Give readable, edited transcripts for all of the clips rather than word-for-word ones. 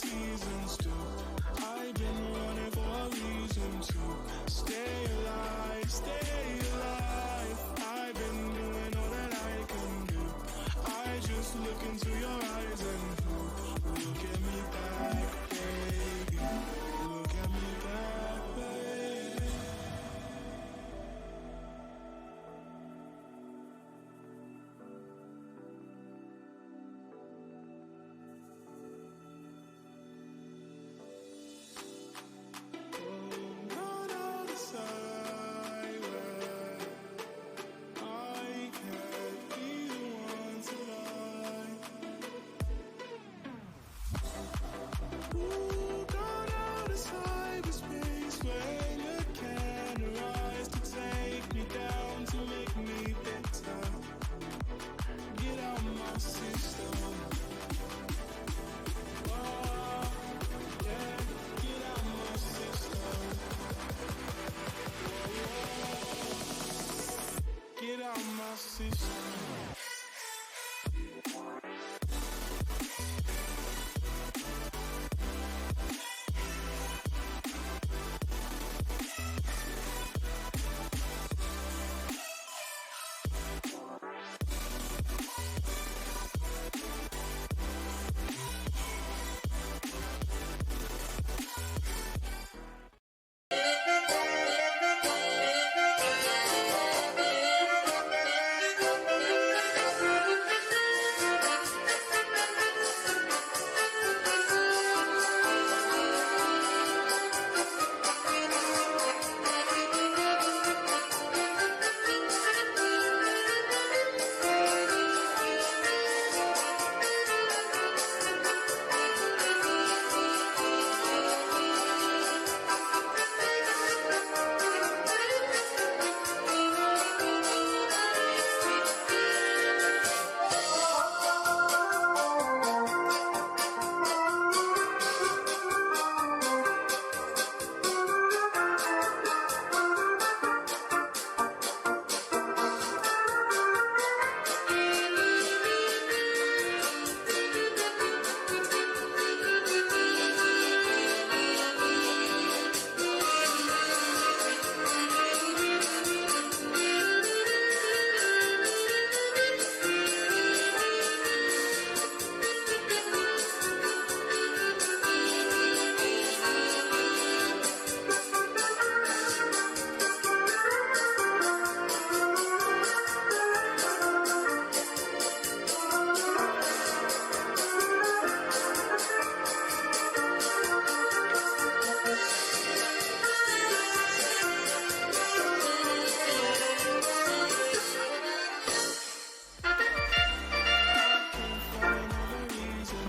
seasons too. I've been running for a reason to stay alive, stay alive. I've been doing all that I can do. I just look into your eyes and look at me back, baby. Look at me back, baby. Not on the side where I can't be the one to lie. Ooh, gone out of cyberspace when you can't arise to take me down, to make me better. Get out my system. Oh, yeah, get out my system. Get out my system.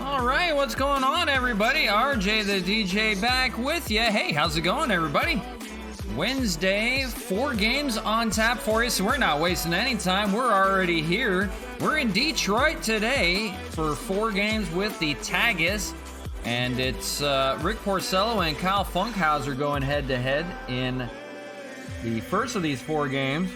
All right, what's going on, everybody? RJ the DJ back with you. Hey, how's it going, everybody? Wednesday, 4 games on tap for you, so we're not wasting any time. We're already here. We're in Detroit today for 4 games with the Tigers, and it's Rick Porcello and Kyle Funkhauser going head-to-head in the first of these 4 games.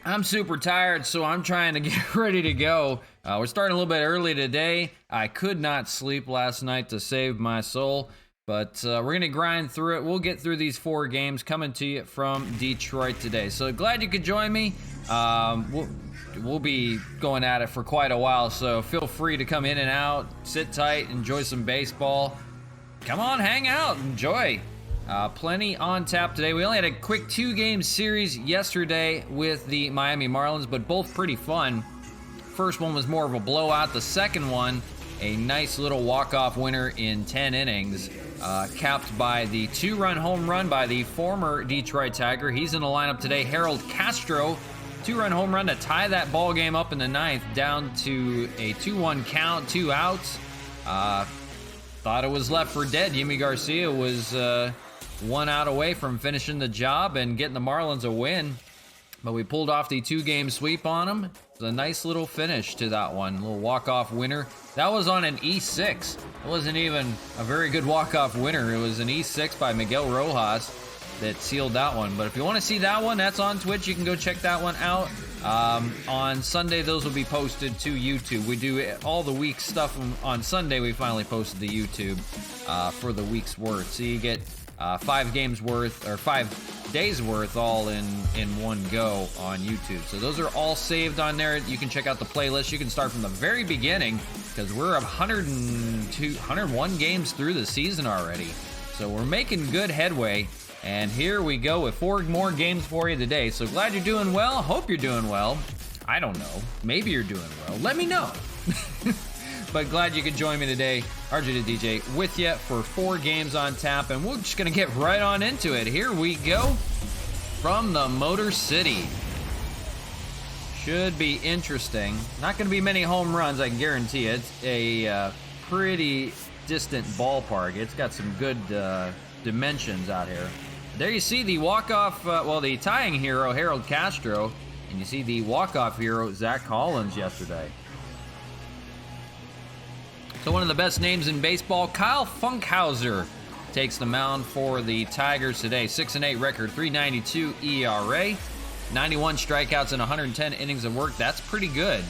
I'm super tired, so I'm trying to get ready to go. We're starting a little bit early today. I could not sleep last night to save my soul, but we're going to grind through it. We'll get through these 4 games coming to you from Detroit today. So glad you could join me. We'll be going at it for quite a while, so feel free to come in and out, sit tight, enjoy some baseball. Come on, hang out, enjoy. Plenty on tap today. We only had a quick 2-game series yesterday with the Miami Marlins, but both pretty fun. First one was more of a blowout. The second one, a nice little walk-off winner in 10 innings, capped by the 2-run home run by the former Detroit Tiger. He's in the lineup today, Harold Castro. 2-run home run to tie that ball game up in the 9th, down to a 2-1 count, 2 outs. Thought it was left for dead. Yimi Garcia was 1 out away from finishing the job and getting the Marlins a win, but we pulled off the 2-game sweep on them. It was a nice little finish to that one, a little walk-off winner. That was on an E6. It wasn't even a very good walk-off winner. It was an E6 by Miguel Rojas that sealed that one. But if you want to see that one, that's on Twitch. You can go check that one out. On Sunday, those will be posted to YouTube. We do all the week's stuff on Sunday. We finally posted to YouTube for the week's worth. So you get 5 games worth, or 5 days worth, all in one go on YouTube. So those are all saved on there. You can check out the playlist. You can start from the very beginning, because we're 101 games through the season already. So we're making good headway. And here we go with 4 more games for you today. So glad you're doing well. Hope you're doing well. I don't know. Maybe you're doing well. Let me know. But glad you could join me today, RJ the DJ, with you for 4 games on tap. And we're just going to get right on into it. Here we go from the Motor City. Should be interesting. Not going to be many home runs, I can guarantee it. It's a pretty distant ballpark. It's got some good dimensions out here. There you see the walk-off, the tying hero, Harold Castro, and you see the walk-off hero, Zach Collins, yesterday. So one of the best names in baseball, Kyle Funkhauser, takes the mound for the Tigers today. 6-8 record, 3.92 ERA, 91 strikeouts and 110 innings of work. That's pretty good.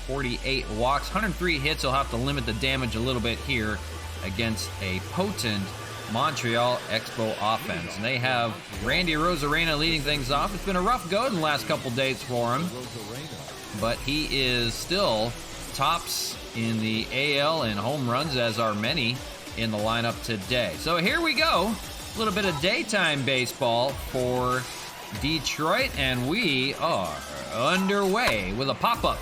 48 walks, 103 hits. He'll have to limit the damage a little bit here against a potent Montreal Expo offense. And they have Randy Arozarena leading things off. It's been a rough go in the last couple days for him, but he is still tops in the AL in home runs, as are many in the lineup today. So here we go. A little bit of daytime baseball for Detroit, and we are underway with a pop-up.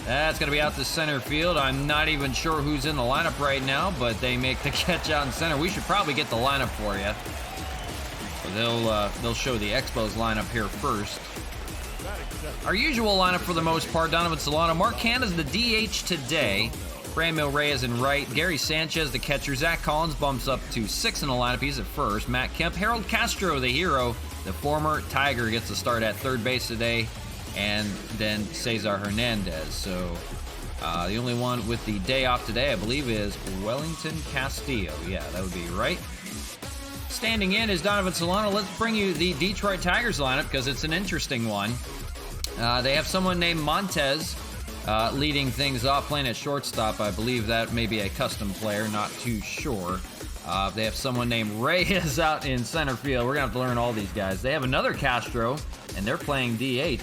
That's going to be out to center field. I'm not even sure who's in the lineup right now, but they make the catch out in center. We should probably get the lineup for you. So they'll show the Expos lineup here first. Our usual lineup for the most part: Donovan Solano, Mark Canada's the DH today. Franmil Reyes in right, Gary Sanchez the catcher. Zach Collins bumps up to 6 in the lineup. He's at first. Matt Kemp, Harold Castro, the hero, the former Tiger, gets the start at third base today. And then Cesar Hernandez. So the only one with the day off today, I believe, is Wellington Castillo. Yeah, that would be right. Standing in is Donovan Solano. Let's bring you the Detroit Tigers lineup, because it's an interesting one. They have someone named Montez leading things off, playing at shortstop. I believe that may be a custom player, not too sure. They have someone named Reyes out in center field. We're going to have to learn all these guys. They have another Castro, and they're playing DH.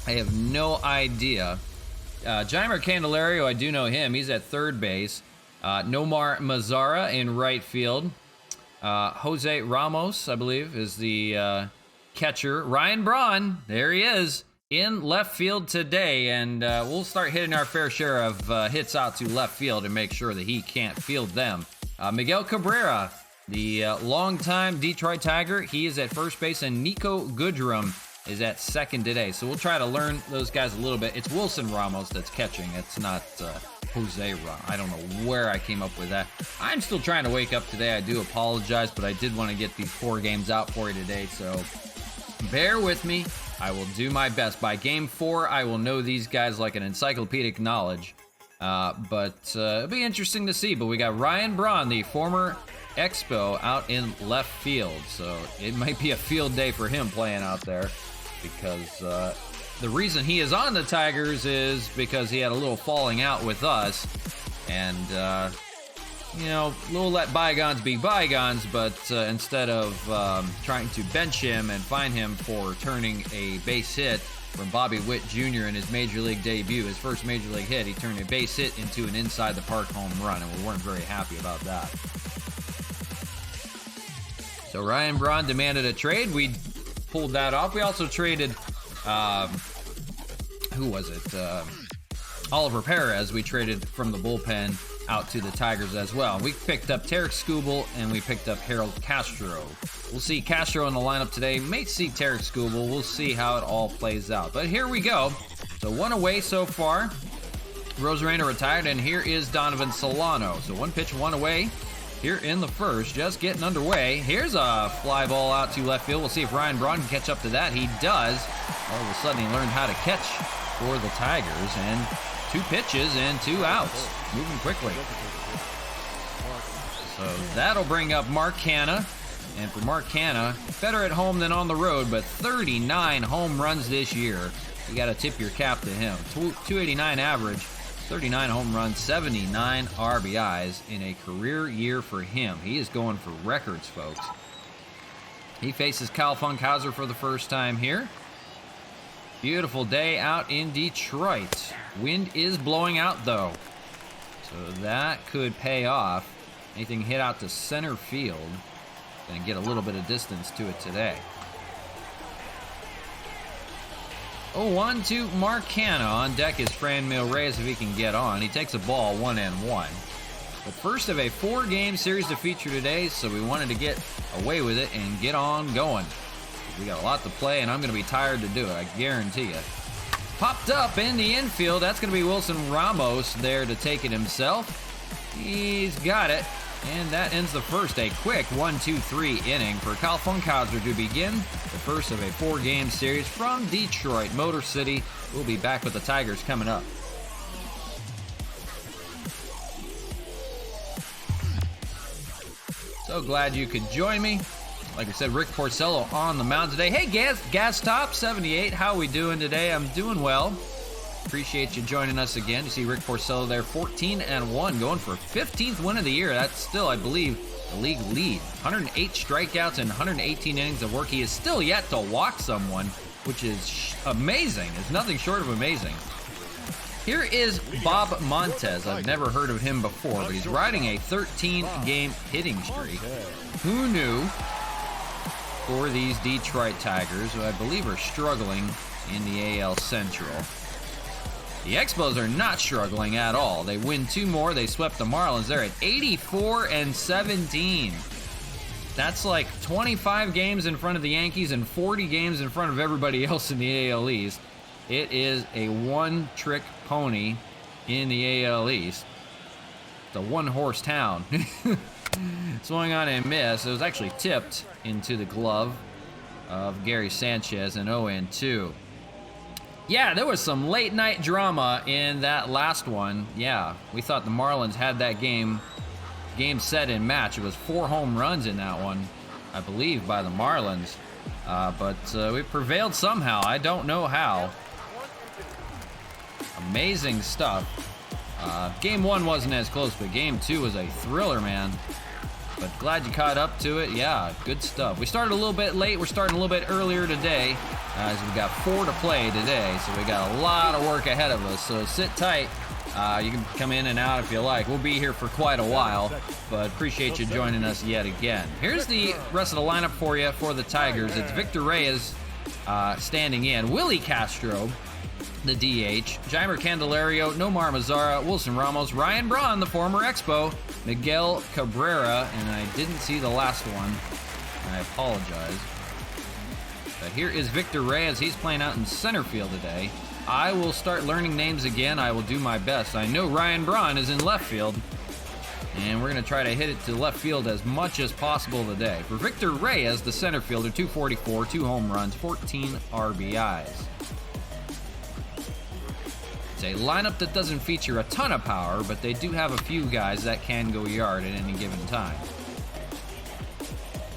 I have no idea. Jeimer Candelario, I do know him. He's at third base. Nomar Mazara in right field. Jose Ramos, I believe, is the catcher. Ryan Braun, there he is, in left field today. And we'll start hitting our fair share of hits out to left field and make sure that he can't field them. Miguel Cabrera, the longtime Detroit Tiger, he is at first base. And Nico Goodrum is at second today. So we'll try to learn those guys a little bit. It's Wilson Ramos that's catching. It's not Jose Ramos. I don't know where I came up with that. I'm still trying to wake up today. I do apologize, but I did want to get these 4 games out for you today. So bear with me. I will do my best. By game 4, I will know these guys like an encyclopedic knowledge. But it'll be interesting to see. But we got Ryan Braun, the former Expo, out in left field. So it might be a field day for him playing out there, because the reason he is on the Tigers is because he had a little falling out with us. And, we'll let bygones be bygones, but instead of trying to bench him and fine him for turning a base hit from Bobby Witt Jr. in his Major League debut, his first Major League hit, he turned a base hit into an inside-the-park home run, and we weren't very happy about that. So Ryan Braun demanded a trade. We pulled that off. We also traded, Oliver Perez. We traded from the bullpen out to the Tigers as well. We picked up Tarek Skubal, and we picked up Harold Castro. We'll see Castro in the lineup today. May see Tarek Skubal. We'll see how it all plays out. But here we go. So 1 away so far. Arozarena retired, and here is Donovan Solano. So 1 pitch, 1 away. Here in the first, just getting underway. Here's a fly ball out to left field. We'll see if Ryan Braun can catch up to that. He does. All of a sudden, he learned how to catch for the Tigers. And 2 pitches and 2 outs. Moving quickly. So that'll bring up Mark Hanna. And for Mark Canha, better at home than on the road, but 39 home runs this year. You got to tip your cap to him. 289 average, 39 home runs, 79 RBIs in a career year for him. He is going for records, folks. He faces Kyle Funkhauser for the first time here. Beautiful day out in Detroit. Wind is blowing out, though, so that could pay off. Anything hit out to center field. Gonna get a little bit of distance to it today. 0-1 to Mark Canha. On deck is Franmil Reyes if he can get on. He takes a ball 1-1. The first of a 4-game series to feature today, so we wanted to get away with it and get on going. We got a lot to play, and I'm going to be tired to do it, I guarantee you. Popped up in the infield. That's going to be Wilson Ramos there to take it himself. He's got it. And that ends the first. A quick 1-2-3 inning for Kyle Funkhauser to begin the first of a 4-game series from Detroit, Motor City. We'll be back with the Tigers coming up. So glad you could join me. Like I said, Rick Porcello on the mound today. Hey, Gas Top 78, how we doing today? I'm doing well. Appreciate you joining us again. You see Rick Porcello there, 14-1, going for 15th win of the year. That's still, I believe, the league lead. 108 strikeouts and 118 innings of work. He is still yet to walk someone, which is amazing. It's nothing short of amazing. Here is Bob Montez. I've never heard of him before, but he's riding a 13-game hitting streak. Who knew? For these Detroit Tigers, who I believe are struggling in the AL Central. The Expos are not struggling at all. They win 2 more. They swept the Marlins. They're at 84-17. That's like 25 games in front of the Yankees and 40 games in front of everybody else in the AL East. It is a one-trick pony in the AL East. It's a one-horse town. Swung on and missed. It was actually tipped into the glove of Gary Sanchez, and 0-2. Yeah, there was some late-night drama in that last one. Yeah, we thought the Marlins had that game set and match. It was 4 home runs in that one, I believe, by the Marlins. But we prevailed somehow. I don't know how. Amazing stuff. Game 1 wasn't as close, but Game 2 was a thriller, man. But glad you caught up to it. Yeah, good stuff. We started a little bit late. We're starting a little bit earlier today, as we've got 4 to play today. So we got a lot of work ahead of us. So sit tight. You can come in and out if you like. We'll be here for quite a while, but appreciate you joining us yet again. Here's the rest of the lineup for you for the Tigers. It's Victor Reyes standing in. Willie Castro, the DH. Jeimer Candelario, Nomar Mazara, Wilson Ramos, Ryan Braun, the former Expo, Miguel Cabrera, and I didn't see the last one. I apologize. But here is Victor Reyes. He's playing out in center field today. I will start learning names again. I will do my best. I know Ryan Braun is in left field, and we're going to try to hit it to left field as much as possible today. For Victor Reyes, the center fielder, 244, 2 home runs, 14 RBIs. It's a lineup that doesn't feature a ton of power, but they do have a few guys that can go yard at any given time.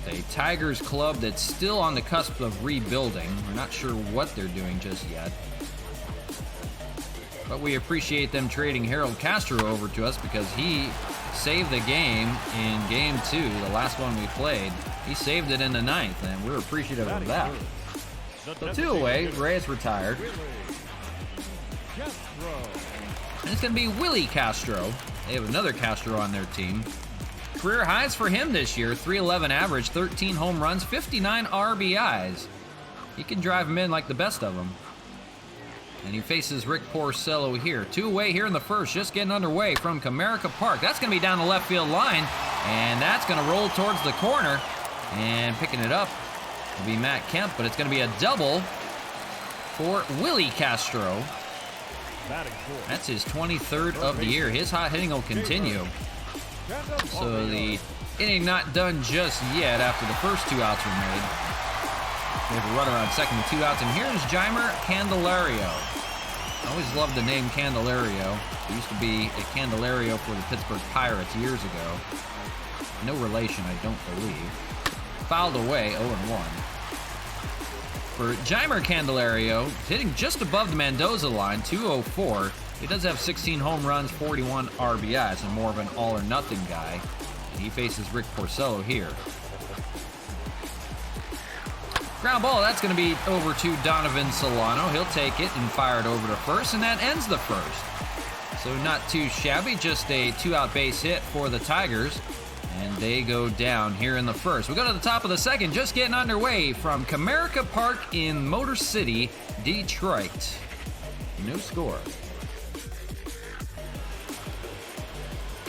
A Tigers club that's still on the cusp of rebuilding. We're not sure what they're doing just yet. But we appreciate them trading Harold Castro over to us because he saved the game in Game 2, the last one we played. He saved it in the 9th, and we're appreciative of that. So 2 away, Reyes retired. And it's going to be Willie Castro. They have another Castro on their team. Career highs for him this year, 311 average, 13 home runs, 59 RBIs. He can drive them in like the best of them. And he faces Rick Porcello here. 2 away here in the first, just getting underway from Comerica Park. That's going to be down the left field line, and that's going to roll towards the corner. And picking it up will be Matt Kemp, but it's going to be a double for Willie Castro. That's his 23rd of the year. His hot hitting will continue. So the inning not done just yet after the first 2 outs were made. We have a runner on second with 2 outs, and here's Jeimer Candelario. I always loved the name Candelario. He used to be a Candelario for the Pittsburgh Pirates years ago. No relation, I don't believe. fouled away, 0-1. For Jeimer Candelario, hitting just above the Mendoza line, 204. He does have 16 home runs, 41 RBIs, and more of an all-or-nothing guy. And he faces Rick Porcello here. Ground ball, that's going to be over to Donovan Solano. He'll take it and fire it over to first, and that ends the first. So not too shabby, just a 2-out base hit for the Tigers. And they go down here in the first. We go to the top of the second, just getting underway from Comerica Park in Motor City, Detroit. No score.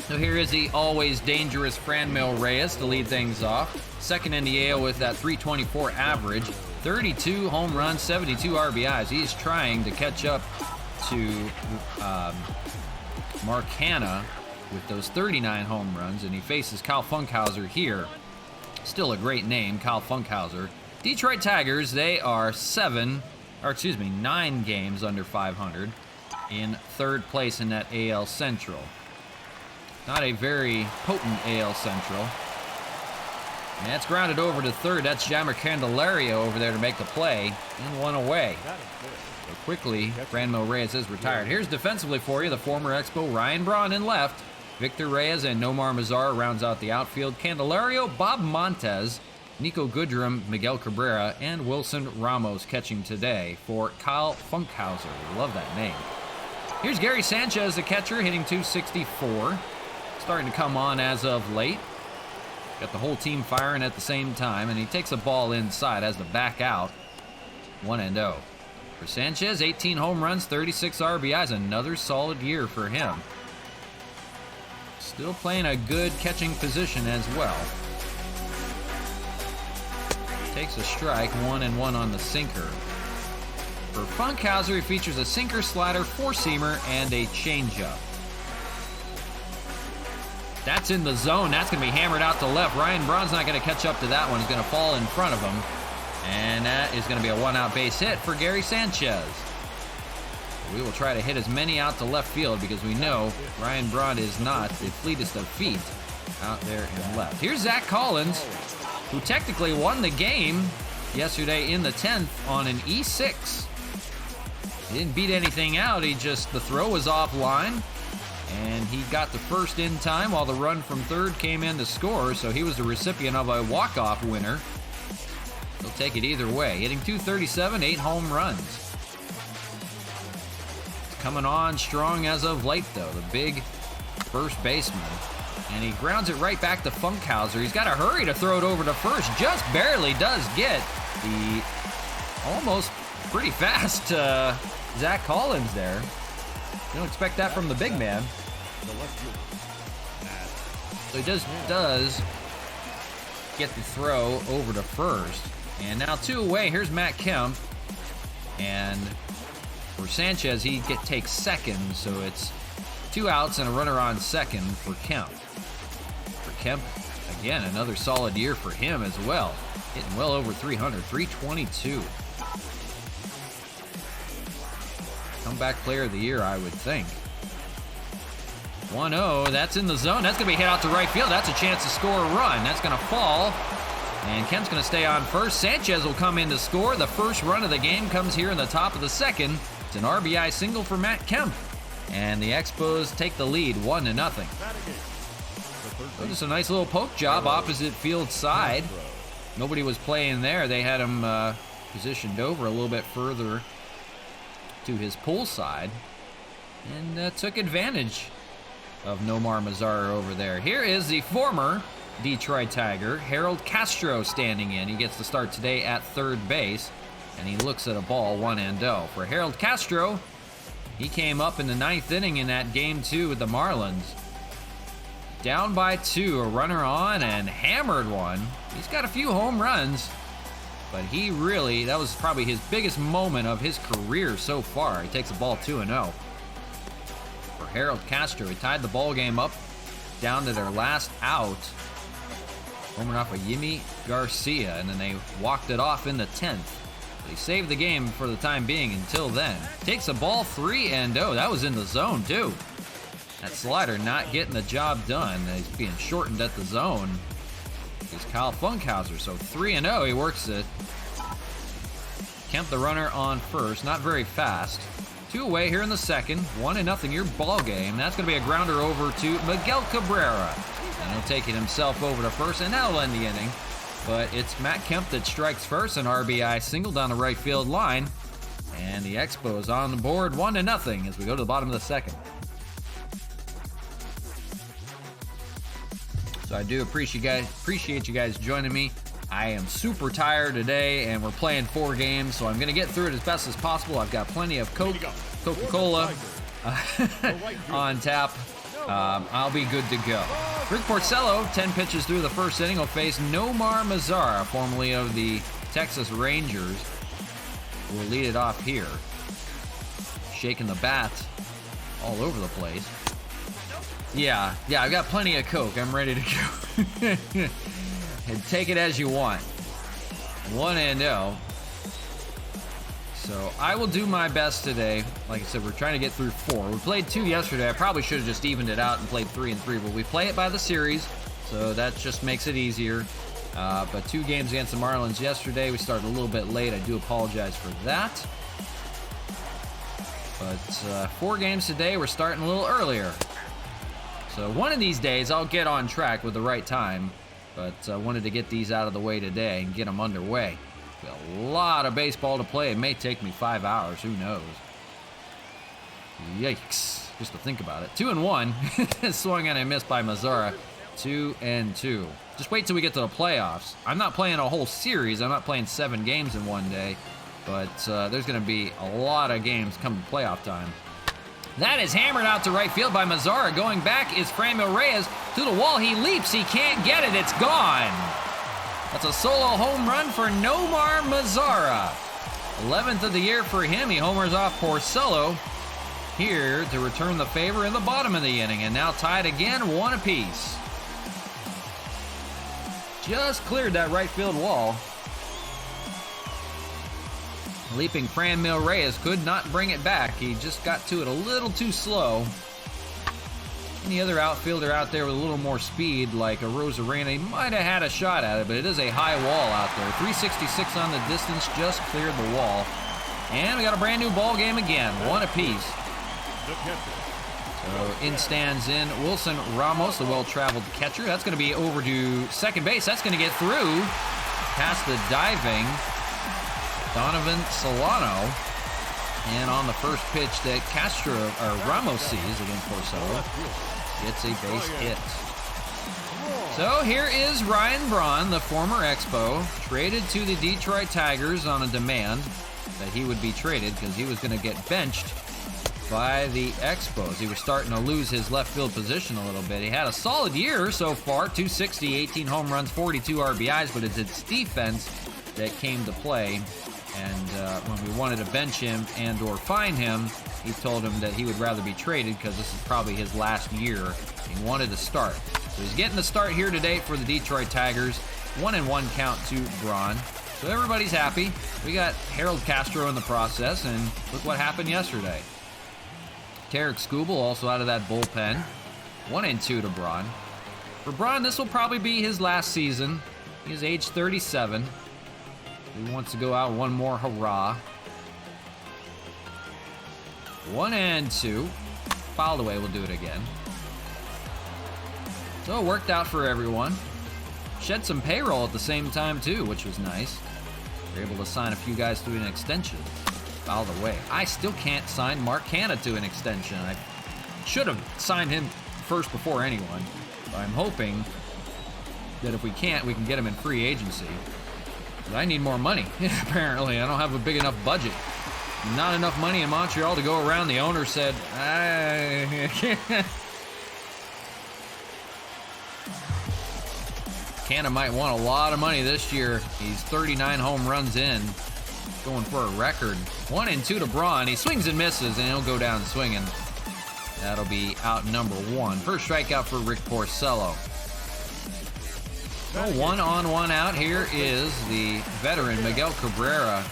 So here is the always dangerous Franmil Reyes to lead things off. Second in the AL with that .324 average. 32 home runs, 72 RBIs. He's trying to catch up to Mark Hanna with those 39 home runs, and he faces Kyle Funkhauser here. Still a great name, Kyle Funkhauser. Detroit Tigers, they are 9 games under 500 in third place in that AL Central. Not a very potent AL Central. And that's grounded over to third. That's Jeimer Candelario over there to make the play, and one away. So quickly, Franmil Reyes is retired. Here's defensively for you, the former Expo Ryan Braun in left. Victor Reyes and Nomar Mazar rounds out the outfield. Candelario, Bob Montez, Nico Goodrum, Miguel Cabrera, and Wilson Ramos catching today for Kyle Funkhauser. Love that name. Here's Gary Sanchez, the catcher, hitting .264. Starting to come on as of late. Got the whole team firing at the same time, and he takes a ball inside, has to back out. 1-0. For Sanchez, 18 home runs, 36 RBIs, another solid year for him. Still playing a good catching position as well. Takes a strike, 1-1 on the sinker. For Funkhauser, he features a sinker, slider, four-seamer, and a changeup. That's in the zone. That's going to be hammered out to left. Ryan Braun's not going to catch up to that one. He's going to fall in front of him. And that is going to be a one-out base hit for Gary Sanchez. We will try to hit as many out to left field because we know Ryan Braun is not the fleetest of feet out there in left. Here's Zach Collins, who technically won the game yesterday in the 10th on an E6. He didn't beat anything out. The throw was offline. And he got the first in time while the run from third came in to score, so he was the recipient of a walk-off winner. He'll take it either way. Hitting .237, 8 home runs. It's coming on strong as of late, though, the big first baseman. And he grounds it right back to Funkhauser. He's got to hurry to throw it over to first. Just barely does get the almost pretty fast Zach Collins there. You don't expect that from the big man. So he does get the throw over to first. And now 2 away. Here's Matt Kemp. And for Sanchez, he takes second. So it's 2 outs and a runner on second for Kemp. For Kemp, again, another solid year for him as well. Hitting well over 300, 322. Comeback player of the year, I would think. 1-0, that's in the zone. That's going to be hit out to right field. That's a chance to score a run. That's going to fall. And Kemp's going to stay on first. Sanchez will come in to score. The first run of the game comes here in the top of the second. It's an RBI single for Matt Kemp. And the Expos take the lead, 1-0. So just a nice little poke job opposite field side. Nobody was playing there. They had him positioned over a little bit further to his pull side, and took advantage of Nomar Mazar over there. Here is the former Detroit Tiger, Harold Castro, standing in. He gets the start today at third base, and he looks at a ball, 1-0. For Harold Castro, he came up in the 9th inning in that Game 2 with the Marlins. Down by 2, a runner on, and hammered one. He's got a few home runs, but he really, that was probably his biggest moment of his career so far. He takes the ball 2-0. For Harold Castro, he tied the ball game up down to their last out. Homing off of Yimi Garcia, and then they walked it off in the 10th. But he saved the game for the time being until then. Takes the ball 3-0. That was in the zone too. That slider not getting the job done. He's being shortened at the zone. is Kyle Funkhauser. So 3-0, he works it. Kemp the runner on first, not very fast. 2 away here in the second, 1-0 your ball game. That's going to be a grounder over to Miguel Cabrera. And he'll take it himself over to first, and that'll end the inning. But it's Matt Kemp that strikes first, an RBI single down the right field line. And the Expos on the board, 1-0 as we go to the bottom of the second. So I do appreciate you guys joining me. I am super tired today, and we're playing 4 games, so I'm going to get through it as best as possible. I've got plenty of Coca-Cola on tap. I'll be good to go. Rick Porcello, 10 pitches through the first inning, will face Nomar Mazara, formerly of the Texas Rangers, who will lead it off here. Shaking the bat all over the place. Yeah, I've got plenty of Coke. I'm ready to go. And take it as you want. 1-0. So I will do my best today. Like I said, we're trying to get through 4. We played 2 yesterday. I probably should have just evened it out and played 3 and 3, but we play it by the series, so that just makes it easier. But 2 games against the Marlins yesterday. We started a little bit late. I do apologize for that. But 4 games today. We're starting a little earlier. So one of these days, I'll get on track with the right time. But I wanted to get these out of the way today and get them underway. Got a lot of baseball to play. It may take me 5 hours. Who knows? Yikes. Just to think about it. 2-1. Swung and a miss by Mazara. 2-2. Just wait till we get to the playoffs. I'm not playing a whole series. I'm not playing 7 games in one day. But there's going to be a lot of games come playoff time. That is hammered out to right field by Mazara. Going back is Franmil Reyes to the wall. He leaps. He can't get it. It's gone. That's a solo home run for Nomar Mazara. 11th of the year for him. He homers off Porcello here to return the favor in the bottom of the inning. And now tied again, 1 apiece. Just cleared that right field wall. Leaping Franmil Reyes could not bring it back. He just got to it a little too slow. Any other outfielder out there with a little more speed, like a Rosarena, he might have had a shot at it, but it is a high wall out there. 366 on the distance, just cleared the wall. And we got a brand new ball game again, 1 apiece. So in stands in Wilson Ramos, the well-traveled catcher. That's going to be over to second base. That's going to get through past the diving Donovan Solano. And on the first pitch that Ramos sees against Porcello, gets a base hit. So here is Ryan Braun, the former Expo, traded to the Detroit Tigers on a demand that he would be traded because he was going to get benched by the Expos. He was starting to lose his left field position a little bit. He had a solid year so far, 260, 18 home runs, 42 RBIs, but it's its defense that came to play. And when we wanted to bench him and or fine him, he told him that he would rather be traded because this is probably his last year. He wanted to start. So he's getting the start here today for the Detroit Tigers. 1-1 count to Braun. So everybody's happy. We got Harold Castro in the process, and look what happened yesterday. Tarek Skubal also out of that bullpen. 1-2 to Braun. For Braun, this will probably be his last season. He is age 37. He wants to go out one more hurrah. 1-2. Fouled away, we'll do it again. So it worked out for everyone. Shed some payroll at the same time too, which was nice. We're able to sign a few guys through an extension. Fouled away. I still can't sign Mark Canha to an extension. I should have signed him first before anyone. But I'm hoping that if we can't, we can get him in free agency. I need more money, apparently. I don't have a big enough budget. Not enough money in Montreal to go around. The owner said, Canha might want a lot of money this year. He's 39 home runs in, going for a record. 1-2 to Braun. He swings and misses, and he'll go down swinging. That'll be out number 1. First strikeout for Rick Porcello. So 1-on-1 out. Here is the veteran Miguel Cabrera.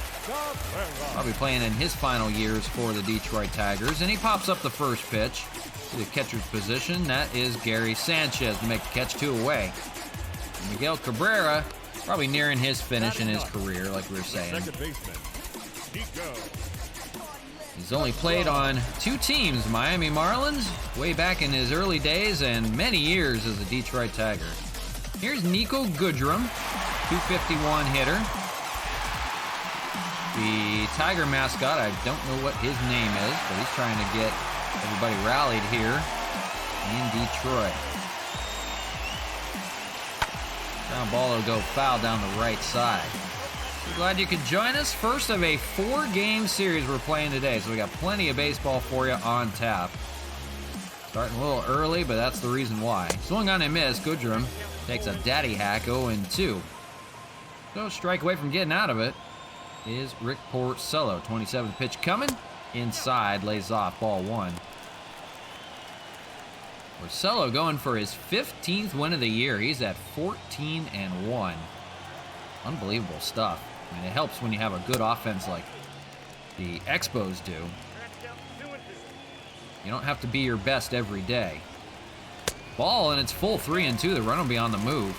Probably playing in his final years for the Detroit Tigers. And he pops up the first pitch to the catcher's position. That is Gary Sanchez to make the catch, 2 away. Miguel Cabrera, probably nearing his finish in his career, like we were saying. He's only played on 2 teams, Miami Marlins, way back in his early days, and many years as a Detroit Tiger. Here's Nico Goodrum, 251 hitter. The Tiger mascot, I don't know what his name is, but he's trying to get everybody rallied here in Detroit. Ground ball will go foul down the right side. So glad you could join us. First of a 4-game series we're playing today, so we got plenty of baseball for you on tap. Starting a little early, but that's the reason why. Swung on and missed. Goodrum takes a daddy hack, 0-2. So strike away from getting out of it is Rick Porcello. 27th pitch coming. Inside, lays off, ball 1. Porcello going for his 15th win of the year. He's at 14-1. Unbelievable stuff. I mean, it helps when you have a good offense like the Expos do. You don't have to be your best every day. Ball, and it's full 3-2. The run will be on the move.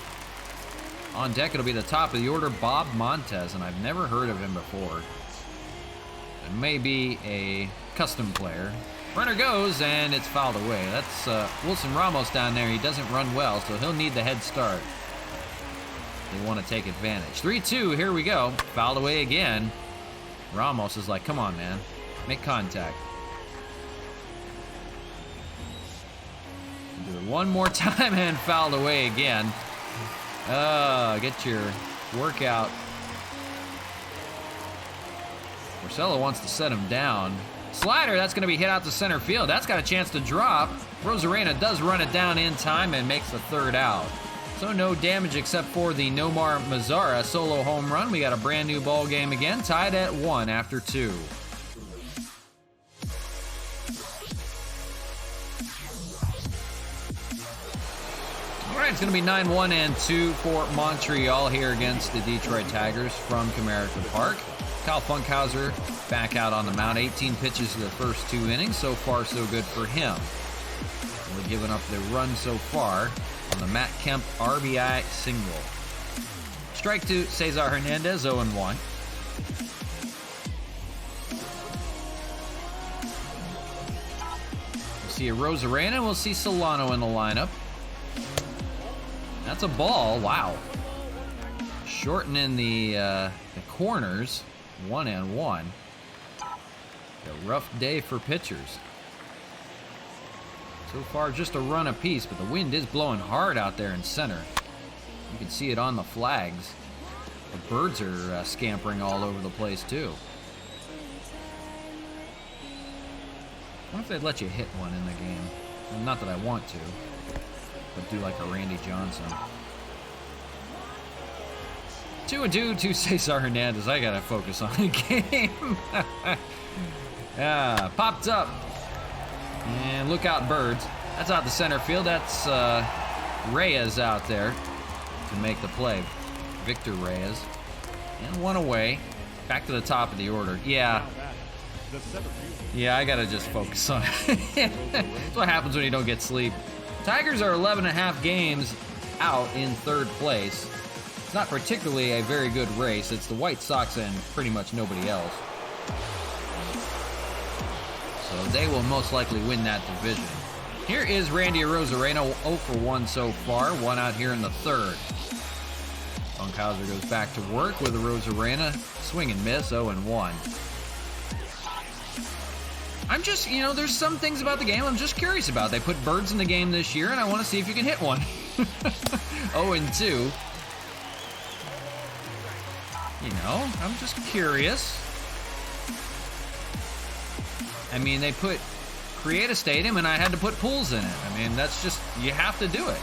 On deck, it'll be the top of the order, Bob Montez, and I've never heard of him before. It may be a custom player. Runner goes, and it's fouled away. That's Wilson Ramos down there. He doesn't run well, so he'll need the head start. They want to take advantage. 3-2, here we go. Fouled away again. Ramos is like, come on, man. Make contact. Do it one more time, and fouled away again. Get your workout. Porcello wants to set him down. Slider, that's going to be hit out to center field. That's got a chance to drop. Rosarena does run it down in time and makes the 3rd out. So no damage except for the Nomar Mazara solo home run. We got a brand new ball game again, tied at 1 after 2. All right, it's going to be 9-1-2 for Montreal here against the Detroit Tigers from Comerica Park. Kyle Funkhauser back out on the mound. 18 pitches to the first 2 innings. So far, so good for him. We're giving up the run so far on the Matt Kemp RBI single. Strike 2, Cesar Hernandez, 0-1. We'll see a Rosarena. We'll see Solano in the lineup. That's a ball. Wow. Shortening the corners. 1-1. A rough day for pitchers. So far, just a run apiece, but the wind is blowing hard out there in center. You can see it on the flags. The birds are scampering all over the place, too. I wonder if they'd let you hit one in the game. Well, not that I want to, but do like a Randy Johnson. 2-2 to Cesar Hernandez. I gotta focus on the game. Popped up. And look out, birds. That's out the center field. That's Reyes out there to make the play. Victor Reyes. And 1 away. Back to the top of the order. Yeah, I gotta just focus on it. That's what happens when you don't get sleep. Tigers are 11.5 games out in 3rd place. It's not particularly a very good race. It's the White Sox and pretty much nobody else. So they will most likely win that division. Here is Randy Arozarena, 0-for-1 so far. 1 out here in the 3rd. Funkhauser goes back to work with Arozarena. Swing and miss, 0-1. I'm just, there's some things about the game I'm just curious about. They put birds in the game this year, and I want to see if you can hit one. 0-2. I'm just curious. I mean, they create a stadium, and I had to put pools in it. I mean, that's just, you have to do it.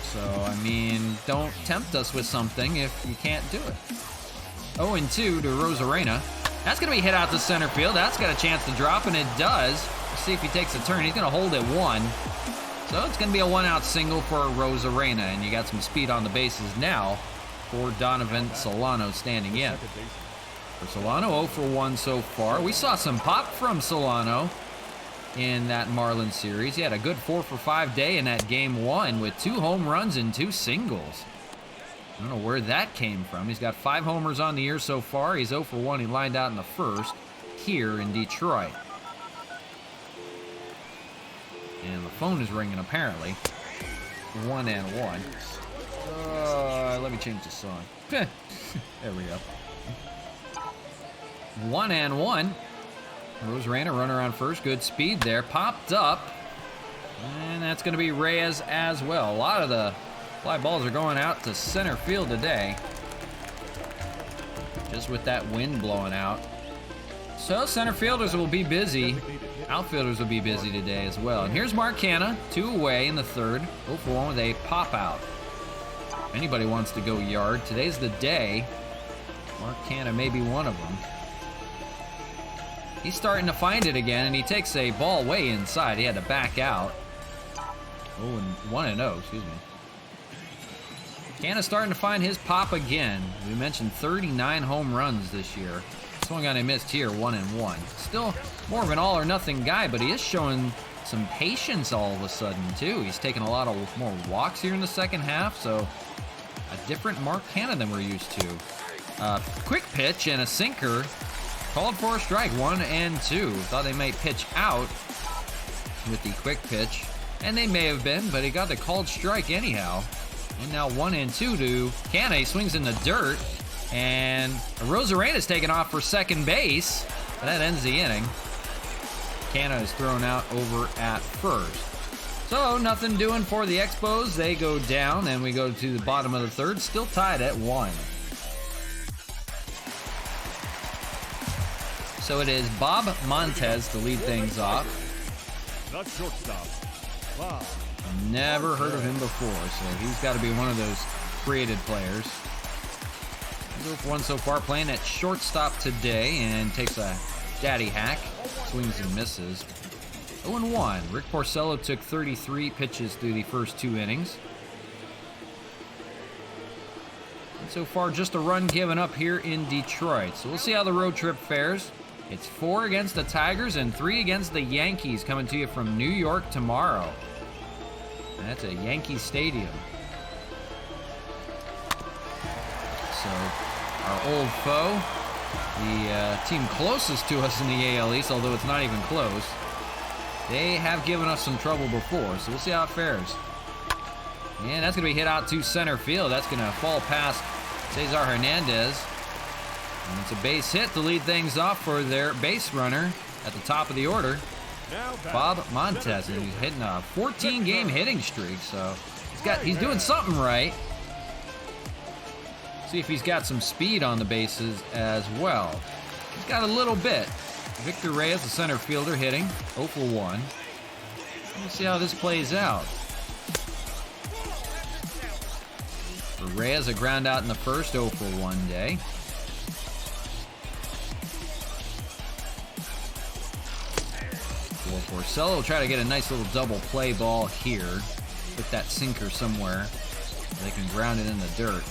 So, I mean, don't tempt us with something if you can't do it. 0-2 to Rosarena. That's going to be hit out to center field. That's got a chance to drop, and it does. Let's see if he takes a turn. He's going to hold it 1. So it's going to be a 1-out single for Rosarena, and you got some speed on the bases now for Donovan Solano standing in. For Solano, 0-for-1 so far. We saw some pop from Solano in that Marlins series. He had a good 4-for-5 day in that game 1 with 2 home runs and 2 singles. I don't know where that came from. He's got 5 homers on the year so far. He's 0-for-1. He lined out in the first here in Detroit. And the phone is ringing apparently. 1-1. Let me change the song. There we go. 1-1. Rosarena running around first. Good speed there. Popped up. And that's going to be Reyes as well. A lot of the fly balls are going out to center field today. Just with that wind blowing out. So center fielders will be busy. Outfielders will be busy today as well. And here's Mark Canha, 2 away in the third. 0-for-1 with a pop out. If anybody wants to go yard, today's the day. Mark Canha may be one of them. He's starting to find it again, and he takes a ball way inside. He had to back out. Oh, and 1-0, excuse me. Canha's starting to find his pop again. We mentioned 39 home runs this year. Swung on and missed here, 1-1. Still more of an all-or-nothing guy, but he is showing some patience all of a sudden, too. He's taking a lot of more walks here in the second half, so a different Mark Canha than we're used to. Quick pitch and a sinker. Called for a strike, 1-2. Thought they might pitch out with the quick pitch, and they may have been, but he got the called strike anyhow. And now 1-2 to Canha. He swings in the dirt, and Rosarena's taken off for second base. That ends the inning. Canha is thrown out over at first. So nothing doing for the Expos. They go down, and we go to the bottom of the third, still tied at 1. So it is Bob Montez to lead things off. The shortstop, Bob. Never heard of him before, so he's got to be one of those created players. He's 0-for-1 so far, playing at shortstop today, and takes a daddy hack. Swings and misses. 0-1. Rick Porcello took 33 pitches through the first 2 innings. And so far, just a run given up here in Detroit. So we'll see how the road trip fares. It's 4 against the Tigers and 3 against the Yankees, coming to you from New York tomorrow. And that's at Yankee Stadium. So our old foe, the team closest to us in the AL East, although it's not even close, they have given us some trouble before, so we'll see how it fares. And that's going to be hit out to center field. That's going to fall past Cesar Hernandez. And it's a base hit to lead things off for their base runner at the top of the order, Bob Montez. And he's hitting a 14-game hitting streak, so he's doing something right. See if he's got some speed on the bases as well. He's got a little bit. Victor Reyes, the center fielder, hitting 0-for-1. We'll see how this plays out. For Reyes, a ground out in the first, 0-for-1 day. For Porcello will try to get a nice little double play ball here. Put that sinker somewhere. They can ground it in the dirt.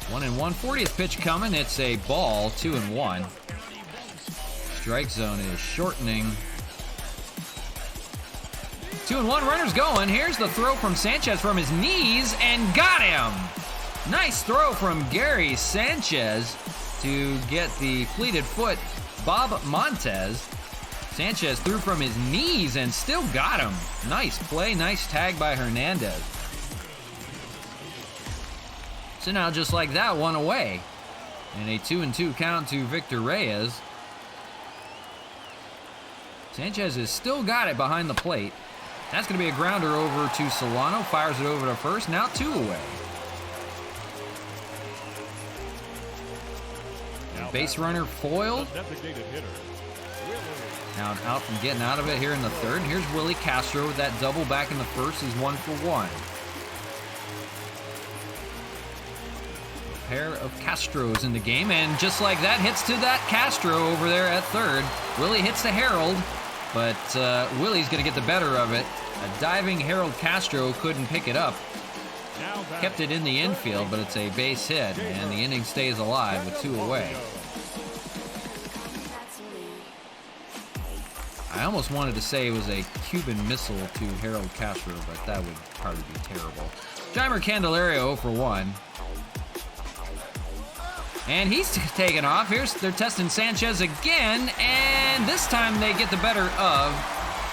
1-1. 40th pitch coming. It's a ball. 2-1. Strike zone is shortening. 2-1. Runners going. Here's the throw from Sanchez from his knees and got him. Nice throw from Gary Sanchez to get the fleeted foot Bob Montez. Sanchez threw from his knees and still got him. Nice play, nice tag by Hernandez. So now just like that, 1 away. And a 2-2 count to Victor Reyes. Sanchez has still got it behind the plate. That's going to be a grounder over to Solano. Fires it over to first. Now 2 away. Base runner foiled. Now out from getting out of it here in the third. And here's Willie Castro with that double back in the first. He's 1-for-1. A pair of Castros in the game. And just like that, hits to that Castro over there at third. Willie hits the Harold, but Willie's going to get the better of it. A diving Harold Castro couldn't pick it up. Kept it in the infield, but it's a base hit. And the inning stays alive with 2 away. I almost wanted to say it was a Cuban missile to Harold Castro, but that would probably be terrible. Jeimer Candelario 0 for 1. And he's taken off. They're testing Sanchez again, and this time they get the better of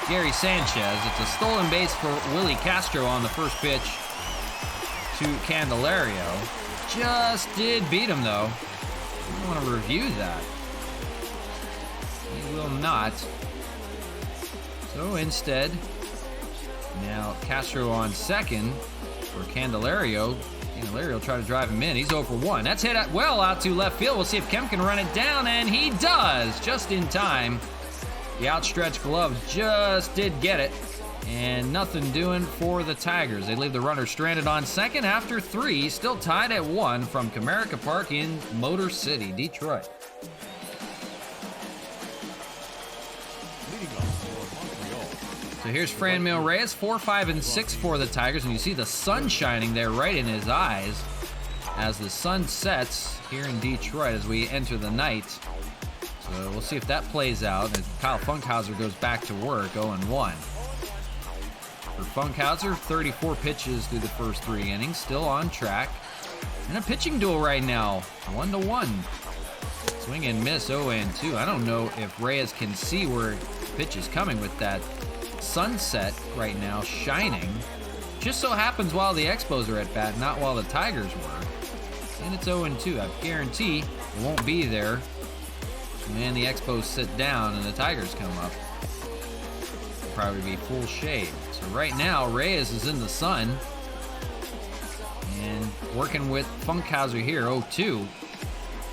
Gary Sanchez. It's a stolen base for Willie Castro on the first pitch to Candelario. Just did beat him, though. I want to review that. He will not. So instead, now Castro on second for Candelario. Candelario tried to drive him in. He's 0 for 1. That's hit well out to left field. We'll see if Kemp can run it down, and he does, just in time. The outstretched glove just did get it, and nothing doing for the Tigers. They leave the runner stranded on second after 3, still tied at 1 from Comerica Park in Motor City, Detroit. Leading off for Montreal. So here's Franmil Reyes, 4, 5, and 6 for the Tigers, and you see the sun shining there right in his eyes as the sun sets here in Detroit as we enter the night. So we'll see if that plays out as Kyle Funkhauser goes back to work, 0-1. For Funkhauser, 34 pitches through the first 3 innings, still on track. In a pitching duel right now, 1-1. Swing and miss, 0-2. I don't know if Reyes can see where the pitch is coming with that sunset right now shining. Just so happens while the Expos are at bat, not while the Tigers were. And it's 0-2. I guarantee it won't be there when the Expos sit down and the Tigers come up. It'll probably be full shade. So right now, Reyes is in the sun and working with Funkhauser here, 0-2.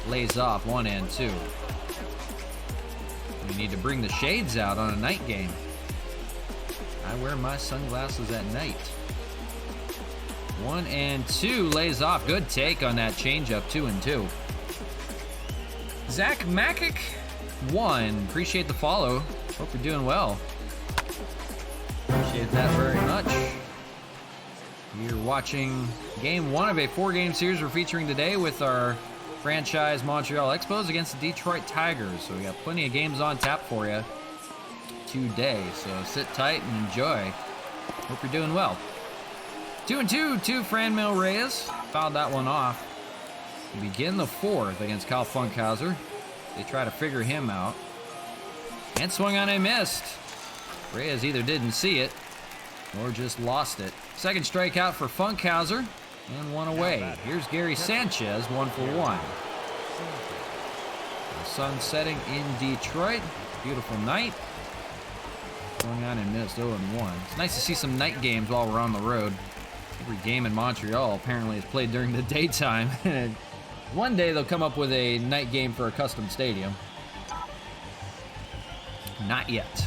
Lays off 1-2. We need to bring the shades out on a night game. I wear my sunglasses at night. 1-2 lays off. Good take on that changeup, 2-2. Zach Makic 1. Appreciate the follow. Hope you're doing well. Appreciate that very much. You're watching game 1 of a 4-game series we're featuring today with our franchise Montreal Expos against the Detroit Tigers. So we got plenty of games on tap for you today. So sit tight and enjoy. Hope you're doing well. 2-2 to Franmil Reyes. Fouled that one off. We begin the 4th against Kyle Funkhauser. They try to figure him out. And swung on and missed. Reyes either didn't see it or just lost it. Second strikeout for Funkhauser. And 1 away. Here's Gary Sanchez, 1 for 1. The sun setting in Detroit. Beautiful night. Swung on and missed, 0-1. It's nice to see some night games while we're on the road. Every game in Montreal apparently is played during the daytime. One day they'll come up with a night game for a custom stadium. Not yet.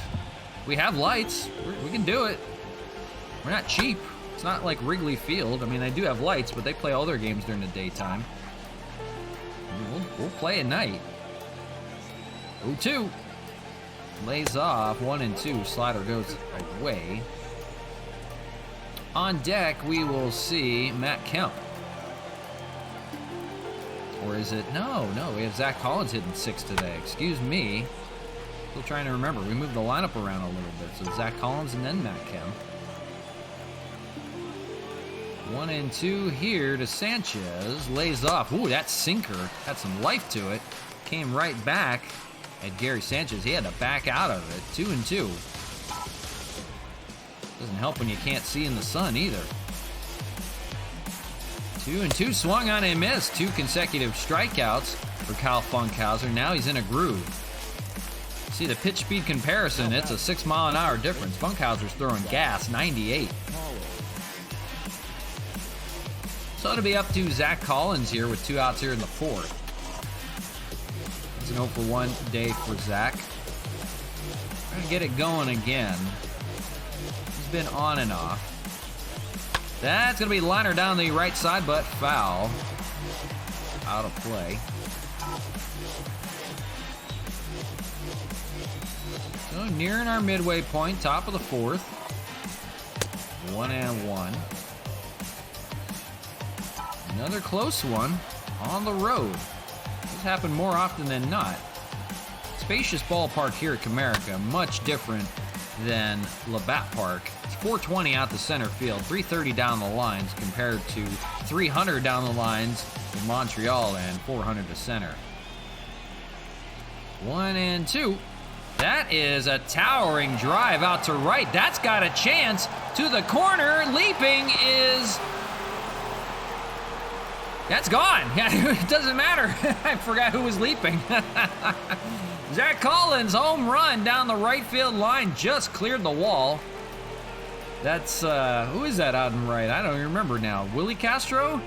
We have lights. We can do it. We're not cheap. It's not like Wrigley Field. I mean, they do have lights, but they play all their games during the daytime. We'll play at night. 0-2. Lays off, 1-2. Slider goes away. On deck, we will see Matt Kemp. Or is it? No, we have Zach Collins hitting 6 today. Excuse me. Still trying to remember. We moved the lineup around a little bit. So Zach Collins and then Matt Kemp. 1-2 here to Sanchez. Lays off. Ooh, that sinker had some life to it. Came right back at Gary Sanchez. He had to back out of it. 2-2. Doesn't help when you can't see in the sun either. 2-2 swung on and missed. 2 consecutive strikeouts for Kyle Funkhauser. Now he's in a groove. See the pitch speed comparison. It's a 6-mile-an-hour difference. Funkhauser's throwing gas, 98. So it'll be up to Zach Collins here with 2 outs here in the 4th. It's an 0 for 1 day for Zach. Trying to get it going again. He's been on and off. That's going to be liner down the right side, but foul. Out of play. So nearing our midway point, top of the 4th. 1-1. Another close one on the road. This happened more often than not. spacious ballpark here at Comerica, much different than Labatt Park. It's 420 out the center field, 330 down the lines compared to 300 down the lines in Montreal and 400 to center. 1-2. That is a towering drive out to right. That's got a chance to the corner. Leaping is... That's gone. It doesn't matter. I forgot who was leaping. Zach Collins' home run down the right field line just cleared the wall. That's, who is that out and right? I don't even remember now. Willie Castro?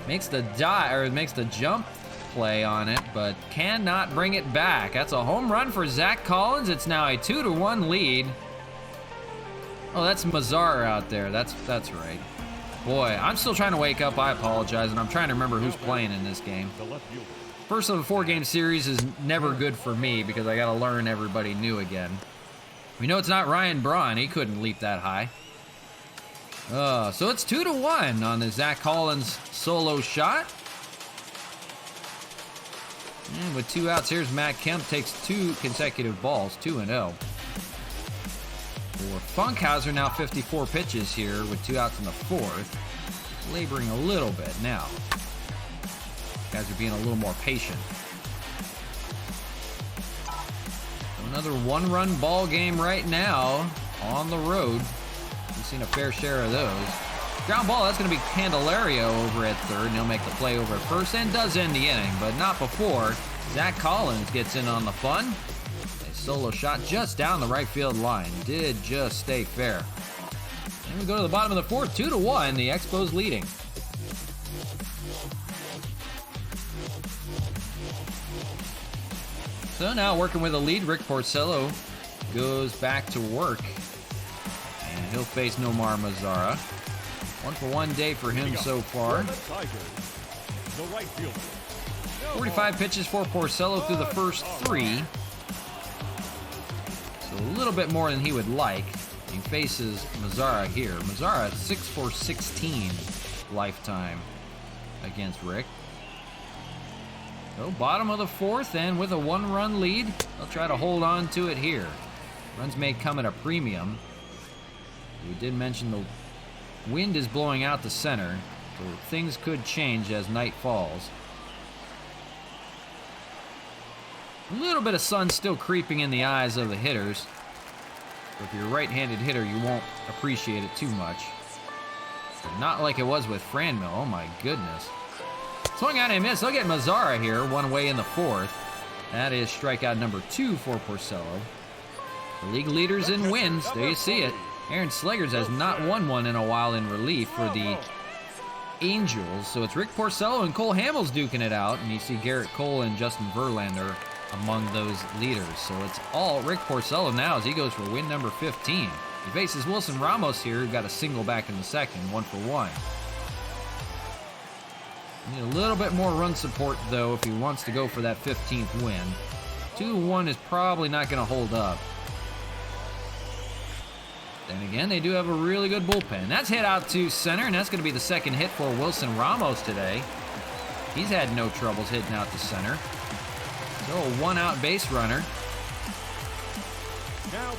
Makes the jump play on it, but cannot bring it back. That's a home run for Zach Collins. It's now a 2-1 lead. Oh, that's Mazzara out there. That's right. Boy, I'm still trying to wake up. I apologize, and I'm trying to remember who's playing in this game. First of a 4-game series is never good for me because I got to learn everybody new again. We know it's not Ryan Braun. He couldn't leap that high. So it's 2-1 on the Zach Collins solo shot. And with 2 outs, here's Matt Kemp. Takes 2 consecutive balls, 2-0. For Funkhauser, now 54 pitches here with 2 outs in the 4th. Laboring a little bit now. Guys are being a little more patient. Another 1-run ball game right now on the road. We've seen a fair share of those. Ground ball, that's going to be Candelario over at third, and he'll make the play over at first and does end the inning, but not before Zach Collins gets in on the fun. A solo shot just down the right field line. Did just stay fair. And we go to the bottom of the 4th, 2-1, the Expos leading. So now working with a lead, Rick Porcello goes back to work. And he'll face Nomar Mazzara. 1-for-1 day for him so far. 45 pitches for Porcello through the first 3. So a little bit more than he would like. He faces Mazzara here. Mazzara 6-for-16 lifetime against Rick. So bottom of the 4th, and with a 1-run lead, they'll try to hold on to it here. Runs may come at a premium. We did mention the wind is blowing out the center, so things could change as night falls. A little bit of sun still creeping in the eyes of the hitters. So if you're a right-handed hitter, you won't appreciate it too much. But not like it was with Franmil. Oh my goodness. Swung out and missed. They'll get Mazzara here, 1 away in the 4th. That is strikeout number 2 for Porcello. The league leaders in wins. There you see it. Aaron Slegers has not won one in a while in relief for the Angels. So it's Rick Porcello and Cole Hamels duking it out. And you see Garrett Cole and Justin Verlander among those leaders. So it's all Rick Porcello now as he goes for win number 15. He faces Wilson Ramos here, who got a single back in the 2nd, 1-for-1. Need a little bit more run support, though, if he wants to go for that 15th win. 2-1 is probably not going to hold up. Then again, they do have a really good bullpen. That's hit out to center, and that's going to be the 2nd hit for Wilson Ramos today. He's had no troubles hitting out to center. So a 1-out base runner.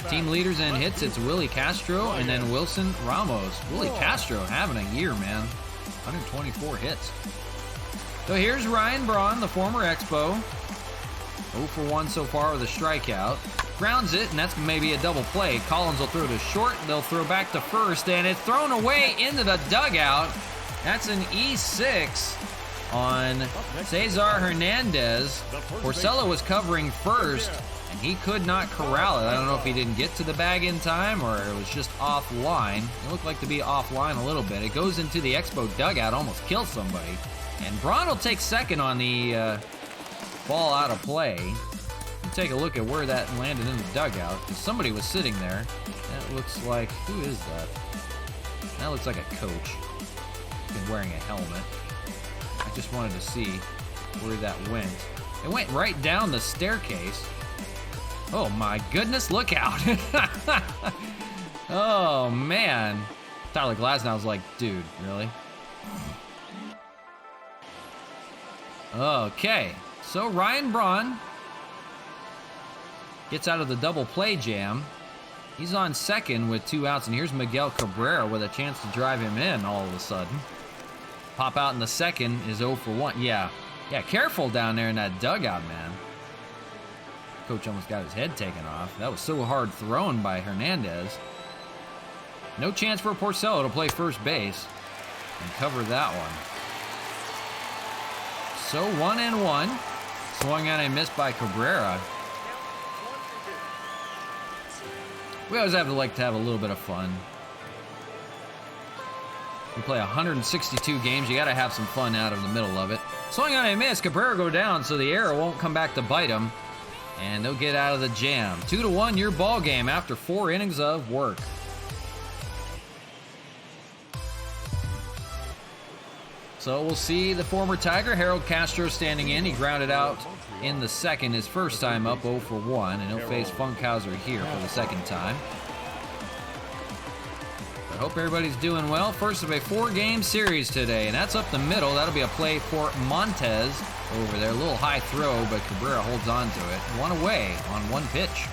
Team leaders in hits, it's Willie Castro and then Wilson Ramos. Willie Castro having a year, man. 124 hits. So here's Ryan Braun, the former Expo. 0-for-1 so far with a strikeout. Grounds it, and that's maybe a double play. Collins will throw to short. They'll throw back to first, and it's thrown away into the dugout. That's an E6 on Cesar Hernandez. Porcello was covering first, and he could not corral it. I don't know if he didn't get to the bag in time or it was just offline. It looked like to be offline a little bit. It goes into the Expo dugout, almost kills somebody. And Braun will take 2nd on the ball out of play. You take a look at where that landed in the dugout, because somebody was sitting there. That looks like, who is that? That looks like a coach. Been wearing a helmet. I just wanted to see where that went. It went right down the staircase. Oh my goodness, look out. Oh man. Tyler Glasnow's like, dude, really? Okay, so Ryan Braun gets out of the double play jam. He's on second with 2 outs, and here's Miguel Cabrera with a chance to drive him in all of a sudden. Pop out in the second is 0 for 1. Yeah, careful down there in that dugout, man. Coach almost got his head taken off. That was so hard thrown by Hernandez. No chance for Porcello to play first base and cover that one. So 1-1. Swung on and missed by Cabrera. We always like to have a little bit of fun. We play 162 games. You got to have some fun out of the middle of it. Swung on and missed. Cabrera go down, so the error won't come back to bite him. And they'll get out of the jam. 2-1 your ball game after 4 innings of work. So we'll see the former Tiger, Harold Castro, standing in. He grounded out in the second, his first time up 0 for 1, and he'll face Funkhauser here for the second time. I hope everybody's doing well. First of a 4-game series today, and that's up the middle. That'll be a play for Montez over there. A little high throw, but Cabrera holds on to it. 1 away on 1 pitch.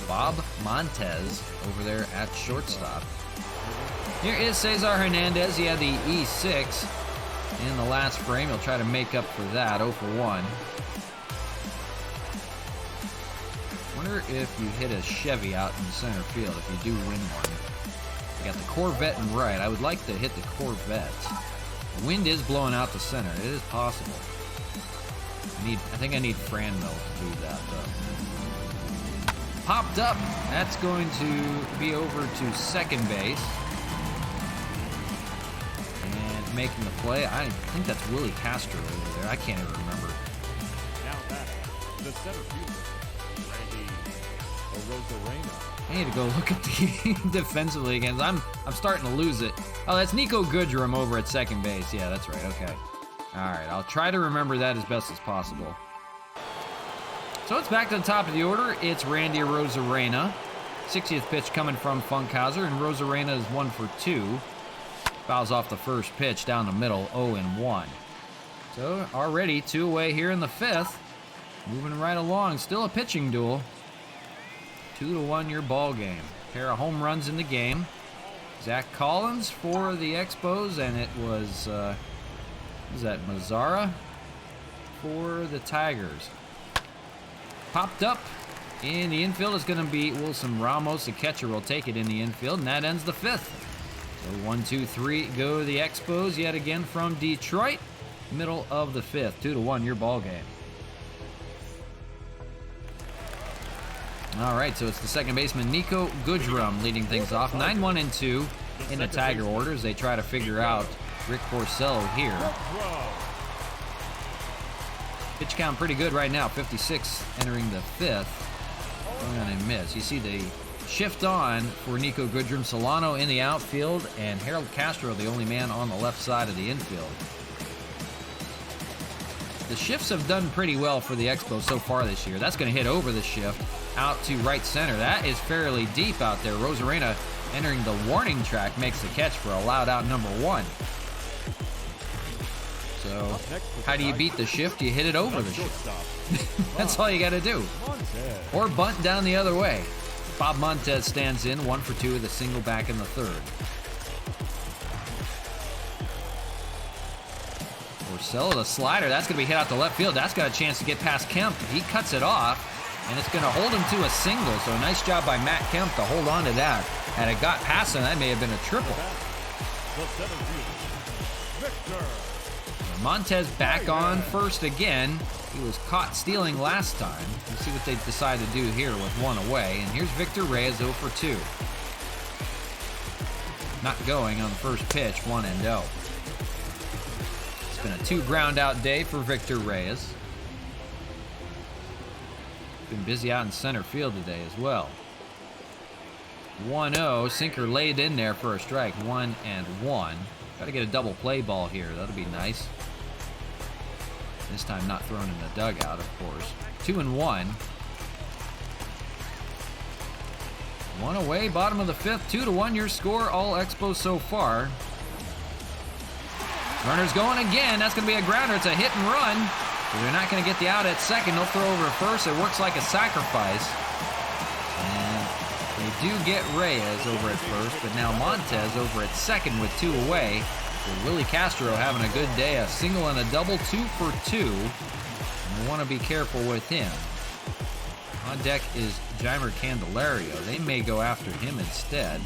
Bob Montez over there at shortstop. Here is Cesar Hernandez. He had the E6 in the last frame. He'll try to make up for that. 0 for 1. Wonder if you hit a Chevy out in center field, if you do win one. You got the Corvette in right. I would like to hit the Corvette. The wind is blowing out the center. It is possible. I think I need Franmil to do that, though. Popped up. That's going to be over to second base. Making the play. I think that's Willie Castro over there. I can't even remember. Now back, the center fielder, Randy Arozarena. I need to go look at the defensively again. I'm starting to lose it. Oh, that's Nico Goodrum over at second base. Yeah, that's right. Okay. All right. I'll try to remember that as best as possible. So it's back to the top of the order. It's Randy Arozarena. 60th pitch coming from Funkhauser, and Arozarena is 1 for 2. Fouls off the first pitch down the middle, 0-1. So already 2 away here in the 5th. Moving right along, still a pitching duel. 2-1 your ball game. Pair of home runs in the game. Zach Collins for the Expos, and it was, is that Mazzara for the Tigers. Popped up in the infield is going to be Wilson Ramos. The catcher will take it in the infield, and that ends the 5th. So 1, 2, 3 go to the Expos yet again from Detroit. Middle of the 5th, 2-1 your ball game. All right, so it's the second baseman Nico Goodrum leading things off. 9-1-2 in the Tiger order as they try to figure out Rick Porcello here. Pitch count pretty good right now, 56 entering the 5th. And a miss. You see the shift on for Nico Goodrum. Solano in the outfield, and Harold Castro the only man on the left side of the infield. The shifts have done pretty well for the Expos so far this year. That's going to hit over the shift out to right center. That is fairly deep out there. Rosarena entering the warning track makes the catch for a loud out number 1. So how do you beat the shift? You hit it over the shift. That's all you got to do. Or bunt down the other way. Bob Montez stands in, 1 for 2 with a single back in the 3rd. Porcello, the slider, that's going to be hit out to left field. That's got a chance to get past Kemp. He cuts it off, and it's going to hold him to a single. So a nice job by Matt Kemp to hold on to that. Had it got past him, that may have been a triple. Montez back on first again. He was caught stealing last time. Let's see what they decide to do here with 1 away. And here's Victor Reyes, 0 for 2. Not going on the first pitch, 1-0. It's been a 2 ground out day for Victor Reyes. Been busy out in center field today as well. 1-0, sinker laid in there for a strike, 1-1. Got to get a double play ball here. That'll be nice. This time not thrown in the dugout, of course. 2-1. 1 away, bottom of the 5th. 2-1 your score. All Expos so far. Runner's going again. That's going to be a grounder. It's a hit and run. So they're not going to get the out at second. They'll throw over to first. It works like a sacrifice. And they do get Reyes over at first, but now Montez over at second with 2 away. With Willie Castro having a good day, a single and a double, 2 for 2. And we want to be careful with him. On deck is Jeimer Candelario. They may go after him instead.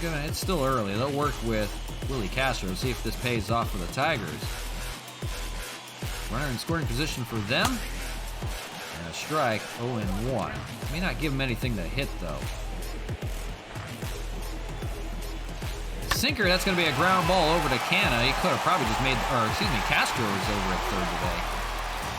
It's still early. They'll work with Willie Castro, see if this pays off for the Tigers. Runner in scoring position for them. And a strike, 0-1. May not give him anything to hit, though. Sinker, that's going to be a ground ball over to Canna. He could have probably just made, Castro is over at third today.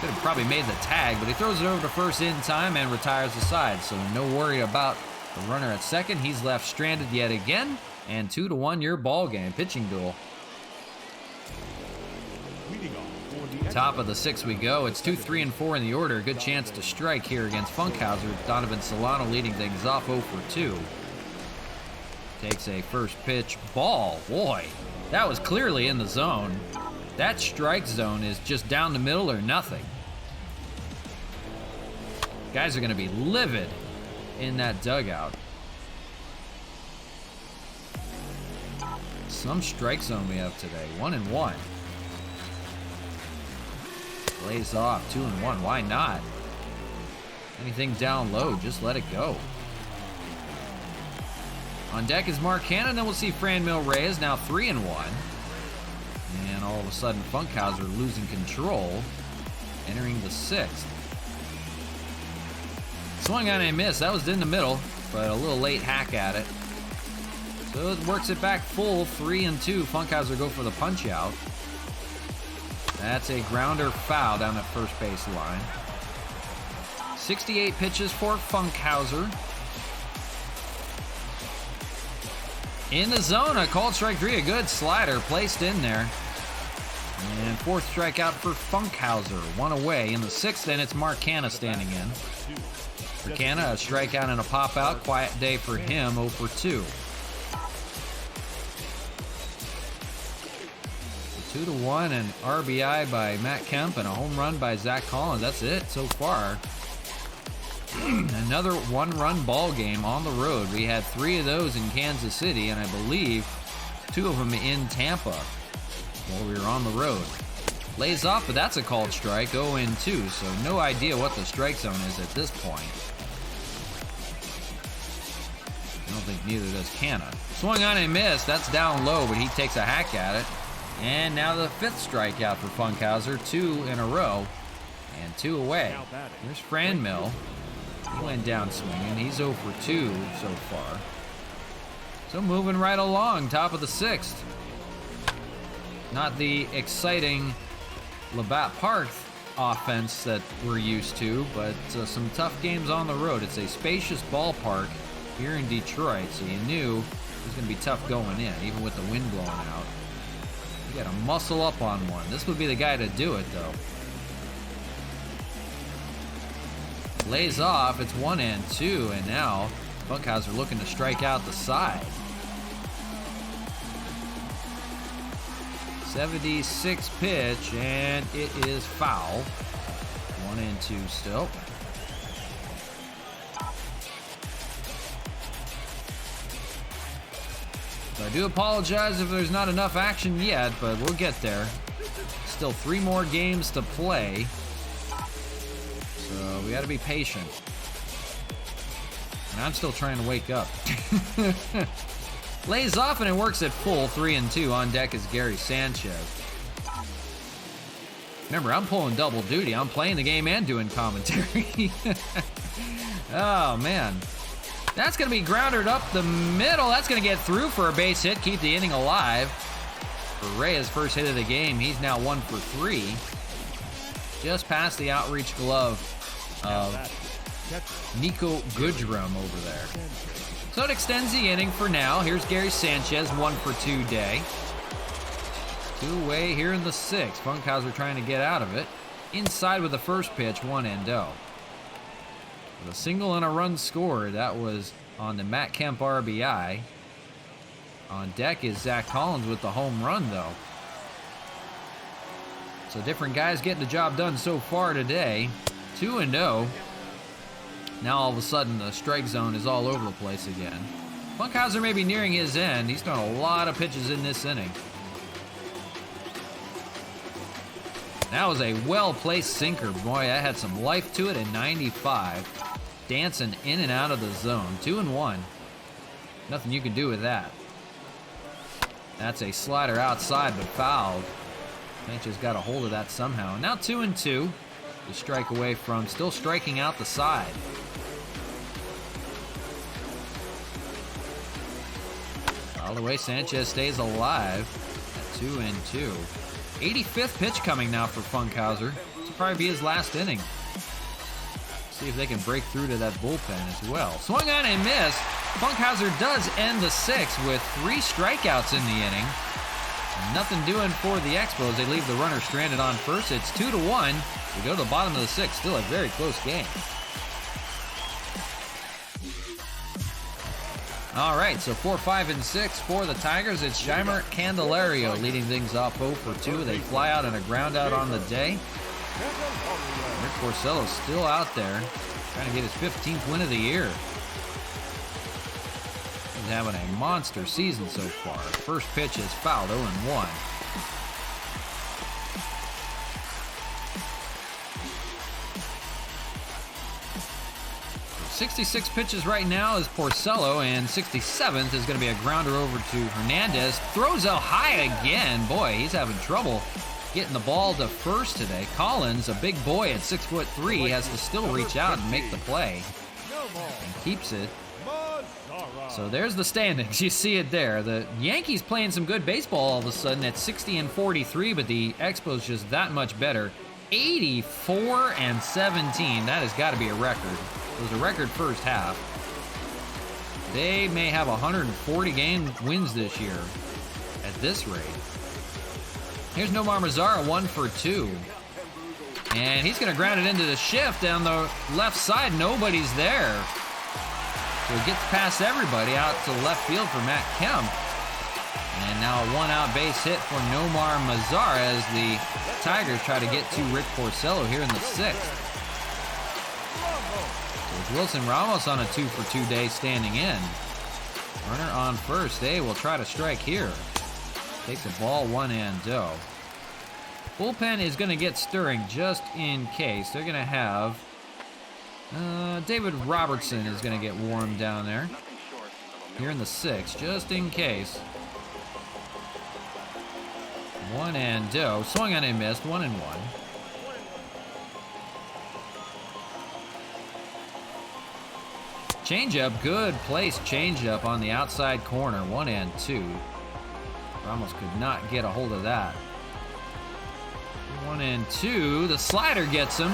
Could have probably made the tag, but he throws it over to first in time and retires the side. So no worry about the runner at second. He's left stranded yet again. And 2-1 your ball game. Pitching duel. Top of the 6th we go. It's 2, 3, and 4 in the order. Good chance to strike here against Funkhauser. Donovan Solano leading things off 0 for 2. Takes a first pitch ball. Boy, that was clearly in the zone. That strike zone is just down the middle or nothing. Guys are going to be livid in that dugout. Some strike zone we have today. 1-1. Lays off. 2-1. Why not? Anything down low, just let it go. On deck is Mark Hannon, then we'll see Franmil Reyes, now 3-1. And all of a sudden, Funkhauser losing control, entering the 6th. Swung on a miss, that was in the middle, but a little late hack at it. So it works it back full, 3-2. Funkhauser go for the punch out. That's a grounder foul down that first base line. 68 pitches for Funkhauser. In the zone, a called strike 3, a good slider placed in there. And 4th strikeout for Funkhauser, 1 away. In the 6th, then it's Mark Canna standing in. For Canna, a strikeout and a pop out. Quiet day for him, 0 for 2. 2-1, and RBI by Matt Kemp and a home run by Zach Collins. That's it so far. Another 1-run ball game on the road. We had 3 of those in Kansas City, and I believe 2 of them in Tampa while we were on the road. Lays off, but that's a called strike, 0-2, so no idea what the strike zone is at this point. I don't think neither does Canna. Swung on a miss, that's down low, but he takes a hack at it. And now the 5th strikeout for Funkhauser, 2 in a row, and 2 away. Here's Franmil. He went down swinging. He's 0 for 2 so far. So moving right along, top of the 6th. Not the exciting Labatt Park offense that we're used to, but some tough games on the road. It's a spacious ballpark here in Detroit, so you knew it was going to be tough going in, even with the wind blowing out. You got to muscle up on one. This would be the guy to do it, though. Lays off, it's 1-2, and now Funkhauser looking to strike out the side. 76 pitch, and it is foul. 1-2 still. So I do apologize if there's not enough action yet, but we'll get there. Still 3 more games to play. So we got to be patient. And I'm still trying to wake up. Lays off and it works at full, 3-2. On deck is Gary Sanchez. Remember, I'm pulling double duty. I'm playing the game and doing commentary. Oh, man. That's going to be grounded up the middle. That's going to get through for a base hit. Keep the inning alive. For Reyes' first hit of the game, he's now 1 for 3. Just past the outreach glove of Nico Goodrum over there. So it extends the inning for now. Here's Gary Sanchez, 1 for 2 day. 2 away here in the 6th. Funkhauser trying to get out of it. Inside with the first pitch, 1-0. With a single and a run scored, that was on the Matt Kemp RBI. On deck is Zach Collins with the home run, though. So different guys getting the job done so far today. 2-0. Now all of a sudden the strike zone is all over the place again. Funkhauser may be nearing his end. He's thrown a lot of pitches in this inning. That was a well-placed sinker. Boy, that had some life to it at 95. Dancing in and out of the zone. 2-1. Nothing you can do with that. That's a slider outside, but fouled. Sanchez got a hold of that somehow. Now 2-2. The strike away from still striking out the side. All the way, Sanchez stays alive at 2-2. 85th pitch coming now for Funkhauser. This will probably be his last inning. See if they can break through to that bullpen as well. Swung on and missed. Funkhauser does end the sixth with 3 strikeouts in the inning. Nothing doing for the Expos. They leave the runner stranded on first. It's 2-1. We go to the bottom of the sixth. Still a very close game. All right, so 4, 5, and 6 for the Tigers. It's Jeimer Candelario leading things off 0 for 2. They fly out and a ground out on the day. Rick Porcello's still out there trying to get his 15th win of the year. He's having a monster season so far. First pitch is fouled, 0-1. 66 pitches right now is Porcello, and 67th is going to be a grounder over to Hernandez. Throws out high again. Boy, he's having trouble getting the ball to first today. Collins, a big boy at 6'3", has to still reach out and make the play. And keeps it. So there's the standings. You see it there. The Yankees playing some good baseball all of a sudden at 60-43, but the Expos just that much better. 84-17. That has got to be a record. It was a record first half. They may have 140 game wins this year at this rate. Here's Nomar Mazara, 1 for 2. And he's going to ground it into the shift down the left side. Nobody's there. So it gets past everybody out to left field for Matt Kemp. And now a one-out base hit for Nomar Mazara as the Tigers try to get to Rick Porcello here in the sixth. So it's Wilson Ramos on a 2 for 2 day standing in. Runner on first. They will try to strike here. Takes a ball, 1-0. Bullpen is going to get stirring just in case. They're going to have David Robertson is going to get warm down there here in the sixth, just in case. 1-0. Swung on and missed. 1-1. Changeup, good place. Changeup on the outside corner. 1-2. Ramos could not get a hold of that. 1-2. The slider gets him.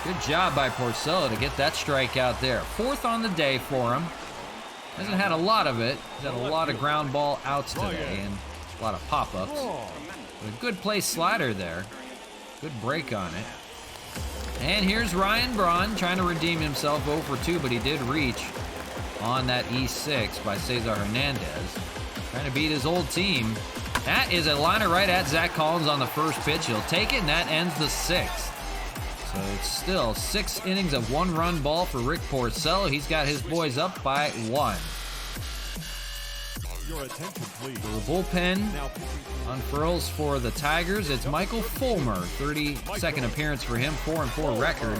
Good job by Porcello to get that strike out there. Fourth on the day for him. Hasn't had a lot of it. He's had a lot of ground ball outs today and a lot of pop-ups. But a good play slider there. Good break on it. And here's Ryan Braun trying to redeem himself 0 for 2, but he did reach on that E6 by Cesar Hernandez. Trying to beat his old team. That is a liner right at Zach Collins on the first pitch. He'll take it, and that ends the sixth. So it's still 6 innings of 1-run ball for Rick Porcello. He's got his boys up by 1. Your attention, please. So the bullpen unfurls for the Tigers. It's Michael Fulmer, 32nd appearance for him, 4-4 record,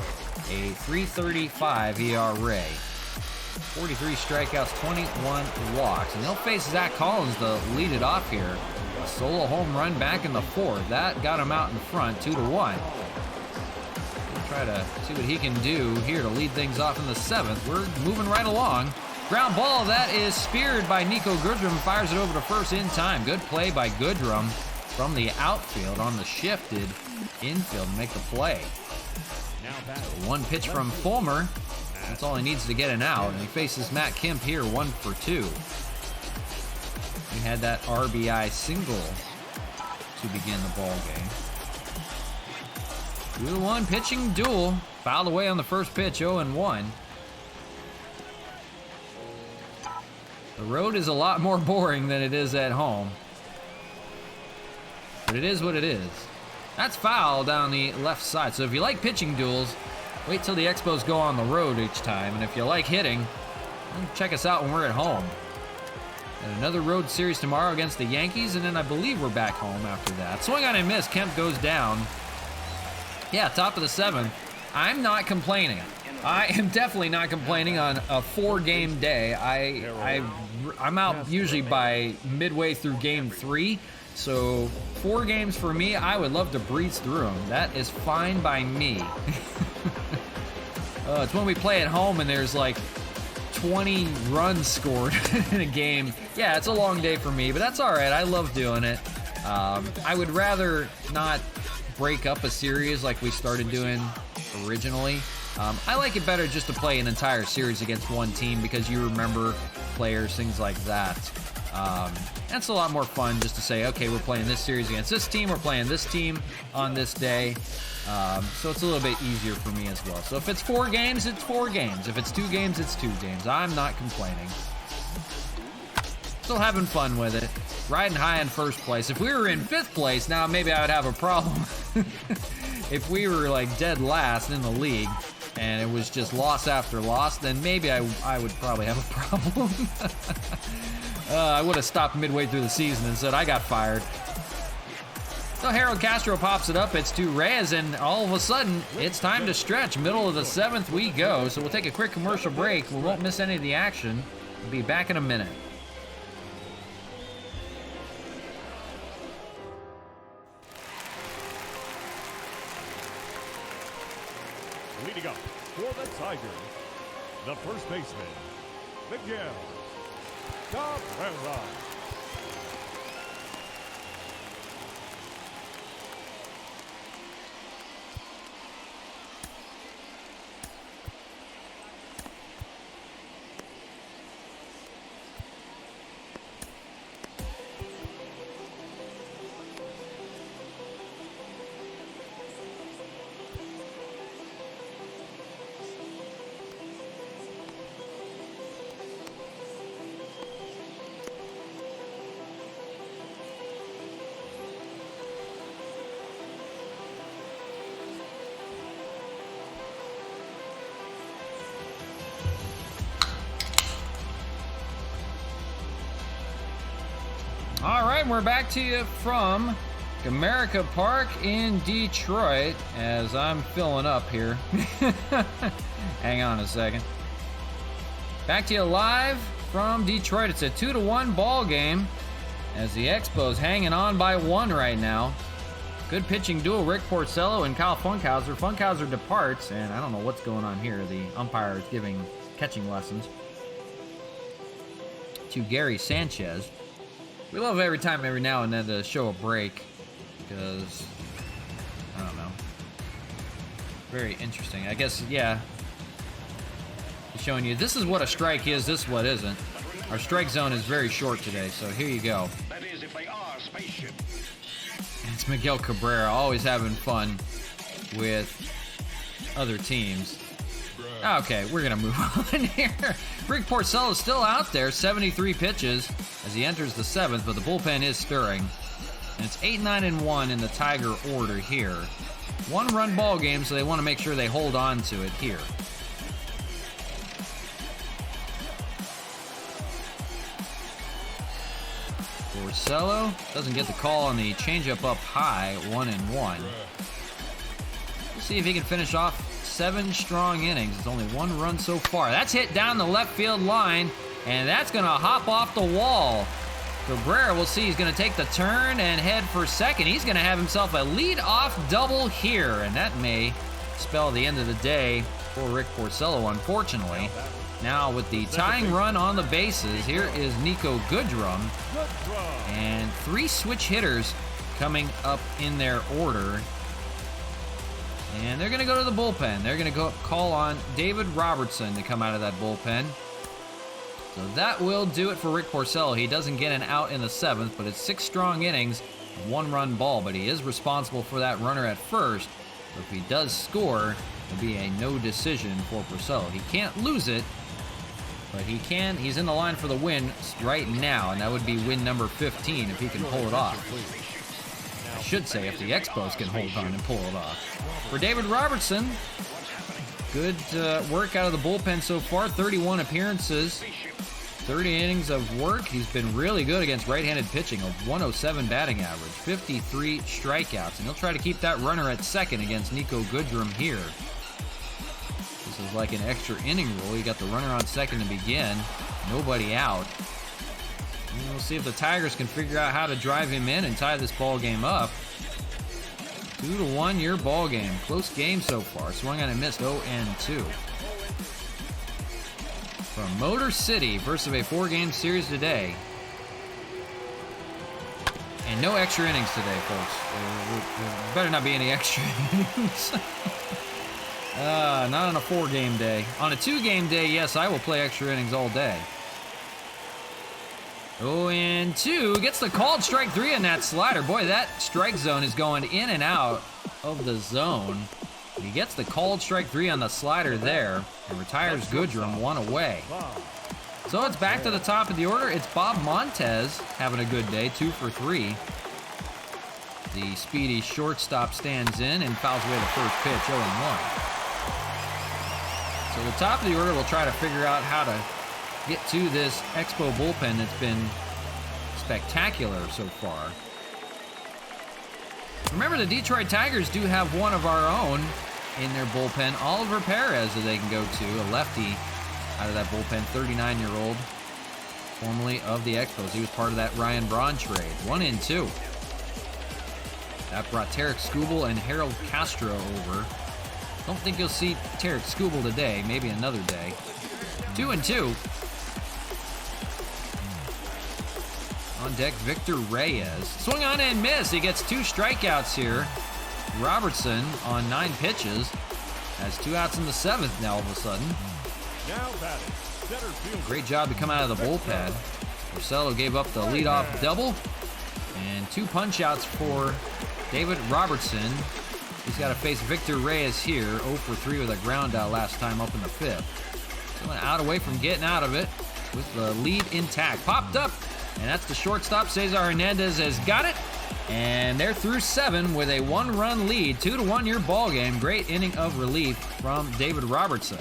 a 3.35 ERA. 43 strikeouts, 21 walks. And they'll face Zach Collins to lead it off here. A solo home run back in the fourth. That got him out in front, 2-1. Try to see what he can do here to lead things off in the seventh. We're moving right along. Ground ball, that is speared by Nico Goodrum. Fires it over to first in time. Good play by Goodrum from the outfield on the shifted infield to make the play. So 1 pitch from Fulmer. That's all he needs to get an out. And he faces Matt Kemp here, 1 for 2. He had that RBI single to begin the ball game. 2-1 pitching duel. Fouled away on the first pitch, 0-1. The road is a lot more boring than it is at home. But it is what it is. That's foul down the left side. So if you like pitching duels, wait till the Expos go on the road each time. And if you like hitting, check us out when we're at home. And another road series tomorrow against the Yankees, and then I believe we're back home after that. Swing on and miss. Kemp goes down. Yeah, top of the 7th. I'm not complaining. I am definitely not complaining on a 4-game day. I'm out usually by midway through game 3. So 4 games for me, I would love to breeze through them. That is fine by me. It's when we play at home and there's like 20 runs scored in a game. Yeah, it's a long day for me, but that's all right. I love doing it. I would rather not break up a series like we started doing originally. I like it better just to play an entire series against one team because you remember players, things like that. That's a lot more fun just to say, okay, we're playing this series against this team, we're playing this team on this day. So it's a little bit easier for me as well. So if it's 4 games, it's 4 games. If it's 2 games, it's 2 games. I'm not complaining. Still having fun with it. Riding high in first place. If we were in 5th place, now maybe I would have a problem. If we were like dead last in the league and it was just loss after loss, then maybe I would probably have a problem. I would have stopped midway through the season and said I got fired. So Harold Castro pops it up. It's to Reyes, and all of a sudden, it's time to stretch. Middle of the 7th we go. So we'll take a quick commercial break. We won't miss any of the action. We'll be back in a minute. Leading up for the Tigers, the first baseman, Miguel Cabrera. All right, we're back to you from Comerica Park in Detroit as I'm filling up here. Hang on a second. Back to you live from Detroit. It's a 2-1 ball game as the Expos hanging on by 1 right now. Good pitching duel, Rick Porcello and Kyle Funkhauser. Funkhauser departs, and I don't know what's going on here. The umpire is giving catching lessons to Gary Sanchez. We love every now and then to show a break because, I don't know, very interesting. I guess, yeah, he's showing you this is what a strike is, this is what isn't. Our strike zone is very short today, so here you go. That is, if they are spaceship. It's Miguel Cabrera, always having fun with other teams. Okay, we're going to move on here. Rick Porcello is still out there, 73 pitches as he enters the 7th, but the bullpen is stirring. And it's 8-9-1 in the Tiger order here. 1-run ball game, so they want to make sure they hold on to it here. Porcello doesn't get the call on the changeup up high, 1-1. We'll see if he can finish off 7 strong innings. It's only 1 run so far. That's hit down the left field line, and that's going to hop off the wall. Cabrera, we'll see, he's going to take the turn and head for second. He's going to have himself a lead-off double here, and that may spell the end of the day for Rick Porcello, unfortunately. Now with the tying run on the bases, here is Nico Goodrum, and 3 switch hitters coming up in their order. And they're going to go to the bullpen. They're going to go call on David Robertson to come out of that bullpen. So that will do it for Rick Porcello. He doesn't get an out in the 7th, but it's 6 strong innings, 1-run ball. But he is responsible for that runner at first. So if he does score, it'll be a no decision for Porcello. He can't lose it, but he can. He's in the line for the win right now, and that would be win number 15 if he can pull it off. I should say if the Expos can hold on and pull it off. For David Robertson, good work out of the bullpen so far. 31 appearances, 30 innings of work. He's been really good against right-handed pitching. A 107 batting average, 53 strikeouts. And he'll try to keep that runner at second against Nico Goodrum here. This is like an extra inning rule. You got the runner on second to begin. Nobody out. And we'll see if the Tigers can figure out how to drive him in and tie this ball game up. 2-1 your ball game. Close game so far. Swung on and missed 0-2. From Motor City versus a 4-game series today. And no extra innings today, folks. There better not be any extra innings. Not on a 4-game day. On a 2-game day, yes, I will play extra innings all day. 0-2 gets the called strike 3 in that slider. Boy, that strike zone is going in and out of the zone. He gets the called strike 3 on the slider there and retires Goodrum 1 away. So it's back to the top of the order. It's Bob Montez having a good day, 2 for 3. The speedy shortstop stands in and fouls away the first pitch, 0-1. So the top of the order will try to figure out how to get to this Expo bullpen that's been spectacular so far. Remember, the Detroit Tigers do have one of our own in their bullpen, Oliver Perez, that they can go to, a lefty out of that bullpen, 39-year-old, formerly of the Expos. He was part of that Ryan Braun trade. 1-2. That brought Tarek Skubal and Harold Castro over. Don't think you'll see Tarek Skubal today, maybe another day. 2-2. On deck, Victor Reyes. Swung on and miss. He gets 2 strikeouts here. Robertson on 9 pitches has 2 outs in the 7th now all of a sudden. Now batting, center field. Great job to come out of the bullpen. Porcello gave up the leadoff double. And 2 punch-outs for David Robertson. He's got to face Victor Reyes here. 0 for 3 with a ground out last time up in the 5th. Going out away from getting out of it with the lead intact. Popped up. And that's the shortstop. Cesar Hernandez has got it. And they're through 7 with a 1-run lead. 2-1 your ball game. Great inning of relief from David Robertson.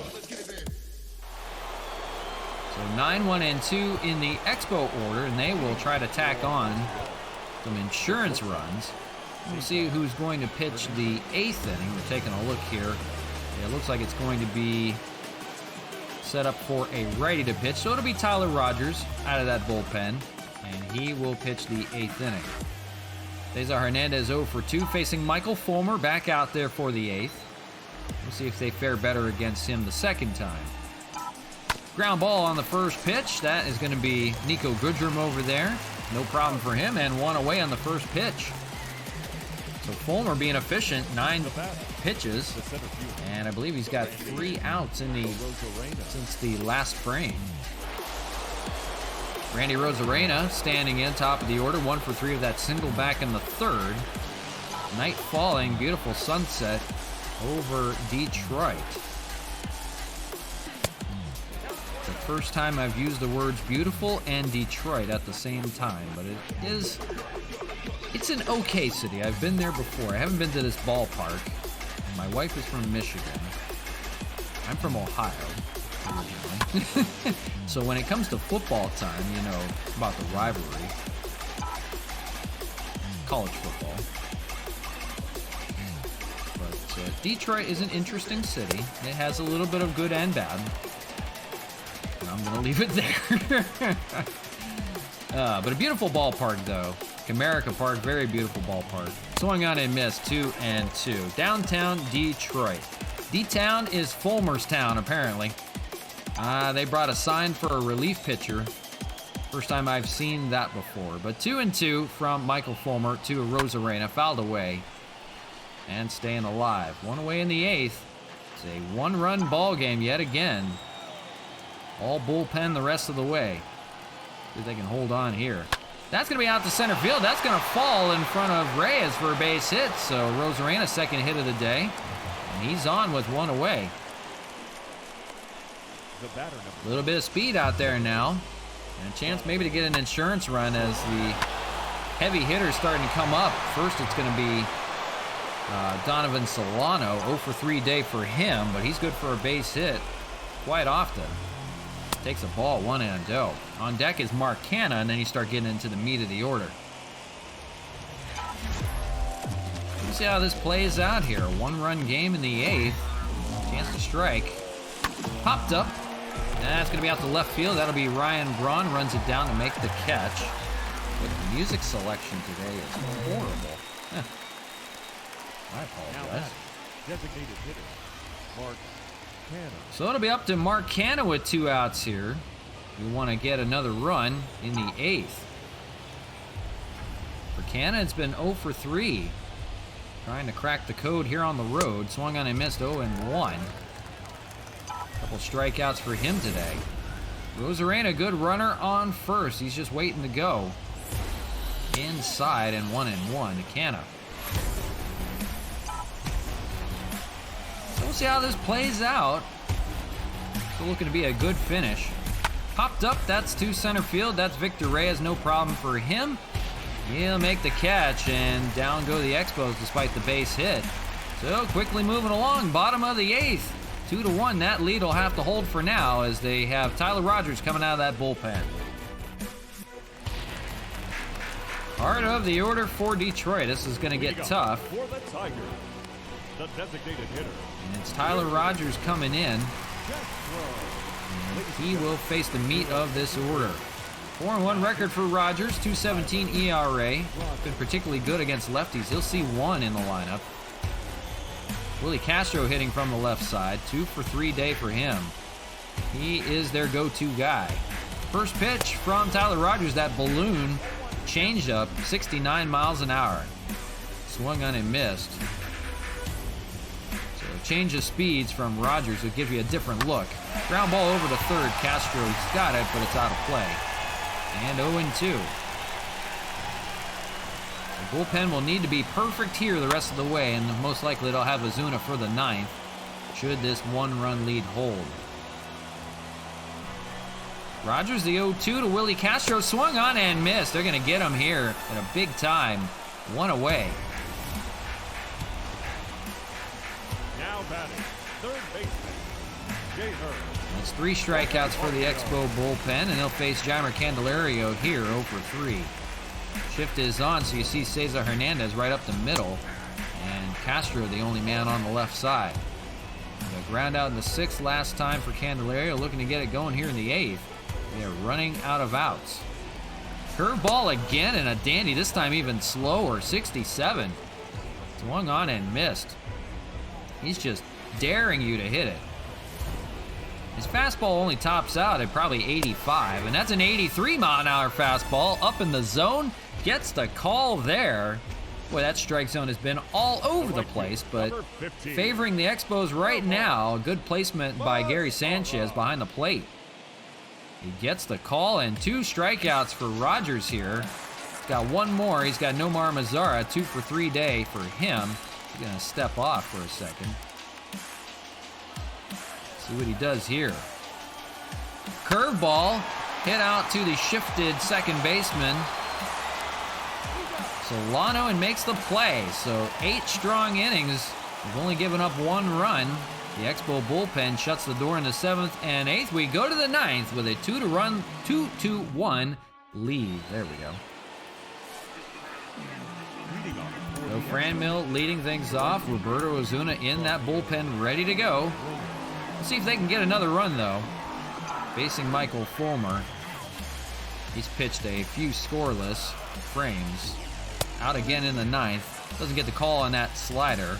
So 9-1-2 in the Expo order, and they will try to tack on some insurance runs. We'll see who's going to pitch the 8th inning. We're taking a look here. It looks like it's going to be set up for a righty to pitch. So it'll be Tyler Rogers out of that bullpen, and he will pitch the 8th inning. Cesar Hernandez 0 for 2, facing Michael Fulmer back out there for the 8th. We'll see if they fare better against him the second time. Ground ball on the first pitch. That is going to be Nico Goodrum over there. No problem for him, and 1 away on the first pitch. So Fulmer being efficient, 9 pitches, and I believe he's got 3 outs since the last frame. Randy Rosarena standing in top of the order, 1 for 3 of that single back in the 3rd. Night falling, beautiful sunset over Detroit. The first time I've used the words beautiful and Detroit at the same time, but it's an okay city. I've been there before. I haven't been to this ballpark. My wife is from Michigan. I'm from Ohio originally. So when it comes to football time, you know about the rivalry. College football. But Detroit is an interesting city. It has a little bit of good and bad. And I'm going to leave it there. But a beautiful ballpark, though. Comerica Park, very beautiful ballpark. Swung on and missed, 2-2. Downtown Detroit. D-Town is Fulmer's town, apparently. They brought a sign for a relief pitcher. First time I've seen that before. But 2-2 from Michael Fulmer to Rosarena, fouled away. And staying alive. 1 away in the 8th. It's a 1-run ball game yet again. All bullpen the rest of the way. See if they can hold on here. That's going to be out to center field. That's going to fall in front of Reyes for a base hit. So Rosarena's second hit of the day. And he's on with 1 away. A little bit of speed out there now. And a chance maybe to get an insurance run as the heavy hitters starting to come up. First, it's going to be Donovan Solano. 0 for 3 day for him, but he's good for a base hit quite often. Takes a ball, 1-0. On deck is Mark Canha, and then you start getting into the meat of the order. Let's see how this plays out here. A 1-run game in the 8th. Chance to strike. Popped up. That's going to be out to left field. That'll be Ryan Braun. Runs it down to make the catch. But the music selection today is horrible. I apologize. Designated hitter, Mark Canha. So it'll be up to Mark Canha with 2 outs here. We want to get another run in the 8th. For Canha, it's been 0 for 3. Trying to crack the code here on the road. Swung on and missed 0-1. Couple strikeouts for him today. Rosarena, a good runner on first. He's just waiting to go. Inside and 1-1 to Canha. So we'll see how this plays out. Still looking to be a good finish. Popped up, that's to center field. That's Victor Reyes, no problem for him. He'll make the catch, and down go the Expos despite the base hit. So quickly moving along, bottom of the 8th. 2-1, that lead will have to hold for now as they have Tyler Rogers coming out of that bullpen. Heart of the order for Detroit. This is going to get tough. For the Tigers, the designated hitter. And it's Tyler Rogers coming in. And he will face the meat of this order. 4-1 record for Rogers, 2.17 ERA. Been particularly good against lefties. He'll see 1 in the lineup. Willie Castro hitting from the left side. 2 for 3 day for him. He is their go-to guy. First pitch from Tyler Rogers, that balloon changeup, 69 miles an hour. Swung on and missed. So a change of speeds from Rogers will give you a different look. Ground ball over to third. Castro's got it, but it's out of play. And 0-2. The bullpen will need to be perfect here the rest of the way, and most likely they'll have Ozuna for the 9th, should this 1-run lead hold. Rogers, the 0-2 to Willie Castro, swung on and missed. They're going to get him here at a big time. 1 away. Now batting, third baseman, MEYHEM. That's 3 strikeouts for the Expo bullpen, and they'll face Jeimer Candelario here, 0 for 3. Shift is on, so you see Cesar Hernandez right up the middle, and Castro the only man on the left side. The ground out in the 6th last time for Candelario, looking to get it going here in the 8th. They are running out of outs. Curveball again, and a dandy, this time even slower, 67. Swung on and missed. He's just daring you to hit it. His fastball only tops out at probably 85, and that's an 83-mile-an-hour fastball up in the zone. Gets the call there. Boy, that strike zone has been all over the place, but favoring the Expos right now. Good placement by Gary Sanchez behind the plate. He gets the call, and 2 strikeouts for Rogers here. He's got 1 more. He's got Nomar Mazara, 2 for 3 day for him. He's going to step off for a second. See what he does here. Curveball hit out to the shifted second baseman. Solano, and makes the play. So 8 strong innings. We've only given up 1 run. The Expo bullpen shuts the door in the 7th and 8th. We go to the 9th with a 2-1 lead. There we go. So Franmil leading things off. Roberto Ozuna in that bullpen, ready to go. Let's see if they can get another run, though. Facing Michael Fulmer. He's pitched a few scoreless frames. Out again in the 9th. Doesn't get the call on that slider.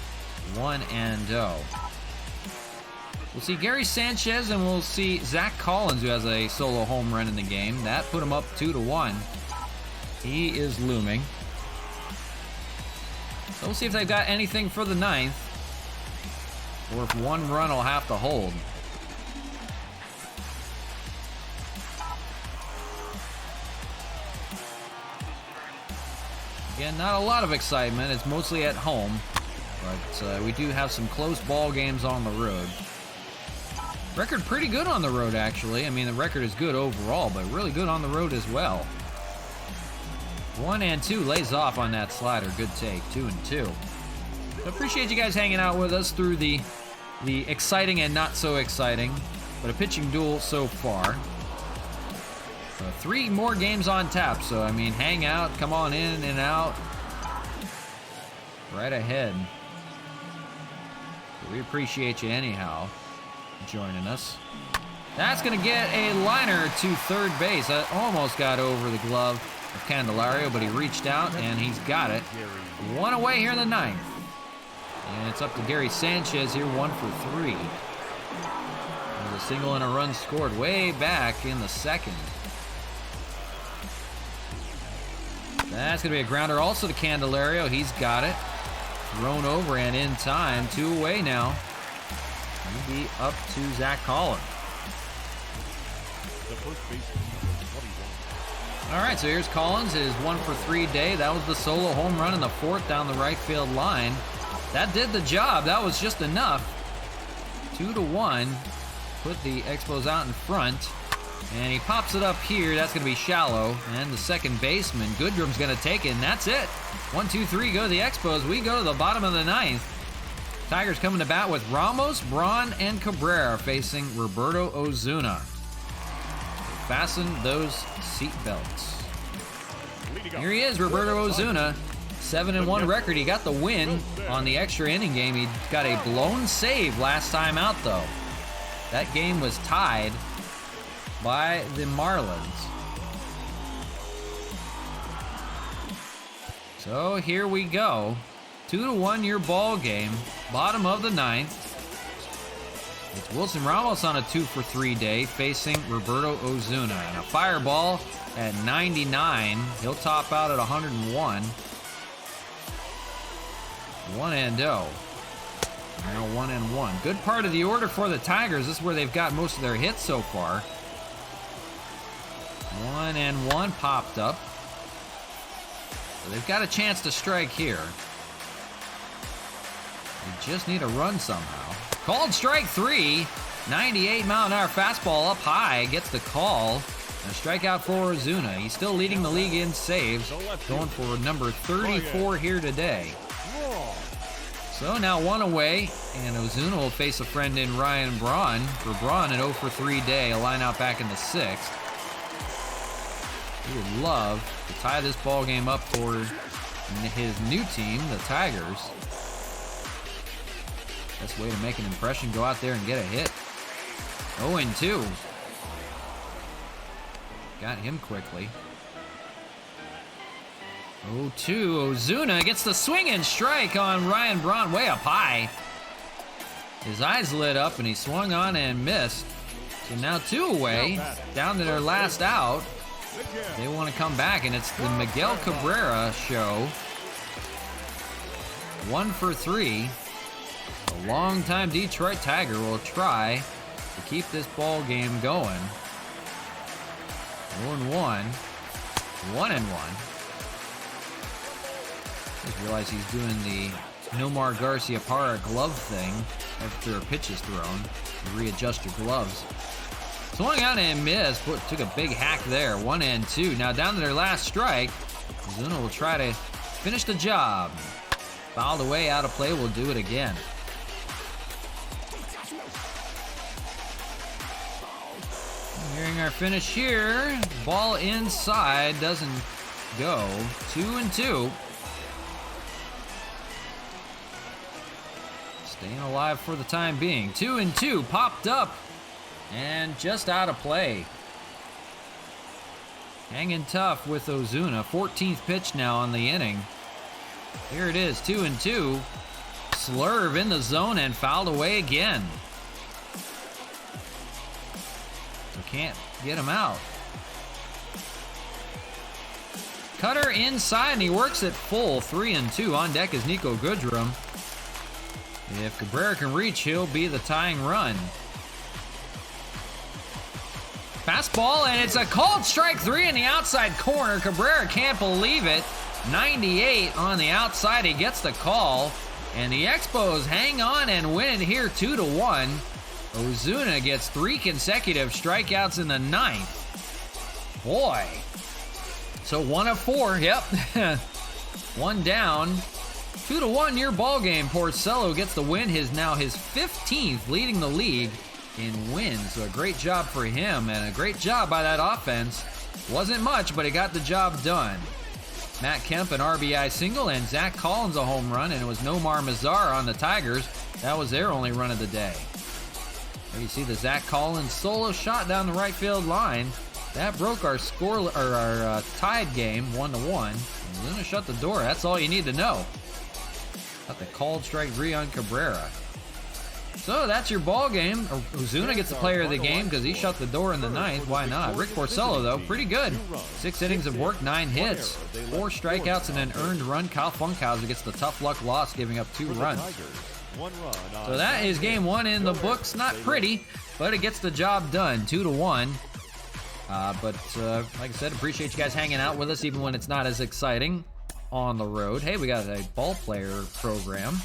1-0. We'll see Gary Sanchez, and we'll see Zach Collins, who has a solo home run in the game. That put him up 2-1. He is looming. So we'll see if they've got anything for the 9th. Or if 1 run will have to hold. Again, not a lot of excitement. It's mostly at home. But we do have some close ball games on the road. Record pretty good on the road, actually. I mean, the record is good overall, but really good on the road as well. 1-2, lays off on that slider. Good take. 2-2. So appreciate you guys hanging out with us through the exciting and not so exciting, but a pitching duel so far. 3 more games on tap, so I mean, hang out, come on in and out. Right ahead. We appreciate you anyhow joining us. That's going to get a liner to third base. That almost got over the glove of Candelario, but he reached out and he's got it. 1 away here in the 9th. And it's up to Gary Sanchez here, 1 for 3. There's a single and a run scored way back in the 2nd. That's going to be a grounder also to Candelario. He's got it. Thrown over and in time. 2 away now. Going to be up to Zach Collins. The first baseman, 21. All right, so here's Collins, his 1 for 3 day. That was the solo home run in the 4th down the right field line. That did the job. That was just enough. 2-1. Put the Expos out in front. And he pops it up here. That's going to be shallow. And the second baseman, Goodrum's going to take it, and that's it. 1, 2, 3 go to the Expos. We go to the bottom of the 9th. Tigers coming to bat with Ramos, Braun, and Cabrera facing Roberto Ozuna. Fasten those seat belts. Here he is, Roberto Ozuna. 7-1 record. He got the win on the extra inning game. He got a blown save last time out, though. That game was tied by the Marlins. So here we go. 2-1 your ball game. Bottom of the 9th. It's Wilson Ramos on a 2 for 3 day facing Roberto Ozuna. And a fireball at 99. He'll top out at 101. 1-0. Now 1-1. Good part of the order for the Tigers. This is where they've got most of their hits so far. 1-1 popped up. So they've got a chance to strike here. They just need a run somehow. Called strike 3. 98-mile-an-hour fastball up high. Gets the call. And a strikeout for Ozuna. He's still leading the league in saves. Going for number 34 here today. So now 1 away. And Ozuna will face a friend in Ryan Braun. For Braun, an 0 for 3 day. A line out back in the 6th. He would love to tie this ball game up for his new team, the Tigers. Best way to make an impression, go out there and get a hit. 0-2. Got him quickly. 0-2. Ozuna gets the swing and strike on Ryan Braun way up high. His eyes lit up and he swung on and missed. So now 2 away, down to their last out. They want to come back, and it's the Miguel Cabrera show. 1 for 3. A longtime Detroit Tiger will try to keep this ball game going. 0-1. 1-1. Just realize he's doing the Nomar Garciaparra glove thing after a pitch is thrown. You readjust your gloves. Swung out and missed. Took a big hack there. 1-2. Now down to their last strike. Ozuna will try to finish the job. Fouled away, out of play. Will do it again. Hearing our finish here. Ball inside. Doesn't go. 2-2. Staying alive for the time being. 2-2. Popped up. And just out of play. Hanging tough with Ozuna. 14th pitch now on the inning. Here it is, 2-2. Slurve in the zone and fouled away again. We can't get him out. Cutter inside and he works it full. 3-2. On deck is Nico Goodrum. If Cabrera can reach, he'll be the tying run. Fastball, and it's a called strike 3 in the outside corner. Cabrera can't believe it. 98 on the outside. He gets the call. And the Expos hang on and win it here 2-1. Ozuna gets 3 consecutive strikeouts in the 9th. Boy, So 1 of 4, yep. 1 down. 2-1 your ball game. Porcello gets the win. Now his 15th, leading the league in wins. So a great job for him, and a great job by that offense. Wasn't much, but it got the job done. Matt Kemp an RBI single, and Zach Collins a home run, and it was Nomar Mazar on the Tigers. That was their only run of the day. There you see the Zach Collins solo shot down the right field line. That broke our tied game 1-1. He's gonna shut the door. That's all you need to know. Got the called strike 3 on Cabrera. So that's your ball game. Ozuna gets the player of the game because he shut the door in the 9th. Why not? Rick Porcello, though, pretty good. 6 innings of work, 9 hits, 4 strikeouts, and an earned run. Kyle Funkhauser gets the tough luck loss, giving up 2 runs. So that is game 1 in the books. Not pretty, but it gets the job done. 2-1. But like I said, appreciate you guys hanging out with us even when it's not as exciting on the road. Hey, we got a ball player program.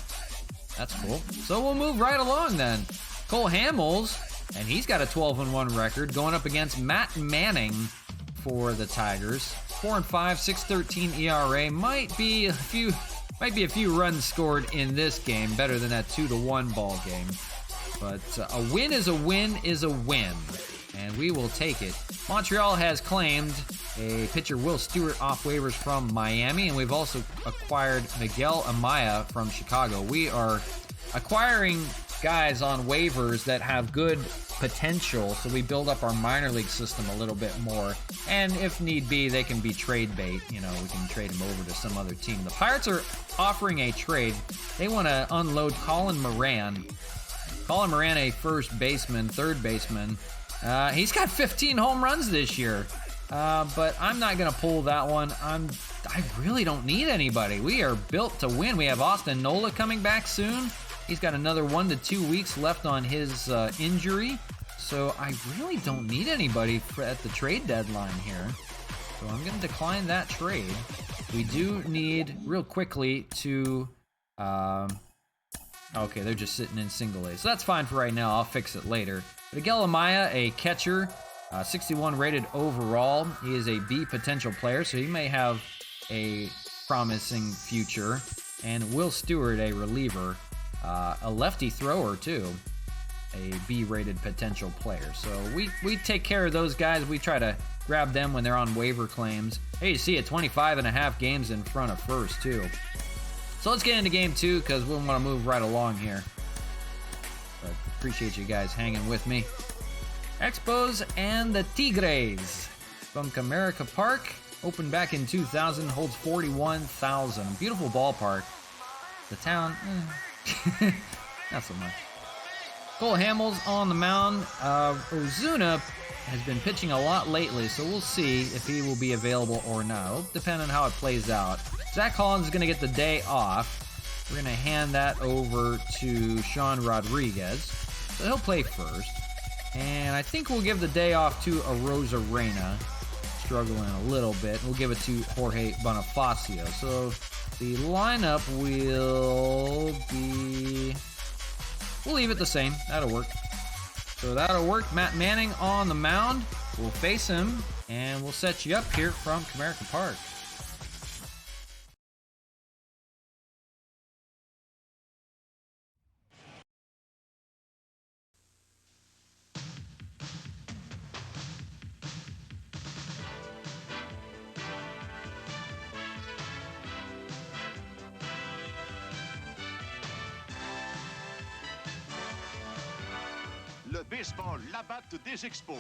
That's cool. So we'll move right along then. Cole Hamels, and he's got a 12-1 record going up against Matt Manning for the Tigers. 4-5, 6.13 ERA. Might be a few runs scored in this game, better than that 2-1 ball game. But a win is a win is a win, and we will take it. Montreal has claimed a pitcher, Will Stewart, off waivers from Miami, and we've also acquired Miguel Amaya from Chicago. We are acquiring guys on waivers that have good potential, so we build up our minor league system a little bit more. And if need be, they can be trade bait. You know, we can trade them over to some other team. The Pirates are offering a trade. They want to unload Colin Moran. Colin Moran, a first baseman, third baseman. He's got 15 home runs this year. But I'm not going to pull that one. I really don't need anybody. We are built to win. We have Austin Nola coming back soon. He's got another 1 to 2 weeks left on his injury. So I really don't need anybody at the trade deadline here. So I'm going to decline that trade. We do need, real quickly, to... okay, they're just sitting in single A. So that's fine for right now. I'll fix it later. Miguel Amaya, a catcher, 61 rated overall. He is a B potential player, so he may have a promising future. And Will Stewart, a reliever, a lefty thrower too, a B rated potential player. So we take care of those guys. We try to grab them when they're on waiver claims. Hey, you see it, 25.5 games in front of first too. So let's get into game 2 because we want to move right along here. But appreciate you guys hanging with me. Expos and the Tigres from Comerica Park. Opened back in 2000, holds 41,000. Beautiful ballpark. The town, not so much. Cole Hamels on the mound. Ozuna has been pitching a lot lately, so we'll see if he will be available or not. It'll depend on how it plays out. Zach Collins is going to get the day off. We're going to hand that over to Sean Rodriguez. So he'll play first. And I think we'll give the day off to Arozarena. Struggling a little bit. We'll give it to Jorge Bonifacio. So the lineup will be... We'll leave it the same. That'll work. So that'll work. Matt Manning on the mound. We'll face him, and we'll set you up here from Comerica Park. Le baseball, la batte des Expos.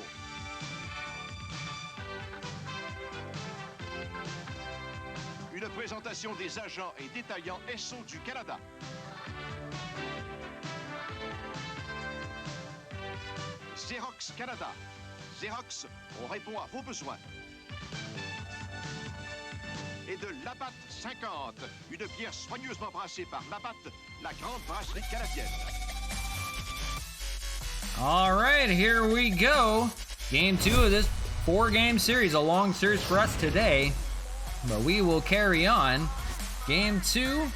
Une présentation des agents et détaillants SO du Canada. Xerox Canada. Xerox, on répond à vos besoins. Et de Labatt 50, une bière soigneusement brassée par Labatt, la grande brasserie canadienne. All right, here we go. Game 2 of this 4-game series, a long series for us today, but we will carry on. Game 2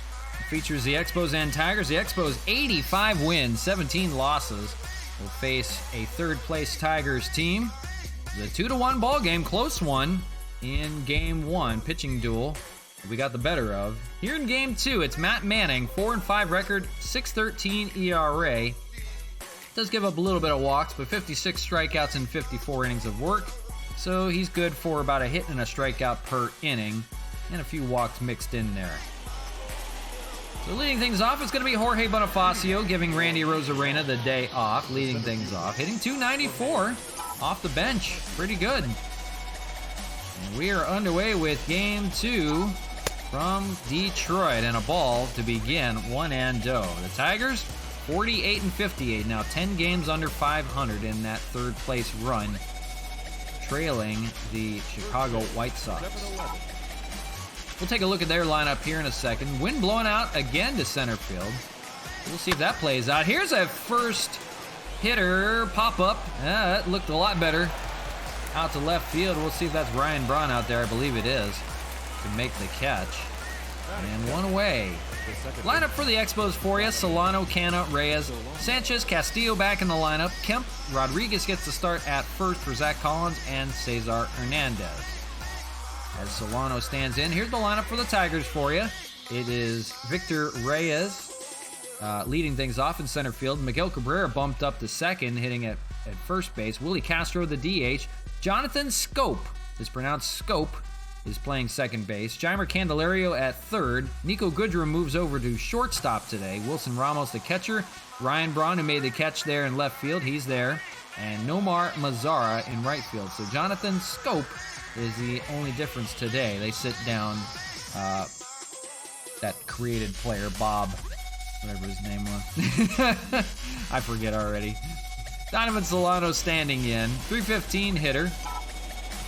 features the Expos and Tigers. The Expos 85 wins, 17 losses. Will face a third-place Tigers team. The 2-1 ball game, close one. in game 1, pitching duel. We got the better of. Here in game 2, it's Matt Manning, 4-5 record, 6.13 ERA. Does give up a little bit of walks, but 56 strikeouts and 54 innings of work. So he's good for about a hit and a strikeout per inning, and a few walks mixed in there. So leading things off is going to be Jorge Bonifacio, giving Randy Rosarena the day off, leading things off. Hitting .294 off the bench. Pretty good. And we are underway with game 2 from Detroit, and a ball to begin, 1-0. The Tigers, 48-58, now 10 games under 500 in that third place run, trailing the Chicago White Sox. We'll take a look at their lineup here in a second. Wind blowing out again to center field. We'll see if that plays out. Here's a first hitter pop-up. That looked a lot better. Out to left field. We'll see if that's Ryan Braun out there. I believe it is, to make the catch. And one away. Lineup for the Expos for you. Solano, Canna, Reyes, Sanchez, Castillo back in the lineup. Kemp, Rodriguez gets the start at first for Zach Collins and Cesar Hernandez. As Solano stands in, here's the lineup for the Tigers for you. It is Victor Reyes leading things off in center field. Miguel Cabrera bumped up to second, hitting at first base. Willie Castro, the DH. Jonathan Scope, is pronounced Scope, is playing second base. Jeimer Candelario at third. Nico Goodrum moves over to shortstop today. Wilson Ramos, the catcher. Ryan Braun, who made the catch there in left field, he's there. And Nomar Mazara in right field. So Jonathan Scope is the only difference today. They sit down that created player, Bob, whatever his name was. I forget already. Donovan Solano standing in. .315 hitter.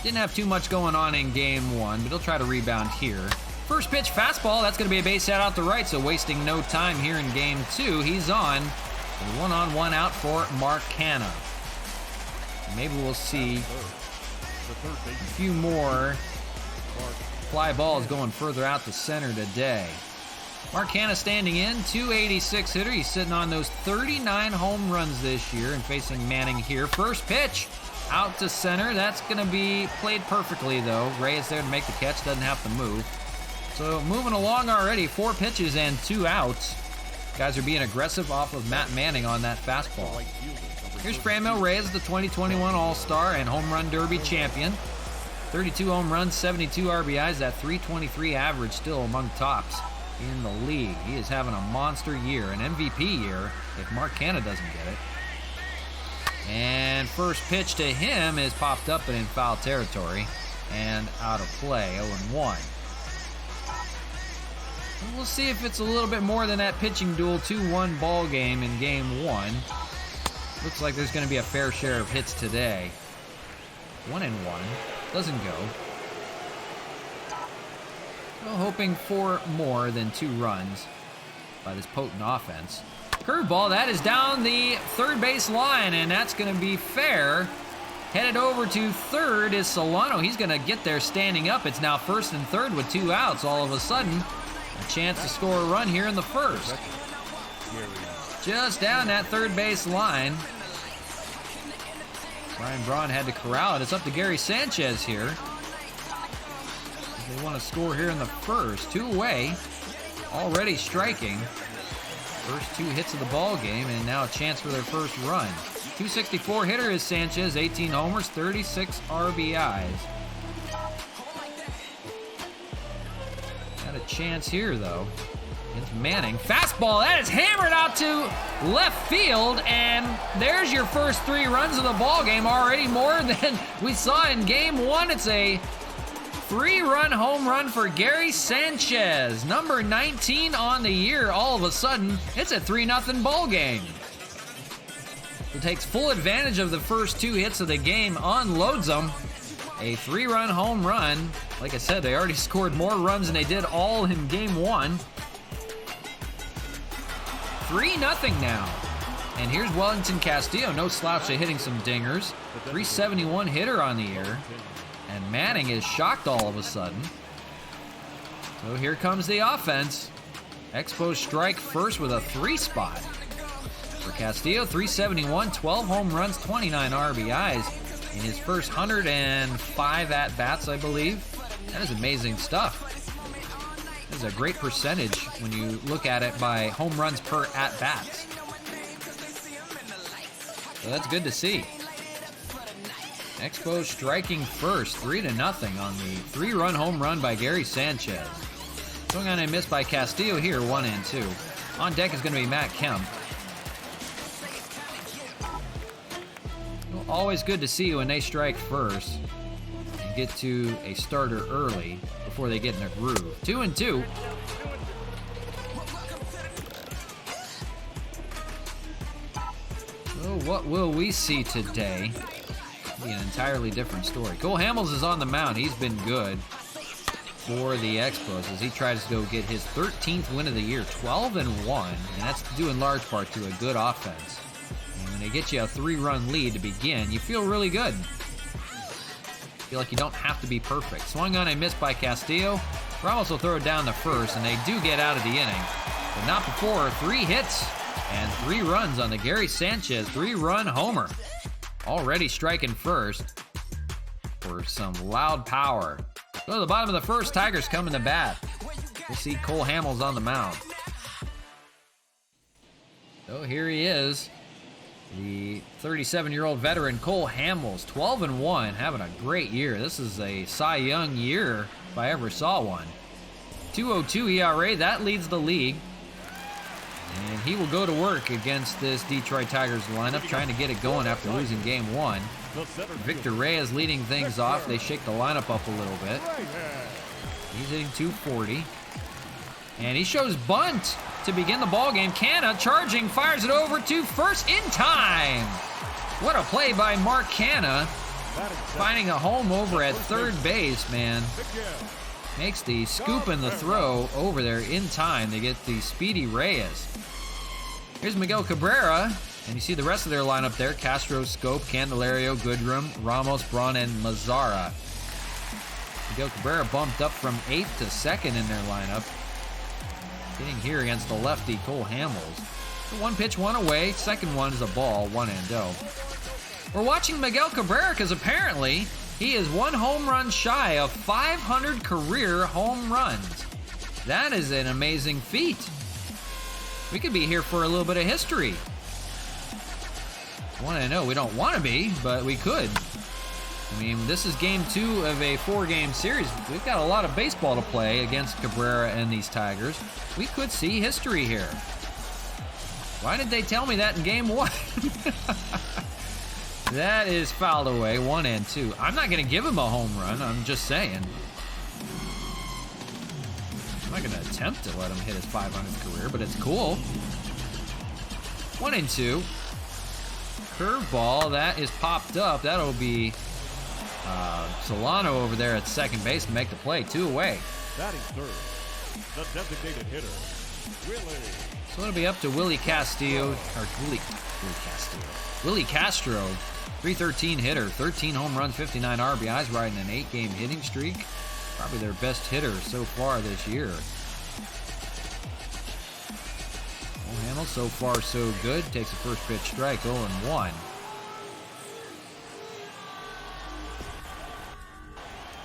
Didn't have too much going on in game 1, but he'll try to rebound here. First pitch fastball, that's going to be a base hit out the right, so wasting no time here in game 2. He's on. A one-on-one out for Mark Canna. Maybe we'll see a few more fly balls going further out the center today. Mark Canna standing in, .286 hitter. He's sitting on those 39 home runs this year and facing Manning here. First pitch out to center. That's going to be played perfectly, though. Reyes there to make the catch, doesn't have to move. So moving along already, 4 pitches and 2 outs. Guys are being aggressive off of Matt Manning on that fastball. Here's Franmil Reyes, the 2021 All-Star and Home Run Derby champion. 32 home runs, 72 RBIs, that .323 average still among tops in the league. He is having a monster year, an MVP year, if Mark Canna doesn't get it. And first pitch to him is popped up and in foul territory and out of play, 0-1. We'll see if it's a little bit more than that pitching duel 2-1 ball game in game 1. Looks like there's going to be a fair share of hits today. 1-1. Doesn't go. Well, hoping for more than 2 runs by this potent offense. Curveball, that is down the third base line, and that's going to be fair. Headed over to third is Solano. He's going to get there standing up. It's now first and third with 2 outs. All of a sudden, a chance to score a run here in the first. Just down that third base line. Ryan Braun had to corral it. It's up to Gary Sanchez here. They want to score here in the first. 2 away. Already striking. First 2 hits of the ball game, and now a chance for their first run. .264 hitter is Sanchez, 18 homers, 36 RBIs. Got a chance here, though. It's Manning. Fastball, that is hammered out to left field, and there's your first 3 runs of the ball game. Already more than we saw in game 1. It's a 3-run home run for Gary Sanchez, number 19 on the year. All of a sudden, it's a 3-0 ball game. He takes full advantage of the first 2 hits of the game, unloads them. A 3-run home run. Like I said, they already scored more runs than they did all in game 1. 3-0 now. And here's Wellington Castillo, no slouch at hitting some dingers. .371 hitter on the year. And Manning is shocked all of a sudden. So here comes the offense. Expos strike first with a 3 spot. For Castillo, .371, 12 home runs, 29 RBIs. in his first 105 at-bats, I believe. That is amazing stuff. That is a great percentage when you look at it by home runs per at-bats. So that's good to see. Expos striking first, 3-0 on the 3-run home run by Gary Sanchez. Swung on a miss by Castillo here, 1-2. On deck is going to be Matt Kemp. Well, always good to see when they strike first and get to a starter early before they get in a groove. 2-2. So what will we see today? Be an entirely different story. Cole Hamels is on the mound. He's been good for the Expos as he tries to go get his 13th win of the year, 12-1, and that's due in large part to a good offense. And when they get you a 3-run lead to begin, you feel really good. Feel like you don't have to be perfect. Swung on a miss by Castillo. Ramos will throw it down the first, and they do get out of the inning, but not before 3 hits and 3 runs on the Gary Sanchez 3-run homer. Already striking first for some loud power. Go to the bottom of the first, Tigers coming to bat. We'll see Cole Hamels on the mound. So here he is, the 37-year-old veteran Cole Hamels, 12-1, having a great year. This is a Cy Young year if I ever saw one. 2.02 ERA, that leads the league. And he will go to work against this Detroit Tigers lineup, trying to get it going after losing game 1. Victor Reyes leading things off. They shake the lineup up a little bit. He's hitting 240. And he shows bunt to begin the ball game. Canna charging, fires it over to first in time. What a play by Mark Canna. Finding a home over at third base, man. Makes the scoop and the throw over there in time to get the speedy Reyes. Here's Miguel Cabrera, and you see the rest of their lineup there. Castro, Scope, Candelario, Goodrum, Ramos, Braun, and Mazzara. Miguel Cabrera bumped up from 8th to 2nd in their lineup. Getting here against the lefty Cole Hamels. The 1 pitch, 1 away. Second one is a ball, 1-0. We're watching Miguel Cabrera because apparently he is 1 home run shy of 500 career home runs. That is an amazing feat. We could be here for a little bit of history. 1-0, we don't want to be, but we could. I mean, this is game 2 of a 4-game series. We've got a lot of baseball to play against Cabrera and these Tigers. We could see history here. Why did they tell me that in game 1? That is fouled away, 1-2. I'm not going to give him a home run, I'm just saying. I'm not going to attempt to let him hit his 500th career, but it's cool. 1-2. Curveball, that is popped up. That'll be Solano over there at second base to make the play. 2 away. Batting third, the designated hitter, Willie. So it'll be up to Willie Castro, 313 hitter, 13 home runs, 59 RBIs, riding an 8-game hitting streak. Probably their best hitter so far this year. Hamels, so far so good. Takes a first pitch strike, 0-1.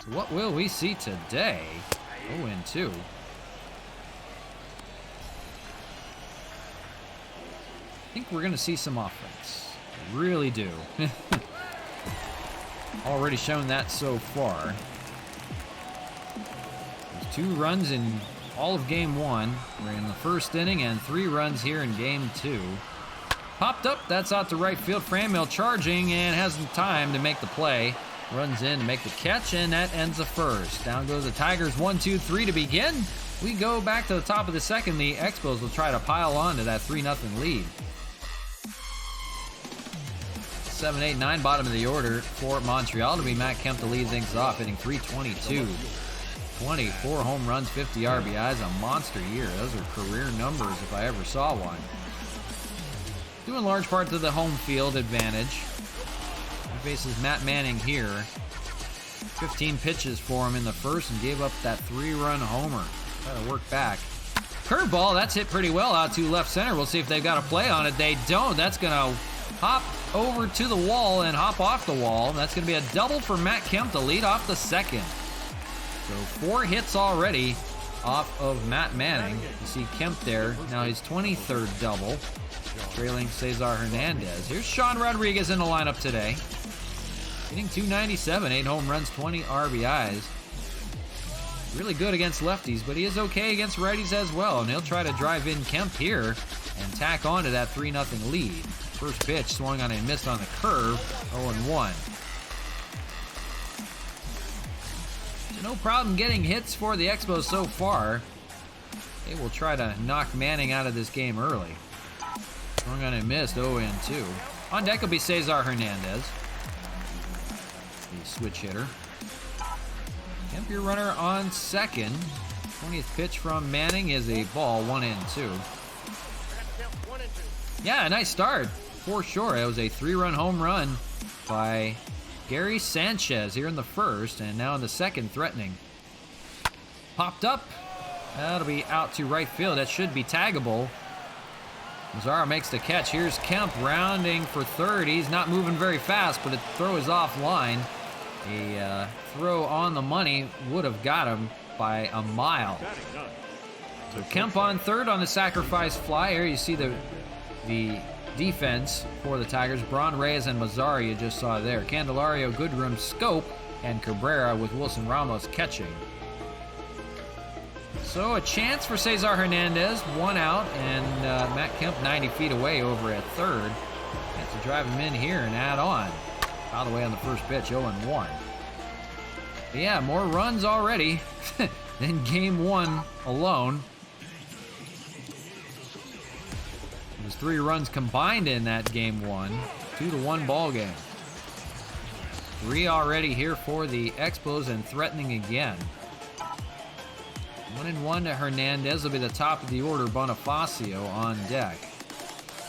So what will we see today? 0-2. I think we're going to see some offense. I really do. Already shown that so far. There's 2 runs in all of game 1. We're in the first inning, and 3 runs here in game 2. Popped up, that's out to right field. Franmil charging and has some time to make the play. Runs in to make the catch, and that ends the first. Down goes the Tigers, 1-2-3 to begin. We go back to the top of the second. The Expos will try to pile on to that 3-0 lead. 7, 8, 9, bottom of the order for Montreal to be Matt Kemp to lead things off, hitting .322. 24 home runs, 50 RBIs, a monster year. Those are career numbers if I ever saw one. Due in large part to the home field advantage. He faces Matt Manning here. 15 pitches for him in the first and gave up that 3-run homer. Try to work back. Curveball, that's hit pretty well out to left center. We'll see if they've got a play on it. They don't. That's going to hop over to the wall and hop off the wall. That's going to be a double for Matt Kemp to lead off the second. So 4 hits already off of Matt Manning. You see Kemp there, now his 23rd double, trailing Cesar Hernandez. Here's Sean Rodriguez in the lineup today. Hitting .297, 8 home runs, 20 RBIs. Really good against lefties, but he is okay against righties as well. And he'll try to drive in Kemp here and tack on to that 3-0 lead. First pitch swung on and missed on the curve, 0-1. So no problem getting hits for the Expos so far. They will try to knock Manning out of this game early. Swung on and missed, 0-2. On deck will be Cesar Hernandez, the switch hitter. Kemp, your runner on second. 20th pitch from Manning is a ball, 1-2. Yeah, a nice start for sure. It was a 3-run home run by Gary Sanchez here in the first, and now in the second, threatening. Popped up. That'll be out to right field. That should be taggable. Mazzara makes the catch. Here's Kemp rounding for third. He's not moving very fast, but the throw is offline. A throw on the money would have got him by a mile. So Kemp on third on the sacrifice fly. Here you see the defense for the Tigers. Braun, Reyes, and Mazzara you just saw there. Candelario, Goodrum, Scope, and Cabrera with Wilson Ramos catching. So a chance for Cesar Hernandez, 1 out, and Matt Kemp 90 feet away over at third. Has to drive him in here and add on. Out of the way on the first pitch, 0-1. But yeah, more runs already than game 1 alone. It was 3 runs combined in that game 1. 2-1 ball game. 3 already here for the Expos and threatening again. 1-1 to Hernandez will be the top of the order. Bonifacio on deck.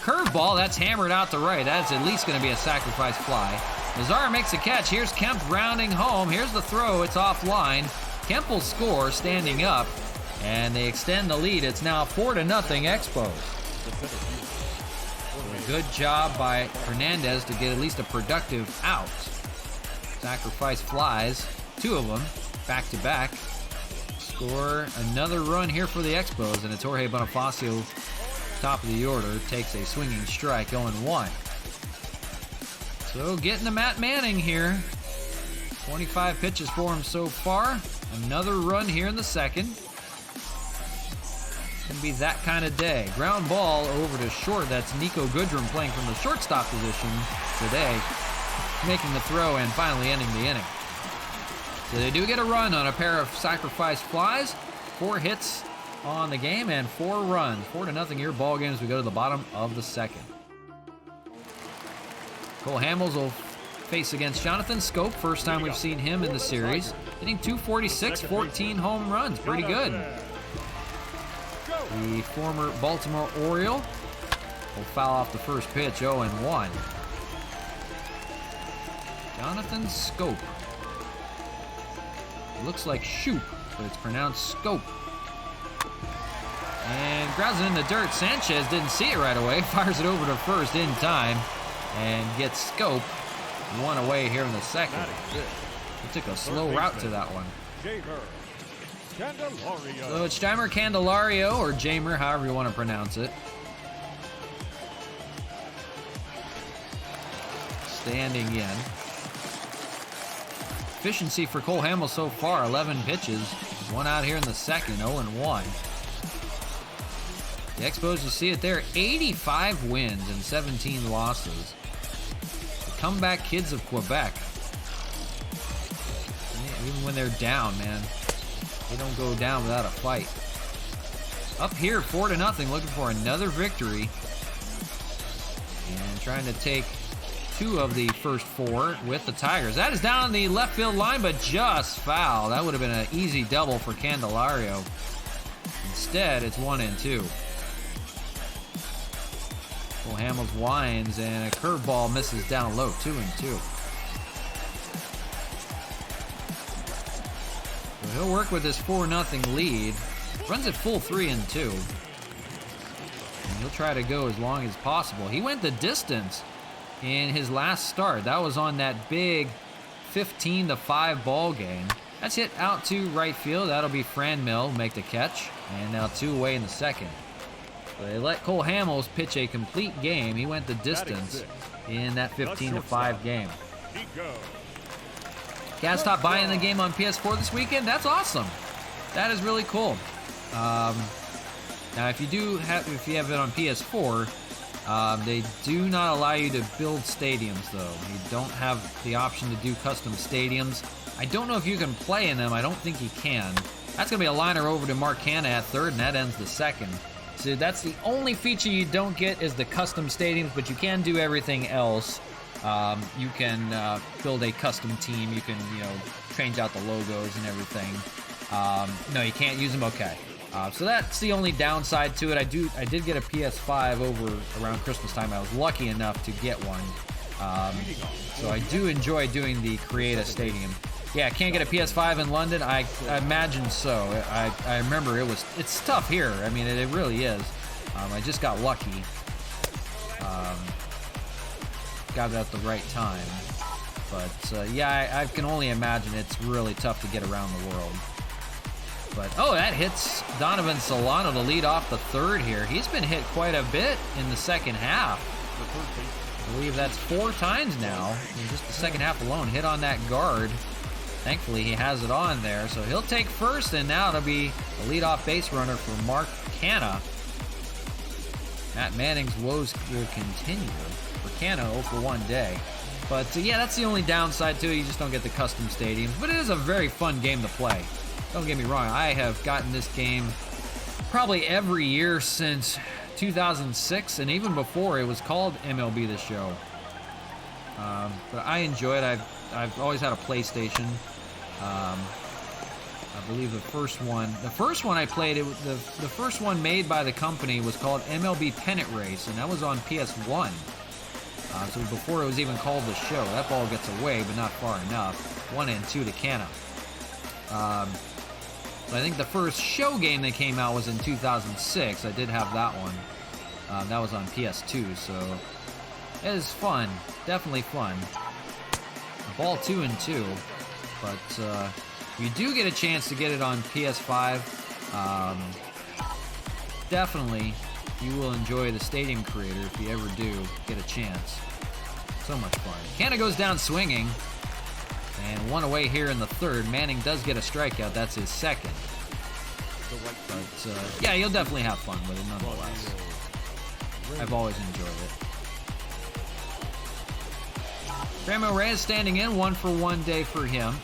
Curveball, that's hammered out to right. That's at least going to be a sacrifice fly. Mazzara makes a catch. Here's Kemp rounding home. Here's the throw. It's offline. Kemp will score standing up, and they extend the lead. It's now 4-0 Expos. A good job by Hernandez to get at least a productive out. Sacrifice flies, 2 of them, back to back. Score another run here for the Expos, and it's Jorge Bonifacio, top of the order, takes a swinging strike, 0-1. So getting to Matt Manning here. 25 pitches for him so far. Another run here in the second. It's going to be that kind of day. Ground ball over to short. That's Nico Goodrum playing from the shortstop position today, making the throw and finally ending the inning. So they do get a run on a pair of sacrifice flies. 4 hits on the game and 4 runs. 4-0 here ball games. We go to the bottom of the second. Cole Hamels will face against Jonathan Scope. First time we've seen him in the series. Hitting .246, 14 home runs. Pretty good. The former Baltimore Oriole will foul off the first pitch, 0-1. Jonathan Scope. It looks like Shoop, but it's pronounced Scope. And grabs it in the dirt. Sanchez didn't see it right away. Fires it over to first in time and gets Scope 1 away here in the second. He took a slow route to that one. So it's Jeimer Candelario, or Jamer, however you want to pronounce it. Standing in. Efficiency for Cole Hamels so far, 11 pitches. 1 out here in the second, 0-1. The Expos, you see it there, 85 wins and 17 losses. The comeback kids of Quebec. Even when they're down, man, they don't go down without a fight. Up here, 4-0, looking for another victory. And trying to take 2 of the first 4 with the Tigers. That is down the left field line, but just foul. That would have been an easy double for Candelario. Instead, it's 1-2. Cole Hamels winds, and a curveball misses down low, 2-2. So he'll work with this 4-0 lead. Runs it full 3-2. And he'll try to go as long as possible. He went the distance in his last start. That was on that big 15-5 ball game. That's hit out to right field. That'll be Fran Mill make the catch. And now 2 away in the second. So they let Cole Hamels pitch a complete game. He went the distance in that 15-5 game. Guys stopped by in the game on PS4 this weekend. That's awesome. That is really cool. Now, if you have it on PS4, they do not allow you to build stadiums, though. You don't have the option to do custom stadiums. I don't know if you can play in them. I don't think you can. That's going to be a liner over to Mark Canha at third, and that ends the second. So that's the only feature you don't get is the custom stadiums, but you can do everything else. You can build a custom team. You can, change out the logos and everything. No, you can't use them. Okay. So that's the only downside to it. I did get a PS5 over around Christmas time. I was lucky enough to get one. So I do enjoy doing the Create a Stadium. Yeah, can't get a PS5 in London. I imagine so. I remember it's tough here. I mean, it really is. I just got lucky. Got it at the right time. But yeah, I can only imagine it's really tough to get around the world. But, that hits Donovan Solano to lead off the third here. He's been hit quite a bit in the second half. I believe that's 4 times now in just the second half alone. Hit on that guard. Thankfully, he has it on there. So he'll take first, and now it'll be the leadoff base runner for Mark Canha. Matt Manning's woes will continue for Canha 0 for 1 day. But, yeah, that's the only downside to it. You just don't get the custom stadiums. But it is a very fun game to play. Don't get me wrong, I have gotten this game probably every year since 2006, and even before it was called MLB The Show. But I enjoy it. I've always had a PlayStation. I believe the first one I played, the first one made by the company was called MLB Pennant Race, and that was on PS1. So before it was even called The Show. That ball gets away, but not far enough. 1 and 2 to Canha. So I think the first show game that came out was in 2006. I did have that one. That was on PS2, so it is fun. Definitely fun. Ball 2 and 2. But you do get a chance to get it on PS5. Definitely you will enjoy the Stadium Creator if you ever do get a chance. So much fun. Canha goes down swinging. And 1 away here in the third. Manning does get a strikeout. That's his second. But, yeah, you'll definitely have fun with it nonetheless. I've always enjoyed it. Ramon Reyes standing in. 1 for 1 day for him.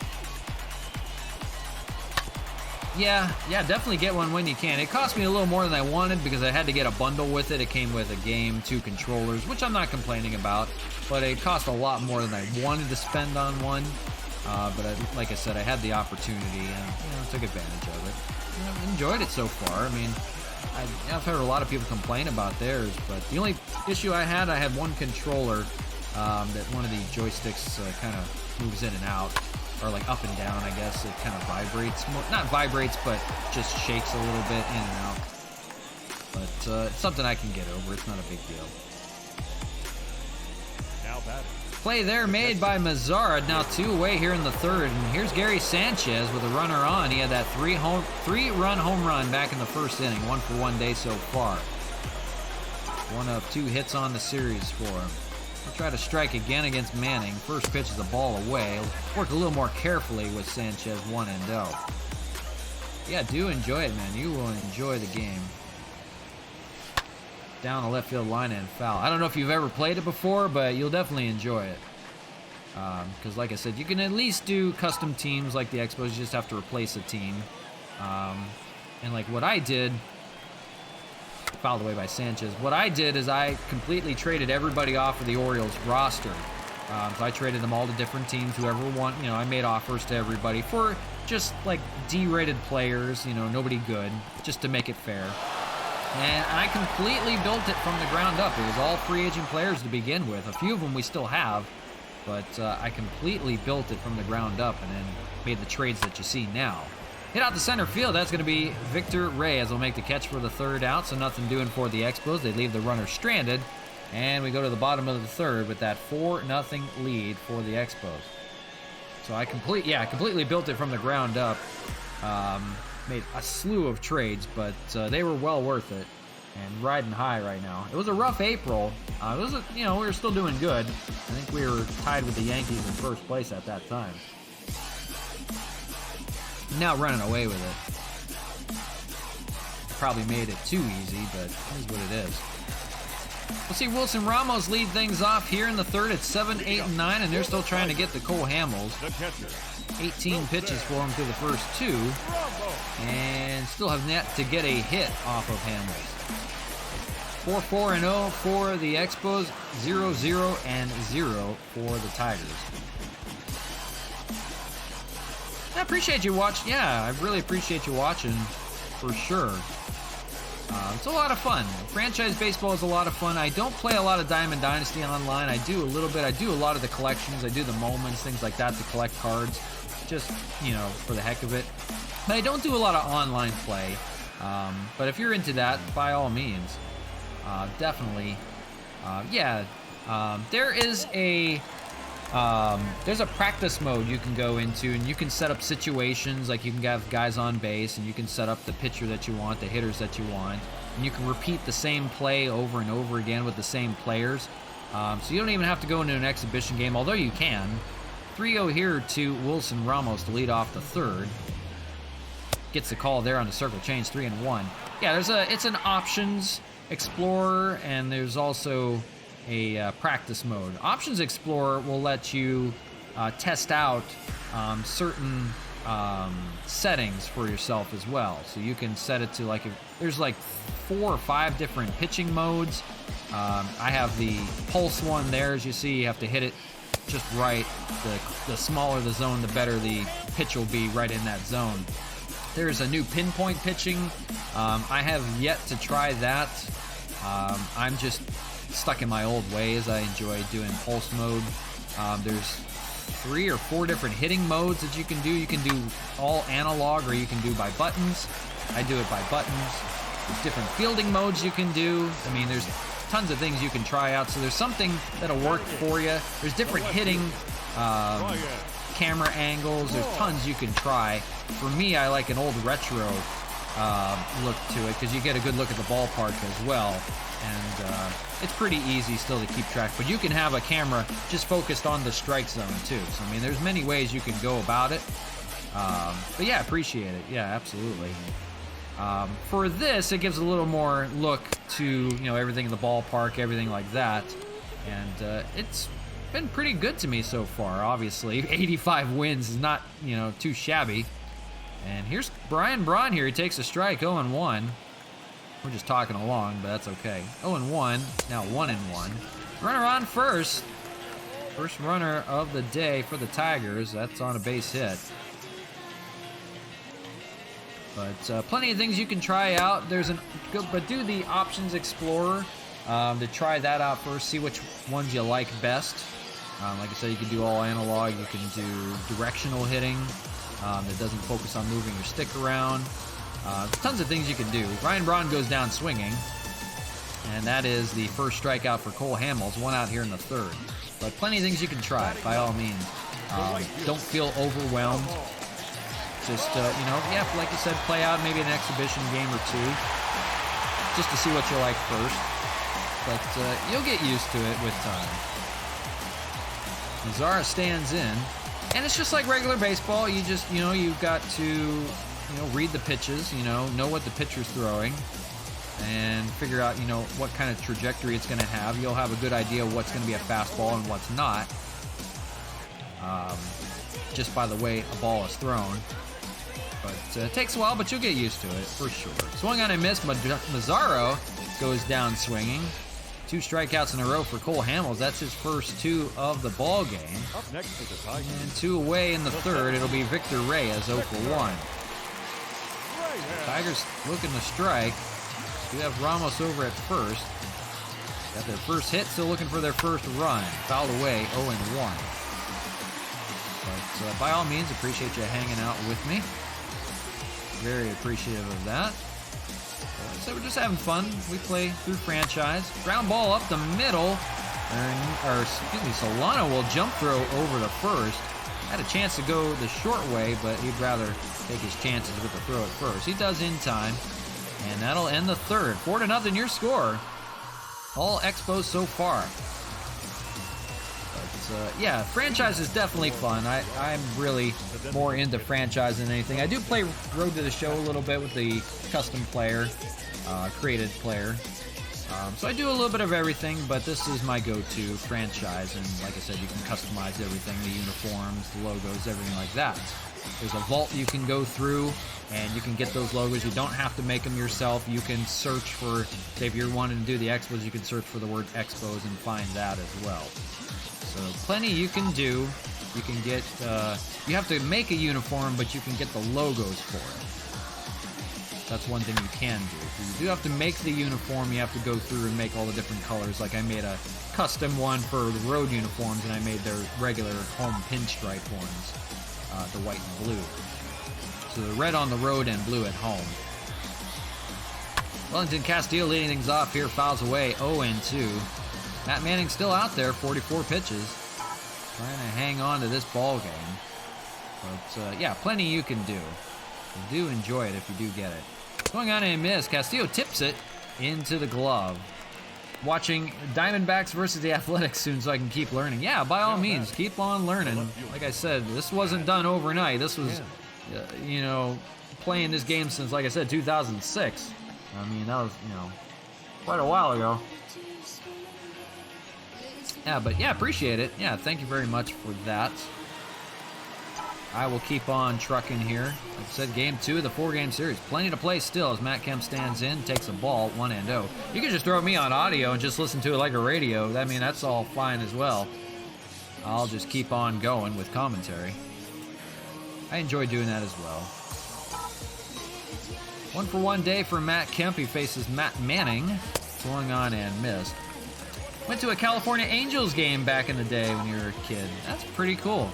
Yeah, definitely get one when you can. It cost me a little more than I wanted because I had to get a bundle with it. It came with a game, 2 controllers, which I'm not complaining about. But it cost a lot more than I wanted to spend on one. But like I said, I had the opportunity and took advantage of it. I've enjoyed it so far. I mean, I've heard a lot of people complain about theirs, but the only issue I had 1 controller that one of the joysticks kind of moves in and out, or like up and down, I guess. It kind of vibrates. Not vibrates, but just shakes a little bit in and out. But it's something I can get over. It's not a big deal. Now batting. Play there made by Mazara. Now 2 away here in the third. And here's Gary Sanchez with a runner on. He had that 3-run home run back in the first inning. 1 for 1 day so far. 1 of 2 hits on the series for him. He'll try to strike again against Manning. First pitch is a ball away. He'll work a little more carefully with Sanchez 1 and 0. Yeah, do enjoy it, man. You will enjoy the game. Down the left field line and foul. I don't know if you've ever played it before, but you'll definitely enjoy it. Because like I said, you can at least do custom teams like the Expos. You just have to replace a team. And like what I did, fouled away by Sanchez. What I did is I completely traded everybody off of the Orioles roster. So I traded them all to different teams, whoever want. I made offers to everybody for just like D-rated players, nobody good, just to make it fair. And I completely built it from the ground up. It was all free agent players to begin with. A few of them we still have, but I completely built it from the ground up and then made the trades that you see now. Hit out to center field. That's going to be Victor Reyes. Will make the catch for the third out, so nothing doing for the Expos. They leave the runner stranded. And we go to the bottom of the third with that 4-0 lead for the Expos. So I completely built it from the ground up. Made a slew of trades, but they were well worth it. And riding high right now. It was a rough April. We were still doing good. I think we were tied with the Yankees in first place at that time. Now running away with it. Probably made it too easy, but it is what it is. We'll see Wilson Ramos lead things off here in the third at 7, 8, and 9, and they're still trying to get the Cole Hamels. 18 pitches for him through the first 2, and still have yet to get a hit off of Hamels. 4-4-0 for the Expos, 0-0-0 for the Tigers. I appreciate you watching. Yeah, I really appreciate you watching, for sure. It's a lot of fun. Franchise baseball is a lot of fun. I don't play a lot of Diamond Dynasty online. I do a little bit. I do a lot of the collections. I do the moments, things like that to collect cards, just, for the heck of it. But I don't do a lot of online play. But if you're into that, by all means, definitely. There's a practice mode you can go into, and you can set up situations, like you can have guys on base, and you can set up the pitcher that you want, the hitters that you want, and you can repeat the same play over and over again with the same players. So you don't even have to go into an exhibition game, although you can. 3-0 here to Wilson Ramos to lead off the third. Gets the call there on the circle change, 3-1. Yeah, it's an options explorer, and there's also a practice mode. Options Explorer will let you test out certain settings for yourself as well. So you can set it to there's 4 or 5 different pitching modes. I have the pulse one there. As you see, you have to hit it just right. The smaller the zone, the better the pitch will be right in that zone. There's a new pinpoint pitching. I have yet to try that. I'm just stuck in my old ways. I enjoy doing pulse mode. There's 3 or 4 different hitting modes that you can do. You can do all analog, or you can do by buttons. I do it by buttons. There's different fielding modes you can do. I mean, there's tons of things you can try out. So there's something that'll work for you. There's different hitting camera angles. There's tons you can try. For me, I like an old retro look to it, because you get a good look at the ballpark as well. And it's pretty easy still to keep track. But you can have a camera just focused on the strike zone too. So, I mean, there's many ways you can go about it. But yeah, appreciate it. Yeah, absolutely. For this, it gives a little more look to, everything in the ballpark, everything like that. And it's been pretty good to me so far, obviously. 85 wins is not, too shabby. And here's Brian Braun here. He takes a strike, 0-1. We're just talking along, but that's okay. 0-1, now 1-1. Runner on first. First runner of the day for the Tigers. That's on a base hit. But plenty of things you can try out. But do the Options Explorer to try that out first. See which ones you like best. Like I said, you can do all analog. You can do directional hitting that doesn't focus on moving your stick around. Tons of things you can do. Ryan Braun goes down swinging, and that is the first strikeout for Cole Hamels. 1 out here in the third. But plenty of things you can try, by all means. Don't feel overwhelmed. Just, like you said, play out maybe an exhibition game or 2, just to see what you like first. But you'll get used to it with time. Zara stands in, and it's just like regular baseball. You just, you've got to, read the pitches, know what the pitcher's throwing, and figure out, what kind of trajectory it's going to have. You'll have a good idea of what's going to be a fastball and what's not, just by the way a ball is thrown. But it takes a while, but you'll get used to it, for sure. Swung on and missed. Mazzaro goes down swinging. 2 strikeouts in a row for Cole Hamels. That's his first 2 of the ball game. Up next is the Tigers. And 2 away in the third. It'll be Victor Reyes, 0-1. Tigers looking to strike. We have Ramos over at first. Got their first hit, still looking for their first run. Fouled away, 0-1. But by all means, appreciate you hanging out with me. Very appreciative of that. So we're just having fun. We play through franchise. Ground ball up the middle. Solano will jump throw over the first. Had a chance to go the short way, but he'd rather take his chances with the throw at first. He does in time, and that'll end the third. 4-0 your score. All Expos so far. But yeah, franchise is definitely fun. I'm really more into franchise than anything. I do play Road to the Show a little bit with the custom player, created player. So I do a little bit of everything, but this is my go-to franchise, and like I said, you can customize everything, the uniforms, the logos, everything like that. There's a vault you can go through, and you can get those logos. You don't have to make them yourself. You can search for, say if you're wanting to do the Expos, you can search for the word Expos and find that as well. So plenty you can do. You can get, you have to make a uniform, but you can get the logos for it. That's one thing you can do. You do have to make the uniform. You have to go through and make all the different colors. Like I made a custom one for the road uniforms, and I made their regular home pinstripe ones, the white and blue. So the red on the road and blue at home. Wellington Castillo leading things off here, fouls away, 0-2. Matt Manning still out there, 44 pitches. Trying to hang on to this ball game. But yeah, plenty you can do. You do enjoy it if you do get it. Going on a miss. Castillo tips it into the glove. Watching Diamondbacks versus the Athletics soon so I can keep learning. Yeah, by all means, keep on learning. Like I said, this wasn't done overnight. This was, you know, playing this game since, like I said, 2006. I mean, that was, you know, quite a while ago. Yeah, but yeah, appreciate it. Yeah, thank you very much for that. I will keep on trucking here. Like I said, game 2 of the 4-game series. Plenty to play still as Matt Kemp stands in, takes a ball, 1-0. You can just throw me on audio and just listen to it like a radio. I mean, that's all fine as well. I'll just keep on going with commentary. I enjoy doing that as well. 1-for-1 day for Matt Kemp. He faces Matt Manning. Swung on and missed. Went to a California Angels game back in the day when you were a kid. That's pretty cool.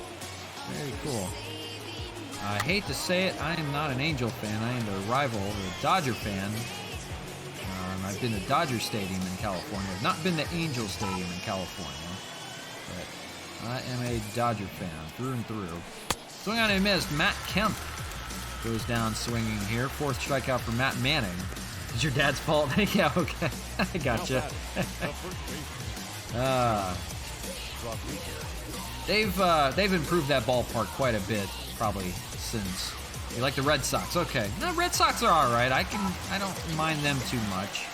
Very cool. I hate to say it, I am not an Angel fan. I am a rival, a Dodger fan. I've been to Dodger Stadium in California. I've not been to Angel Stadium in California. But I am a Dodger fan through and through. Swing on and missed. Matt Kemp goes down swinging here. 4th strikeout for Matt Manning. It's your dad's fault? Yeah, okay. I gotcha. They've improved that ballpark quite a bit, probably since you like the Red Sox. Okay, no, Red Sox are all right. I don't mind them too much.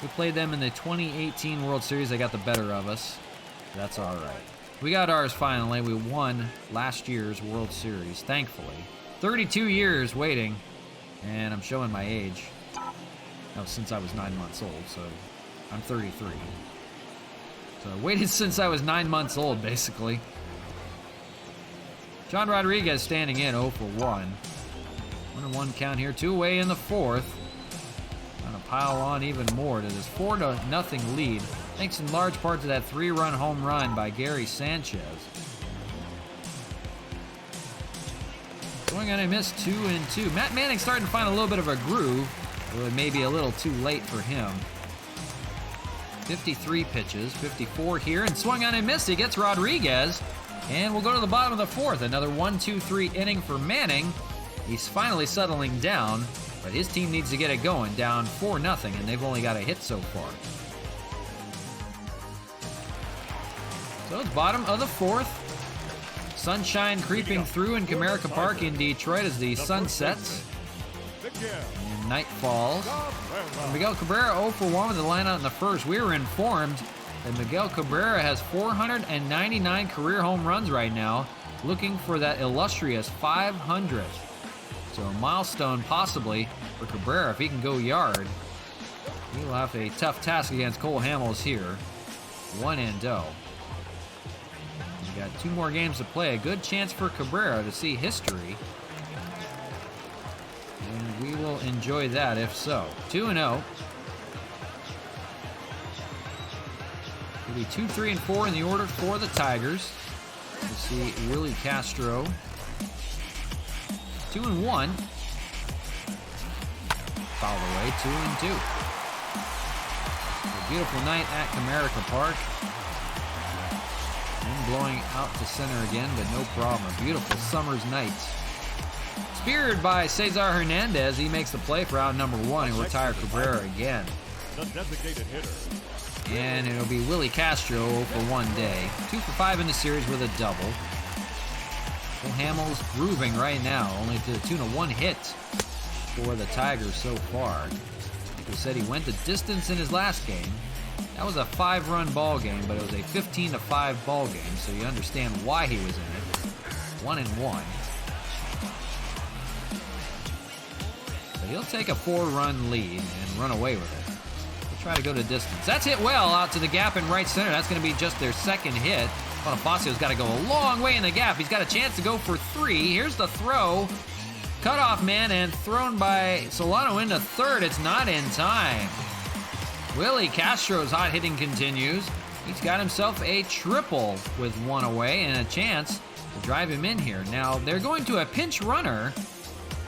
We played them in the 2018 World Series. They got the better of us. That's all right. We got ours finally. We won last year's World Series, thankfully. 32 years waiting, and I'm showing my age. No, since I was 9 months old, so I'm 33. So I waited since I was 9 months old, basically. John Rodriguez standing in 0-for-1. 1-1 count here, 2 away in the 4th. Trying to pile on even more to this 4-0 lead, thanks in large part to that 3-run home run by Gary Sanchez. Swing on a miss, 2-2. Matt Manning starting to find a little bit of a groove, though it may be a little too late for him. 53 pitches, 54 here, and swung on and missed. He gets Rodriguez, and we'll go to the bottom of the 4th. Another 1-2-3 inning for Manning. He's finally settling down, but his team needs to get it going, down 4-0, and they've only got a hit so far. So it's bottom of the 4th. Sunshine creeping through in Comerica Park in Detroit as the sun sets. And night falls. Miguel Cabrera 0-for-1 with the lineout in the 1st. We were informed that Miguel Cabrera has 499 career home runs right now, looking for that illustrious 500. So a milestone possibly for Cabrera if he can go yard. He will have a tough task against Cole Hamels here. 1-0. We've got 2 more games to play. A good chance for Cabrera to see history. And we will enjoy that if so. 2-0. It'll be 2, 3, and 4 in the order for the Tigers. We'll see Willie Castro. 2-1. Fouled away, 2-2. A beautiful night at Comerica Park. Wind blowing out to center again, but no problem. A beautiful summer's night. Speared by Cesar Hernandez. He makes the play for out number 1 and retire Cabrera again. The designated hitter. And it'll be Willie Castro for 1 day. 2 for 5 in the series with a double. Cole Hamels grooving right now, only to the tune of 1 hit for the Tigers so far. Like we said, he went the distance in his last game. That was a 5-run ball game, but it was a 15-5 ball game, so you understand why he was in it. 1-1. But he'll take a 4-run lead and run away with it. He'll try to go to distance. That's hit well out to the gap in right center. That's going to be just their second hit. Bonifacio's got to go a long way in the gap. He's got a chance to go for 3. Here's the throw. Cutoff man and thrown by Solano into third. It's not in time. Willie Castro's hot hitting continues. He's got himself a triple with 1 away and a chance to drive him in here. Now, they're going to a pinch runner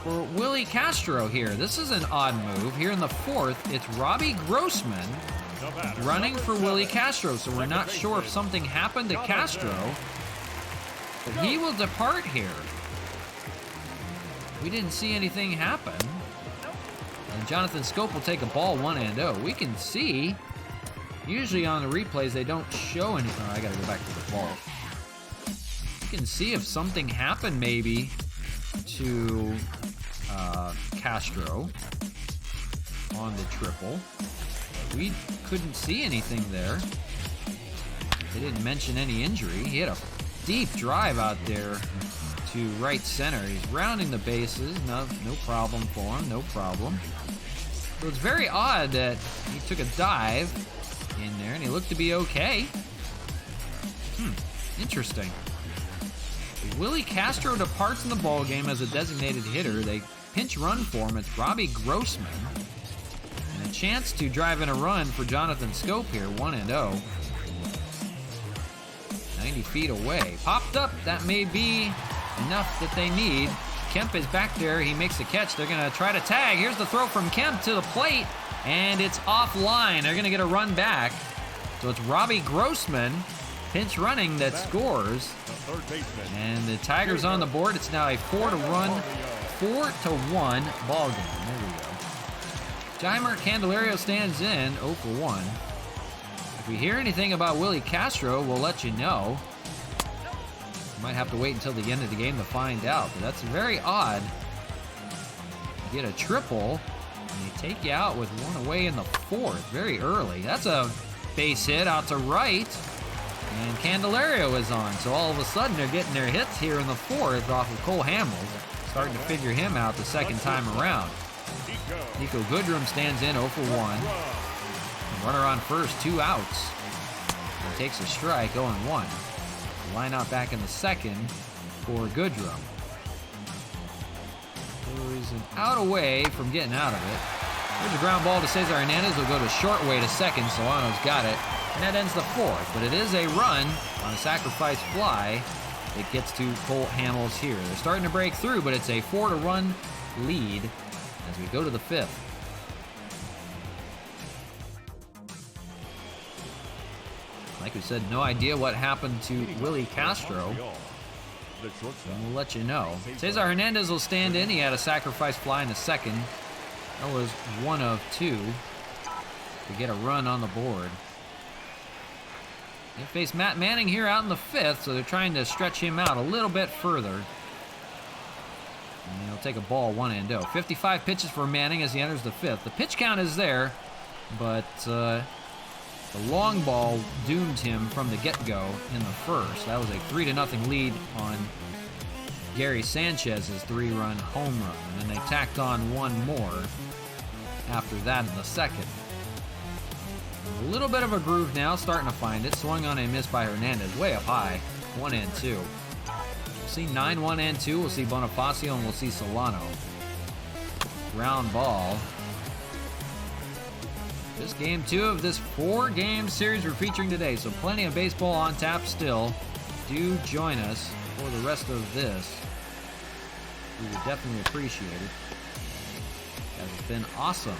for Willie Castro here. This is an odd move. Here in the 4th, it's Robbie Grossman running for Willie Castro, so we're not sure if something happened to Castro, but he will depart here. We didn't see anything happen. And Jonathan Scope will take a ball 1-0. We can see, usually on the replays, they don't show anything. Oh, I gotta go back to the ball. You can see if something happened maybe to Castro on the triple. We couldn't see anything there. They didn't mention any injury. He had a deep drive out there to right center. He's rounding the bases. No problem for him. No problem. So it's very odd that he took a dive in there and he looked to be okay. Interesting. Willie Castro departs in the ball game as a designated hitter. They pinch run for him. It's Robbie Grossman. And a chance to drive in a run for Jonathan Scope here, 1-0. 90 feet away. Popped up. That may be enough that they need. Kemp is back there. He makes the catch. They're going to try to tag. Here's the throw from Kemp to the plate, and it's offline. They're going to get a run back. So it's Robbie Grossman, pinch running, that scores. And the Tigers on the board. It's now a 4-1 ball game. There we go. Jeimer Candelario stands in 0 for 1. If we hear anything about Willie Castro, we'll let you know. You might have to wait until the end of the game to find out, but that's very odd. You get a triple, and they take you out with 1 away in the 4th, very early. That's a base hit out to right, and Candelario is on. So all of a sudden, they're getting their hits here in the 4th off of Cole Hamels. Starting to figure him out the second time around. Nico Goodrum stands in 0 for 1. Runner on first, 2 outs. He takes a strike, 0-1. Line out back in the second for Goodrum. There's an out away from getting out of it. There's a ground ball to Cesar Hernandez. Will go to short way to second. Solano's got it. And that ends the 4th. But it is a run on a sacrifice fly. It gets to Cole Hamels here. They're starting to break through, but it's a 4-1 lead as we go to the 5th. Like we said, no idea what happened to Willie Castro. And we'll let you know. Cesar Hernandez will stand in. He had a sacrifice fly in the second. That was 1 of 2 to get a run on the board. They face Matt Manning here out in the 5th, so they're trying to stretch him out a little bit further. And he'll take a ball 1-0. 55 pitches for Manning as he enters the 5th. The pitch count is there, but the long ball doomed him from the get-go in the 1st. That was a 3-0 lead on Gary Sanchez's 3-run home run. And they tacked on 1 more after that in the 2nd. A little bit of a groove now, starting to find it. Swung on a miss by Hernandez, way up high. 1-2. We'll see 9-1-2. We'll see Bonifacio and we'll see Solano. Ground ball. This game 2 of this 4-game series we're featuring today, so plenty of baseball on tap still. Do join us for the rest of this. We would definitely appreciate it. Has been awesome.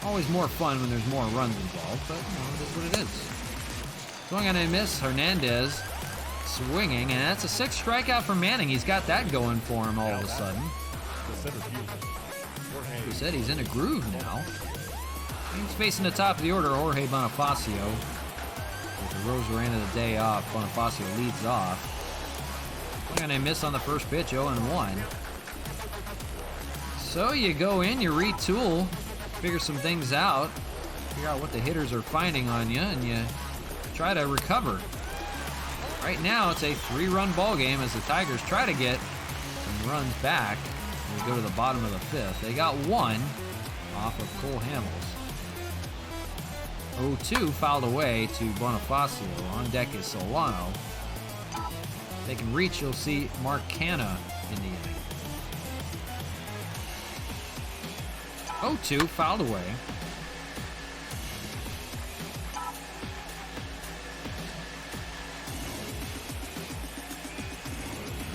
Always more fun when there's more runs involved, but it is what it is. Swing on a miss. Hernandez swinging, and that's a 6th strikeout for Manning. He's got that going for him all of a sudden. Like we said, he's in a groove now. He's facing the top of the order, Jorge Bonifacio. With the Rosarena the day off, Bonifacio leads off. Swing on a miss on the first pitch, 0-1. So you go in, you retool, figure some things out, figure out what the hitters are finding on you, and you try to recover. Right now, it's a 3-run ball game as the Tigers try to get some runs back. We go to the bottom of the 5th. They got 1 off of Cole Hamels. 0-2 fouled away to Bonifacio. On deck is Solano. If they can reach, you'll see Mark Canha in the inning. 0-2 fouled away.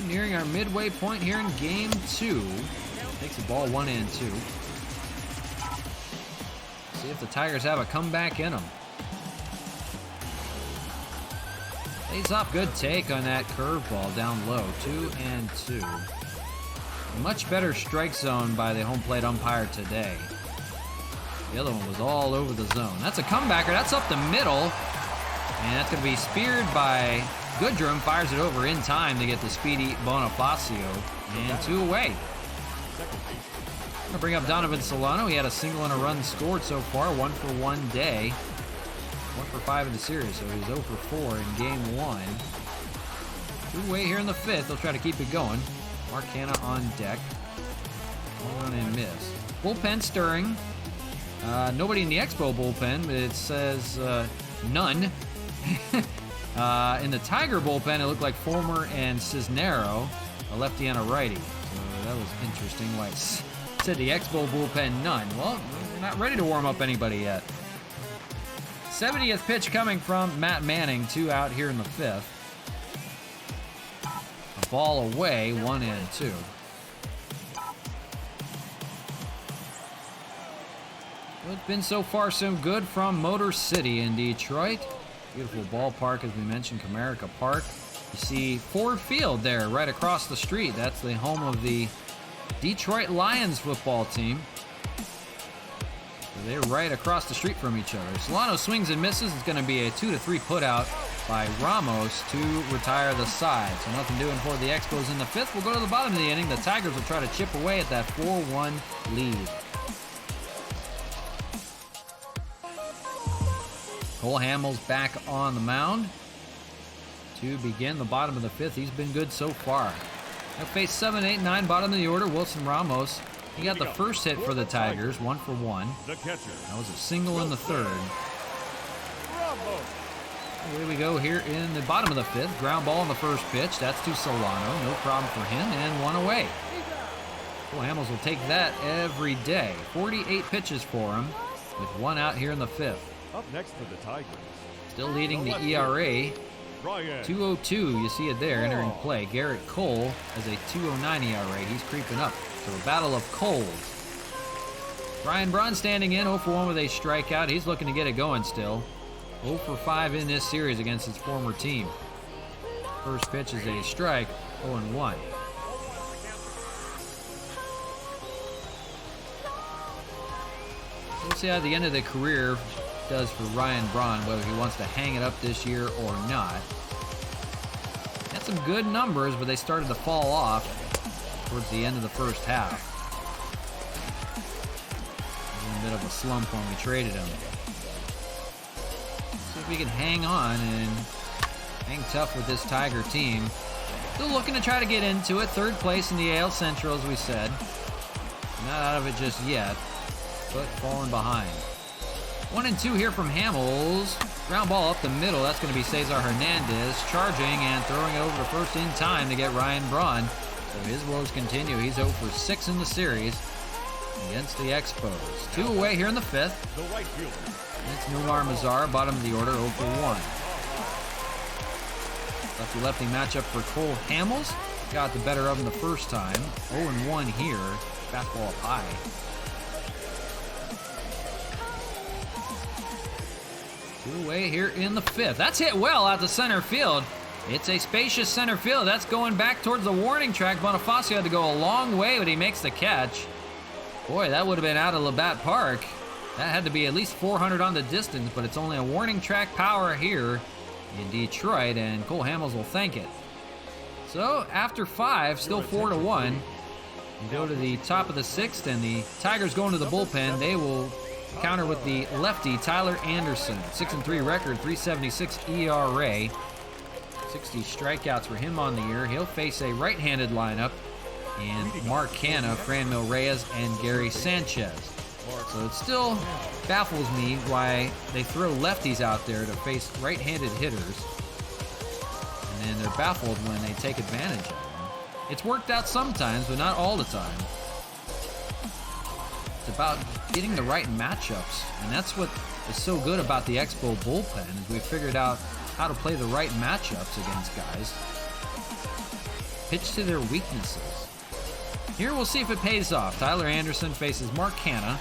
Nearing our midway point here in game 2. Takes the ball 1-2. See if the Tigers have a comeback in them. Lays off, good take on that curveball down low. 2-2. Much better strike zone by the home plate umpire today. The other one was all over the zone. That's a comebacker. That's up the middle. And that's going to be speared by Goodrum. Fires it over in time to get the speedy Bonifacio. And 2 away. I'm going to bring up Donovan Solano. He had a single and a run scored so far. 1 for 1 day. 1 for 5 in the series. So he's 0 for 4 in game 1. 2 away here in the 5th. They'll try to keep it going. Mark Canha on deck. 1 run and miss. Bullpen stirring. Nobody in the Expo bullpen, but it says none. In the Tiger bullpen, it looked like Fulmer and Cisnero, a lefty and a righty. So that was interesting. Why it said the Expo bullpen, none. Well, we're not ready to warm up anybody yet. 70th pitch coming from Matt Manning, 2 out here in the 5th. A ball away, 1-2. Well, it's been so far so good from Motor City in Detroit. Beautiful ballpark, as we mentioned, Comerica Park. You see Ford Field there right across the street. That's the home of the Detroit Lions football team. So they're right across the street from each other. Solano swings and misses. It's going to be a 2-3 put out by Ramos to retire the side. So nothing doing for the Expos in the 5th. We'll go to the bottom of the inning. The Tigers will try to chip away at that 4-1 lead. Cole Hamels back on the mound to begin the bottom of the 5th. He's been good so far. He'll face 7, 8, 9, bottom of the order. Wilson Ramos. He got the first hit for the Tigers, 1 for 1. The catcher. That was a single in the 3rd. Away we go here in the bottom of the 5th. Ground ball on the first pitch. That's to Solano. No problem for him, and 1 away. Cole Hamels will take that every day. 48 pitches for him with 1 out here in the 5th. Up next for the Tigers. Still leading the ERA. 2.02, you see it there, entering play. Garrett Cole has a 2.09 ERA. He's creeping up. So a battle of Coles. Ryan Braun standing in, 0 for 1 with a strikeout. He's looking to get it going still. 0 for 5 in this series against his former team. First pitch is a strike, 0-1. We'll see how the end of the career does for Ryan Braun, whether he wants to hang it up this year or not. Had some good numbers, but they started to fall off towards the end of the first half. A bit of a slump when we traded him. See if we can hang on and hang tough with this Tiger team. Still looking to try to get into it. 3rd place in the AL Central, as we said. Not out of it just yet, but falling behind. 1-2 here from Hamels. Ground ball up the middle. That's going to be Cesar Hernandez charging and throwing it over to first in time to get Ryan Braun. So his woes continue. He's 0 for 6 in the series against the Expos. 2 away here in the 5th. The right fielder. It's Nomar Mazar, bottom of the order, 0 for 1. Lefty-lefty matchup for Cole Hamels. Got the better of him the first time. 0-1 here. Fastball up high. 2 away here in the 5th. That's hit well out to center field. It's a spacious center field. That's going back towards the warning track. Bonifacio had to go a long way, but he makes the catch. Boy, that would have been out of Labatt Park. That had to be at least 400 on the distance, but it's only a warning track power here in Detroit, and Cole Hamels will thank it. So after 5, still 4-1. You go to the top of the 6th, and the Tigers go into the bullpen. They will counter with the lefty, Tyler Anderson. 6-3 record, 3.76 ERA. 60 strikeouts for him on the year. He'll face a right-handed lineup in Mark Canha, Franmil Reyes, and Gary Sanchez. So it still baffles me why they throw lefties out there to face right-handed hitters, and then they're baffled when they take advantage of them. It's worked out sometimes, but not all the time. It's about getting the right matchups, and that's what is so good about the Expo bullpen, is we figured out how to play the right matchups against guys. Pitch to their weaknesses. Here we'll see if it pays off. Tyler Anderson faces Mark Canha,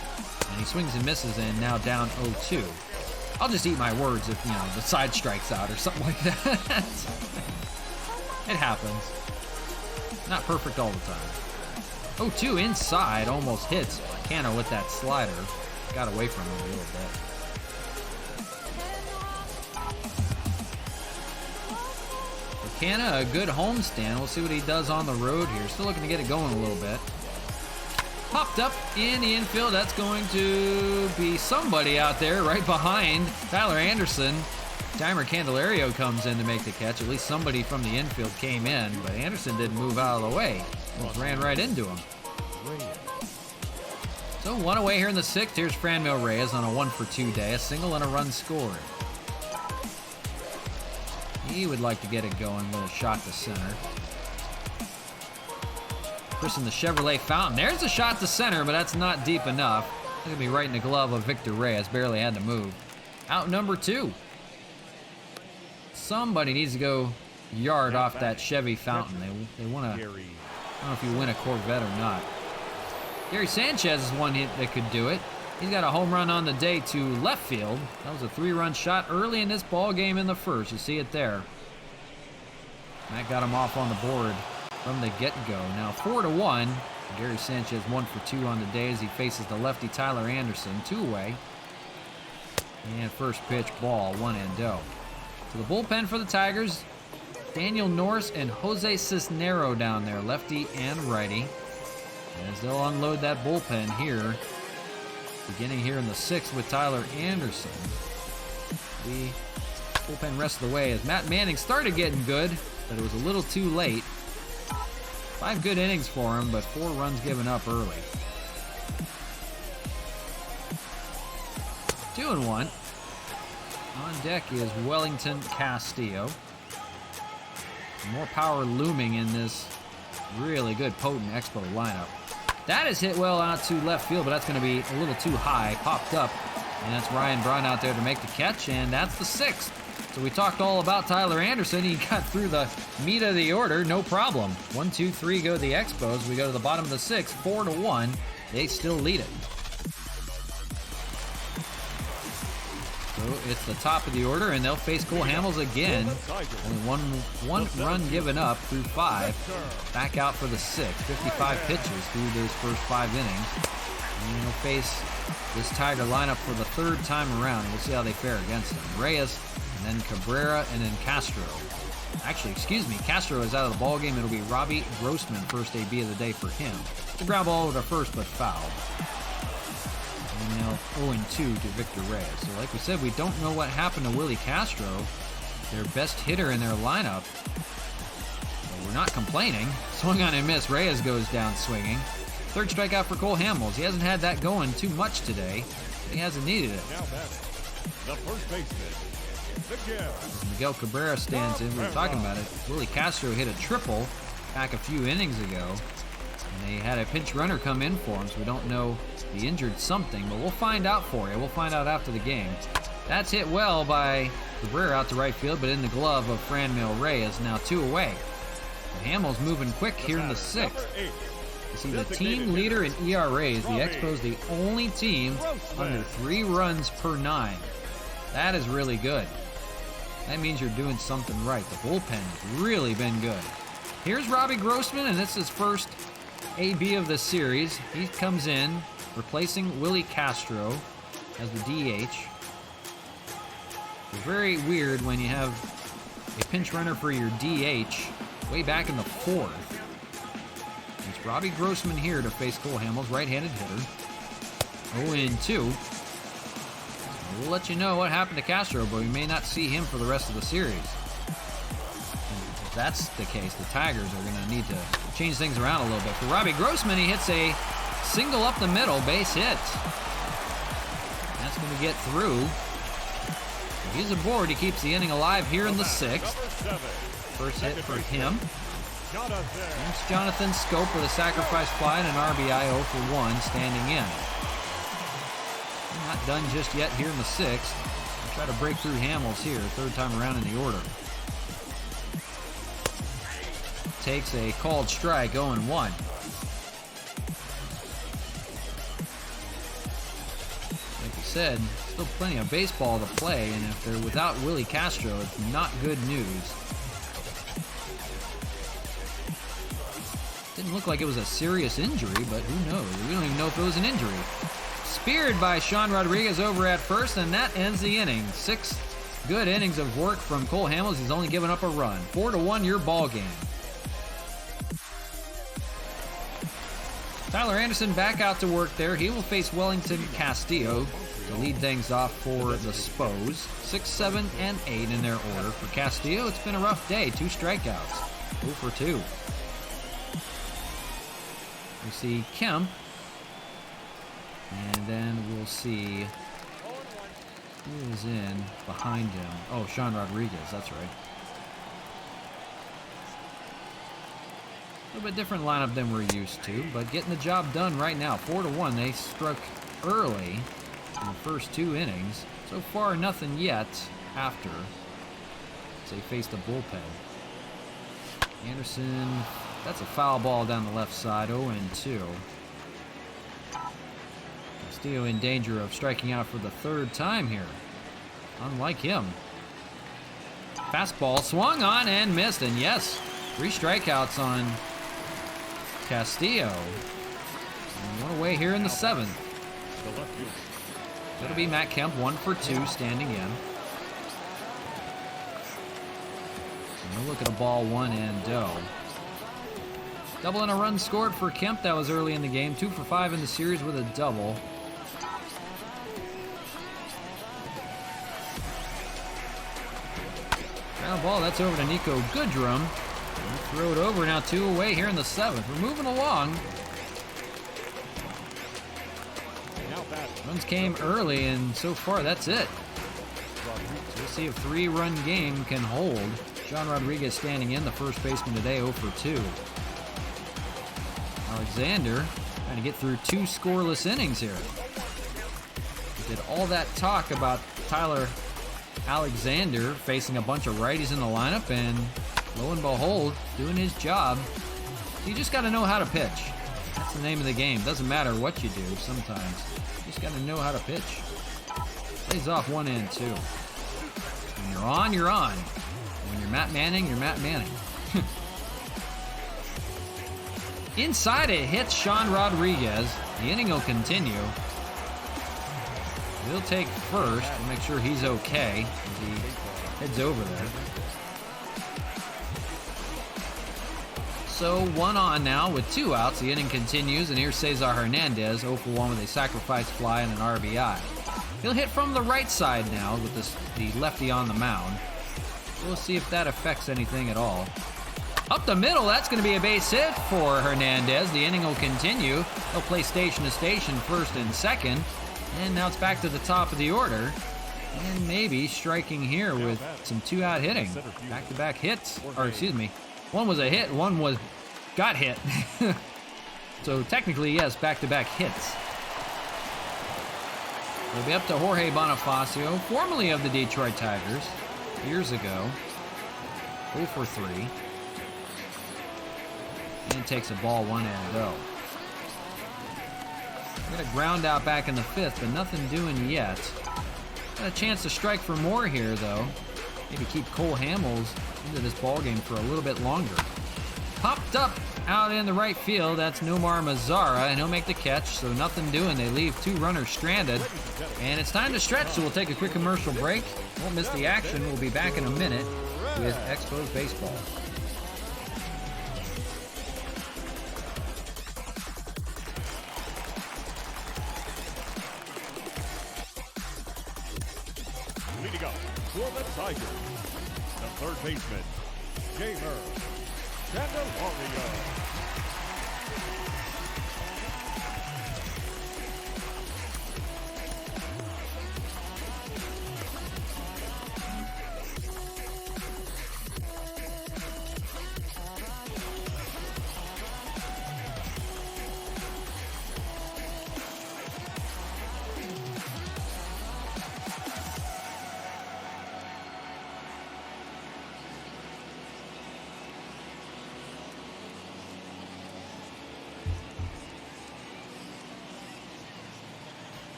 and he swings and misses, and now down 0-2. I'll just eat my words if, the side strike's out or something like that. It happens. Not perfect all the time. 0-2 inside, almost hits Canha with that slider. Got away from him a little bit. Canha, a good homestand. We'll see what he does on the road here. Still looking to get it going a little bit. Popped up in the infield. That's going to be somebody out there right behind Tyler Anderson. Timer Candelario comes in to make the catch. At least somebody from the infield came in, but Anderson didn't move out of the way. Almost ran right into him. So 1 away here in the 6th. Here's Franmil Reyes on a 1-for-2 day. A single and a run scored. He would like to get it going with a shot to center. Christen the Chevrolet Fountain. There's a shot to center, but that's not deep enough. It's going to be right in the glove of Victor Reyes. Barely had to move. Out number 2. Somebody needs to go yard off that Chevy Fountain. They want to... I don't know if you win a Corvette or not. Gary Sanchez is one that could do it. He's got a home run on the day to left field. That was a 3-run shot early in this ball game in the 1st. You see it there. That got him off on the board from the get-go. Now 4-1. Gary Sanchez 1-for-2 on the day as he faces the lefty Tyler Anderson. 2 away. And first pitch ball, 1-0. So the bullpen for the Tigers, Daniel Norris and Jose Cisnero down there, lefty and righty. As they'll unload that bullpen here. Beginning here in the 6th with Tyler Anderson. The bullpen rest of the way as Matt Manning started getting good, but it was a little too late. 5 good innings for him, but 4 runs given up early. 2-1. On deck is Wellington Castillo. More power looming in this really good, potent Expo lineup. That is hit well out to left field, but that's going to be a little too high. Popped up, and that's Ryan Braun out there to make the catch, and that's the 6th. So we talked all about Tyler Anderson. He got through the meat of the order, no problem. 1, 2, 3 go to the Expos. We go to the bottom of the 6th, 4-1. They still lead it. So it's the top of the order, and they'll face Cole Hamels again. Only one run given up through 5. Back out for the 6th. 55 pitches through those first 5 innings. And they'll face this Tiger lineup for the 3rd time around. We'll see how they fare against them. Reyes, and then Cabrera, and then Castro. Actually, excuse me, Castro is out of the ballgame. It'll be Robbie Grossman, first AB of the day for him. The ground ball over to first, but fouled. And now 0-2 to Victor Reyes. So like we said, we don't know what happened to Willie Castro, their best hitter in their lineup. But we're not complaining. Swung on and miss. Reyes goes down swinging. 3rd strikeout for Cole Hamels. He hasn't had that going too much today. He hasn't needed it. Now batting, the first baseman, As Miguel Cabrera stands in, we were talking about it. Willie Castro hit a triple back a few innings ago. And they had a pinch runner come in for him, so we don't know if he injured something, but we'll find out for you. We'll find out after the game. That's hit well by Cabrera out to right field, but in the glove of Franmil Reyes. Now 2 away. Hamels moving quick here in the 6th. You see, the team leader in ERAs. The Expos the only team under 3 runs per 9. That is really good. That means you're doing something right. The bullpen has really been good. Here's Robbie Grossman, and this is his first AB of the series. He comes in, replacing Willie Castro as the DH. It's very weird when you have a pinch runner for your DH way back in the 4th. It's Robbie Grossman here to face Cole Hamels, right-handed hitter. 0-2. We'll let you know what happened to Castro, but we may not see him for the rest of the series. And if that's the case, the Tigers are going to need to change things around a little bit. For Robbie Grossman, he hits a single up the middle, base hit. That's going to get through. He's aboard. He keeps the inning alive here in the 6th. First hit for him. That's Jonathan Scope with a sacrifice fly and an RBI 0 for 1 standing in. Not done just yet here in the 6th. We'll try to break through Hamels here, 3rd time around in the order. Takes a called strike, 0-1. Like I said, still plenty of baseball to play, and if they're without Willie Castro, it's not good news. Didn't look like it was a serious injury, but who knows? We don't even know if it was an injury. Speared by Sean Rodriguez over at first, and that ends the inning. 6 good innings of work from Cole Hamels. He's only given up a run. 4-1 your ball game. Tyler Anderson back out to work there. He will face Wellington Castillo to lead things off for the Spos. 6, 7, and 8 in their order. For Castillo, it's been a rough day. 2 strikeouts. 0 for 2. We see Kemp. And then we'll see who is in behind him. Oh, Sean Rodriguez, that's right. A little bit different lineup than we're used to, but getting the job done right now. 4-1, they struck early in the first 2 innings. So far, nothing yet after as they face the bullpen. Anderson, that's a foul ball down the left side, 0-2. Castillo in danger of striking out for the 3rd time here. Unlike him. Fastball swung on and missed, and yes, 3 strikeouts on Castillo. And 1 away here in the 7th. It'll be Matt Kemp, 1 for 2, standing in. And we'll look at a ball, 1-0. Double and a run scored for Kemp. That was early in the game. 2 for 5 in the series with a double. Ground ball, that's over to Nico Goodrum. He'll throw it over, now 2 away here in the 7th. We're moving along. Runs came early, and so far that's it. We'll see if 3-run game can hold. Sean Rodriguez standing in, the first baseman today, 0 for 2. Alexander trying to get through 2 scoreless innings here. We did all that talk about Tyler Alexander facing a bunch of righties in the lineup, and lo and behold, doing his job. You just got to know how to pitch. That's the name of the game. Doesn't matter what you do sometimes. You just got to know how to pitch. Plays off 1-2. When you're on, you're on. When you're Matt Manning, you're Matt Manning. Inside it hits Sean Rodriguez. The inning will continue. He'll take first to make sure he's okay as he heads over there. So 1 on now with 2 outs. The inning continues, and here's Cesar Hernandez, 0 for 1 with a sacrifice fly and an RBI. He'll hit from the right side now with the lefty on the mound. We'll see if that affects anything at all. Up the middle, that's going to be a base hit for Hernandez. The inning will continue. They'll play station to station, 1st and 2nd. And now it's back to the top of the order. And maybe striking here with some 2-out hitting. Back-to-back hits. Or excuse me, 1 was a hit, 1 got hit. So technically, yes, back-to-back hits. It'll be up to Jorge Bonifacio, formerly of the Detroit Tigers, years ago. 0 for 3. And takes a ball 1-0. Got a ground out back in the 5th, but nothing doing yet. Got a chance to strike for more here, though. Maybe keep Cole Hamels into this ball game for a little bit longer. Popped up out in the right field. That's Nomar Mazara, and he'll make the catch, so nothing doing. They leave 2 runners stranded, and it's time to stretch, so we'll take a quick commercial break. Won't miss the action. We'll be back in a minute with Expos Baseball. Leading up for the Tigers, the third baseman, Gamer Candelario.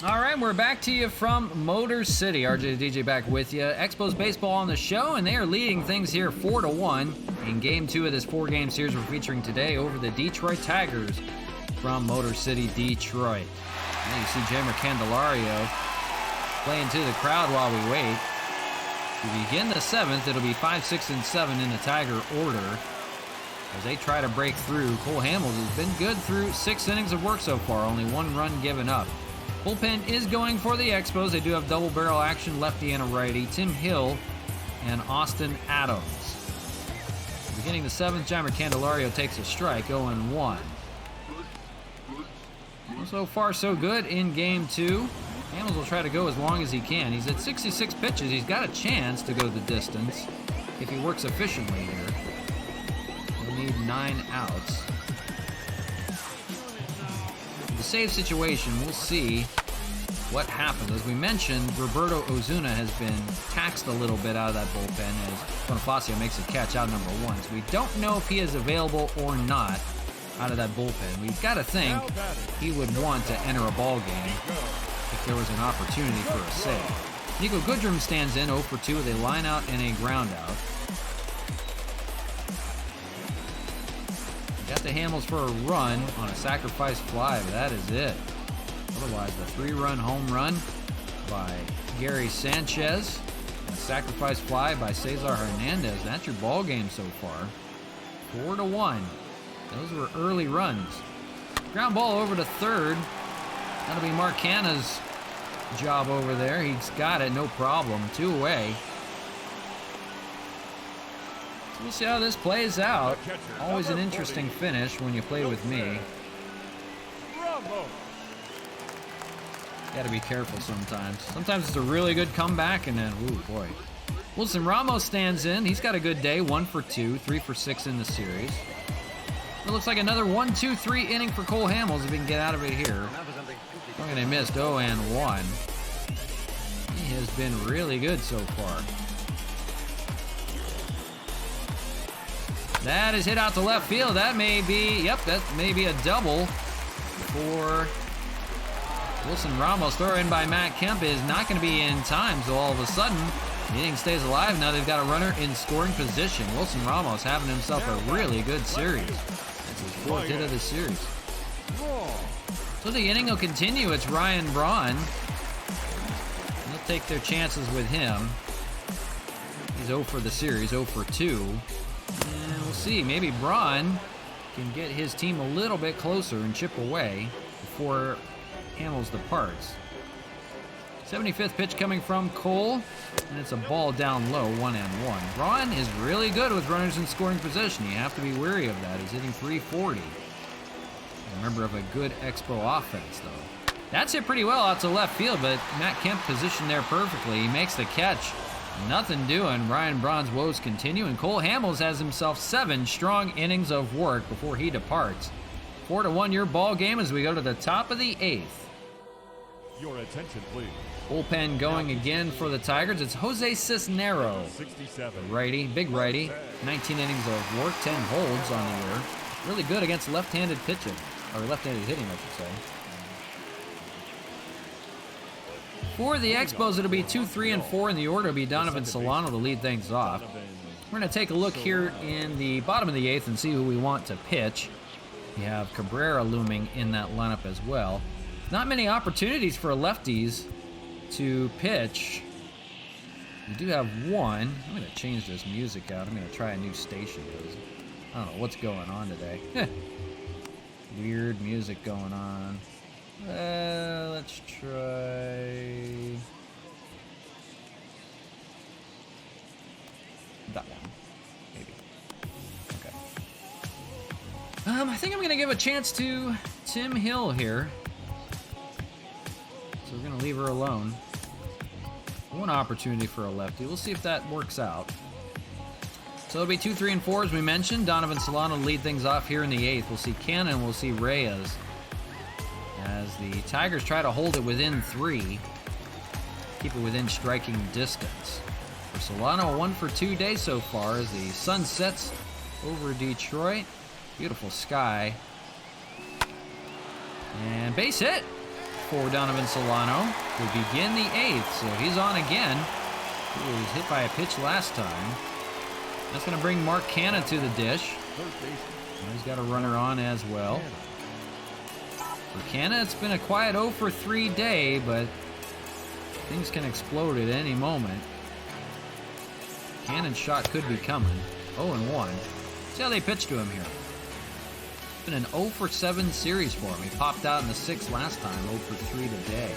All right, we're back to you from Motor City. RJ the DJ back with you. Expos Baseball on the show, and they are leading things here 4-1 in Game 2 of this 4-game series we're featuring today over the Detroit Tigers from Motor City, Detroit. Now you see Jamer Candelario playing to the crowd while we wait. To begin the 7th, it'll be 5, 6, and 7 in the Tiger order as they try to break through. Cole Hamels has been good through 6 innings of work so far, only 1 run given up. Bullpen is going for the Expos. They do have double barrel action, lefty and a righty. Tim Hill and Austin Adams. Beginning the 7th, Jamer Candelario takes a strike, 0-1. So far, so good in Game 2. Hamels will try to go as long as he can. He's at 66 pitches. He's got a chance to go the distance if he works efficiently here. He'll need 9 outs. The save situation, we'll see what happens. As we mentioned, Roberto Ozuna has been taxed a little bit out of that bullpen as Bonifacio makes a catch out number 1. So we don't know if he is available or not out of that bullpen. We've got to think he would want to enter a ball game if there was an opportunity for a save. Nico Goodrum stands in 0 for 2 with a line out and a ground out. Got the Hamels for a run on a sacrifice fly, but that is it. Otherwise, the 3-run home run by Gary Sanchez and a sacrifice fly by Cesar Hernandez. That's your ball game so far. 4-1. Those were early runs. Ground ball over to third. That'll be Mark Canna's job over there. He's got it, no problem. 2 away. We'll see how this plays out. Always an interesting finish when you play with me. Got to be careful sometimes. Sometimes it's a really good comeback, and then, ooh, boy. Wilson Ramos stands in. He's got a good day. 1 for 2, 3 for 6 in the series. It looks like another 1-2-3 inning for Cole Hamels if he can get out of it here. Look at, they missed 0-1. He has been really good so far. That is hit out to left field. That may be, that may be a double for Wilson Ramos. Throw in by Matt Kemp is not going to be in time, so all of a sudden, the inning stays alive. Now they've got a runner in scoring position. Wilson Ramos having himself a really good series. That's his 4th hit of the series. So the inning will continue. It's Ryan Braun. They'll take their chances with him. He's 0 for the series, 0 for 2. And we'll see. Maybe Braun can get his team a little bit closer and chip away before Hamels departs. 75th pitch coming from Cole, and it's a ball down low, 1-1. Braun is really good with runners in scoring position. You have to be wary of that. He's hitting .340. A member of a good Expo offense, though. That's hit pretty well out to left field, but Matt Kemp positioned there perfectly. He makes the catch Nothing doing. Ryan Braun's woes continue, and Cole Hamels has himself 7 strong innings of work before he departs. 4-1 your ball game as we go to the top of the 8th. Your attention, please. Bullpen going again for the Tigers. It's Jose Cisnero, 67. righty, big righty. 19 innings of work, 10 holds on the year. Really good against left-handed pitching, or left-handed hitting, I should say. For the Expos, it'll be 2, 3, and 4 in the order. It'll be Donovan Solano to lead things off. We're going to take a look here in the bottom of the 8th and see who we want to pitch. You have Cabrera looming in that lineup as well. Not many opportunities for lefties to pitch. You do have one. I'm going to change this music out. I'm going to try a new station because I don't know what's going on today. Weird music going on. Let's try that one, maybe. Okay. I think I'm gonna give a chance to Tim Hill here. So we're gonna leave her alone. One opportunity for a lefty. We'll see if that works out. So it'll be 2, 3, and 4 as we mentioned. Donovan Solano lead things off here in the 8th. We'll see Cannon, we'll see Reyes. As the Tigers try to hold it within 3, keep it within striking distance. For Solano, a 1 for 2 day so far as the sun sets over Detroit. Beautiful sky. And base hit for Donovan Solano to begin the 8th. So he's on again. He was hit by a pitch last time. That's going to bring Mark Canna to the dish. And he's got a runner on as well. For Canna, it's been a quiet 0 for 3 day, but things can explode at any moment. Cannon's shot could be coming. 0-1. See how they pitch to him here. It's been an 0 for 7 series for him. He popped out in the 6th last time, 0 for 3 today.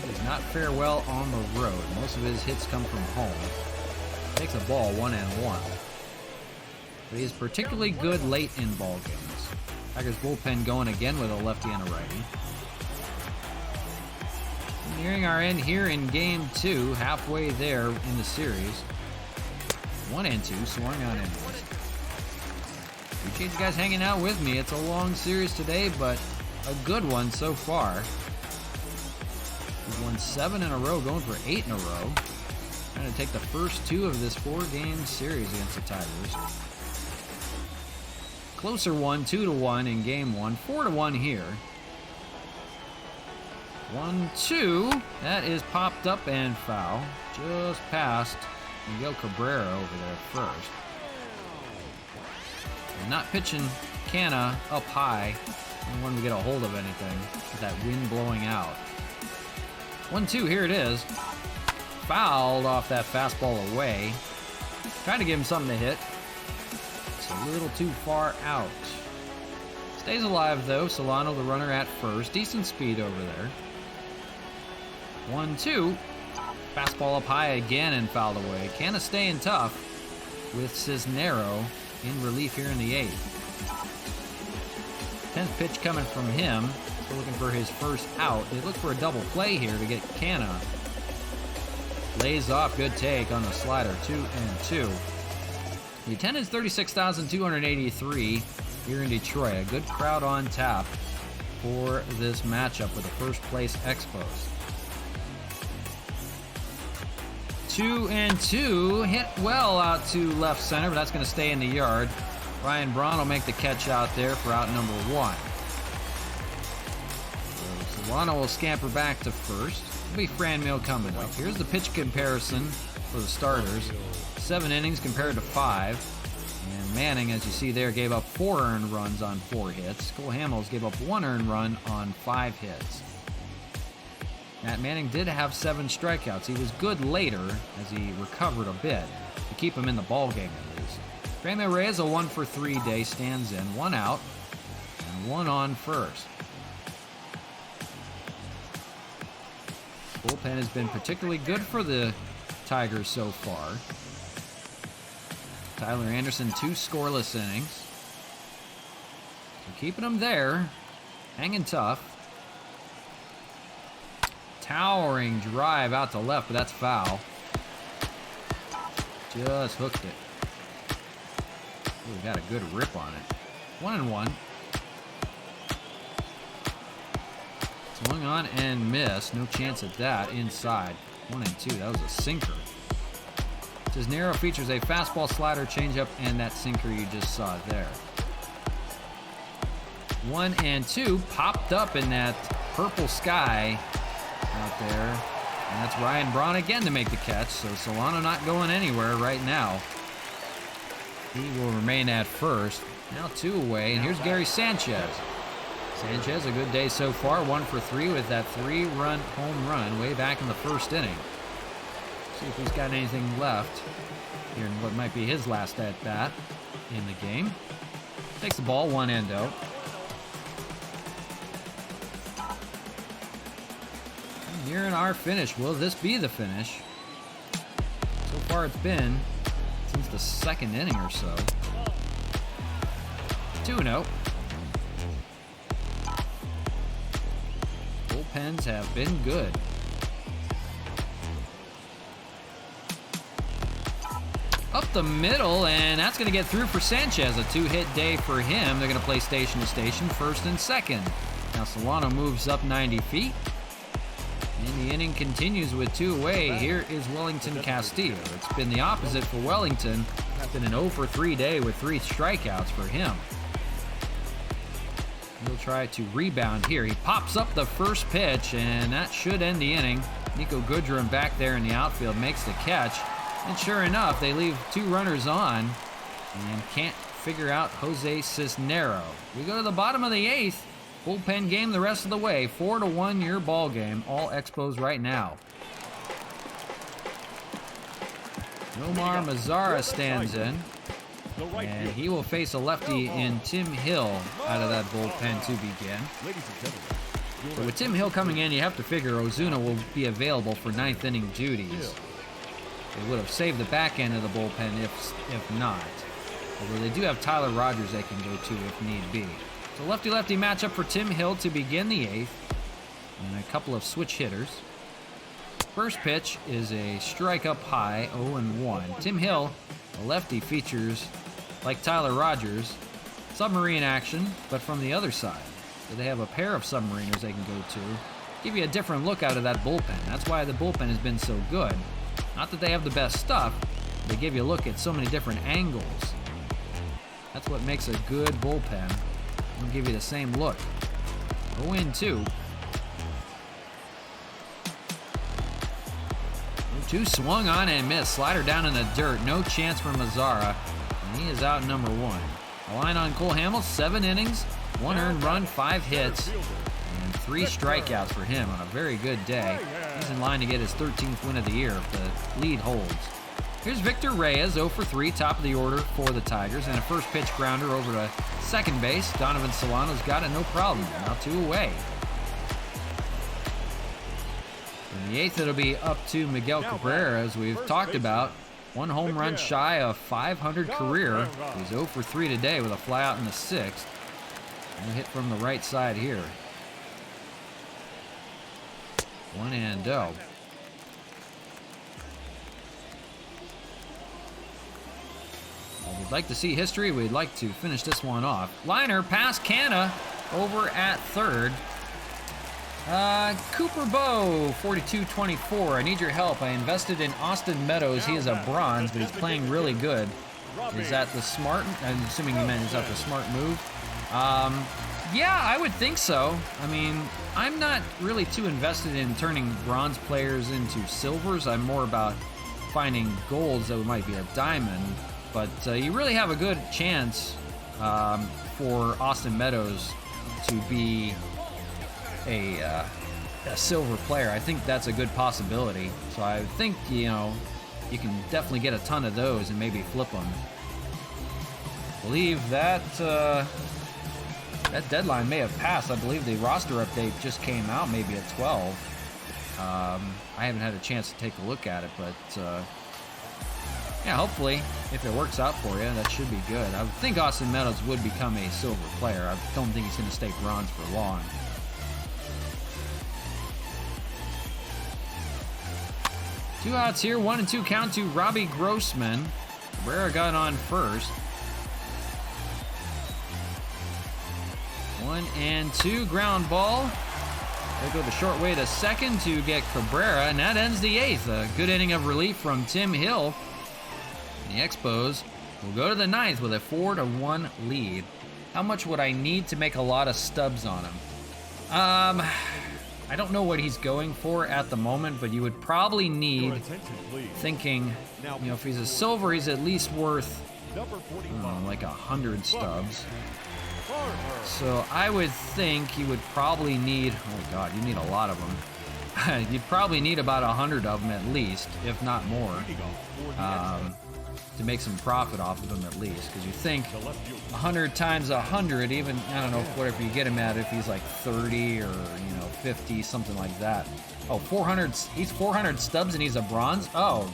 He does not fare well on the road. Most of his hits come from home. Takes a ball 1-1. But he is particularly good late in ball games. Tigers bullpen going again with a lefty and a righty. Nearing our end here in game 2, halfway there in the series. 1-2, swung on innings. Appreciate you guys hanging out with me. It's a long series today, but a good one so far. We've won 7 in a row, going for 8 in a row. Trying to take the first 2 of this 4-game series against the Tigers. Closer one, 2-1 in game 1, 4-1 here. 1-2, that is popped up and foul. Just past Miguel Cabrera over there first. And not pitching Canna up high when we get a hold of anything with that wind blowing out. 1-2, here it is. Fouled off that fastball away. Trying to give him something to hit. A little too far out. Stays alive though. Solano the runner at first. Decent speed over there. 1-2. Fastball up high again and fouled away. Canna staying tough with Cisnero in relief here in the 8th. 10th pitch coming from him. Still looking for his first out. They look for a double play here to get Canna. Lays off. Good take on the slider. 2-2. The attendance 36,283 here in Detroit. A good crowd on tap for this matchup with the first place Expos. 2-2. Hit well out to left center, but that's going to stay in the yard. Ryan Braun will make the catch out there for out number 1. So Solano will scamper back to first. It'll be Franmil coming up. Here's the pitch comparison for the starters. 7 innings compared to 5. And Manning, as you see there, gave up 4 earned runs on 4 hits. Cole Hamels gave up 1 earned run on 5 hits. Matt Manning did have 7 strikeouts. He was good later as he recovered a bit to keep him in the ballgame at least. Franmil Reyes, a 1 for 3 day, stands in. 1 out and 1 on first. Bullpen has been particularly good for the Tigers so far. Tyler Anderson, 2 scoreless innings. So keeping them there, hanging tough. towering drive out to left, but that's foul. Just hooked it. Ooh, got a good rip on it. 1-1. Swung on and missed. No chance at that. Inside. 1-2. That was a sinker. His narrow features a fastball, slider, changeup, and that sinker you just saw there. 1-2. Popped up in that purple sky out there. And that's Ryan Braun again to make the catch. So Solano not going anywhere right now. He will remain at first. Now 2 away. And here's Gary Sanchez. Sanchez, a good day so far. 1 for 3 with that 3-run home run way back in the first inning. See if he's got anything left here in what might be his last at bat in the game. Takes the ball, 1-0. Nearing our finish. Will this be the finish? So far it's been since the second inning or so. 2-0. Bullpens have been good. Up the middle, and that's going to get through for Sanchez. A 2-hit day for him. They're going to play station to station, first and second. Now Solano moves up 90 feet. And the inning continues with 2 away. Here is Wellington Castillo. It's been the opposite for Wellington. It's been an 0 for 3 day with 3 strikeouts for him. He'll try to rebound here. He pops up the first pitch, and that should end the inning. Nico Goodrum back there in the outfield makes the catch. And sure enough, they leave 2 runners on and can't figure out Jose Cisnero. We go to the bottom of the 8th. Bullpen game the rest of the way. 4-1 your ball game. All Expos right now. Nomar Mazara stands in. And he will face a lefty in Tim Hill out of that bullpen to begin. So with Tim Hill coming in, you have to figure Ozuna will be available for 9th inning duties. They would have saved the back end of the bullpen if not. Although they do have Tyler Rogers they can go to if need be. So lefty-lefty matchup for Tim Hill to begin the 8th. And a couple of switch hitters. First pitch is a strike up high, 0-1. Tim Hill, a lefty, features, like Tyler Rogers, submarine action, but from the other side. So they have a pair of submariners they can go to. Give you a different look out of that bullpen. That's why the bullpen has been so good. Not that they have the best stuff, they give you a look at so many different angles. That's what makes a good bullpen. They'll give you the same look. 0-2. 2 swung on and missed. Slider down in the dirt. No chance for Mazara. And he is out number 1. A line on Cole Hamels, 7 innings, 1 earned run, 5 hits, and 3 strikeouts for him on a very good day. He's in line to get his 13th win of the year if the lead holds. Here's Victor Reyes, 0 for 3, top of the order for the Tigers, and a first pitch grounder over to second base. Donovan Solano's got it, no problem. Now 2 away. In the 8th, it'll be up to Miguel Cabrera, as we've talked about. 1 home run shy of 500 career. He's 0 for 3 today with a flyout in the 6th. And a hit from the right side here. 1-0. We'd like to see history. We'd like to finish this one off. Liner past Canna over at third. Cooper Bow, 42-24. I need your help. I invested in Austin Meadows. He is a bronze, but he's playing really good. Is that the smart? I'm assuming you meant is that the smart move? Yeah, I would think so. I mean, I'm not really too invested in turning bronze players into silvers. I'm more about finding golds that might be a diamond. But you really have a good chance for Austin Meadows to be a silver player. I think that's a good possibility. So I think, you know, you can definitely get a ton of those and maybe flip them. I believe that that deadline may have passed. I believe the roster update just came out maybe at 12. I haven't had a chance to take a look at it, but yeah, hopefully, if it works out for you, that should be good. I would think Austin Meadows would become a silver player. I don't think he's going to stay bronze for long. 2 outs here, 1-2 count to Robbie Grossman. Cabrera got on first. 1-2, ground ball. They go the short way to second to get Cabrera, and that ends the 8th. A good inning of relief from Tim Hill. The Expos will go to the 9th with a 4-1 lead. How much would I need to make a lot of stubs on him? I don't know what he's going for at the moment, but you would probably need, thinking, you know, if he's a silver, he's at least worth, like 100 stubs. So I would think you would probably need, oh God, you need a lot of them. You'd probably need about 100 of them at least, if not more, to make some profit off of them at least. Because you think 100 times 100, even, I don't know, whatever you get him at, if he's like 30 or, you know, 50, something like that. Oh, 400, he's 400 stubs and he's a bronze? Oh,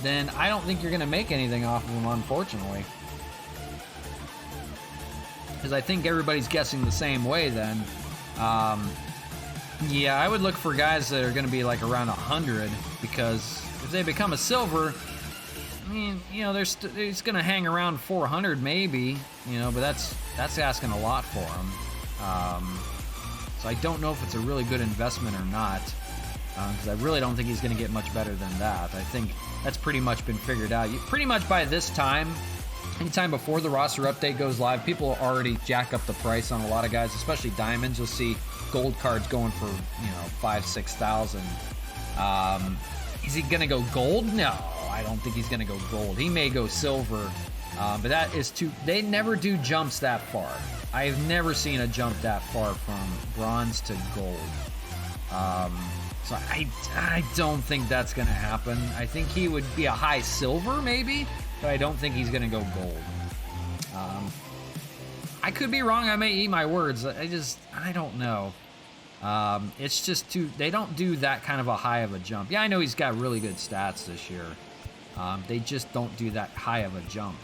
then I don't think you're going to make anything off of him, unfortunately. Because I think everybody's guessing the same way then. Yeah, I would look for guys that are going to be like around 100, because if they become a silver, I mean, you know, it's going to hang around 400 maybe, you know, but that's asking a lot for him. So I don't know if it's a really good investment or not, because I really don't think he's going to get much better than that. I think that's pretty much been figured out. Pretty much by this time, anytime before the roster update goes live, people already jack up the price on a lot of guys, especially diamonds. You'll see gold cards going for, you know, 5,000-6,000. Is he gonna go gold? No, I don't think he's gonna go gold. He may go silver, but that is too. They never do jumps that far. I've never seen a jump that far from bronze to gold. So I don't think that's gonna happen. I think he would be a high silver maybe, but I don't think he's going to go gold. I could be wrong. I may eat my words. I don't know. It's just they don't do that kind of a high of a jump. Yeah, I know he's got really good stats this year. They just don't do that high of a jump.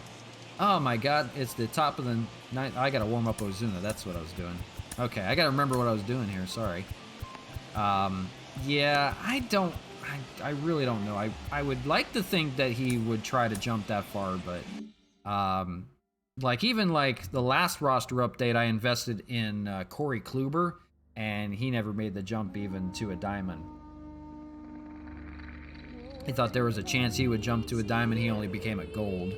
Oh my God, it's the top of the ninth. I got to warm up Ozuna. That's what I was doing. Okay, I got to remember what I was doing here. Sorry. Yeah, I really don't know. I would like to think that he would try to jump that far, but like even like the last roster update, I invested in Corey Kluber, and he never made the jump even to a diamond. I thought there was a chance he would jump to a diamond. He only became a gold,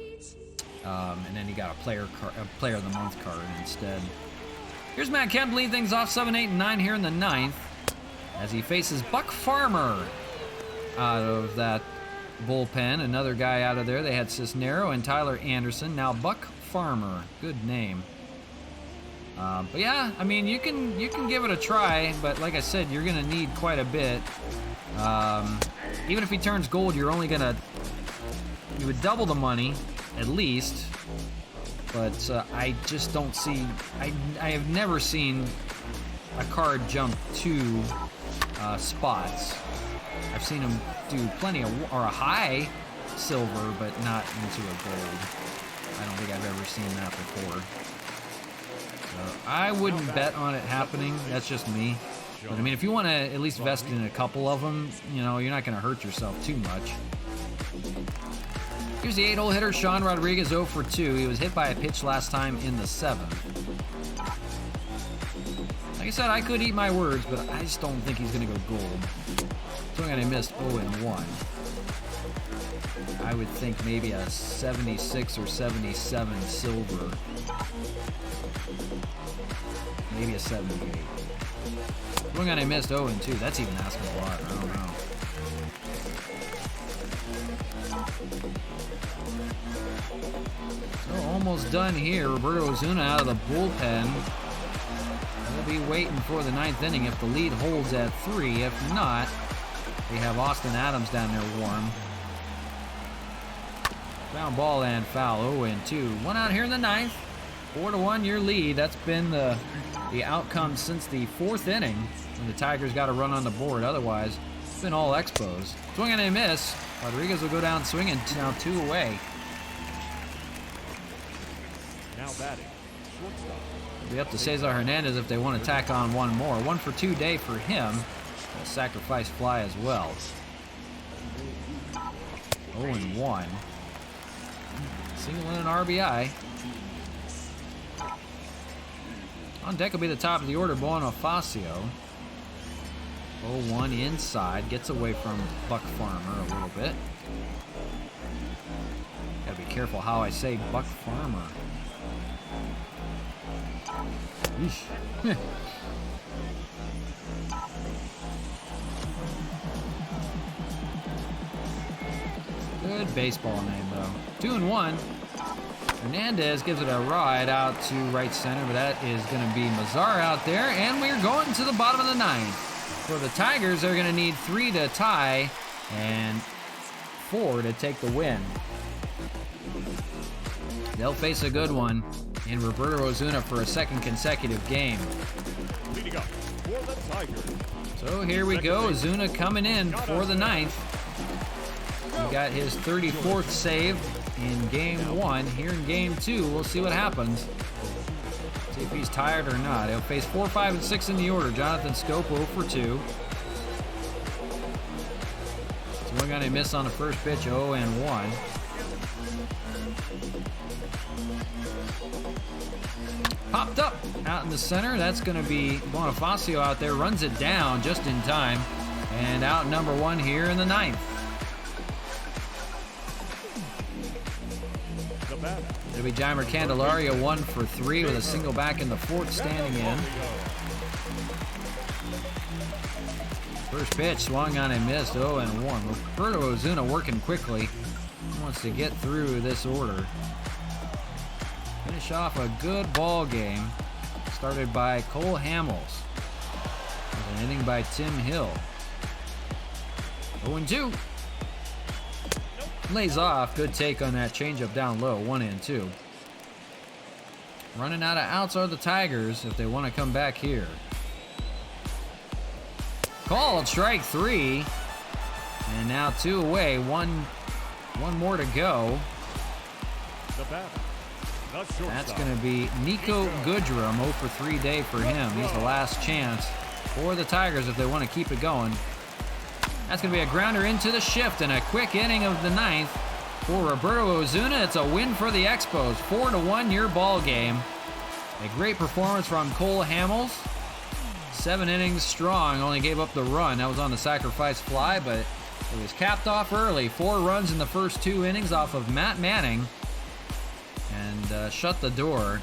and then he got a player of the month card instead. Here's Matt Kemp lead things off 7, 8, and 9 here in the 9th as he faces Buck Farmer out of that bullpen. Another guy out of there. They had Cisnero and Tyler Anderson. Now Buck Farmer. Good name. But yeah, I mean, you can give it a try, but like I said, you're gonna need quite a bit. Even if he turns gold, you would double the money at least. But I just don't see. I have never seen a card jump 2 spots. I've seen him do plenty of, or a high silver, but not into a gold. I don't think I've ever seen that before. So I wouldn't bet on it happening. That's just me. But I mean, if you want to at least invest in a couple of them, you know, you're not going to hurt yourself too much. Here's the 8-hole hitter, Sean Rodriguez, 0 for 2. He was hit by a pitch last time in the 7th. Like I said, I could eat my words, but I just don't think he's going to go gold. So I'm going to miss 0 and 1. I would think maybe a 76 or 77 silver. Maybe a 78. We're going to miss 0 and 2. That's even asking a lot. I don't know. So almost done here. Roberto Ozuna out of the bullpen. We'll be waiting for the 9th inning if the lead holds at 3. If not, we have Austin Adams down there warm. Ground ball and foul. 0 and 2. One out here in the 9th. 4-1 your lead. That's been the outcome since the 4th inning when the Tigers got a run on the board. Otherwise, it's been all Expos. Swing and a miss. Rodriguez will go down swinging. Now 2 away. Now batting, shortstop. It'll be up to Cesar Hernandez if they want to tack on one more. 1 for 2 day for him. A sacrifice fly as well. 0-1. Single and an RBI. On deck will be the top of the order, Bonifacio. 0-1 inside. Gets away from Buck Farmer a little bit. Gotta be careful how I say Buck Farmer. Yeesh. Good baseball name, though. 2-1. Hernandez gives it a ride out to right center, but that is going to be Mazar out there, and we're going to the bottom of the ninth. For the Tigers, they're going to need 3 to tie and 4 to take the win. They'll face a good one in Roberto Osuna for a second consecutive game. Leading up for the Tigers. So here we go, Osuna coming in for the ninth. He got his 34th save in game 1. Here in game 2, we'll see what happens. See if he's tired or not. He'll face 4, 5, and 6 in the order. Jonathan Scope 0 for 2. So we're going to miss on the first pitch, 0-1. Popped up out in the center. That's going to be Bonifacio out there. Runs it down just in time. And out number 1 here in the ninth. It'll be Jeimer Candelaria 1 for 3 with a single back in the 4th standing in. First pitch swung on and missed, 0-1. Roberto Osuna working quickly. He wants to get through this order. Finish off a good ball game. Started by Cole Hamels. With an inning by Tim Hill. 0-2. Lays off. Good take on that changeup down low. 1-2. Running out of outs are the Tigers if they want to come back here. Called strike 3. And now 2 away. One more to go. That's going to be Nico Goodrum. 0 for 3 day for him. He's the last chance for the Tigers if they want to keep it going. That's going to be a grounder into the shift and a quick inning of the ninth for Roberto Osuna. It's a win for the Expos. 4-1 your ball game. A great performance from Cole Hamels. 7 innings strong, only gave up the run. That was on the sacrifice fly, but it was capped off early. 4 runs in the first 2 innings off of Matt Manning. And shut the door.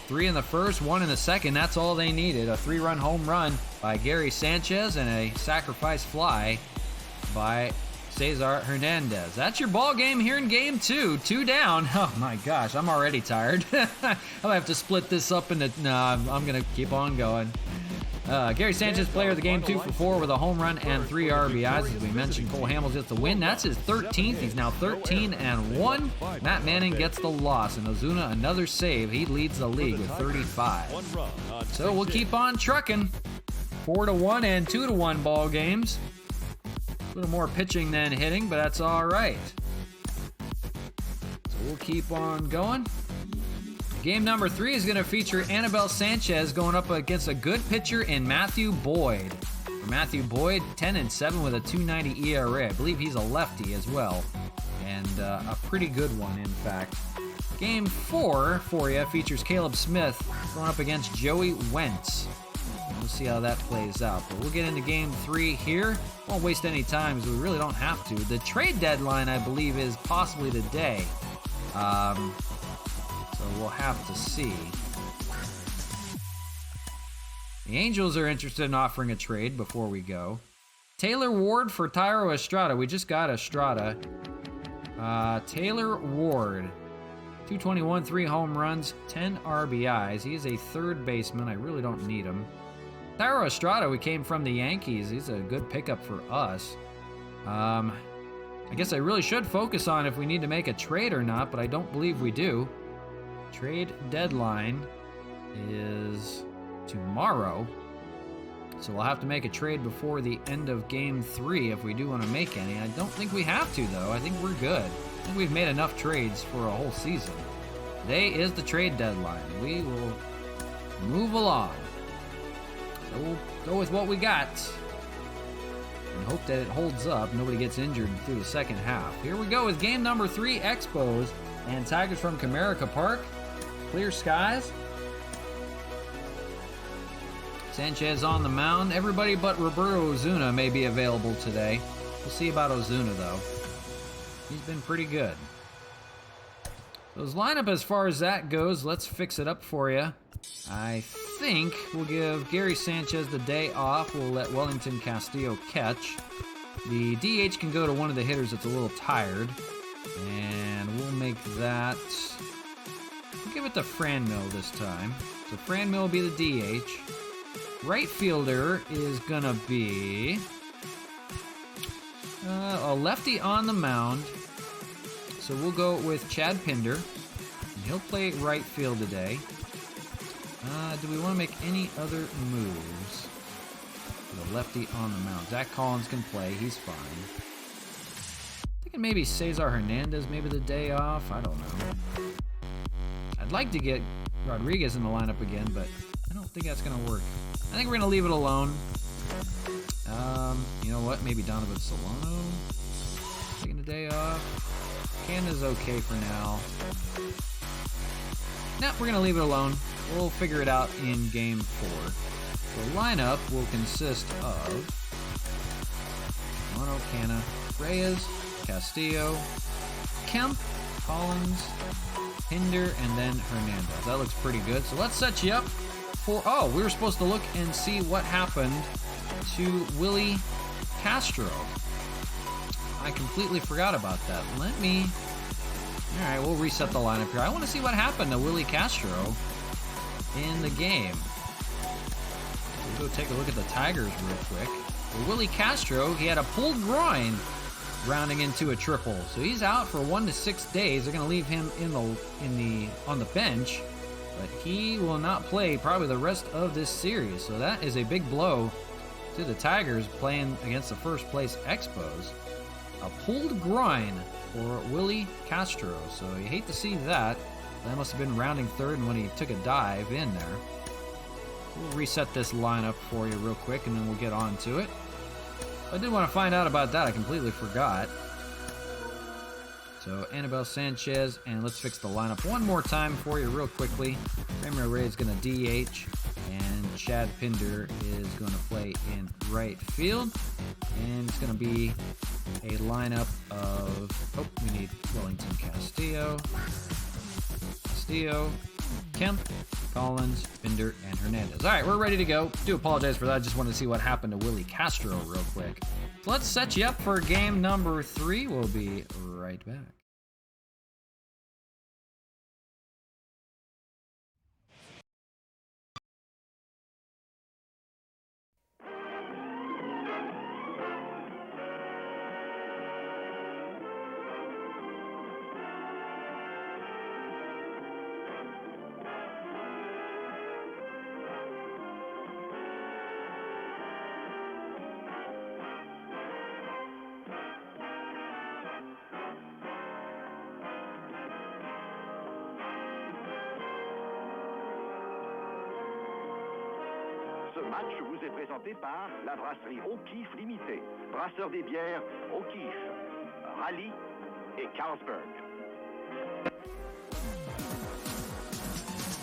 3 in the first, 1 in the second. That's all they needed. A 3-run home run by Gary Sanchez and a sacrifice fly by Cesar Hernandez. That's your ball game here in game 2. 2 down. Oh my gosh, I'm already tired. I'll have to split this up into... No, I'm going to keep on going. Gary Sanchez, player of the game, 2 for 4 with a home run and 3 RBIs. As we mentioned, Cole Hamels gets the win. That's his 13th. He's now 13-1. Matt Manning gets the loss, and Osuna another save. He leads the league with 35. So we'll keep on trucking. 4-1 and 2-1 ball games. A little more pitching than hitting, but that's all right. So we'll keep on going. Game number 3 is going to feature Anibal Sanchez going up against a good pitcher in Matthew Boyd. For Matthew Boyd, 10-7 with a 2.90 ERA. I believe he's a lefty as well, and a pretty good one, in fact. Game 4 for you features Caleb Smith going up against Joey Wentz. We'll see how that plays out, but we'll get into game 3 here. Won't waste any time because we really don't have to. The trade deadline, I believe, is possibly today. So we'll have to see. The Angels are interested in offering a trade before we go. Taylor Ward for Thairo Estrada. We just got Estrada. Taylor Ward. 221, 3 home runs, 10 RBIs. He's a third baseman. I really don't need him. Thairo Estrada, we came from the Yankees. He's a good pickup for us. I guess I really should focus on if we need to make a trade or not, but I don't believe we do. Trade deadline is tomorrow, so we'll have to make a trade before the end of game 3 if we do want to make any. I don't think we have to, though. I think we're good. I think we've made enough trades for a whole season. Today is the trade deadline. We will move along. So we'll go with what we got. and hope that it holds up. Nobody gets injured through the second half. Here we go with game number 3, Expos and Tigers from Comerica Park. Clear skies. Sanchez on the mound. Everybody but Roberto Ozuna may be available today. We'll see about Ozuna, though. He's been pretty good. So his lineup, as far as that goes, let's fix it up for you. I think we'll give Gary Sanchez the day off. We'll let Wellington Castillo catch. The DH can go to one of the hitters that's a little tired. And we'll make that... We'll give it to Franmil this time. So Franmil will be the DH. Right fielder is going to be a lefty on the mound. So we'll go with Chad Pinder. And he'll play right field today. Do we want to make any other moves? The lefty on the mound. Zach Collins can play. He's fine. Thinking maybe Cesar Hernandez, maybe the day off. I don't know. I'd like to get Rodriguez in the lineup again, but I don't think that's going to work. I think we're going to leave it alone. You know what? Maybe Donovan Solano taking the day off. Canada's okay for now. Nah, we're going to leave it alone. We'll figure it out in game 4. The lineup will consist of Mono, Canna, Reyes, Castillo, Kemp, Collins, Pinder, and then Hernandez. That looks pretty good. So let's set you up for... Oh, we were supposed to look and see what happened to Willie Castro. I completely forgot about that. Let me... All right, we'll reset the lineup here. I want to see what happened to Willie Castro in the game. We'll go take a look at the Tigers real quick. Well, Willie Castro, he had a pulled groin rounding into a triple. So he's out for 1 to 6 days. They're going to leave him on the bench, but he will not play probably the rest of this series. So that is a big blow to the Tigers playing against the first place Expos. A pulled groin for Willie Castro. So you hate to see that. That must have been rounding third and when he took a dive in there. We'll reset this lineup for you real quick and then we'll get on to it. I did want to find out about that. I completely forgot. So Anibal Sanchez, and let's fix the lineup one more time for you real quickly. Ramiro Reyes is going to DH, and Chad Pinder is going to play in right field. And it's going to be a lineup of, oh, we need Wellington Castillo, Kemp, Collins, Pinder, and Hernandez. All right, we're ready to go. Do apologize for that. I just wanted to see what happened to Willie Castro real quick. So let's set you up for game number 3. We'll be right back. Ce match vous est présenté par la brasserie O'Keeffe Limitée, brasseur des bières O'Keeffe, Raleigh et Carlsberg.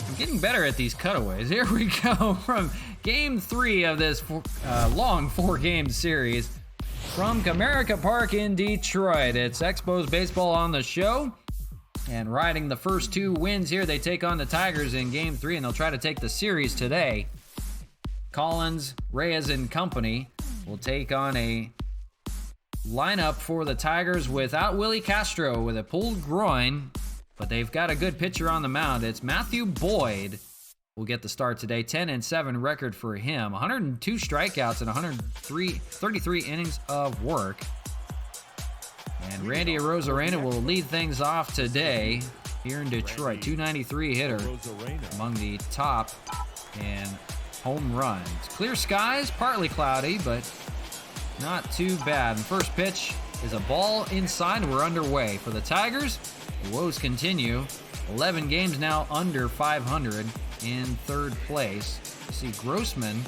I'm getting better at these cutaways. Here we go from game 3 of this long 4-game series from Comerica Park in Detroit. It's Expos baseball on the show. And riding the first 2 wins here, they take on the Tigers in game 3, and they'll try to take the series today. Collins, Reyes, and company will take on a lineup for the Tigers without Willie Castro with a pulled groin, but they've got a good pitcher on the mound. It's Matthew Boyd will get the start today. 10-7 record for him. 102 strikeouts and 33 innings of work. And Randy Arozarena will lead things off today here in Detroit. 293 hitter among the top in home runs. Clear skies, partly cloudy, but not too bad. And first pitch is a ball inside. We're underway. For the Tigers, the woes continue. 11 games now under 500 in third place. You see Grossman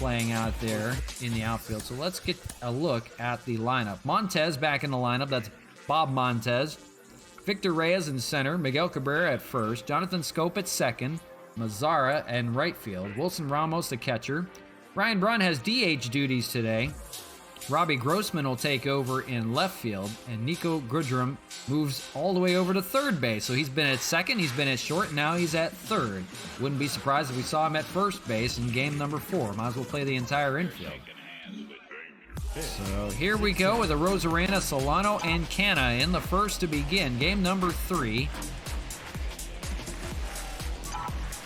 playing out there in the outfield. So let's get a look at the lineup. Montez back in the lineup. That's Bob Montez. Victor Reyes in center. Miguel Cabrera at first. Jonathan Scope at second. Mazzara and right field. Wilson Ramos the catcher. Ryan Braun has DH duties today. Robbie Grossman will take over in left field, and Nico Grudrum moves all the way over to third base. So he's been at second, he's been at short, now he's at third. Wouldn't be surprised if we saw him at first base in game number 4. Might as well play the entire infield. So here we go with Arozarena, Solano, and Canna in the first to begin. Game number 3.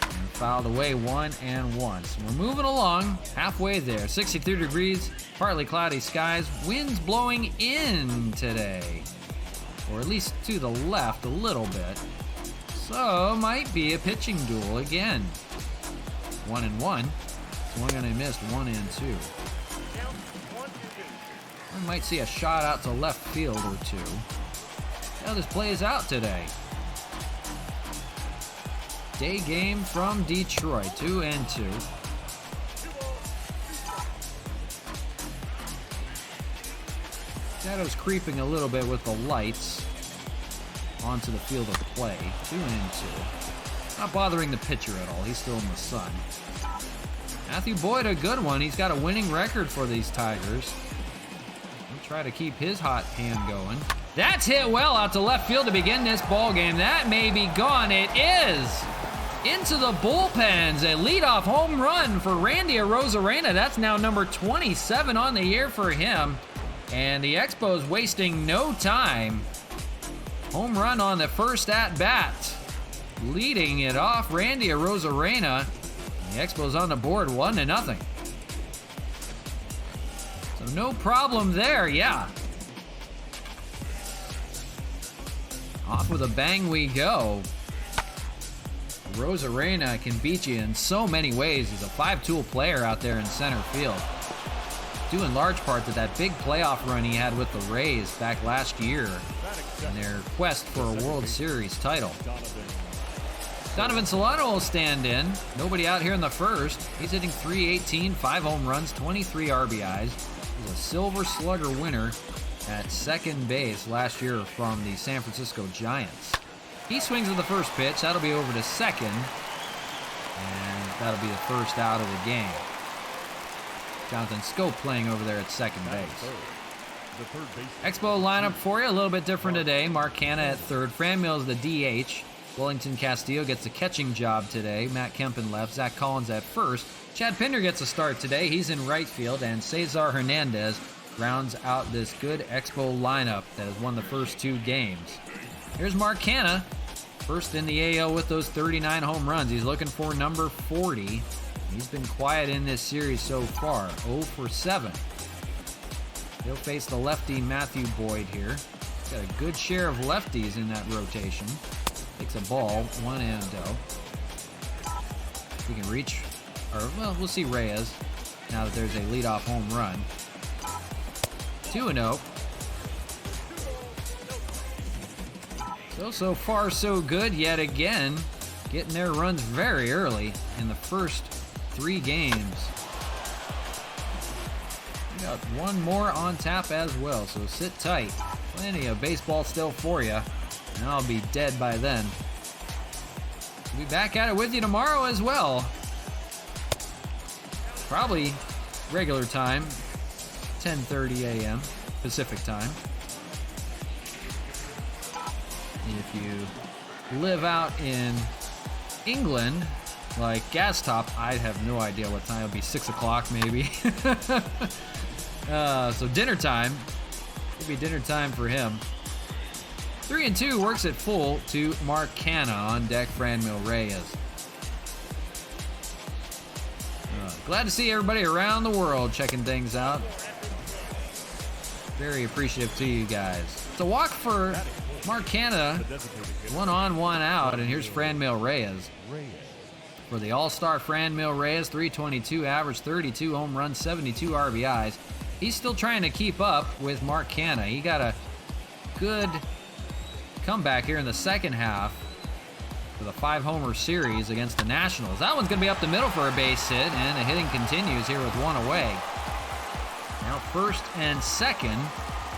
And fouled away 1-1. So we're moving along halfway there. 63 degrees. Partly cloudy skies, winds blowing in today, or at least to the left a little bit. So might be a pitching duel again. 1-1. One gonna miss 1-2. We might see a shot out to left field or two. How this plays out today. Day game from Detroit, 2-2. Shadows creeping a little bit with the lights onto the field of play. 2-2. Not bothering the pitcher at all. He's still in the sun. Matthew Boyd, a good one. He's got a winning record for these Tigers. He'll try to keep his hot hand going. That's hit well out to left field to begin this ball game. That may be gone. It is. Into the bullpens. A leadoff home run for Randy Arozarena. That's now number 27 on the year for him. And the Expos wasting no time. Home run on the first at-bat. Leading it off, Randy Arozarena. The Expos on the board, 1-0. So no problem there, yeah. Off with a bang we go. Arozarena can beat you in so many ways. He's a 5-tool player out there in center field. Due in large part to that big playoff run he had with the Rays back last year in their quest for a World Series title. Donovan Solano will stand in. Nobody out here in the first. He's hitting .318, 5 home runs, 23 RBIs. He's a Silver Slugger winner at second base last year from the San Francisco Giants. He swings at the first pitch. That'll be over to second. And that'll be the first out of the game. Jonathan Scope playing over there at second base. Expo lineup for you, a little bit different today. Mark Canna at third. Fran Mills the DH. Wellington Castillo gets the catching job today. Matt Kemp in left. Zach Collins at first. Chad Pinder gets a start today. He's in right field. And Cesar Hernandez rounds out this good Expo lineup that has won the first 2 games. Here's Mark Canna, first in the AL with those 39 home runs. He's looking for number 40. He's been quiet in this series so far, 0 for 7. He'll face the lefty Matthew Boyd here. He's got a good share of lefties in that rotation. Takes a ball, 1-0. He can reach, or well, we'll see Reyes now that there's a leadoff home run. 2-0. So far so good yet again. Getting their runs very early in the first 3 games. We got one more on tap as well, so sit tight. Plenty of baseball still for you, and I'll be dead by then. We'll be back at it with you tomorrow as well. Probably regular time, 10:30 a.m. Pacific time. If you live out in England, like Gastop, I have no idea what time. It'll be 6 o'clock maybe. So dinner time. It'll be dinner time for him. 3-2 works at full to Mark Canna. On deck, Franmil Reyes. Glad to see everybody around the world checking things out. Very appreciative to you guys. It's a walk for Mark Canna. 1 on, 1 out, and here's Franmil Reyes. For the All-Star Franmil Reyes, .322 average, 32 home runs, 72 RBIs. He's still trying to keep up with Mark Canna. He got a good comeback here in the second half. for the 5-homer series against the Nationals. That one's going to be up the middle for a base hit, and the hitting continues here with one away. Now first and second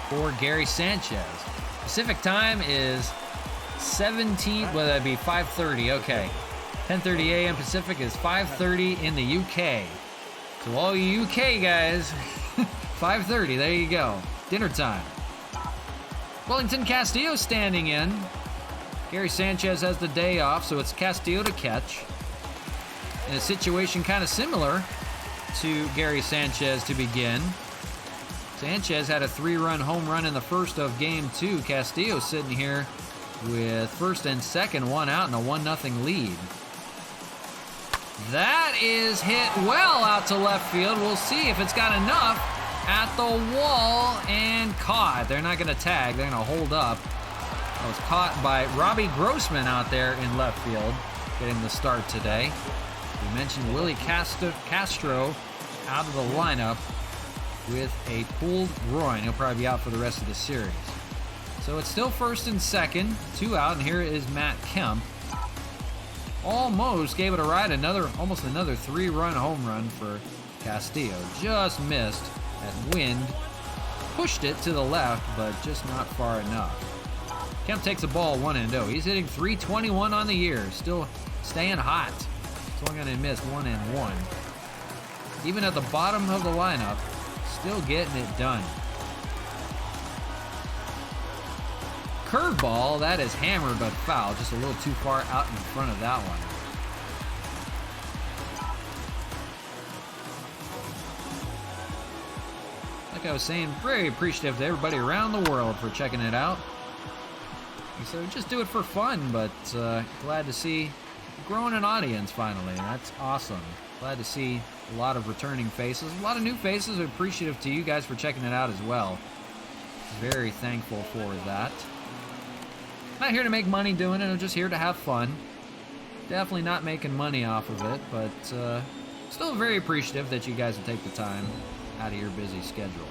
for Gary Sanchez. Pacific time is 17, well, that'd be 5:30, okay. 10:30 a.m. Pacific is 5:30 in the UK. So all you UK guys, 5:30, there you go. Dinner time. Wellington Castillo standing in. Gary Sanchez has the day off, so it's Castillo to catch. In a situation kind of similar to Gary Sanchez to begin. Sanchez had a 3-run home run in the first of game 2. Castillo sitting here with first and second, one out, and a 1-0 lead. That is hit well out to left field. We'll see if it's got enough at the wall and caught. They're not going to tag. They're going to hold up. That was caught by Robbie Grossman out there in left field, getting the start today. We mentioned Willie Castro out of the lineup with a pulled groin. He'll probably be out for the rest of the series. So it's still first and second, 2 out, and here is Matt Kemp. Almost gave it a ride, almost another 3-run home run for Castillo. Just missed as wind pushed it to the left, but just not far enough. Kemp takes the ball 1-0. He's hitting .321 on the year, still staying hot. Swung on and missed 1-1. Even at the bottom of the lineup, still getting it done. Curveball, that is hammered but foul. Just a little too far out in front of that one. Like I was saying, very appreciative to everybody around the world for checking it out. So just do it for fun, but glad to see growing an audience finally. That's awesome. Glad to see a lot of returning faces, a lot of new faces. Appreciative to you guys for checking it out as well. Very thankful for that. Not here to make money doing it, I'm just here to have fun. Definitely not making money off of it, but still very appreciative that you guys would take the time out of your busy schedule.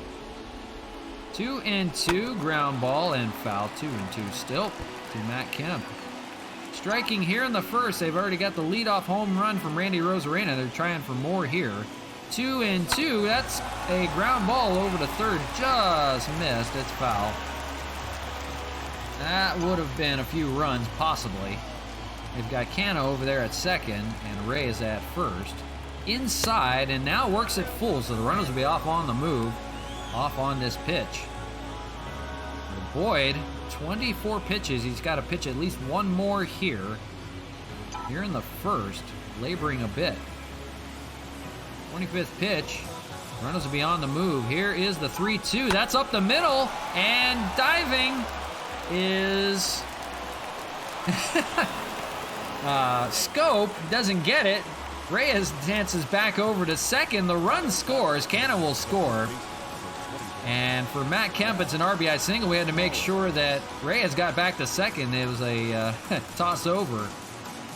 2-2, ground ball and foul. 2-2 still to Matt Kemp. Striking here in the first. They've already got the leadoff home run from Randy Rosarena. They're trying for more here. 2-2. That's a ground ball over to third. Just missed. It's foul. That would have been a few runs, possibly. They've got Cano over there at second and Reyes at first. Inside, and now works it full, so the runners will be off on the move. Off on this pitch. Boyd, 24 pitches. He's got to pitch at least one more here. Here in the first, laboring a bit. 25th pitch. Runners will be on the move. Here is the 3-2. That's up the middle, and diving is Scope doesn't get it. Reyes dances back over to second. The run scores. Cano will score. And for Matt Kemp, it's an RBI single. We had to make sure that Reyes got back to second. It was a toss over.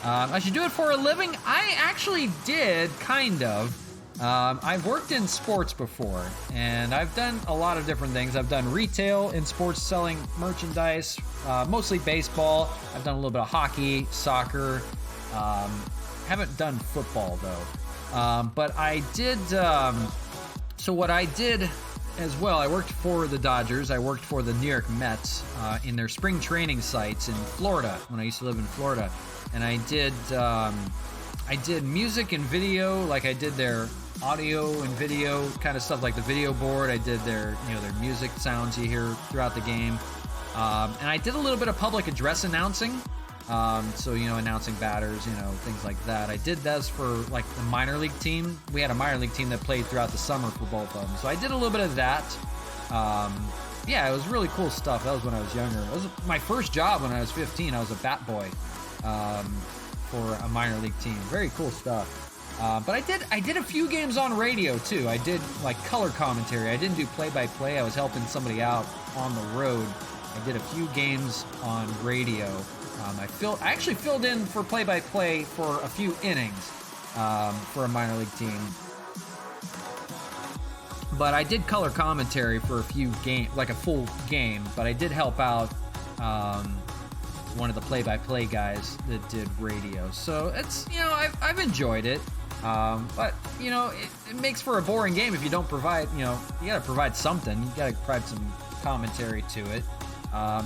I should do it for a living? I actually did, kind of. I've worked in sports before, and I've done a lot of different things. I've done retail in sports, selling merchandise, mostly baseball. I've done a little bit of hockey, soccer. Haven't done football, though. But I did, so what I did as well, I worked for the Dodgers. I worked for the New York Mets in their spring training sites in Florida when I used to live in Florida. And I did music and video, like I did their audio and video kind of stuff, like the video board. I did their, their music sounds you hear throughout the game. And I did a little bit of public address announcing. So, announcing batters, things like that. I did this for like the minor league team. We had a minor league team that played throughout the summer for both of them. So I did a little bit of that. Yeah, it was really cool stuff. That was when I was younger. It was my first job when I was 15. I was a bat boy for a minor league team. Very cool stuff. But I did a few games on radio too. I did like color commentary. I didn't do play-by-play. I was helping somebody out on the road. I did a few games on radio. I actually filled in for play-by-play for a few innings for a minor league team. But I did color commentary for a few games, like a full game. But I did help out one of the play-by-play guys that did radio. So it's, you know, I've enjoyed it. But, you know, it makes for a boring game if you don't provide, you know, you got to provide something. You got to provide some commentary to it.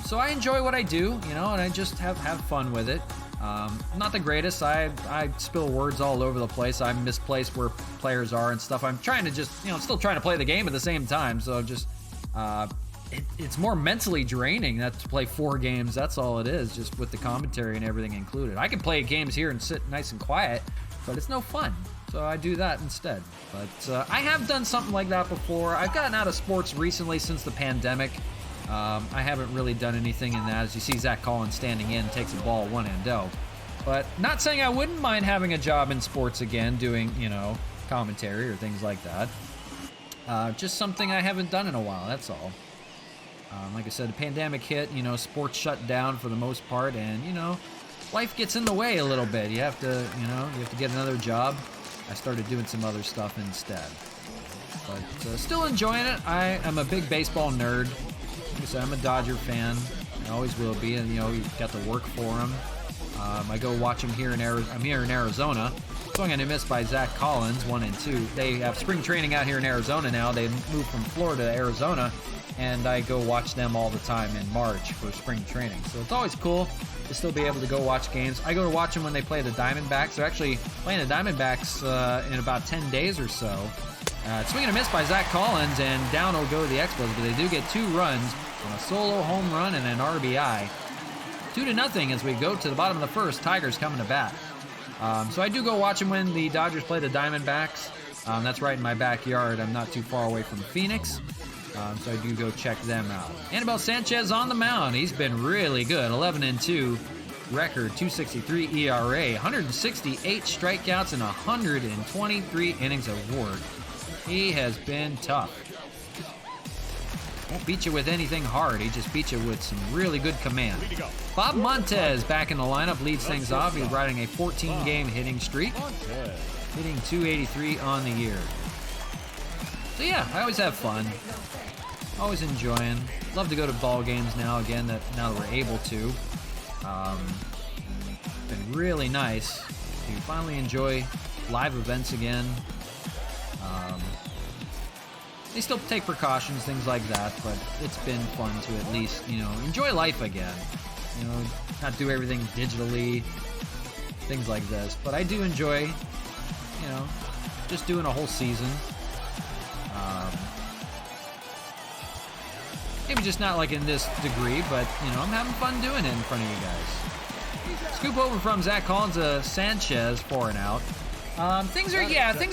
So I enjoy what I do, you know, and I just have fun with it. Not the greatest. I spill words all over the place. I misplace where players are and stuff. I'm trying to just, you know, still trying to play the game at the same time. So just, it's more mentally draining to play 4 games. That's all it is, just with the commentary and everything included. I can play games here and sit nice and quiet, but it's no fun. So I do that instead. But I have done something like that before. I've gotten out of sports recently since the pandemic. I haven't really done anything in that. As you see, Zach Collins standing in, takes the ball one and out. But not saying I wouldn't mind having a job in sports again, doing, you know, commentary or things like that. Just something I haven't done in a while, that's all. Like I said, the pandemic hit, you know, sports shut down for the most part, and, you know, life gets in the way a little bit. You have to, you know, get another job. I started doing some other stuff instead. But still enjoying it. I am a big baseball nerd. Like I said, I'm a Dodger fan. I always will be, and, you know, you got to work for them. I go watch them here in Arizona. I'm here in Arizona. Swung and a miss by Zach Collins, 1 and 2. They have spring training out here in Arizona now. They moved from Florida to Arizona, and I go watch them all the time in March for spring training. So it's always cool to still be able to go watch games. I go to watch them when they play the Diamondbacks. They're actually playing the Diamondbacks in about 10 days or so. Swing and a miss by Zach Collins, and down will go the Expos, but they do get 2 runs on a solo home run and an RBI. 2-0 as we go to the bottom of the first. Tigers coming to bat. So I do go watch them when the Dodgers play the Diamondbacks. That's right in my backyard. I'm not too far away from Phoenix. So I do go check them out. Anibal Sanchez on the mound. He's been really good. 11 and 2 record, 2.63 ERA, 168 strikeouts, and 123 innings of work. He has been tough. Won't beat you with anything hard. He just beats you with some really good command. Bob Montez back in the lineup, leads things off. He's riding a 14-game hitting streak, hitting 283 on the year. So yeah, I always have fun. Always enjoying. Love to go to ball games now again. Now that we're able to. Been really nice to finally enjoy live events again. They still take precautions, things like that, but it's been fun to at least, you know, enjoy life again. You know, not do everything digitally, things like this. But I do enjoy, you know, just doing a whole season. Maybe just not like in this degree, but, you know, I'm having fun doing it in front of you guys. Scoop over from Zach Collins to Sanchez, 4 and out. Things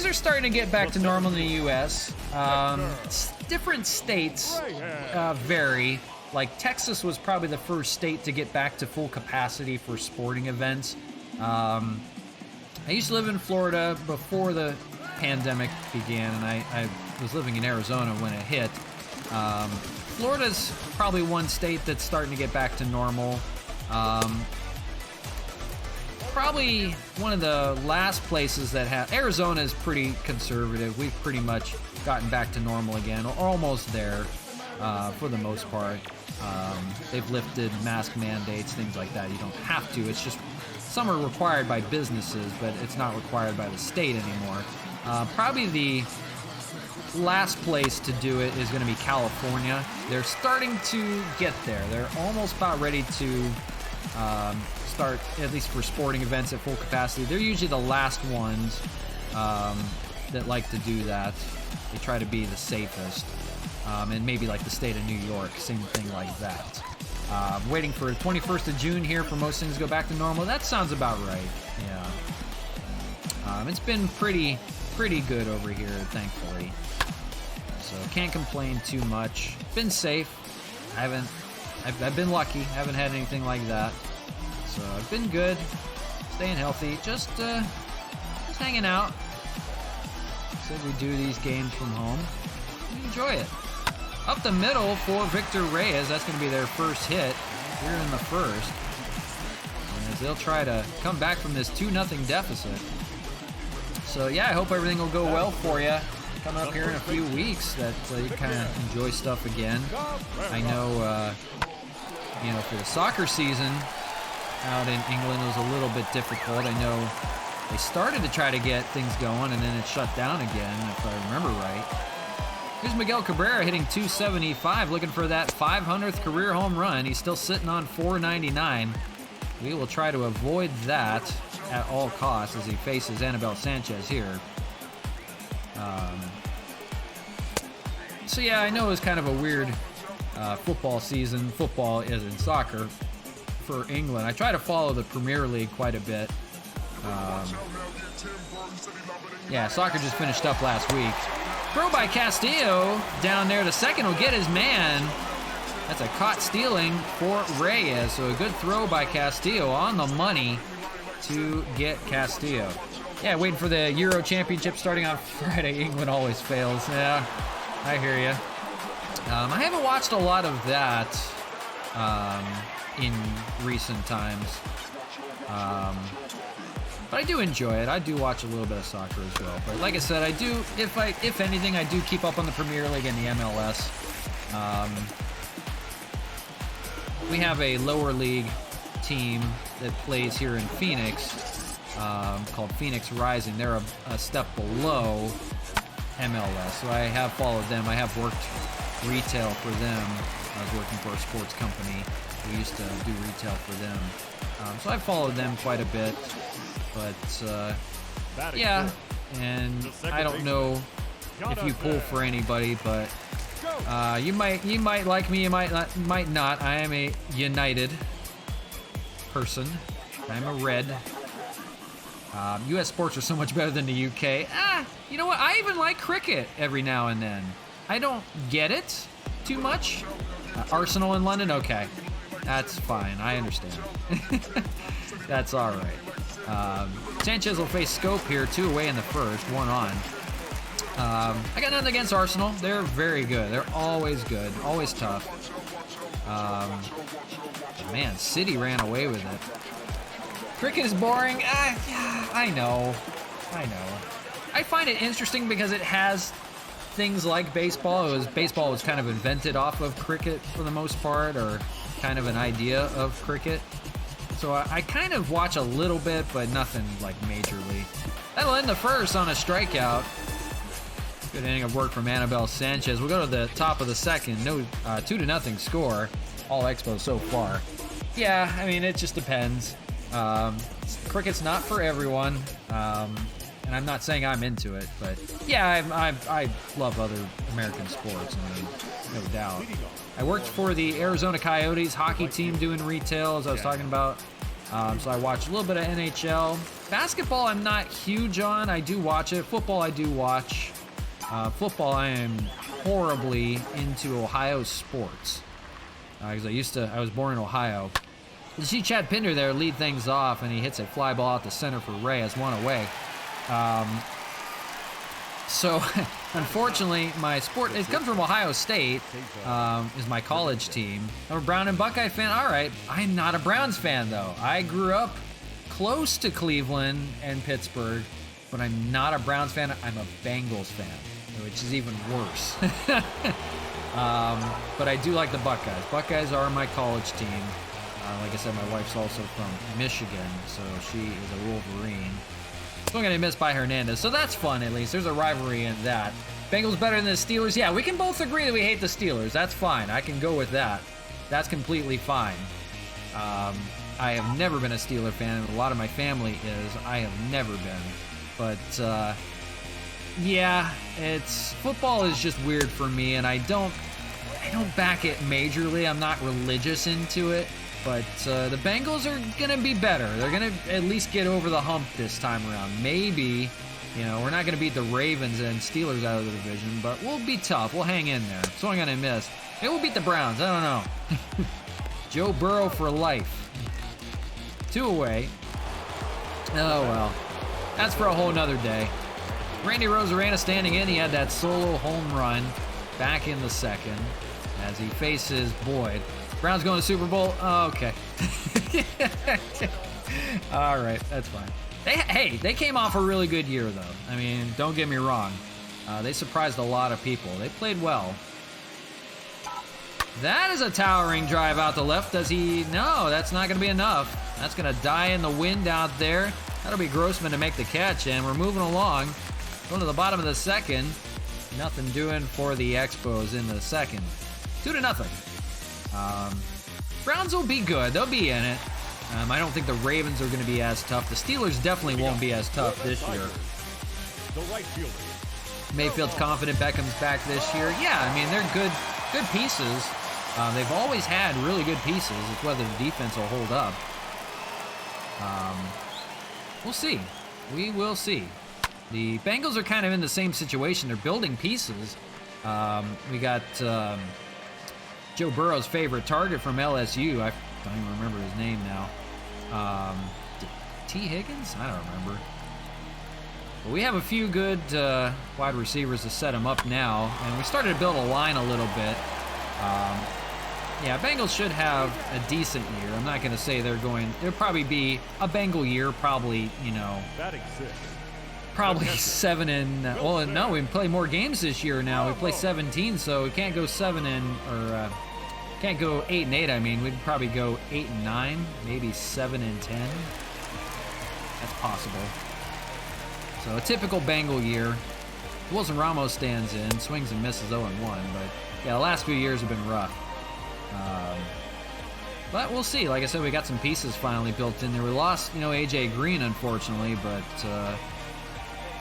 are starting to get back to normal in the U.S. Different states vary. Like Texas was probably the first state to get back to full capacity for sporting events. I used to live in Florida before the pandemic began, and I was living in Arizona when it hit. Florida's probably one state that's starting to get back to normal. Probably one of the last places that have... Arizona is pretty conservative. We've pretty much gotten back to normal again, or almost there for the most part. They've lifted mask mandates, things like that. You don't have to. It's just some are required by businesses, but it's not required by the state anymore. Probably the last place to do it is going to be California. They're starting to get there. They're almost about ready to... start, at least for sporting events, at full capacity. They're usually the last ones that like to do that. They try to be the safest. And maybe like the state of New York, same thing like that. Waiting for the 21st of June here for most things to go back to normal. That sounds about right, yeah. It's been pretty good over here, thankfully. So can't complain too much. Been safe. I've been lucky. Haven't had anything like that. So I've been good, staying healthy, just hanging out. Said we do these games from home. We enjoy it. Up the middle for Victor Reyes. That's going to be their first hit here in the first. As they'll try to come back from this 2-0 deficit. So yeah, I hope everything will go well for you. Coming up here in a few weeks, that you kind of enjoy stuff again. I know, you know, for the soccer season, out in England was a little bit difficult. I know they started to try to get things going, and then it shut down again, if I remember right. Here's Miguel Cabrera hitting .275, looking for that 500th career home run. He's still sitting on .499. We will try to avoid that at all costs as he faces Anibal Sanchez here. So yeah, I know it was kind of a weird football season. Football is in soccer for England. I try to follow the Premier League quite a bit. Yeah, soccer just finished up last week. Throw by Castillo down there to second will get his man. That's a caught stealing for Reyes. So a good throw by Castillo on the money to get Castillo. Yeah, waiting for the Euro Championship starting on Friday. England always fails. Yeah, I hear you. I haven't watched a lot of that in recent times. But I do enjoy it. I do watch a little bit of soccer as well. But like I said, I do, if anything, I do keep up on the Premier League and the MLS. We have a lower league team that plays here in Phoenix called Phoenix Rising. They're a step below MLS. So I have followed them. I have worked retail for them. I was working for a sports company. We used to do retail for them. So I followed them quite a bit. But, yeah, and I don't know if you pull for anybody, but you might like me, you might not. I am a United person. I'm a Red. U.S. sports are so much better than the U.K. You know what? I even like cricket every now and then. I don't get it too much. Arsenal in London? Okay. That's fine. I understand. That's all right. Sanchez will face Scope here, 2 away in the first, 1 on. I got nothing against Arsenal. They're very good. They're always good, always tough. Man, City ran away with it. Cricket is boring. Yeah, I know. I find it interesting because it has things like baseball. Baseball was kind of invented off of cricket for the most part, or kind of an idea of cricket. So I kind of watch a little bit, but nothing like majorly. That'll end the first on a strikeout. Good inning of work from Anibal Sanchez. We'll go to the top of the second. No, 2-0 score. All Expos so far. Yeah, I mean, it just depends. Cricket's not for everyone. And I'm not saying I'm into it, but yeah, I love other American sports, I mean, no doubt. I worked for the Arizona Coyotes hockey team doing retail, as I was talking about. So I watched a little bit of NHL. Basketball I'm not huge on. I do watch it. Football I do watch. Football I am horribly into Ohio sports. Because I was born in Ohio. You see Chad Pinder there lead things off, and he hits a fly ball out the center for Reyes, 1 away. So, unfortunately, my sport, it comes from Ohio State, is my college team. I'm a Brown and Buckeye fan. All right, I'm not a Browns fan, though. I grew up close to Cleveland and Pittsburgh, but I'm not a Browns fan. I'm a Bengals fan, which is even worse. But I do like the Buckeyes. Buckeyes are my college team. Like I said, my wife's also from Michigan, so she is a Wolverine. Still getting missed by Hernandez, so that's fun at least. There's a rivalry in that. Bengals better than the Steelers? Yeah, we can both agree that we hate the Steelers. That's fine. I can go with that. That's completely fine. I have never been a Steeler fan. A lot of my family is. I have never been. But, yeah, football is just weird for me, and I don't back it majorly. I'm not religious into it. But the Bengals are going to be better. They're going to at least get over the hump this time around. Maybe, we're not going to beat the Ravens and Steelers out of the division, but we'll be tough. We'll hang in there. So I'm going to miss. Maybe we'll beat the Browns. I don't know. Joe Burrow for life. 2 away. Oh, well. That's for a whole nother day. Randy Rosarena standing in. He had that solo home run back in the second as he faces Boyd. Browns going to Super Bowl? Oh, okay. All right, that's fine. They came off a really good year, though. I mean, don't get me wrong. They surprised a lot of people. They played well. That is a towering drive out the left. Does he? No, that's not going to be enough. That's going to die in the wind out there. That'll be Grossman to make the catch, and we're moving along. Going to the bottom of the second. Nothing doing for the Expos in the second. 2-0. Browns will be good. They'll be in it. I don't think the Ravens are going to be as tough. The Steelers definitely won't be as tough this year. The right fielder. Mayfield's confident Beckham's back this year. Yeah, I mean, they're good pieces. They've always had really good pieces. It's whether the defense will hold up. We'll see. We will see. The Bengals are kind of in the same situation. They're building pieces. We got Joe Burrow's favorite target from LSU. I don't even remember his name now. T. Higgins? I don't remember. But we have a few good wide receivers to set them up now, and we started to build a line a little bit. Yeah, Bengals should have a decent year. I'm not going to say there'll probably be a Bengal year, probably, probably 7 and, well, no, we play more games this year now. We play 17, so we can't go 8 and 8. I mean, we'd probably go 8 and 9, maybe 7 and 10. That's possible. So a typical Bengal year. Wilson Ramos stands in, swings and misses 0 and 1, but yeah, the last few years have been rough. But we'll see. Like I said, we got some pieces finally built in there. We lost, AJ Green, unfortunately, but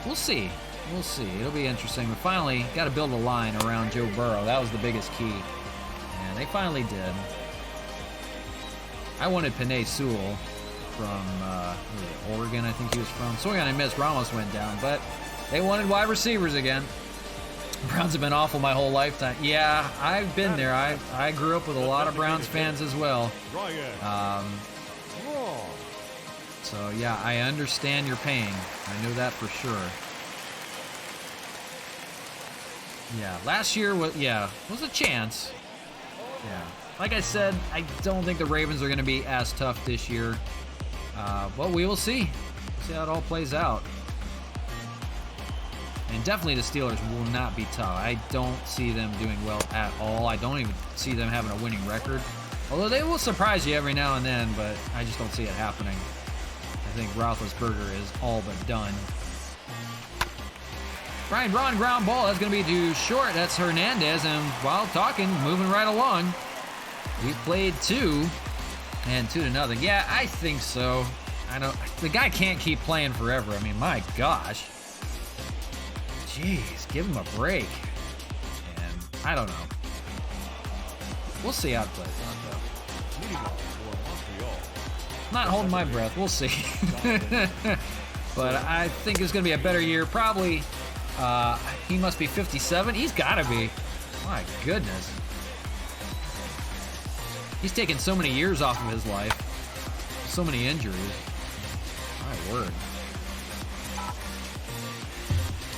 we'll see. We'll see. It'll be interesting. We finally got to build a line around Joe Burrow. That was the biggest key. And they finally did. I wanted Penei Sewell from Oregon, I think he was from. Swing on and miss. Ramos went down, but they wanted wide receivers again. Browns have been awful my whole lifetime. Yeah, I've been there. I grew up with a lot of Browns fans as well. So, yeah, I understand your pain. I know that for sure. Yeah, last year was a chance. Yeah. Like I said, I don't think the Ravens are going to be as tough this year. But we will see. See how it all plays out. And definitely the Steelers will not be tough. I don't see them doing well at all. I don't even see them having a winning record. Although they will surprise you every now and then, but I just don't see it happening. I think Roethlisberger is all but done. Brian Braun ground ball. That's going to be too short. That's Hernandez. And while talking, moving right along. We played 2 and 2-0. Yeah, I think so. The guy can't keep playing forever. I mean, my gosh. Jeez, give him a break. And I don't know. We'll see how it plays out, though. Not holding my breath. We'll see. But I think it's going to be a better year. Probably, he must be 57. He's got to be. My goodness. He's taken so many years off of his life. So many injuries. My word.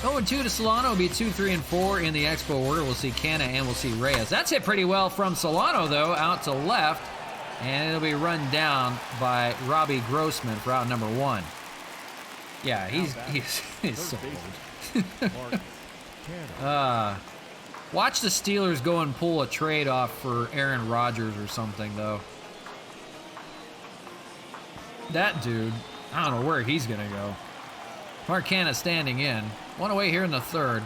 0-2 to Solano will be 2, 3, and 4 in the Expo order. We'll see Canna and we'll see Reyes. That's hit pretty well from Solano, though, out to left. And it'll be run down by Robbie Grossman for out number 1. Yeah, he's so old. Watch the Steelers go and pull a trade off for Aaron Rodgers or something, though. That dude, I don't know where he's going to go. Mark Canna standing in. One away here in the third.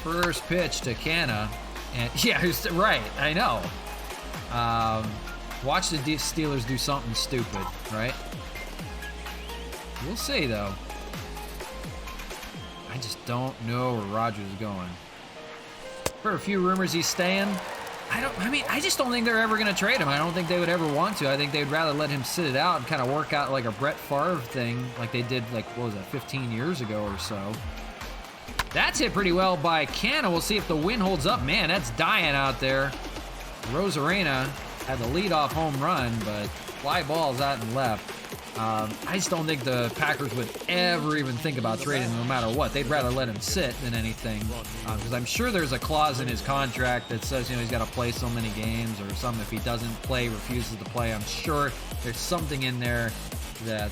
First pitch to Canna. And yeah, right, I know. Watch the Steelers do something stupid, right? We'll see, though. I just don't know where Rodgers is going. Heard a few rumors he's staying. I just don't think they're ever going to trade him. I don't think they would ever want to. I think they'd rather let him sit it out and kind of work out like a Brett Favre thing, like they did, 15 years ago or so. That's hit pretty well by Canna. We'll see if the wind holds up. Man, that's dying out there. Rosarena had the leadoff home run, but fly balls out and left. I just don't think the Packers would ever even think about trading him no matter what. They'd rather let him sit than anything. Because I'm sure there's a clause in his contract that says, he's got to play so many games or something. If he doesn't play, refuses to play, I'm sure there's something in there that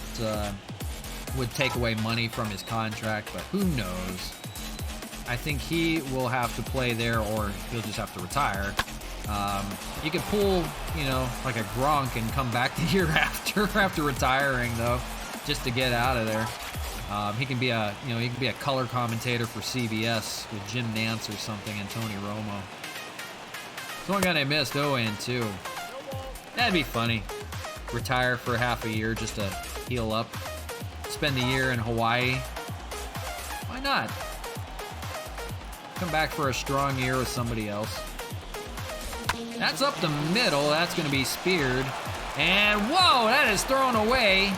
would take away money from his contract, but who knows? I think he will have to play there or he'll just have to retire. You can pull, you know, like a Gronk and come back the year after retiring, though, just to get out of there. He can be a, you know, he can be a color commentator for CBS with Jim Nantz or something and Tony Romo. So one guy they missed, 0-2. That'd be funny. Retire for half a year just to heal up. Spend the year in Hawaii. Why not? Come back for a strong year with somebody else. That's up the middle. That's going to be speared. And whoa, that is thrown away.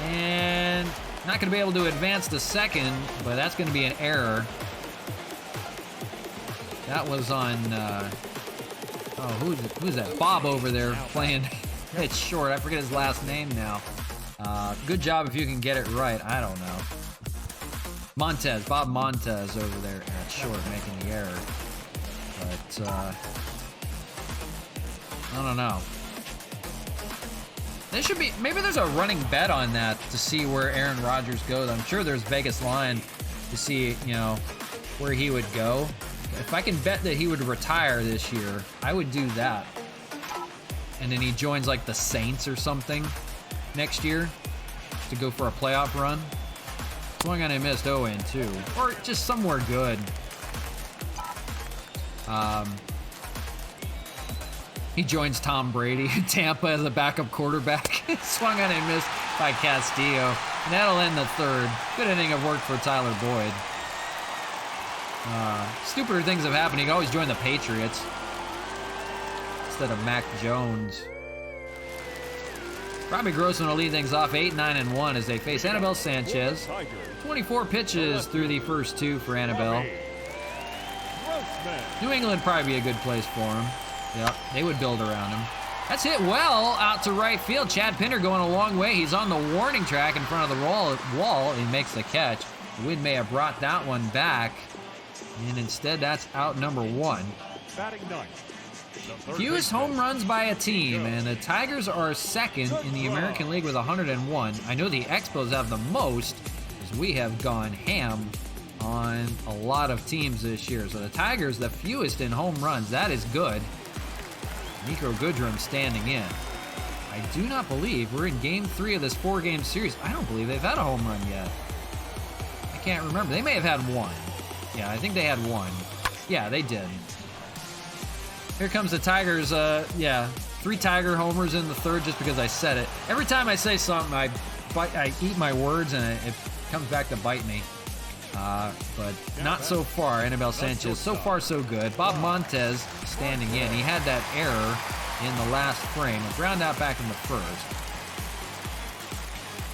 And not going to be able to advance to second, but that's going to be an error. That was on, who's that? Bob over there playing. It's short. I forget his last name now. Good job if you can get it right. I don't know. Bob Montez over there at short making the error. But, I don't know. There should be, maybe there's a running bet on that to see where Aaron Rodgers goes. I'm sure there's Vegas line to see, you know, where he would go. If I can bet that he would retire this year, I would do that. And then he joins like the Saints or something next year to go for a playoff run. So one guy I missed, 0-2. Or just somewhere good. He joins Tom Brady in Tampa as a backup quarterback. Swung on and missed by Castillo. And that'll end the third. Good inning of work for Tyler Boyd. Stupider things have happened. He could always join the Patriots instead of Mac Jones. Robbie Grossman will lead things off 8-9-1 as they face Annabelle Sanchez. 24 pitches through the first two for Annabelle. New England probably be a good place for him. Yep, they would build around him. That's hit well out to right field. Chad Pinder going a long way. He's on the warning track in front of the wall. He makes the catch. The wind may have brought that one back. And instead, that's out number one. Fewest home runs by a team, and the Tigers are second in the American League with 101. I know the Expos have the most, as we have gone ham on a lot of teams this year. So the Tigers, the fewest in home runs. That is good. Nico Goodrum standing in. I do not believe we're in game 3 of this 4-game series. I don't believe they've had a home run yet. I can't remember. They may have had one. Yeah, I think they had one. Yeah, they did. Here comes the Tigers. 3 Tiger homers in the third just because I said it. Every time I say something, I eat my words and it comes back to bite me. But not so far. Annabelle Sanchez, so far so good. Bob Montez standing in. He had that error in the last frame. A ground out back in the first.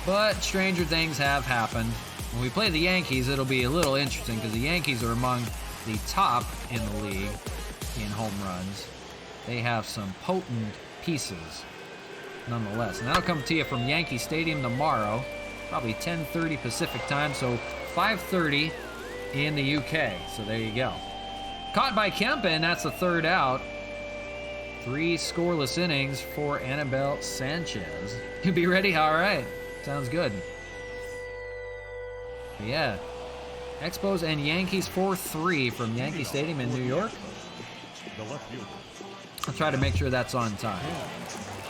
But stranger things have happened. When we play the Yankees, it'll be a little interesting because the Yankees are among the top in the league in home runs. They have some potent pieces nonetheless. And that'll come to you from Yankee Stadium tomorrow, probably 10:30 Pacific time, so 5:30 in the UK. So there you go. Caught by Kemp, and that's the third out. 3 scoreless innings for Annabelle Sanchez. You be ready? All right. Sounds good. But yeah. Expos and Yankees 4-3 from Yankee Stadium in New York. I'll try to make sure that's on time.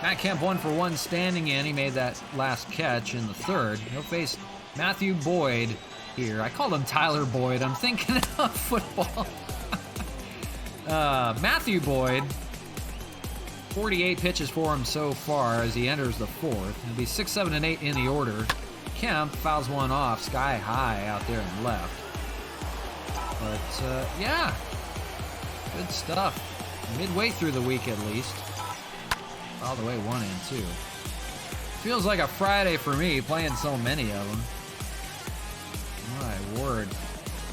Matt Kemp 1-for-1 standing in. He made that last catch in the third. He'll face Matthew Boyd here. I called him Tyler Boyd. I'm thinking of football. Matthew Boyd, 48 pitches for him so far as he enters the fourth. He'll be 6, 7, and 8 in the order. Kemp fouls one off sky high out there and left. But, yeah, good stuff. Midway through the week at least. All the way 1-2. Feels like a Friday for me playing so many of them. My word.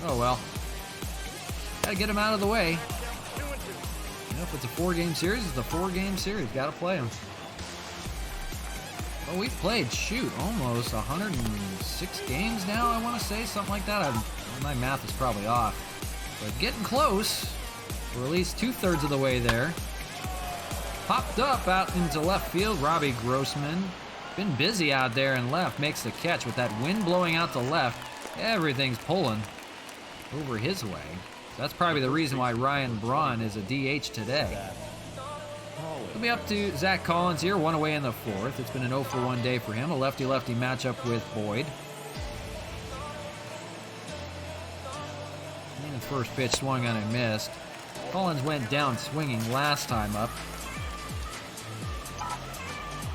Oh well. Gotta get them out of the way. If it's a 4-game series, it's a 4-game series. Gotta play them. Well, we've played, almost 106 games now, I want to say. Something like that. My math is probably off. But getting close. We're at least 2/3 of the way there. Popped up out into left field. Robbie Grossman. Been busy out there and left. Makes the catch with that wind blowing out to left. Everything's pulling over his way. That's probably the reason why Ryan Braun is a DH today. We'll be up to Zach Collins here, one away in the fourth. It's been an 0-for-1 day for him. A lefty-lefty matchup with Boyd. And the first pitch swung on and missed. Collins went down swinging last time up.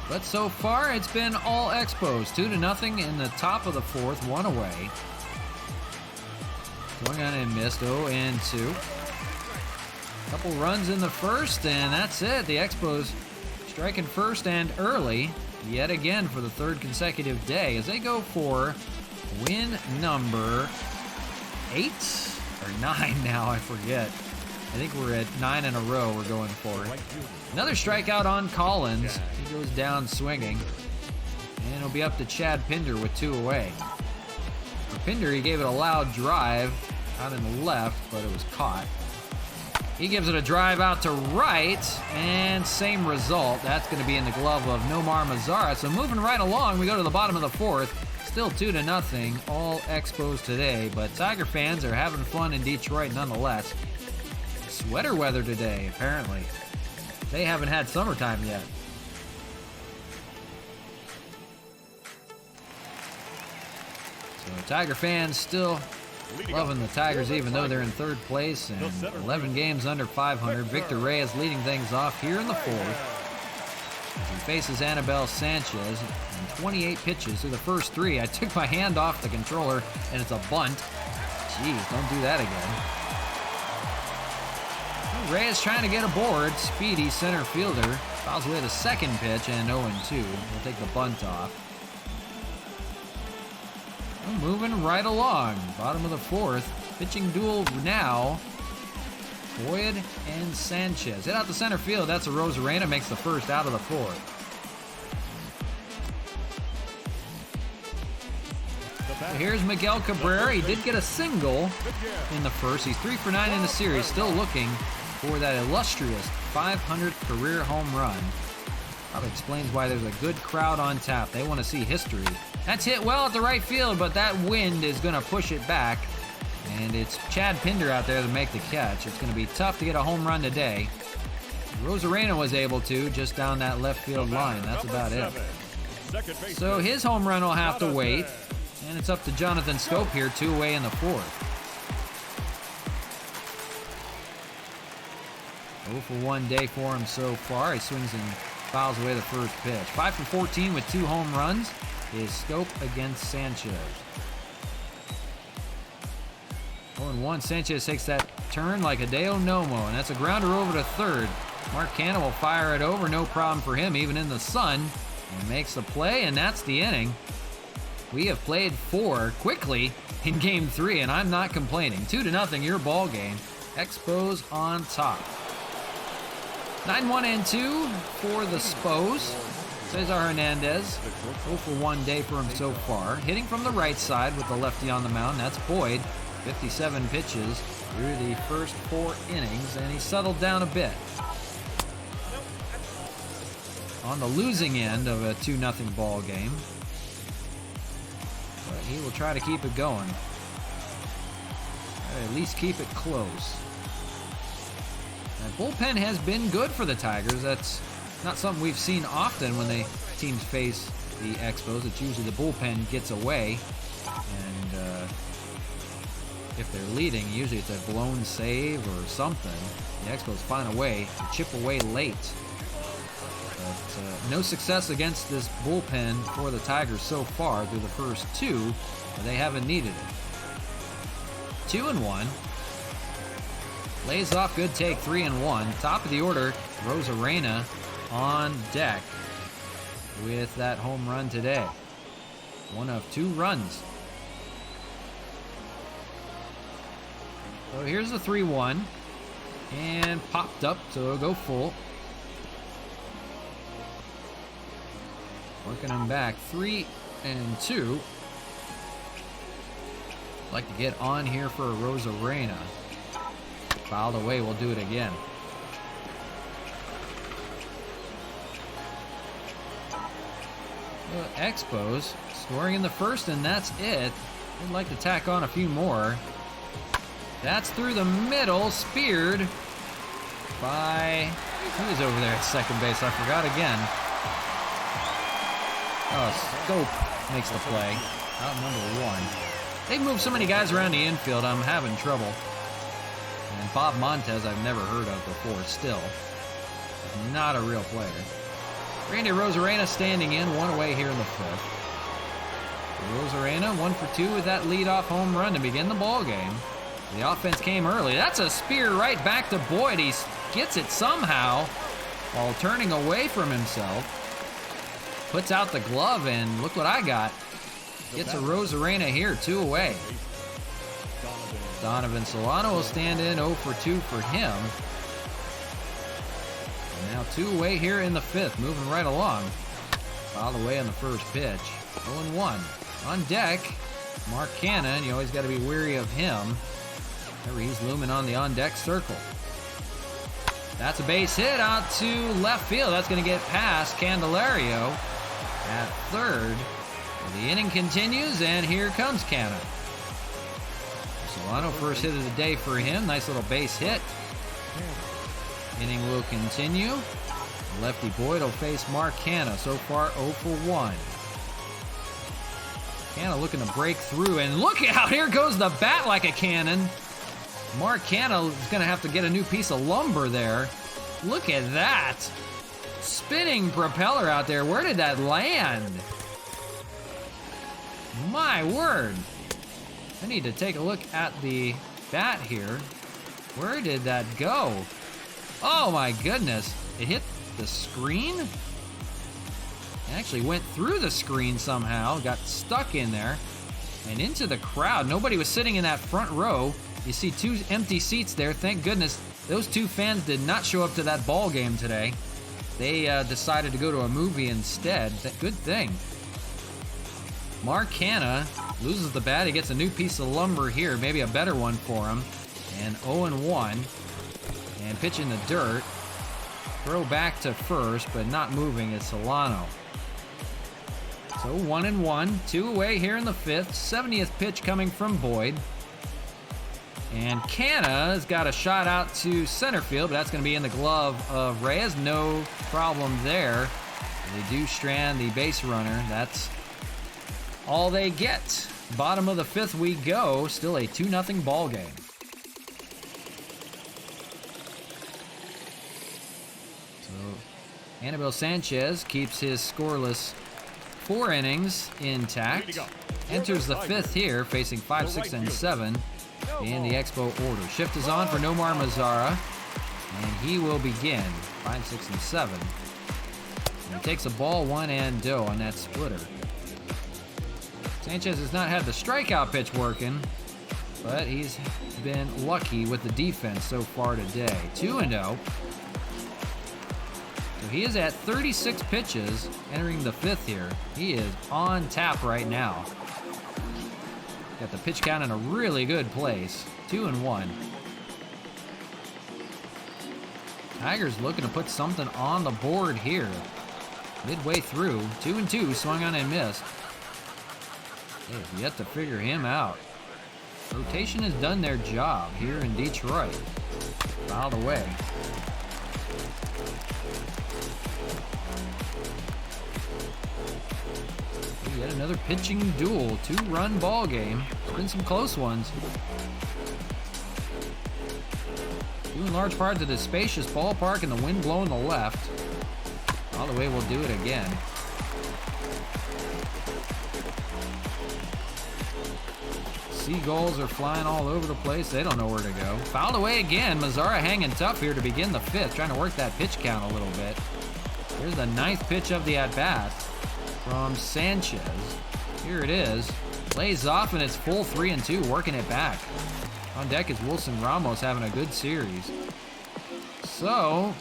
But so far, it's been all Expos. 2-0 in the top of the fourth, one away. Swung on and missed, 0-2. Couple runs in the first, and that's it. The Expos striking first and early yet again for the third consecutive day as they go for win number 8 or 9 now, I forget. I think we're at 9 in a row we're going for. Another strikeout on Collins. He goes down swinging. And it'll be up to Chad Pinder with 2 away. For Pinder, he gave it a loud drive out in the left, but it was caught. He gives it a drive out to right, and same result. That's going to be in the glove of Nomar Mazara. So moving right along, we go to the bottom of the fourth. Still 2-0, all Expos today. But Tiger fans are having fun in Detroit nonetheless. Sweater weather today, apparently. They haven't had summertime yet. So Tiger fans still loving the Tigers even though they're in third place and 11 games under 500. Victor Reyes leading things off here in the fourth. As he faces Anibal Sanchez and 28 pitches through the first 3. I took my hand off the controller and it's a bunt. Jeez, don't do that again. Reyes trying to get aboard. Speedy center fielder. Fouls away the second pitch and 0-2. We'll take the bunt off. We're moving right along. Bottom of the fourth. Pitching duel now. Boyd and Sanchez. Hit out the center field. That's a Rosarena. Makes the first out of the fourth. So here's Miguel Cabrera. He did get a single in the first. He's 3 for 9 in the series. Still looking for that illustrious 500th career home run. Probably explains why there's a good crowd on tap. They want to see history. That's hit well at the right field, but that wind is going to push it back. And it's Chad Pinder out there to make the catch. It's going to be tough to get a home run today. Rosarena was able to, just down that left field line. That's about it. So his home run will have to wait. And it's up to Jonathan Scope here, 2 away in the fourth. 0-for-1 day for him so far. He swings and fouls away the first pitch. 5 for 14 with 2 home runs is Scope against Sanchez. 0-1. Sanchez takes that turn like a Deo Nomo, and that's a grounder over to third. Mark Canha will fire it over, no problem for him, even in the sun. And makes the play, and that's the inning. We have played 4 quickly in Game 3, and I'm not complaining. 2-0, your ball game. Expos on top. 9-1-2 for the Spos. Cesar Hernandez, 0-for-1 day for him so far. Hitting from the right side with the lefty on the mound. That's Boyd. 57 pitches through the first 4 innings, and he settled down a bit. On the losing end of a 2-0 ball game. But he will try to keep it going. Or at least keep it close. That bullpen has been good for the Tigers. That's not something we've seen often when teams face the Expos. It's usually the bullpen gets away. And if they're leading, usually it's a blown save or something. The Expos find a way to chip away late. But no success against this bullpen for the Tigers so far through the first 2, but they haven't needed it. 2-1. Lays off, good take, 3-1. Top of the order, Rosarena on deck with that home run today. 1 of 2 runs. So here's the 3-1. And popped up, so it'll go full. Working him back, 3-2. Like to get on here for a Rosarena. Fouled away, we'll do it again. Expos scoring in the first, and that's it. I'd like to tack on a few more. That's through the middle, speared by, who is over there at second base? I forgot again. Oh, Scope makes the play. Out number 1. They've moved so many guys around the infield, I'm having trouble. And Bob Montez, I've never heard of before, still. Not a real player. Randy Rosarena standing in, 1 away here in the 5th. Rosarena 1 for 2 with that leadoff home run to begin the ball game. The offense came early. That's a spear right back to Boyd. He gets it somehow while turning away from himself. Puts out the glove, and look what I got. Gets a Rosarena here, 2 away. Donovan Solano will stand in, 0 for 2 for him. And now 2 away here in the 5th, moving right along. Fouled away on the first pitch. 0-1. On deck, Mark Cannon. You always got to be wary of him. Remember, he's looming on the on-deck circle. That's a base hit out to left field. That's going to get past Candelario at third. The inning continues, and here comes Cannon. Solano, first hit of the day for him. Nice little base hit. Inning will continue. Lefty Boyd will face Mark Canna. So far, 0 for 1. Canna looking to break through, and look out, here goes the bat like a cannon. Mark Canna is going to have to get a new piece of lumber there. Look at that. Spinning propeller out there. Where did that land? My word. I need to take a look at the bat here. Where did that go? Oh my goodness. It hit the screen? It actually went through the screen somehow, got stuck in there, and into the crowd. Nobody was sitting in that front row. You see 2 empty seats there. Thank goodness those 2 fans did not show up to that ball game today. They decided to go to a movie instead. Good thing. Mark Canna loses the bat. He gets a new piece of lumber here, maybe a better one for him. And 0-1. And pitch in the dirt. Throw back to first, but not moving is Solano. So 1-1, 2 away here in the 5th. 70th pitch coming from Boyd. And Canna has got a shot out to center field, but that's going to be in the glove of Reyes. No problem there. They do strand the base runner. That's all they get. Bottom of the 5th we go. Still a 2-0 ball game. So Anibal Sanchez keeps his scoreless 4 innings intact. Enters the 5th here, facing 5, 6, and 7 in the Expo order. Shift is on for Nomar Mazara, and he will begin 5, 6, and 7. And he takes a ball, 1 and 0 on that splitter. Sanchez has not had the strikeout pitch working, but he's been lucky with the defense so far today. 2-0. So he is at 36 pitches entering the 5th here. He is on tap right now. Got the pitch count in a really good place. 2-1. Tigers looking to put something on the board here. Midway through, 2-2, swung on and missed. They have yet to figure him out. Rotation has done their job here in Detroit. Fouled away. Yet another pitching duel. 2-run ball game. It's been some close ones. Due in large part to the spacious ballpark and the wind blowing the left. All the way we'll do it again. Seagulls are flying all over the place. They don't know where to go. Fouled away again. Mazara hanging tough here to begin the 5th. Trying to work that pitch count a little bit. Here's the 9th pitch of the at-bat from Sanchez. Here it is. Lays off, and it's full 3-2, working it back. On deck is Wilson Ramos having a good series. So,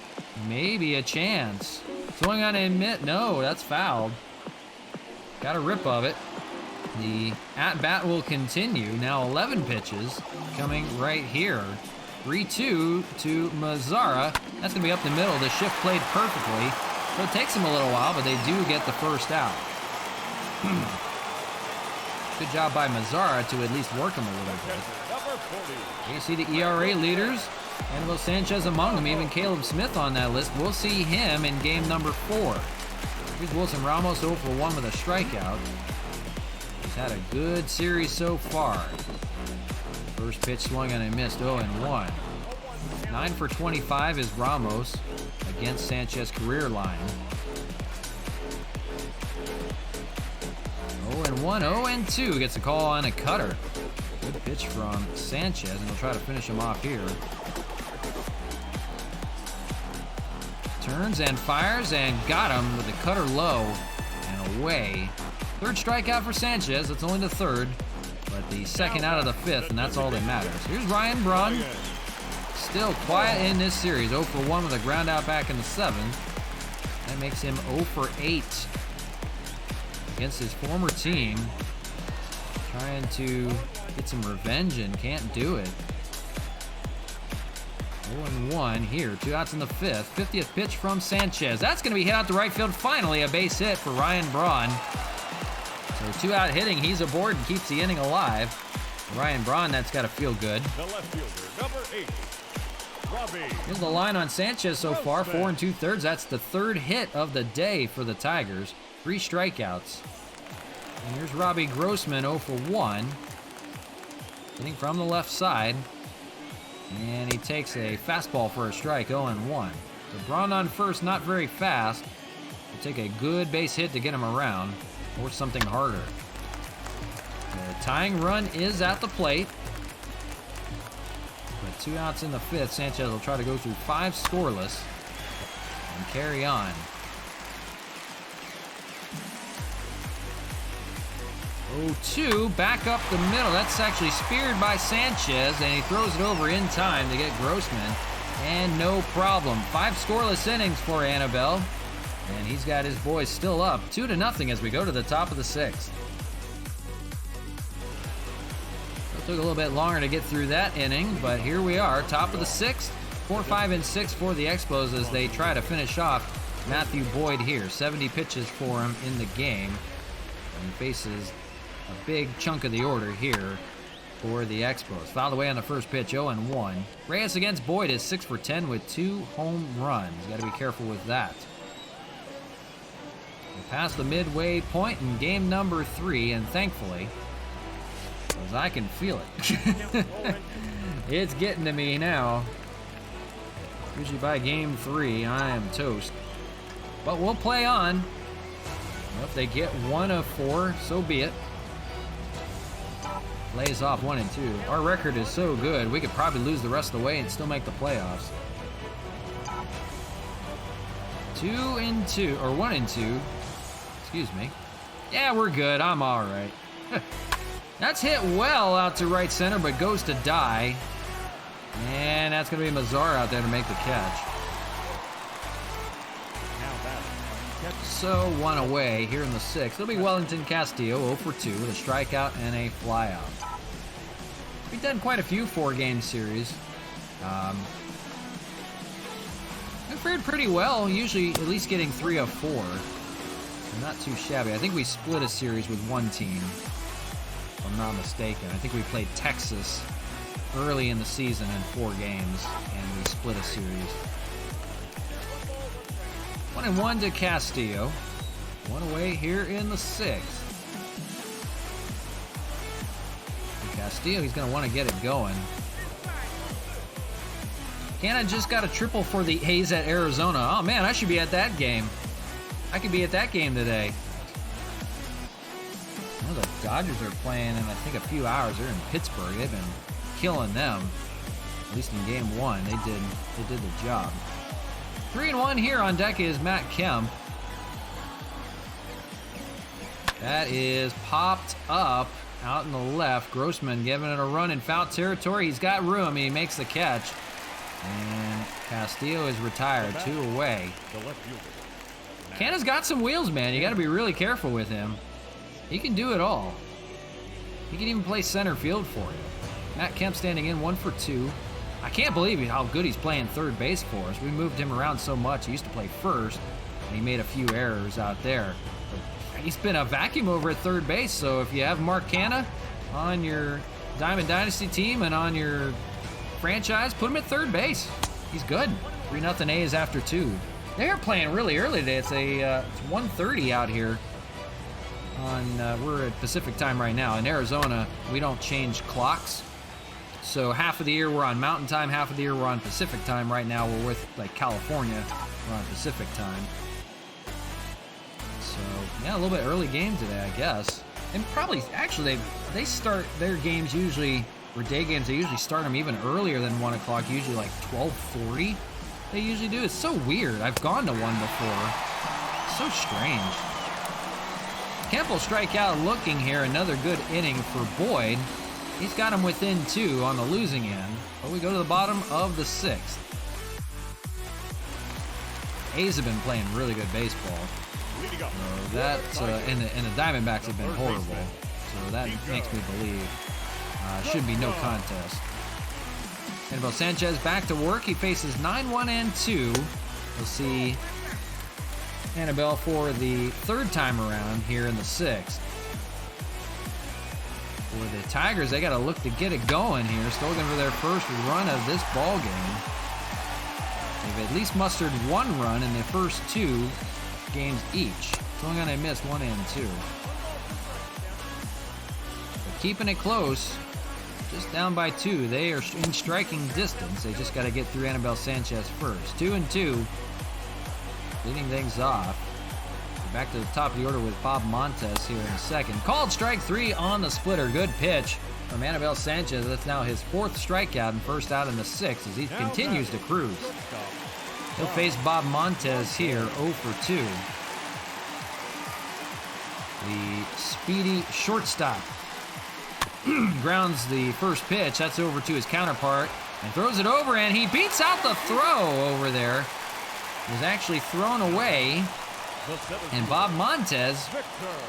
maybe a chance. Swing on and mitt. No, that's fouled. Got a rip of it. The at-bat will continue. Now 11 pitches coming right here. 3-2 to Mazara. That's going to be up the middle. The shift played perfectly. So it takes them a little while, but they do get the first out. Good job by Mazara to at least work him a little bit. Number 40. You see the ERA leaders. Anibal Sanchez among them, even Caleb Smith on that list. We'll see him in game number 4. Here's Wilson Ramos 0 for 1 with a strikeout. He's had a good series so far. First pitch swung and a missed, 0-1. 9 for 25 is Ramos against Sanchez career line. 0-1, 0-2. Gets a call on a cutter. Good pitch from Sanchez, and he'll try to finish him off here. Turns and fires and got him with the cutter low and away. Third strikeout for Sanchez. That's only the third, but the second out of the fifth, and that's all that matters. Here's Ryan Braun. Still quiet in this series. 0 for 1 with a ground out back in the 7th. That makes him 0 for 8 against his former team. Trying to get some revenge and can't do it. 0-1 here. 2 outs in the 5th. 50th pitch from Sanchez. That's going to be hit out to right field. Finally, a base hit for Ryan Braun. So 2 out hitting. He's aboard and keeps the inning alive. Ryan Braun, that's got to feel good. The left fielder, number 8. Robbie. Here's the line on Sanchez so far. 4 2/3. That's the 3rd hit of the day for the Tigers. 3 strikeouts. And here's Robbie Grossman 0 for 1. Hitting from the left side. And he takes a fastball for a strike, 0-1. So Braun on first, not very fast. He'll take a good base hit to get him around, or something harder. The tying run is at the plate. But 2 outs in the 5th. Sanchez will try to go through 5 scoreless and carry on. 0-2, back up the middle. That's actually speared by Sanchez, and he throws it over in time to get Grossman. And no problem. 5 scoreless innings for Annabelle. And he's got his boys still up 2-0 as we go to the top of the 6th. It took a little bit longer to get through that inning, but here we are, top of the 6th. 4, 5, and 6 for the Expos as they try to finish off Matthew Boyd here. 70 pitches for him in the game. And he faces a big chunk of the order here for the Expos. Fouled away on the first pitch, 0-1. Reyes against Boyd is 6 for 10 with 2 home runs. Got to be careful with that. We're past the midway point in game number 3, and thankfully, because I can feel it, it's getting to me now. Usually by game 3, I am toast. But we'll play on. Well, if they get 1 of 4, so be it. Lays off 1 and 2. Our record is so good, we could probably lose the rest of the way and still make the playoffs. 2 and 2, or 1 and 2. Excuse me. Yeah, we're good. I'm all right. That's hit well out to right center, but goes to die. And that's going to be Mazar out there to make the catch. So 1 away here in the 6th. It'll be Wellington Castillo, 0 for 2 with a strikeout and a flyout. We've done quite a few 4-game series. We've fared pretty well, usually at least getting 3 of 4. So not too shabby. I think we split a series with one team, if I'm not mistaken. I think we played Texas early in the season in 4 games, and we split a series. 1-1 to Castillo. 1 away here in the 6th. For Castillo, he's going to want to get it going. Canada just got a triple for the A's at Arizona. Oh man, I should be at that game. I could be at that game today. Well, the Dodgers are playing in, I think, a few hours. They're in Pittsburgh. They've been killing them. At least in game 1, they did the job. 3-1 here on deck is Matt Kemp. That is popped up out in the left. Grossman giving it a run in foul territory. He's got room. He makes the catch. And Castillo is retired. 2 away. Canada's got some wheels, man. You got to be really careful with him. He can do it all. He can even play center field for you. Matt Kemp standing in 1 for 2. I can't believe how good he's playing third base for us. We moved him around so much. He used to play first, and he made a few errors out there. But he's been a vacuum over at third base. So if you have Mark Canha on your Diamond Dynasty team and on your franchise, put him at third base. He's good. 3-0 A's after 2. They're playing really early today. It's 1:30 out here. We're at Pacific time right now. In Arizona, we don't change clocks. So half of the year we're on Mountain Time, half of the year we're on Pacific Time. Right now we're with like California, we're on Pacific Time. So yeah, a little bit early game today, I guess. And probably, actually, they start their games usually, or day games, they usually start them even earlier than 1 o'clock, usually like 12:40. They usually do. It's so weird. I've gone to one before. So strange. Kemp will strike out looking here. Another good inning for Boyd. He's got him within 2 on the losing end. But we go to the bottom of the 6th. A's have been playing really good baseball. So that's, and the Diamondbacks have been horrible. So that makes me believe should be no contest. Anibal Sanchez back to work. He faces 9-1 and 2. We'll see Anibal for the 3rd time around here in the 6th. For the Tigers, they got to look to get it going here. Still looking for their first run of this ball game. They've at least mustered 1 run in the first 2 games each. It's only going to miss 1 and 2. But keeping it close, just down by 2. They are in striking distance. They just got to get through Anibal Sanchez first. 2-2. Leading things off. Back to the top of the order with Bob Montes here in a second. Called strike 3 on the splitter. Good pitch from Anibal Sanchez. That's now his 4th strikeout and first out in the 6th as he continues to cruise. He'll face Bob Montes here 0 for 2. The speedy shortstop grounds the first pitch. That's over to his counterpart and throws it over, and he beats out the throw over there. It was actually thrown away. And Bob Montes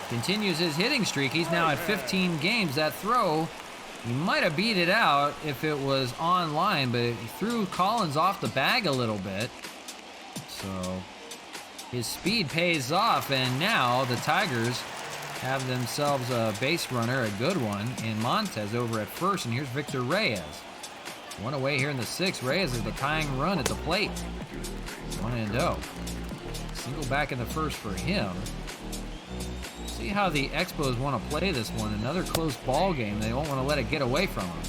continues his hitting streak. He's now at 15 games. That throw, he might have beat it out if it was on line, but he threw Collins off the bag a little bit. So his speed pays off, and now the Tigers have themselves a base runner, a good one, in Montes over at first, and here's Victor Reyes. 1 away here in the 6th. Reyes is the tying run at the plate. 1-0. Single back in the first for him. See how the Expos want to play this one. Another close ball game. They don't want to let it get away from them.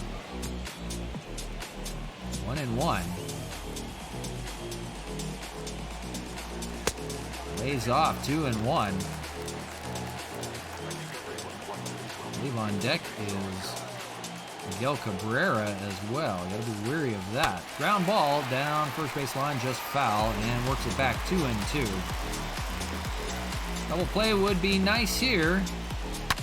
1-1. Lays off 2-1. I believe on deck is Miguel Cabrera as well. You gotta be wary of that. Ground ball down first base line, just foul, and works it back 2-2. Double play would be nice here.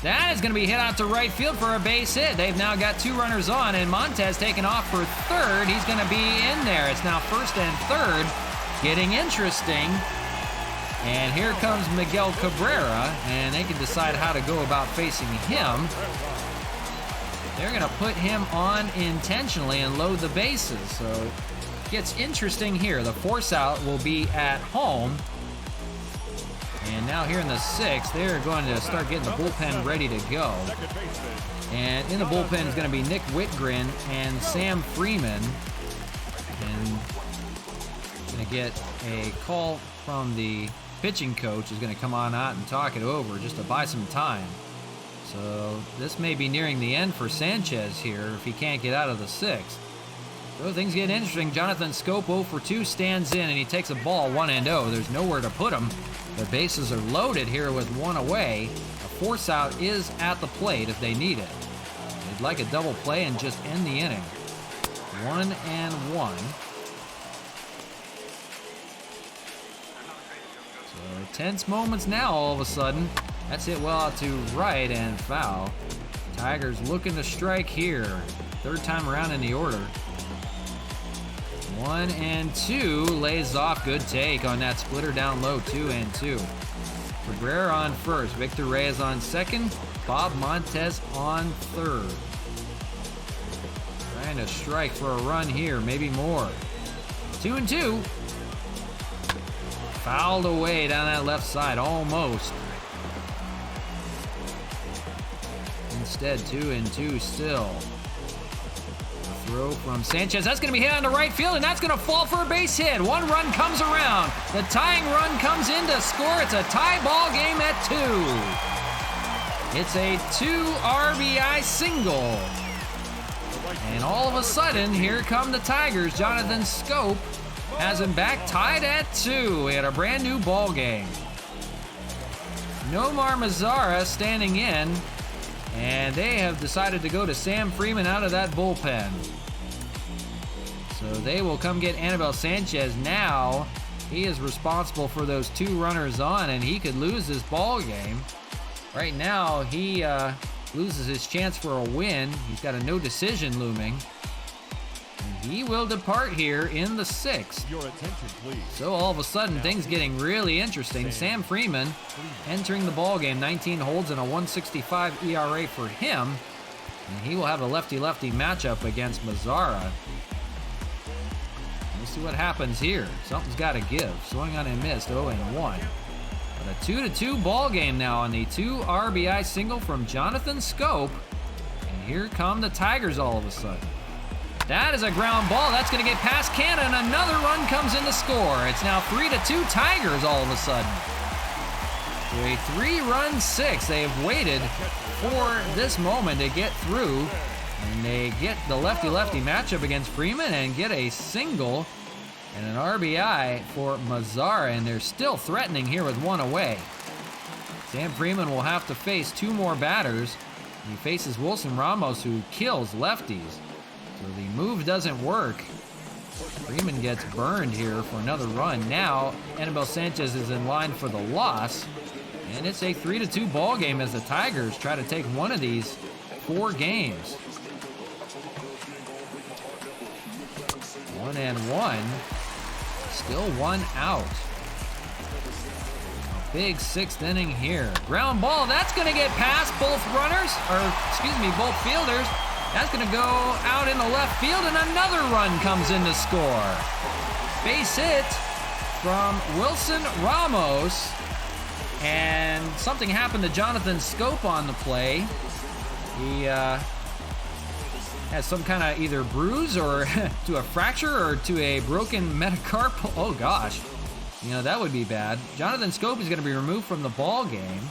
That is gonna be hit out to right field for a base hit. They've now got 2 runners on, and Montes taking off for 3rd. He's gonna be in there. It's now 1st and 3rd. Getting interesting. And here comes Miguel Cabrera, and they can decide how to go about facing him. They're going to put him on intentionally and load the bases. So it gets interesting here. The force out will be at home. And now here in the 6th, they're going to start getting the bullpen ready to go. And in the bullpen is going to be Nick Whitgren and Sam Freeman. And going to get a call from the pitching coach who's going to come on out and talk it over just to buy some time. So this may be nearing the end for Sanchez here if he can't get out of the 6th. So things get interesting. Jonathan Scope 0 for 2 stands in, and he takes a ball 1-0. There's nowhere to put him. The bases are loaded here with 1 away. A force out is at the plate if they need it. They'd like a double play and just end the inning. 1-1. So tense moments now all of a sudden. That's hit well out to right and foul. Tigers looking to strike here. 3rd time around in the order. 1-2. Lays off. Good take on that splitter down low. 2-2. Cabrera on first. Victor Reyes on second. Bob Montes on 3rd. Trying to strike for a run here. Maybe more. 2-2. Fouled away down that left side. Almost. Instead, 2-2 still. The throw from Sanchez. That's going to be hit on the right field, and that's going to fall for a base hit. One run comes around. The tying run comes in to score. It's a tie ball game at 2. It's a 2 RBI single. And all of a sudden, here come the Tigers. Jonathan Schoop has him back tied at 2. We had a brand new ball game. Nomar Mazara standing in, and they have decided to go to Sam Freeman out of that bullpen. So they will come get Anibal Sanchez now. He is responsible for those 2 runners on, and he could lose this ball game. Right now, he loses his chance for a win. He's got a no decision looming. And he will depart here in the 6th. Your attention, please. So all of a sudden, things getting really interesting. Sam Freeman entering the ball game, 19 holds and a 1.65 ERA for him. And he will have a lefty-lefty matchup against Mazara. We'll see what happens here. Something's got to give. Swung on and missed, 0-1. But a 2-2 ball game now on the 2 RBI single from Jonathan Schoop. And here come the Tigers all of a sudden. That is a ground ball. That's going to get past Canna, and another run comes in to score. It's now 3-2 Tigers all of a sudden. To a 3-run 6. They have waited for this moment to get through. And they get the lefty-lefty matchup against Freeman and get a single and an RBI for Mazara. And they're still threatening here with 1 away. Sam Freeman will have to face 2 more batters. He faces Wilson Ramos, who kills lefties. So the move doesn't work. Freeman gets burned here for another run. Now, Anibal Sanchez is in line for the loss. And it's a 3-2 ball game as the Tigers try to take one of these 4 games. 1-1. Still 1 out. A big 6th inning here. Ground ball. That's going to get past both runners, both fielders. That's going to go out in the left field, and another run comes in to score. Base hit from Wilson Ramos. And something happened to Jonathan Schoop on the play. He has some kind of either bruise or to a fracture or to a broken metacarpal. Oh, gosh. You know, that would be bad. Jonathan Schoop is going to be removed from the ball game.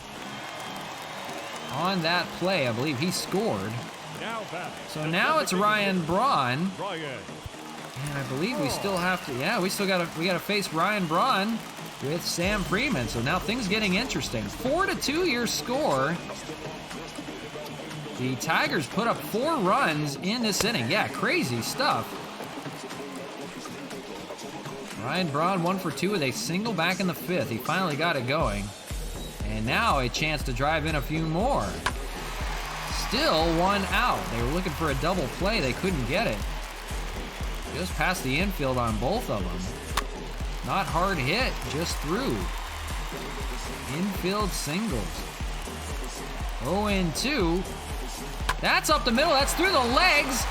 On that play, I believe he scored. So now it's Ryan Braun. And I believe we still have to, we got to face Ryan Braun with Sam Freeman. So now things getting interesting. 4-2 your score. The Tigers put up 4 runs in this inning. Yeah, crazy stuff. Ryan Braun 1 for 2 with a single back in the 5th. He finally got it going. And now a chance to drive in a few more. Still 1 out. They were looking for a double play. They couldn't get it. Just past the infield on both of them. Not hard hit, just through. Infield singles. 0-2. That's up the middle. That's through the legs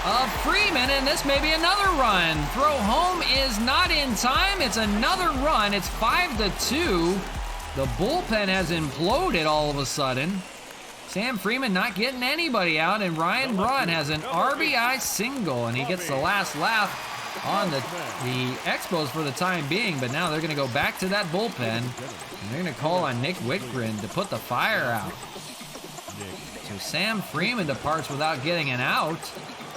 of Freeman, and this may be another run. Throw home is not in time. It's another run. It's 5-2. The bullpen has imploded all of a sudden. Sam Freeman not getting anybody out, and Ryan Braun has an RBI single, and he gets the last laugh on the Expos for the time being, but now they're going to go back to that bullpen, and they're going to call on Nick Whitgren to put the fire out. So Sam Freeman departs without getting an out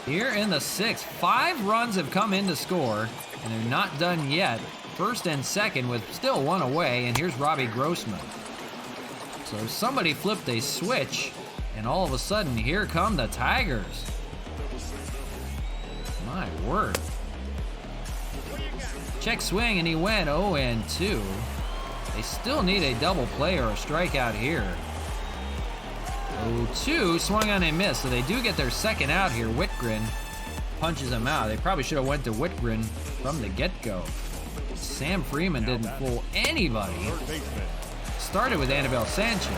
here in the 6th. 5 runs have come in to score, and they're not done yet. First and second with still 1 away, and here's Robbie Grossman. So somebody flipped a switch, and all of a sudden, here come the Tigers. My word. Check swing, and he went 0-2. They still need a double play or a strikeout here. 0-2, swung on and missed, so they do get their second out here. Whitgren punches him out. They probably should have went to Whitgren from the get-go. Sam Freeman didn't fool anybody. Started with Anibal Sanchez.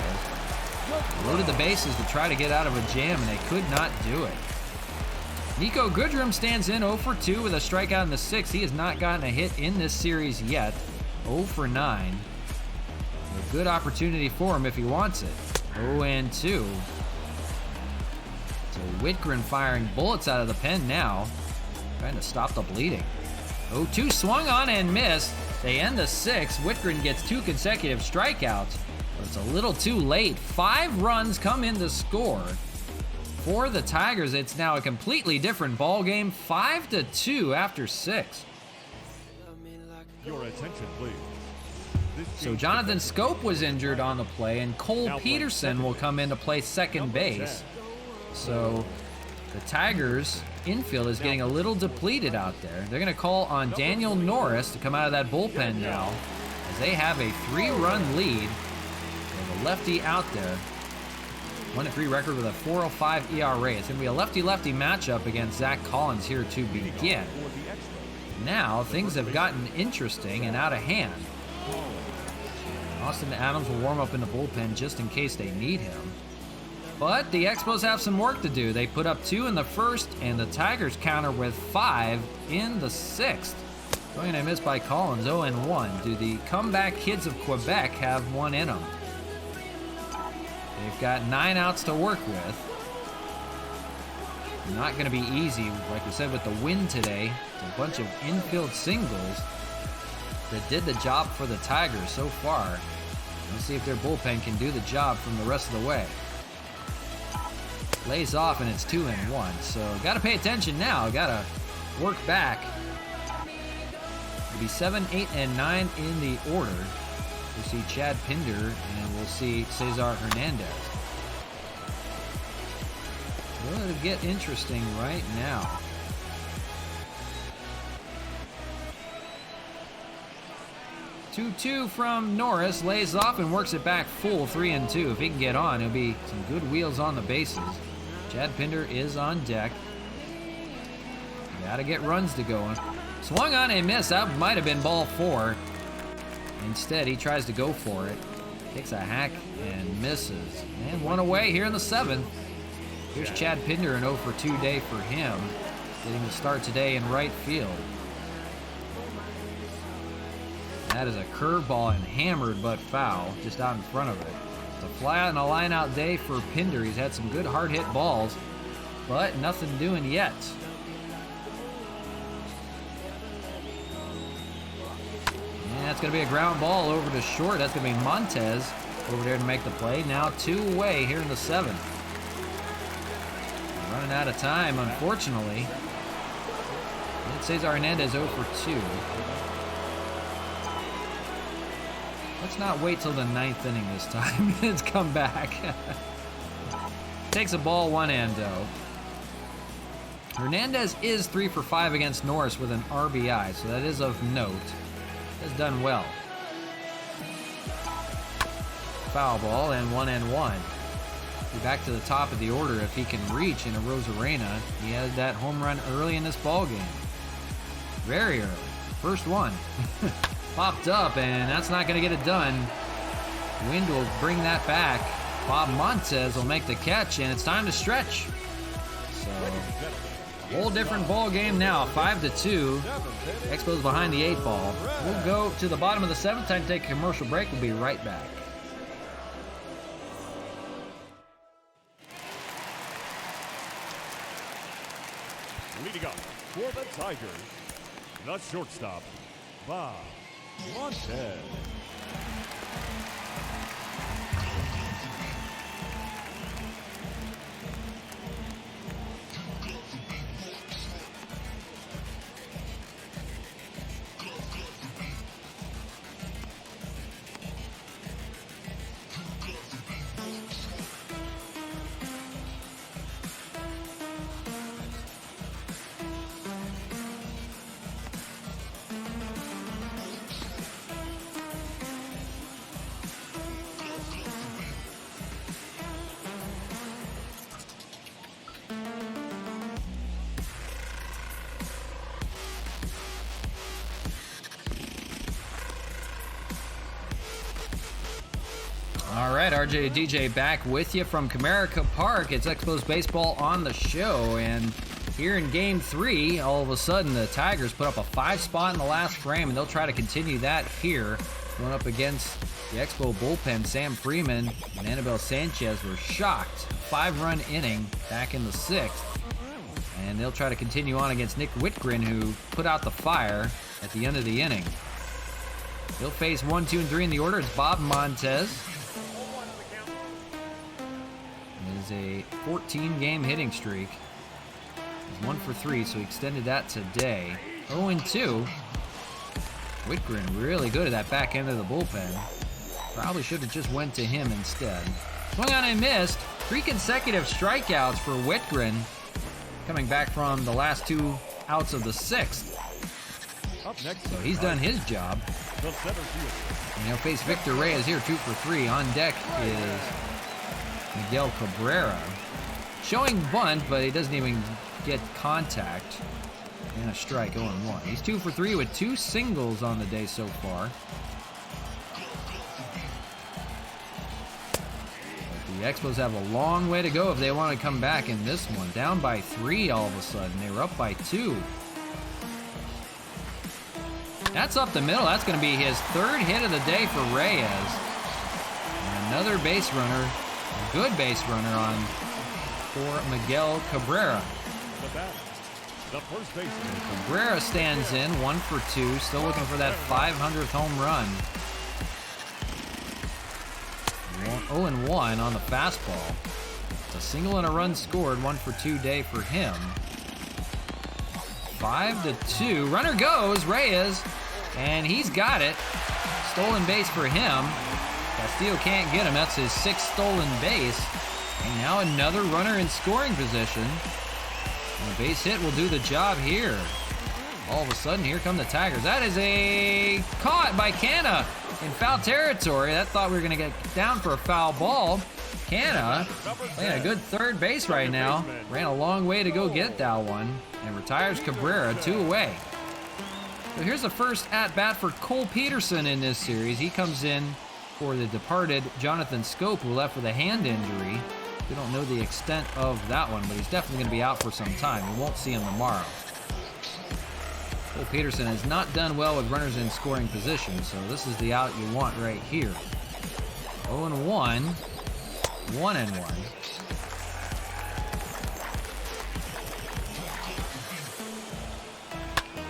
Loaded the bases to try to get out of a jam, and they could not do it. Nico Goodrum stands in 0 for 2 with a strikeout in the 6th. He has not gotten a hit in this series yet. 0 for 9. A good opportunity for him if he wants it. 0-2. Whitgren firing bullets out of the pen now, trying to stop the bleeding. 0-2 swung on and missed. They end the 6th. Whitgren gets 2 consecutive strikeouts, but it's a little too late. 5 runs come in to score. For the Tigers, it's now a completely different ball game. 5-2 after 6. Your attention, please. So Jonathan Scope was injured on the play, and Cole Peterson will come in to play second base. So the Tigers infield is getting a little depleted out there. They're going to call on Daniel Norris to come out of that bullpen now, as they have a 3-run lead. They have a lefty out there. 1-3 record with a 4.05 ERA. It's going to be a lefty-lefty matchup against Zach Collins here to begin. Now things have gotten interesting and out of hand. Austin Adams will warm up in the bullpen just in case they need him. But the Expos have some work to do. They put up 2 in the 1st, and the Tigers counter with 5 in the 6th. Going to miss by Collins, 0-1. Do the comeback kids of Quebec have one in them? They've got 9 outs to work with. Not going to be easy, like we said, with the win today. It's a bunch of infield singles that did the job for the Tigers so far. Let's see if their bullpen can do the job from the rest of the way. Lays off, and it's 2-1. So got to pay attention now. Got to work back. It'll be 7, 8, and 9 in the order. We'll see Chad Pinder, and we'll see Cesar Hernandez. It'll get interesting right now. 2-2 from Norris, lays off and works it back full, 3-2. If he can get on, it'll be some good wheels on the bases. Chad Pinder is on deck. Gotta get runs to go. Swung on and missed. That might have been ball 4. Instead, he tries to go for it. Takes a hack and misses. And 1 away here in the 7th. Here's Chad Pinder, an 0-for-2 day for him. Getting the start today in right field. That is a curveball and hammered but foul, just out in front of it. It's a fly out and a line out day for Pinder. He's had some good hard hit balls, but nothing doing yet. And that's going to be a ground ball over to short. That's going to be Montez over there to make the play. Now 2 away here in the 7th. Running out of time, unfortunately. And Cesar Hernandez 0-for-2. Let's not wait till the 9th inning this time. It's come back. Takes a ball, 1 endo. Hernandez is 3-for-5 against Norris with an RBI, so that is of note. Has done well. Foul ball and 1-1. Be back to the top of the order if he can reach in a Rosarena. He had that home run early in this ball game. Very early. First one. Popped up, and that's not going to get it done. Wind will bring that back. Bob Montez will make the catch, and it's time to stretch. So, a whole different ball game now. 5-2. Expos behind the 8 ball. We'll go to the bottom of the 7th. Time to take a commercial break. We'll be right back. Leading up for the Tigers, the shortstop, Bob Montez. All right, RJ and DJ back with you from Comerica Park. It's Expos Baseball on the show, and here in Game 3, all of a sudden the Tigers put up a 5 spot in the last frame, and they'll try to continue that here. Going up against the Expo bullpen, Sam Freeman and Anibal Sanchez were shocked. 5-run inning back in the 6th. And they'll try to continue on against Nick Whitgren, who put out the fire at the end of the inning. He'll face 1, 2, and 3 in the order. It's Bob Montez. It is a 14-game hitting streak. He's 1 for 3, so he extended that today. 0-2. Whitgren really good at that back end of the bullpen. Probably should have just went to him instead. Swung on and missed. 3 consecutive strikeouts for Whitgren, coming back from the last 2 outs of the 6th. Up next, So he's done his job. the center field. And he'll face Victor Reyes here, 2 for 3. On deck is Miguel Cabrera. Showing bunt, but he doesn't even get contact. And a strike, 0-1. He's 2 for 3 with 2 singles on the day so far. But the Expos have a long way to go if they want to come back in this one. Down by 3 all of a sudden. They were up by 2. That's up the middle. That's going to be his 3rd hit of the day for Reyes. And another base runner, a good base runner on for Miguel Cabrera. The batter, the first baseman, Cabrera stands in, 1 for 2, still looking for that 500th home run. 0-1 on the fastball. It's a single and a run scored, 1 for 2 day for him. 5-2. Runner goes, Reyes, and he's got it. Stolen base for him. Castillo can't get him. That's his 6th stolen base. And now another runner in scoring position. And a base hit will do the job here. All of a sudden, here come the Tigers. That is a caught by Canna in foul territory. That thought we were going to get down for a foul ball. Canna playing a good third base right now. Ran a long way to go get that one. And retires Cabrera, 2 away. So here's the first at-bat for Cole Peterson in this series. He comes in for the departed Jonathan Scope, who left with a hand injury. We don't know the extent of that one, but he's definitely going to be out for some time. We won't see him tomorrow. Cole Peterson has not done well with runners in scoring position, so this is the out you want right here. 0-1, 1-1.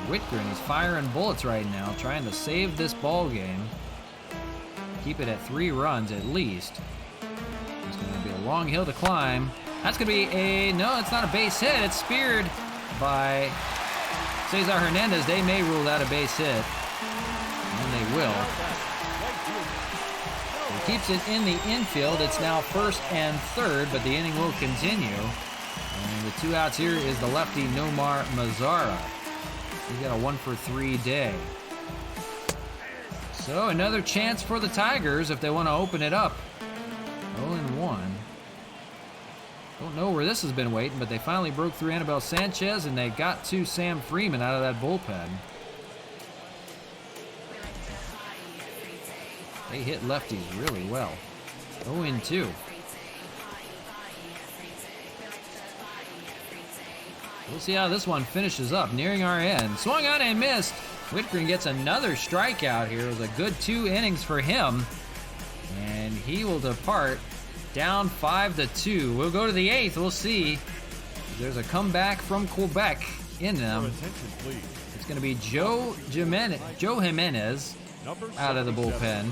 Whitgren is firing bullets right now, trying to save this ball game. Keep it at 3 runs at least. It's going to be a long hill to climb. That's going to be a... No, it's not a base hit. It's speared by Cesar Hernandez. They may rule that a base hit. And they will. He keeps it in the infield. It's now 1st and 3rd, but the inning will continue. And the 2 outs here is the lefty Nomar Mazara. He's got a 1 for 3 day. So another chance for the Tigers if they want to open it up. 0-1. Don't know where this has been waiting, but they finally broke through Anibal Sanchez and they got to Sam Freeman out of that bullpen. They hit lefties really well. 0-2. We'll see how this one finishes up, nearing our end. Swung on and missed. Whitgren gets another strikeout here. It was a good 2 innings for him. And he will depart down 5-2. We'll go to the 8th. We'll see if there's a comeback from Quebec in them. It's going to be Joe Jimenez out of the bullpen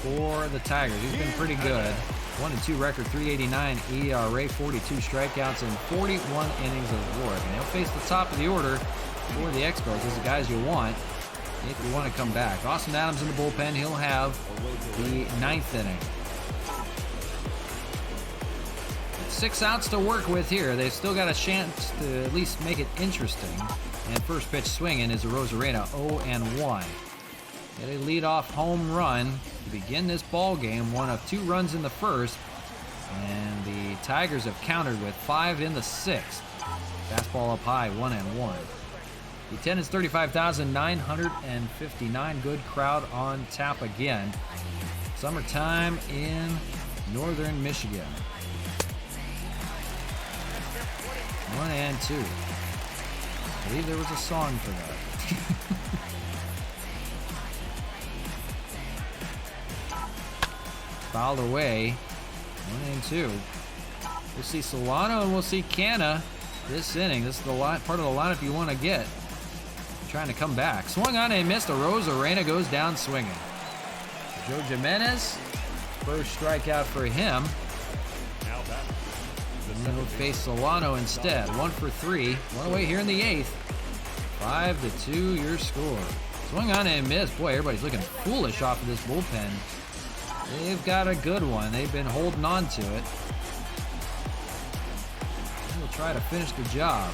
for the Tigers. He's been pretty good. 1-2 record, 389 ERA, 42 strikeouts, and 41 innings of work. And he'll face the top of the order for the Expos. Those are the guys you want if you want to come back. Austin Adams in the bullpen. He'll have the 9th inning. 6 outs to work with here. They've still got a chance to at least make it interesting. And first pitch swinging is a Rosarena, 0-1. Get a leadoff home run to begin this ball game. 1 of 2 runs in the first. And the Tigers have countered with 5 in the 6th. Fastball up high, 1-1. The attendance 35,959. Good crowd on tap again. Summertime in northern Michigan. 1-2. I believe there was a song for that. Fouled away. 1-2. We'll see Solano and we'll see Canna this inning. This is the part of the lineup you want to get. Trying to come back. Swung on and missed. Arena goes down swinging. Joe Jimenez, first strikeout for him. And we'll face Solano instead. 1 for 3. One away here in the 8th. 5-2 your score. Swung on and missed. Boy, everybody's looking foolish off of this bullpen. They've got a good one. They've been holding on to it. We'll try to finish the job.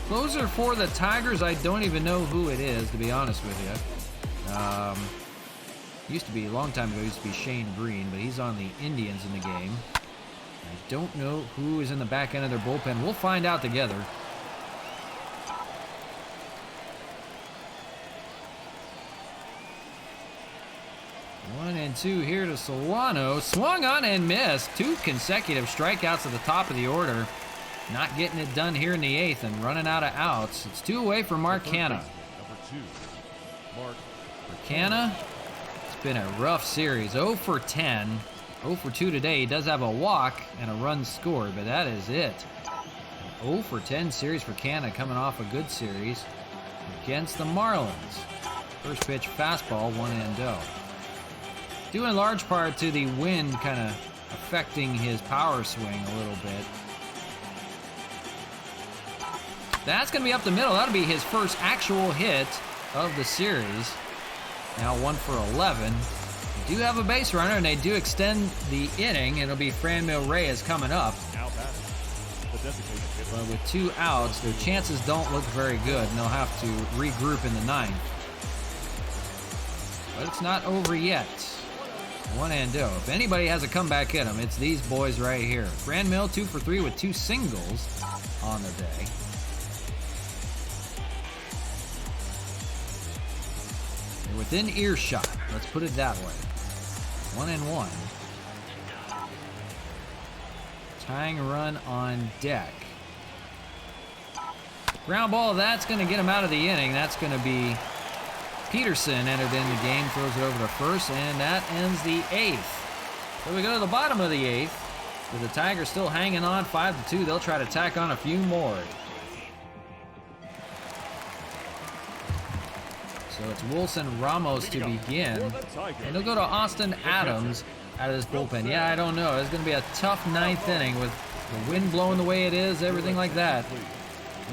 Closer for the Tigers, I don't even know who it is, to be honest with you. Used to be, a long time ago, used to be Shane Green, but he's on the Indians in the game. I don't know who is in the back end of their bullpen. We'll find out together. 1-2 here to Solano. Swung on and missed. 2 consecutive strikeouts at the top of the order. Not getting it done here in the 8th and running out of outs. It's 2 away for Mark Canna. For Canna, it's been a rough series. 0 for 10. 0 for 2 today. He does have a walk and a run scored, but that is it. An 0 for 10 series for Canna, coming off a good series against the Marlins. First pitch fastball, 1-0. Due in large part to the wind kind of affecting his power swing a little bit. That's going to be up the middle. That'll be his first actual hit of the series. Now 1 for 11. They do have a base runner, and they do extend the inning. It'll be Franmil Reyes coming up. But with 2 outs, their chances don't look very good, and they'll have to regroup in the 9th. But it's not over yet. 1-0. If anybody has a comeback in them, it's these boys right here. Franmil 2 for 3 with 2 singles on the day. They're within earshot. Let's put it that way. 1-1. Tying run on deck. Ground ball, that's going to get him out of the inning. That's going to be Peterson entered in the game, throws it over to first, and that ends the 8th. So we go to the bottom of the 8th, with the Tigers still hanging on 5-2. They'll try to tack on a few more. So it's Wilson Ramos to begin, and they'll go to Austin Adams out of this bullpen. Yeah, I don't know. It's going to be a tough 9th inning with the wind blowing the way it is, everything like that.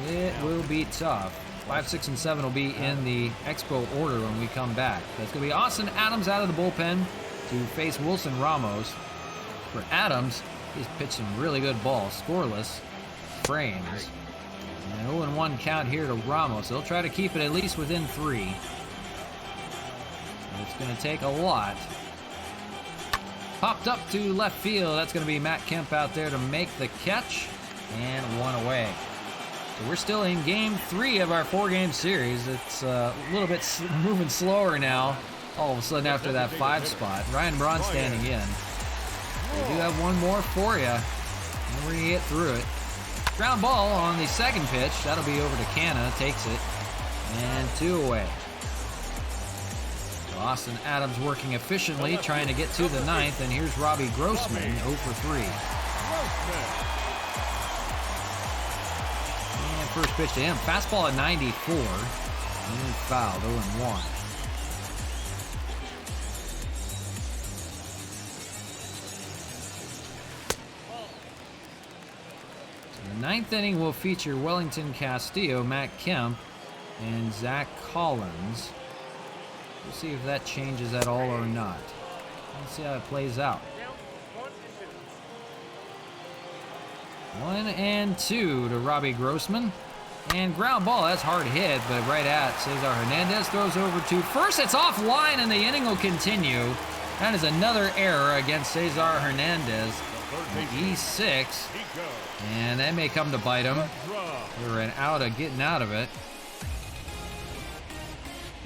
It will be tough. 5, 6, and 7 will be in the Expo order when we come back. That's going to be Austin Adams out of the bullpen to face Wilson Ramos. For Adams, he's pitched some really good balls, scoreless frames. And 0-1 count here to Ramos. They'll try to keep it at least within 3. But it's going to take a lot. Popped up to left field. That's going to be Matt Kemp out there to make the catch. And 1 away. So we're still in game 3 of our 4-game series. It's a little bit moving slower now. All of a sudden after that 5 spot. Ryan Braun standing in. We do have one more for you. And we're going to get through it. Ground ball on the 2nd pitch. That'll be over to Canna. Takes it. And 2 away. So Austin Adams working efficiently, trying to get to the 9th. And here's Robbie Grossman, 0 for 3. And first pitch to him. Fastball at 94. And fouled, 0-1. The 9th inning will feature Wellington Castillo, Matt Kemp, and Zach Collins. We'll see if that changes at all or not. Let's see how it plays out. 1-2 to Robbie Grossman. And ground ball, that's hard hit, but right at Cesar Hernandez. Throws over to first. It's offline, and the inning will continue. That is another error against Cesar Hernandez. E6. And that may come to bite him. We're an out of getting out of it.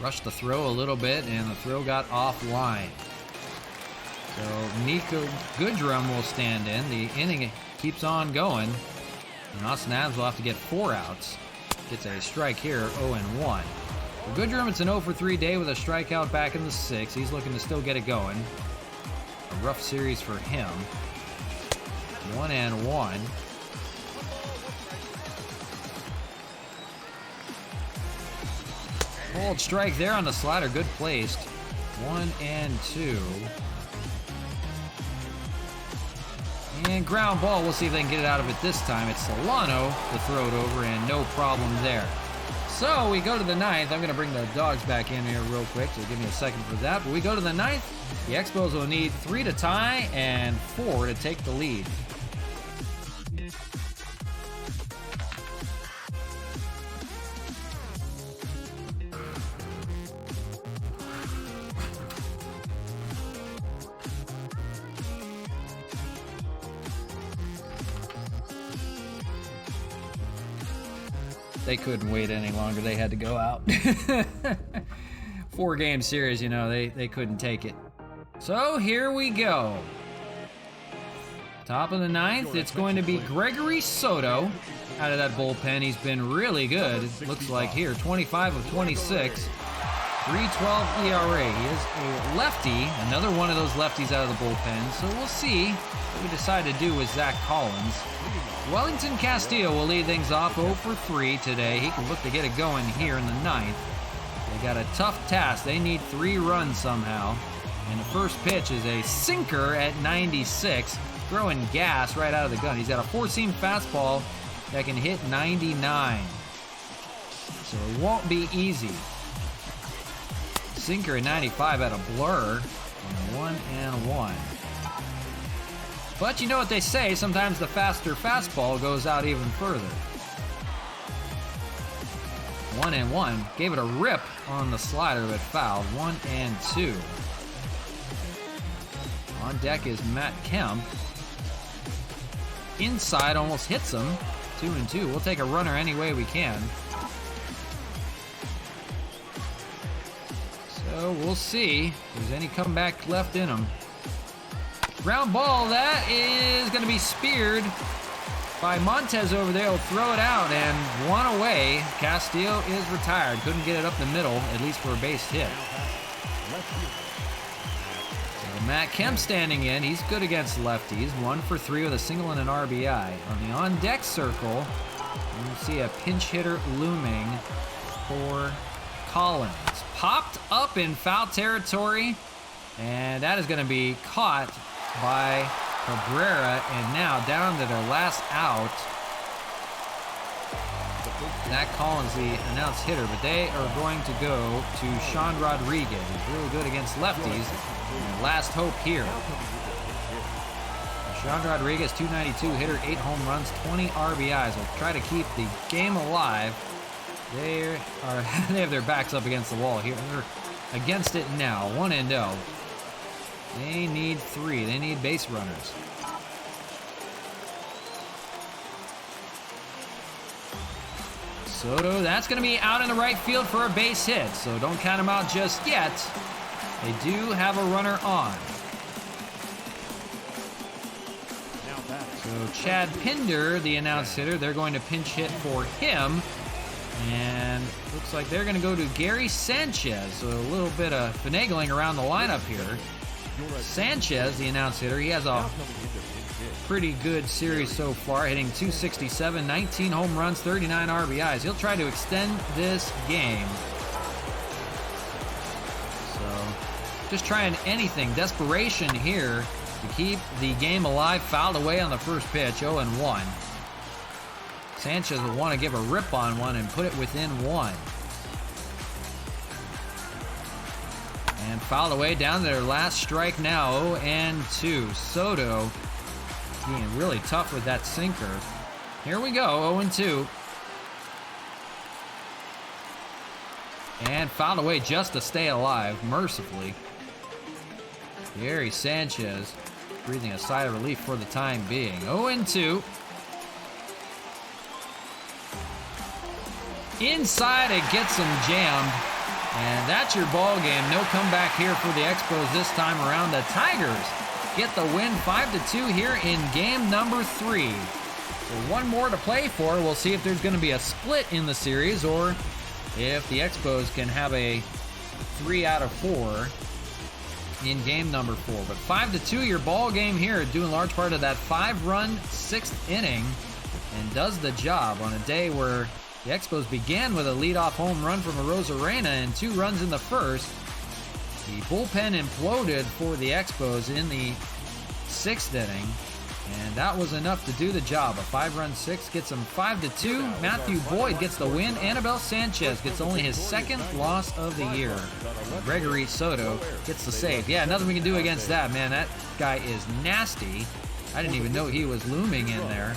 Rushed the throw a little bit, and the throw got offline. So Nico Goodrum will stand in. The inning keeps on going. And Austin Adams will have to get 4 outs. Gets a strike here, 0-1. For Goodrum, it's an 0 for 3 day with a strikeout back in the 6th. He's looking to still get it going. A rough series for him. 1-1. Bold strike there on the slider, good placed. 1-2. And ground ball, we'll see if they can get it out of it this time. It's Solano to throw it over, and no problem there. So we go to the 9th. I'm going to bring the dogs back in here real quick, so give me a second for that. But we go to the 9th. The Expos will need 3 to tie and 4 to take the lead. They couldn't wait any longer. They had to go out. 4-game series, you know, they couldn't take it. So here we go. Top of the 9th, it's going to be Gregory Soto out of that bullpen. He's been really good. It looks like here, 25 of 26, 3.12 ERA. He is a lefty, another one of those lefties out of the bullpen. So we'll see what we decide to do with Zach Collins. Wellington Castillo will lead things off 0 for 3 today. He can look to get it going here in the 9th. They got a tough task. They need 3 runs somehow. And the first pitch is a sinker at 96, throwing gas right out of the gun. He's got a 4-seam fastball that can hit 99. So it won't be easy. Sinker at 95 at a blur. And 1-1. But you know what they say, sometimes the faster fastball goes out even further. 1-1. Gave it a rip on the slider, but fouled. 1-2. On deck is Matt Kemp. Inside almost hits him. 2-2. We'll take a runner any way we can. So we'll see if there's any comeback left in him. Ground ball, that is going to be speared by Montez over there. He'll throw it out, and 1 away. Castillo is retired. Couldn't get it up the middle, at least for a base hit. So Matt Kemp standing in. He's good against lefties. 1 for 3 with a single and an RBI. On the on-deck circle, you see a pinch hitter looming for Collins. Popped up in foul territory, and that is going to be caught by Cabrera, and now down to their last out. Zach Collins, the announced hitter, but they are going to go to Sean Rodriguez. He's really good against lefties. And last hope here. Sean Rodriguez, 292 hitter, 8 home runs, 20 RBIs. Will try to keep the game alive. They have their backs up against the wall here. They're against it now. 1-0. They need 3. They need base runners. Soto, that's going to be out in the right field for a base hit, so don't count him out just yet. They do have a runner on. So Chad Pinder, the announced hitter, they're going to pinch hit for him. And looks like they're going to go to Gary Sanchez. So a little bit of finagling around the lineup here. Sanchez, the announced hitter, he has a pretty good series so far, hitting .267, 19 home runs, 39 RBIs. He'll try to extend this game. So just trying anything, desperation here to keep the game alive. Fouled away on the first pitch, 0-1. Sanchez will want to give a rip on one and put it within 1. And fouled away down to their last strike now, 0-2. Soto being really tough with that sinker. Here we go, 0-2. And fouled away just to stay alive, mercifully. Gary Sanchez breathing a sigh of relief for the time being. 0-2. Inside, it gets him jammed. And that's your ball game. No comeback here for the Expos this time around. The Tigers get the win 5-2 here in game number 3. So one more to play for. We'll see if there's going to be a split in the series or if the Expos can have a 3 out of 4 in game number 4. But 5-2 your ball game here, due in large part of that 5-run 6th inning, and does the job on a day where the Expos began with a leadoff home run from Arozarena and 2 runs in the first. The bullpen imploded for the Expos in the 6th inning, and that was enough to do the job. A 5-run 6 gets them 5-2. Matthew Boyd gets the win. Anibal Sanchez gets only his 2nd loss of the year. Gregory Soto gets the save. Yeah, nothing we can do against that, man. That guy is nasty. I didn't even know he was looming in there.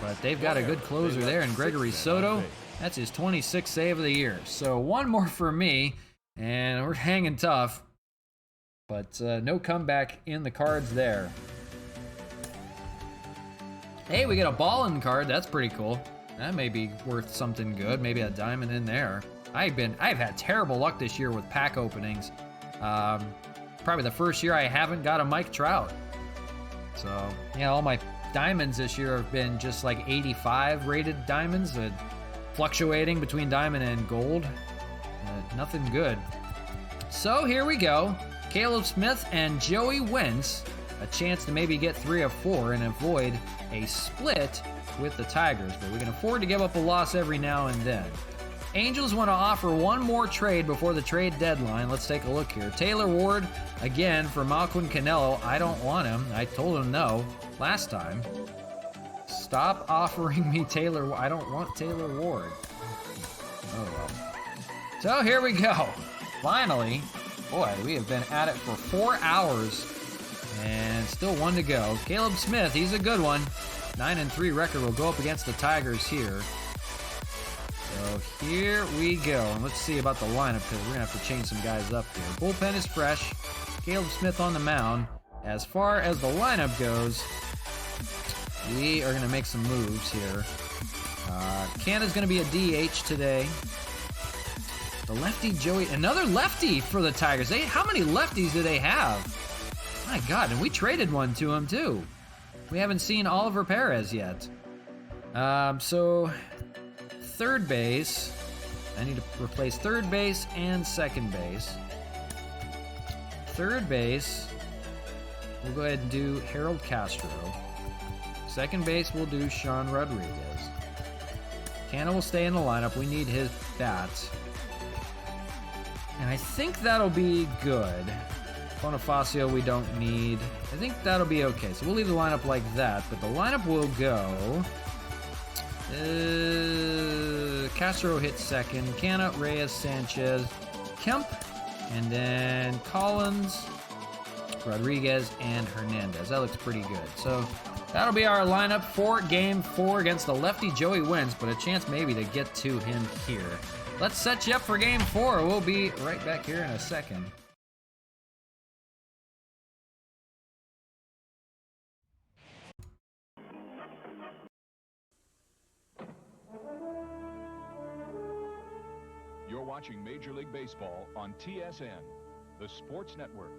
But they've got a good closer there, and Gregory Soto, that's his 26th save of the year. So one more for me, and we're hanging tough. But no comeback in the cards there. Hey, we get a ballin' card. That's pretty cool. That may be worth something good. Maybe a diamond in there. I've had terrible luck this year with pack openings. Probably the first year I haven't got a Mike Trout. So, yeah, all my diamonds this year have been just like 85 rated diamonds, fluctuating between diamond and gold. Nothing good. So here we go. Caleb Smith and Joey Wentz. A chance to maybe get 3 of 4 and avoid a split with the Tigers, but we can afford to give up a loss every now and then. Angels want to offer one more trade before the trade deadline. Let's take a look here. Taylor Ward, again, for Malcolm Canelo. I don't want him. I told him no last time. Stop offering me Taylor. I don't want Taylor Ward. Oh, well. So here we go. Finally. Boy, we have been at it for 4 hours. And still 1 to go. Caleb Smith, he's a good one. 9-3 record will go up against the Tigers here. So here we go. And let's see about the lineup, because we're going to have to change some guys up here. Bullpen is fresh. Caleb Smith on the mound. As far as the lineup goes, we are going to make some moves here. Canada's going to be a DH today. The lefty Joey, another lefty for the Tigers. How many lefties do they have? My God, and we traded one to him too. We haven't seen Oliver Perez yet. So third base. I need to replace third base and second base. Third base, we'll go ahead and do Harold Castro. Second base, we'll do Sean Rodriguez. Canna will stay in the lineup. We need his bats. And I think that'll be good. Bonifacio we don't need. I think that'll be okay. So we'll leave the lineup like that. But the lineup will go... Castro hits second. Canna, Reyes, Sanchez, Kemp. And then Collins, Rodriguez, and Hernandez. That looks pretty good. So that'll be our lineup for Game 4 against the lefty Joey Wentz. But a chance maybe to get to him here. Let's set you up for Game 4. We'll be right back here in a second. You're watching Major League Baseball on TSN, the sports network.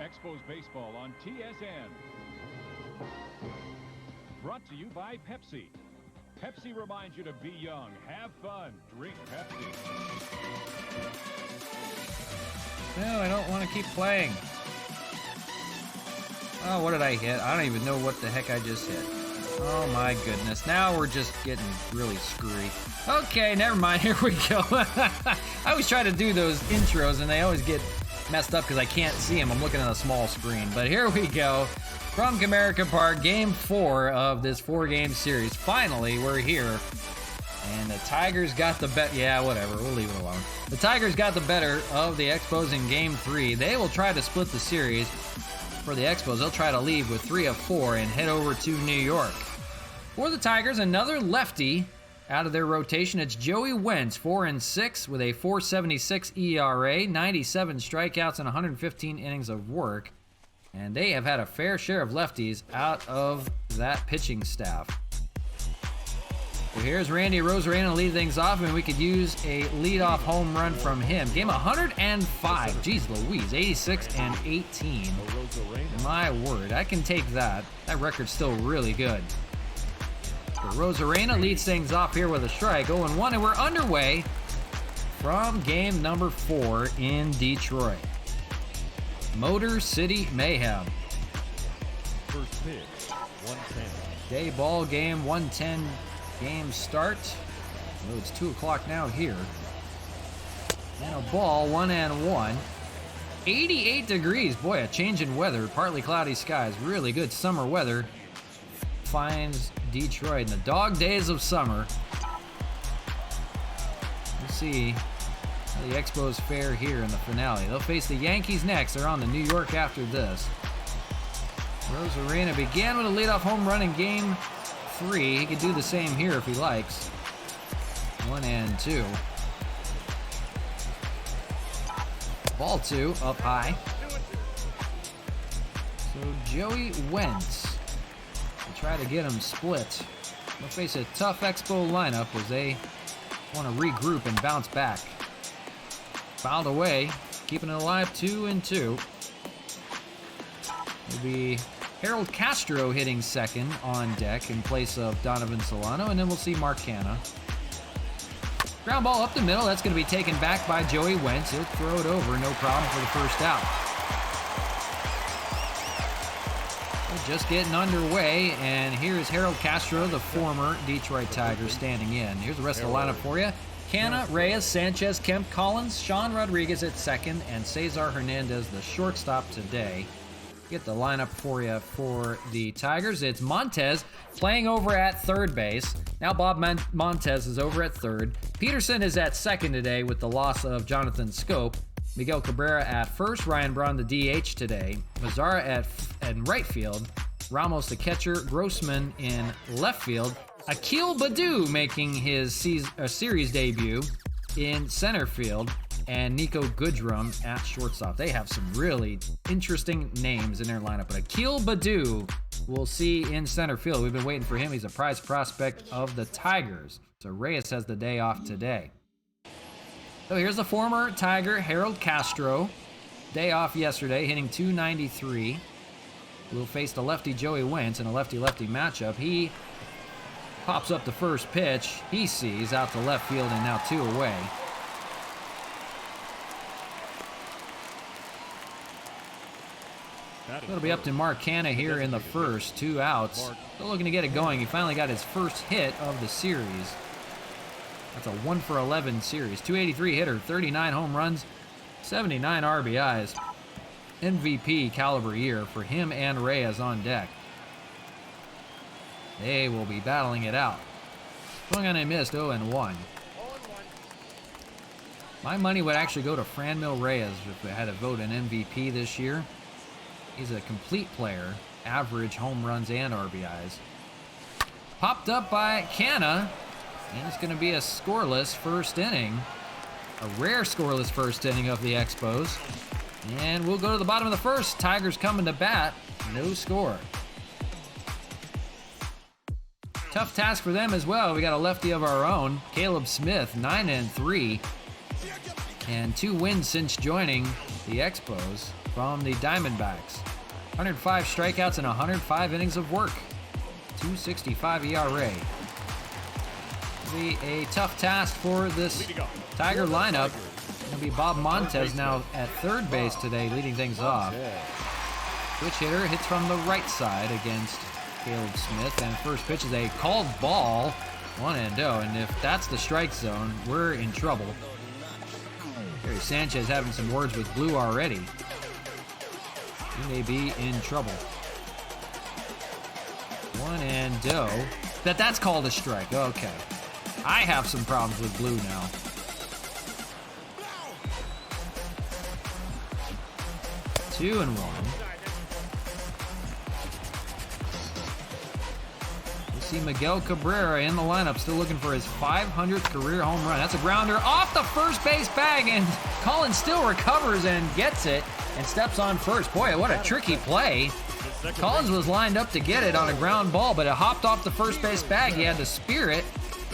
Expos Baseball on TSN. Brought to you by Pepsi. Pepsi reminds you to be young, have fun, drink Pepsi. No, I don't want to keep playing. Oh, what did I hit? I don't even know what the heck I just hit. Oh my goodness, now we're just getting really screwy. Okay, never mind, here we go. I always try to do those intros and they always get messed up because I can't see them. I'm looking at a small screen, but here we go. From Comerica Park, Game 4 of this 4-game series. Finally, we're here. And the Tigers got the better. Yeah, whatever. We'll leave it alone. The Tigers got the better of the Expos in Game 3. They will try to split the series. For the Expos, they'll try to leave with 3 of 4 and head over to New York. For the Tigers, another lefty out of their rotation. It's Joey Wentz, 4-6 with a 4.76 ERA, 97 strikeouts, and 115 innings of work. And they have had a fair share of lefties out of that pitching staff. So here's Randy Rosarena to lead things off, and we could use a leadoff home run from him. Game 105. Jeez Louise, 86 and 18. My word, I can take that. That record's still really good. So Rosarena leads things off here with a strike, 0-1, and we're underway from game number 4 in Detroit. Motor City Mayhem. First pitch, 110. Day ball game, 110 game start. Oh, it's 2 o'clock now here. And a ball, 1-1. 88 degrees. Boy, a change in weather. Partly cloudy skies. Really good summer weather finds Detroit in the dog days of summer. We'll see how the Expos fare here in the finale. They'll face the Yankees next. They're on to New York after this. Rosarena began with a leadoff home run in game 3. He could do the same here if he likes. 1-2. Ball 2 up high. So Joey Wentz will try to get him split. They'll face a tough Expo lineup as they want to regroup and bounce back. Fouled away, keeping it alive, 2-2. It'll be Harold Castro hitting second on deck in place of Donovan Solano, and then we'll see Mark Canha. Ground ball up the middle. That's going to be taken back by Joey Wentz. He'll throw it over, no problem for the first out. We're just getting underway, and here's Harold Castro, the former Detroit Tiger, standing in. Here's the rest of the lineup for you. Canha, Reyes, Sanchez, Kemp, Collins, Sean Rodriguez at second, and Cesar Hernandez, the shortstop today. Get the lineup for you for the Tigers. It's Montez playing over at third base. Now Bob Montez is over at third. Peterson is at second today with the loss of Jonathan Scope. Miguel Cabrera at first. Ryan Braun, the DH today. Mazzara at right field. Ramos, the catcher. Grossman in left field. Akil Baddoo making his series debut in center field. And Nico Goodrum at shortstop. They have some really interesting names in their lineup. But Akil Baddoo we'll see in center field. We've been waiting for him. He's a prize prospect of the Tigers. So Reyes has the day off today. So here's the former Tiger, Harold Castro. Day off yesterday, hitting .293. We'll face the lefty Joey Wentz in a lefty-lefty matchup. He pops up the first pitch. He sees out to left field and now 2 away. It'll be up to Mark Canha here in the first. 2 outs. Still looking to get it going. He finally got his first hit of the series. That's a 1-for-11 series. 283 hitter, 39 home runs, 79 RBIs. MVP caliber year for him and Reyes on deck. They will be battling it out. Swung on and missed, 0-1. My money would actually go to Franmil Reyes if we had to vote an MVP this year. He's a complete player, average home runs and RBIs. Popped up by Canha, and it's going to be a scoreless first inning. A rare scoreless first inning of the Expos. And we'll go to the bottom of the first. Tigers coming to bat, no score. Tough task for them as well. We got a lefty of our own, Caleb Smith, 9-3. And 2 wins since joining the Expos from the Diamondbacks. 105 strikeouts and 105 innings of work. 2.65 ERA. It'll be a tough task for this Tiger lineup. It'll be Bob Montez now at third base today, leading things off. Switch hitter hits from the right side against Caleb Smith, and first pitch is a called ball, 1-0, and if that's the strike zone, we're in trouble. Gary Sanchez having some words with Blue already. He may be in trouble. 1-0. That's called a strike. Okay. I have some problems with Blue now. Two and 1. We see Miguel Cabrera in the lineup, still looking for his 500th career home run. That's a grounder off the first base bag, and Collins still recovers and gets it and steps on first. Boy, what a tricky play. Collins was lined up to get it on a ground ball, but it hopped off the first base bag. He had to spear it,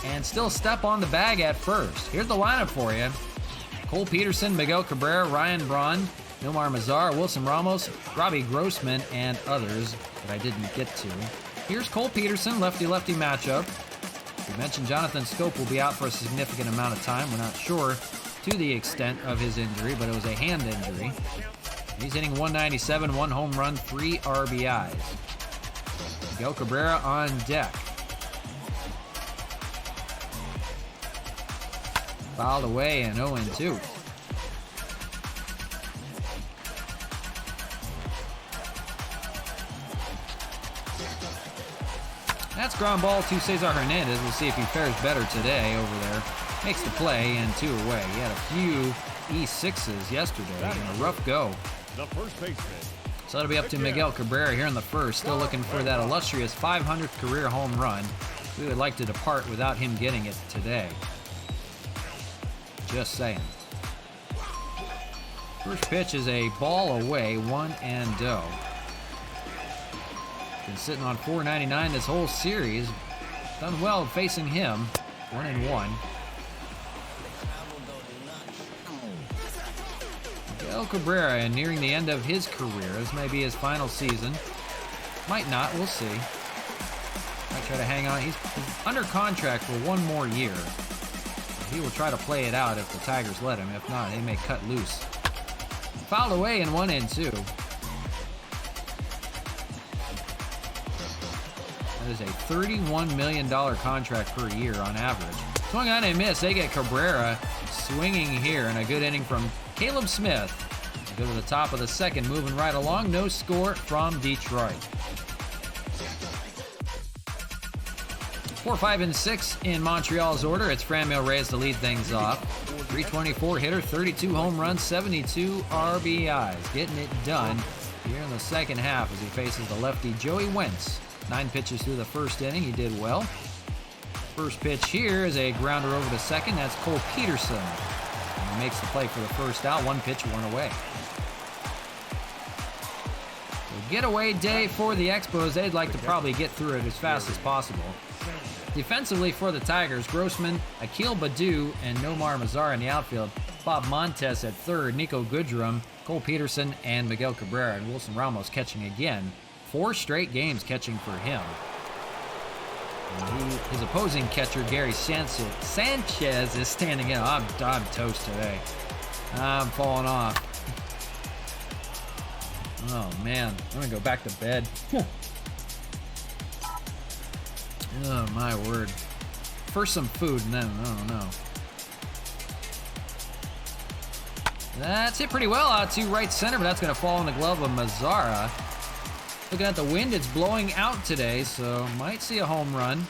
and still step on the bag at first. Here's the lineup for you. Cole Peterson, Miguel Cabrera, Ryan Braun, Nomar Mazara, Wilson Ramos, Robbie Grossman, and others that I didn't get to. Here's Cole Peterson, lefty-lefty matchup. We mentioned Jonathan Scope will be out for a significant amount of time. We're not sure to the extent of his injury, but it was a hand injury. He's hitting 197, 1 home run, 3 RBIs. Miguel Cabrera on deck. Fouled away and 0-2. That's ground ball to Cesar Hernandez. We'll see if he fares better today over there. Makes the play and 2 away. He had a few E6s yesterday and a rough go. The first baseman. So it'll be up to Miguel Cabrera here in the first. Still looking for that illustrious 500th career home run. We would like to depart without him getting it today. Just saying. First pitch is a ball away, 1-0. Been sitting on 499 this whole series. Done well facing him. 1-1. Miguel Cabrera nearing the end of his career. This may be his final season. Might not, we'll see. Might try to hang on. He's under contract for 1 more year. He will try to play it out if the Tigers let him. If not, he may cut loose. Fouled away in 1-2. That is a $31 million contract per year on average. Swung on a miss. They get Cabrera swinging here, and a good inning from Caleb Smith. Go to the top of the second, moving right along. No score from Detroit. 4, 5, and 6 in Montreal's order. It's Franmil Reyes to lead things off. 324 hitter, 32 home runs, 72 RBIs. Getting it done here in the second half as he faces the lefty Joey Wentz. 9 pitches through the first inning. He did well. First pitch here is a grounder over to second. That's Cole Peterson. And he makes the play for the first out. 1 pitch, 1 away. So getaway day for the Expos. They'd like to probably get through it as fast as possible. Defensively for the Tigers, Grossman, Akil Baddoo, and Nomar Mazara in the outfield. Bob Montes at third, Nico Goodrum, Cole Peterson, and Miguel Cabrera. And Wilson Ramos catching again. 4 straight games catching for him. And his opposing catcher, Gary Sanchez, is standing in. I'm toast today. I'm falling off. Oh, man. I'm going to go back to bed. Oh, my word. First some food, and then, I don't know. That's hit pretty well out to right center, but that's going to fall in the glove of Mazara. Looking at the wind, it's blowing out today, so might see a home run.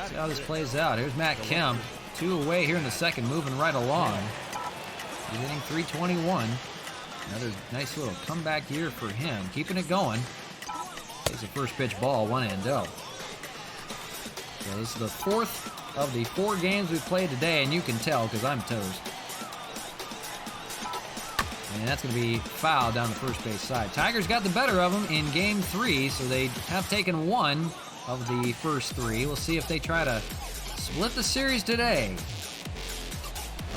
See how this plays out. Here's Matt Kemp. 2 away here in the second, moving right along. He's hitting 321. Another nice little comeback year for him. Keeping it going. Takes a first pitch ball, 1-0. So this is the 4th of the 4 games we've played today, and you can tell because I'm toast. And that's going to be fouled down the first base side. Tigers got the better of them in game 3, so they have taken 1 of the first 3. We'll see if they try to split the series today.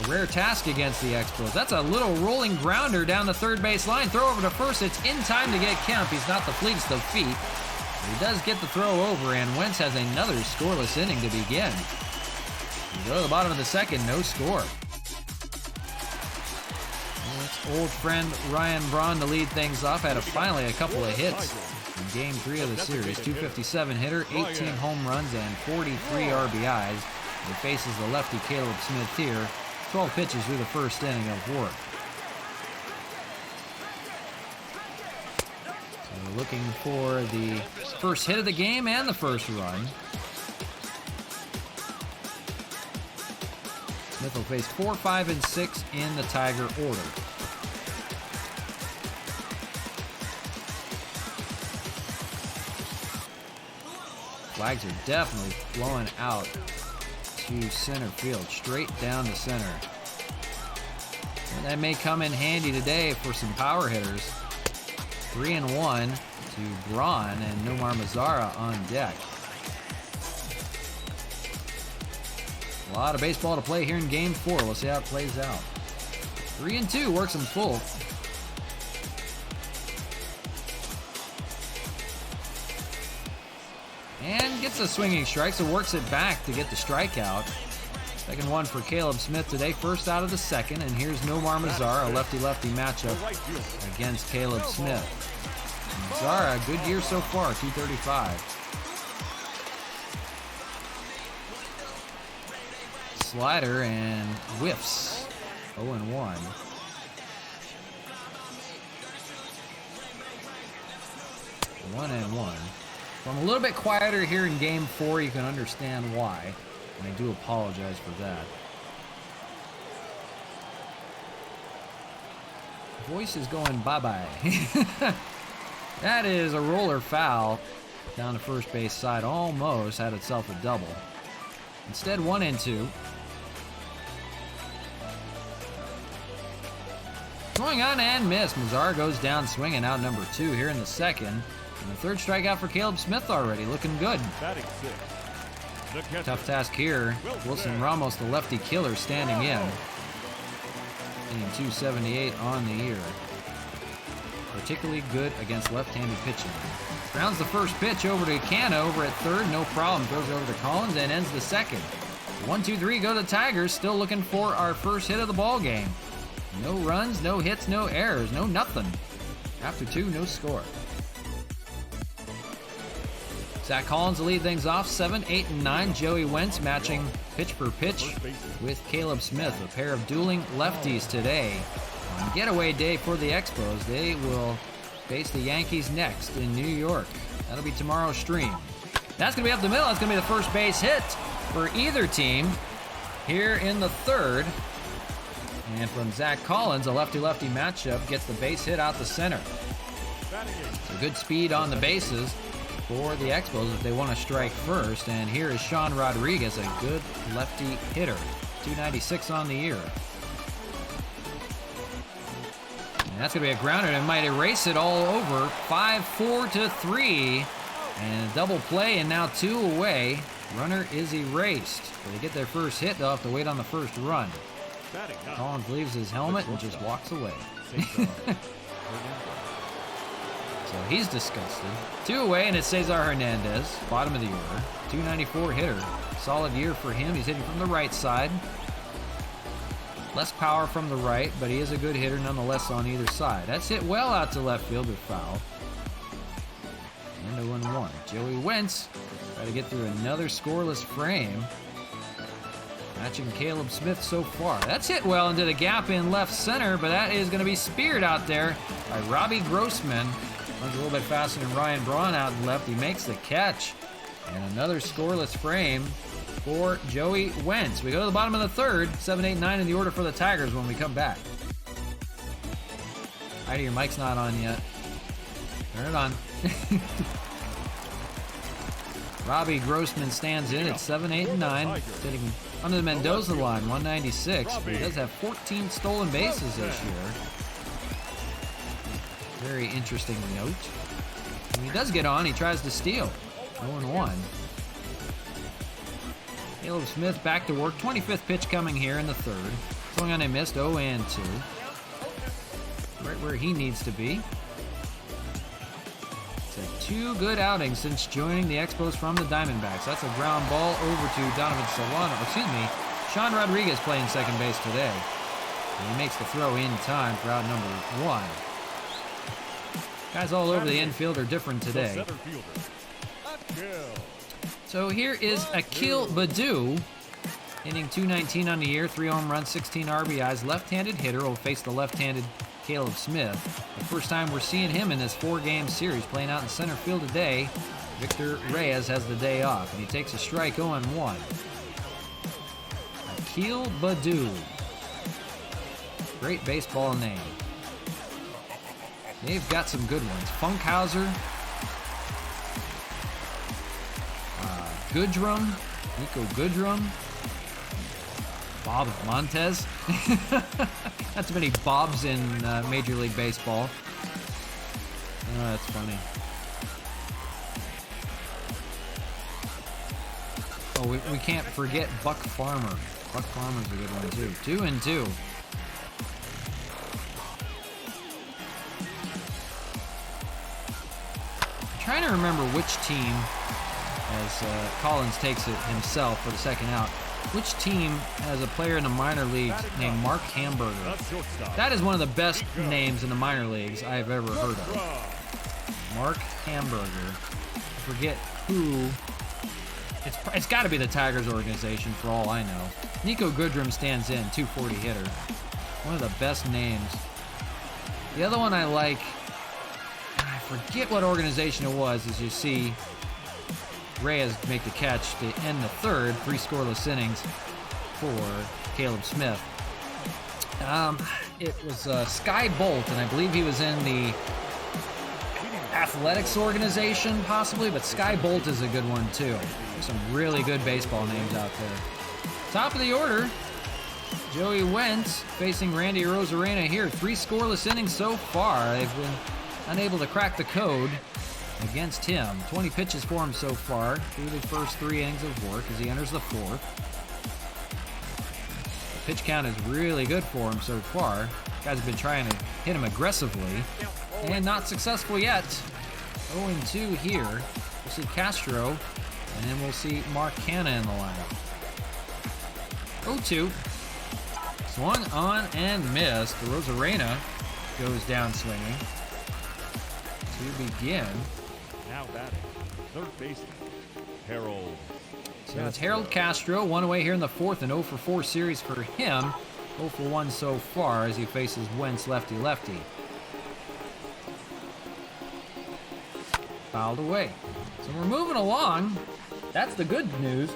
A rare task against the Expos. That's a little rolling grounder down the third base line. Throw over to first. It's in time to get Kemp. He's not the fleetest of feet. He does get the throw over, and Wentz has another scoreless inning to begin. We go to the bottom of the second, no score. That's old friend Ryan Braun to lead things off. Had finally a couple of hits in game 3 of the series. 257 hitter, 18 home runs, and 43 RBIs. He faces the lefty Caleb Smith here. 12 pitches through the first inning of work. So looking for the first hit of the game and the first run. Smith will face 4, 5, and 6 in the Tiger order. Flags are definitely flowing out to center field, straight down to center. And that may come in handy today for some power hitters. 3-1 to Braun and Nomar Mazara on deck. A lot of baseball to play here in Game 4. We'll see how it plays out. 3-2, works him full. And gets a swinging strike, so works it back to get the strikeout. Second one for Caleb Smith today, first out of the second. And here's Nomar Mazara, a lefty-lefty matchup against Caleb Smith. Mazara, a good year so far, 235. Slider and whiffs. 0-1. One and one. So I'm a little bit quieter here in Game 4. You can understand why. And I do apologize for that. Voice is going bye-bye. That is a roller foul down the first base side. Almost had itself a double. Instead, 1-2. Swing on and miss. Mazar goes down swinging out number 2 here in the second. And the third strikeout for Caleb Smith already. Looking good. Tough task here. Wilson Ramos, the lefty killer, standing in. Hitting 278 on the year. Particularly good against left-handed pitching. Grounds the first pitch over to Canna over at third. No problem. Throws it over to Collins and ends the second. 1-2-3 go to Tigers. Still looking for our first hit of the ball game. No runs, no hits, no errors, no nothing. After 2, no score. Zach Collins will lead things off, 7, 8, and 9. Joey Wentz matching pitch for pitch with Caleb Smith. A pair of dueling lefties today. On getaway day for the Expos. They will face the Yankees next in New York. That'll be tomorrow's stream. That's going to be up the middle. That's going to be the first base hit for either team here in the third. And from Zach Collins, a lefty-lefty matchup, gets the base hit out the center. So good speed on the bases for the Expos if they want to strike first. And here is Sean Rodriguez, a good lefty hitter. 296 on the year. And that's going to be a grounder and might erase it all over. 5-4-3. And a double play and now 2 away. Runner is erased. If they get their first hit, they'll have to wait on the first run. Collins leaves his helmet and just walks away. So he's disgusted. 2 away, and it's Cesar Hernandez, bottom of the order. 294 hitter. Solid year for him. He's hitting from the right side. Less power from the right, but he is a good hitter nonetheless on either side. That's hit well out to left field, but foul. And 0-1. Joey Wentz try to get through another scoreless frame. Matching Caleb Smith so far. That's hit well into the gap in left center, but that is going to be speared out there by Robbie Grossman. Runs a little bit faster than Ryan Braun out in left. He makes the catch. And another scoreless frame for Joey Wentz. We go to the bottom of the third. 7, 8, 9 in the order for the Tigers when we come back. Heidi, your mic's not on yet. Turn it on. Robbie Grossman stands in at 7, 8, and 9. Sitting under the Mendoza line, 196. But he does have 14 stolen bases this year. Very interesting note. When he does get on, he tries to steal. 0-1. Caleb Smith back to work. 25th pitch coming here in the third. Swung on and missed. 0-2. Right where he needs to be. It's had 2 good outings since joining the Expos from the Diamondbacks. That's a ground ball over to Donovan Solano. Excuse me, Sean Rodriguez playing second base today. And he makes the throw in time for out number 1. Guys all over the infield are different today. So here is Akil Baddoo, hitting 219 on the year, 3 home runs, 16 RBIs. Left-handed hitter will face the left-handed Caleb Smith. The first time we're seeing him in this 4-game series, playing out in center field today. Victor Reyes has the day off, and he takes a strike 0-1. Akil Baddoo. Great baseball name. They've got some good ones. Funkhauser. Goodrum. Nico Goodrum. Bob Montez. Not too many Bobs in Major League Baseball. Oh, that's funny. Oh, we can't forget Buck Farmer. Buck Farmer's a good one too. 2-2. I'm trying to remember which team, as Collins takes it himself for the second out, which team has a player in the minor leagues named Mark Hamburger? That is one of the best names in the minor leagues I've ever heard of. Mark Hamburger. I forget who. It's got to be the Tigers organization for all I know. Nico Goodrum stands in, 240 hitter. One of the best names. The other one I like, I forget what organization it was, as you see Reyes make the catch to end the third, 3 scoreless innings for Caleb Smith. It was Sky Bolt, and I believe he was in the athletics organization, possibly, but Sky Bolt is a good one, too. There's some really good baseball names out there. Top of the order, Joey Wentz facing Randy Arozarena here. 3 scoreless innings so far. They've been unable to crack the code against him. 20 pitches for him so far through the first 3 innings of work as he enters the 4th. The pitch count is really good for him so far. Guys have been trying to hit him aggressively and not successful yet. 0-2 here. We'll see Castro, and then we'll see Mark Canna in the lineup. 0-2. Swung on and missed. Arozarena goes down swinging. To begin. Now batting, third baseman, Harold. So it's Harold Castro, 1 away here in the 4th, and 0-for-4 series for him. 0-for-1 so far as he faces Wentz lefty-lefty. Fouled away. So we're moving along. That's the good news.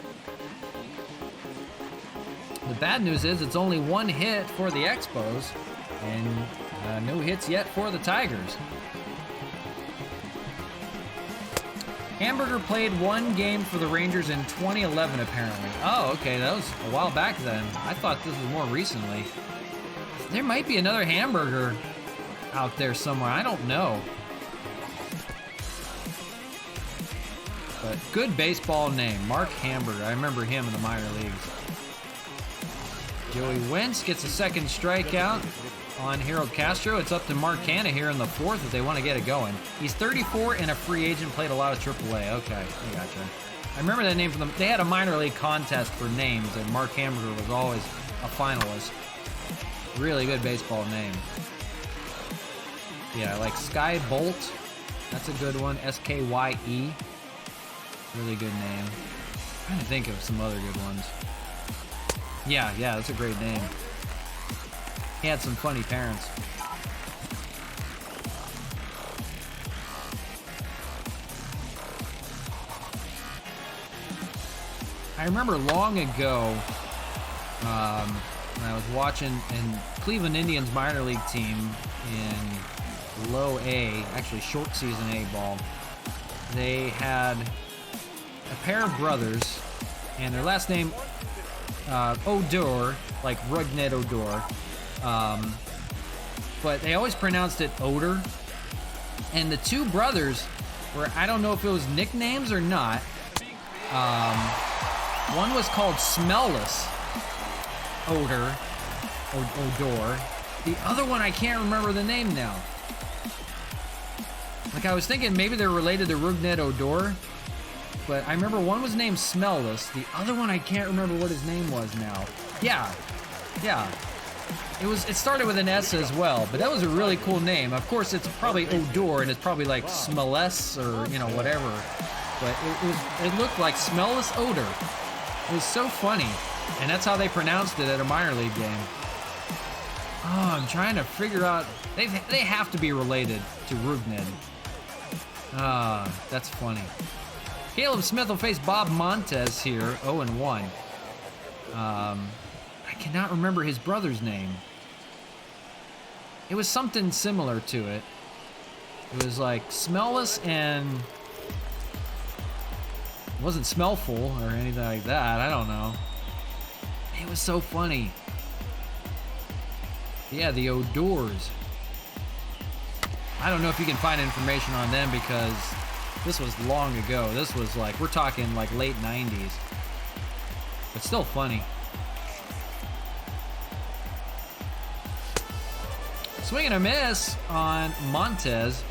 The bad news is it's only 1 hit for the Expos, and no hits yet for the Tigers. Hamburger played 1 game for the Rangers in 2011, apparently. Oh, okay, that was a while back then. I thought this was more recently. There might be another Hamburger out there somewhere. I don't know. But good baseball name, Mark Hamburger. I remember him in the minor leagues. Joey Wentz gets a second strikeout on Harold Castro. It's up to Mark Canna here in the 4th if they want to get it going. He's 34 and a free agent, played a lot of AAA. Okay, I gotcha. I remember that name from them. They had a minor league contest for names, and Mark Hamburger was always a finalist. Really good baseball name. Yeah, like Sky Bolt. That's a good one. S-K-Y-E. Really good name. I'm trying to think of some other good ones. Yeah, that's a great name. He had some funny parents. I remember long ago when I was watching in Cleveland Indians minor league team in low A, actually short season A ball. They had a pair of brothers, and their last name Odor, like Rugnet Odor. But they always pronounced it Odor. And the 2 brothers were, I don't know if it was nicknames or not. One was called Smellless Odor. The other one, I can't remember the name now. Like, I was thinking maybe they're related to Rugnet Odor. But I remember one was named Smellless. The other one, I can't remember what his name was now. Yeah. It started with an S as well, but that was a really cool name. Of course, it's probably Odor, and it's probably like Smelless or, whatever. But it looked like Smellless Odor. It was so funny. And that's how they pronounced it at a minor league game. Oh, I'm trying to figure out. They have to be related to Rugnet. That's funny. Caleb Smith will face Bob Montez here, 0-1. I cannot remember his brother's name. It was something similar to it. It was like Smellless and... It wasn't Smellful or anything like that. I don't know. It was so funny. Yeah, the Odors. I don't know if you can find information on them because this was long ago. This was like, we're talking like late 90s. but still funny. Swing and a miss on Montez.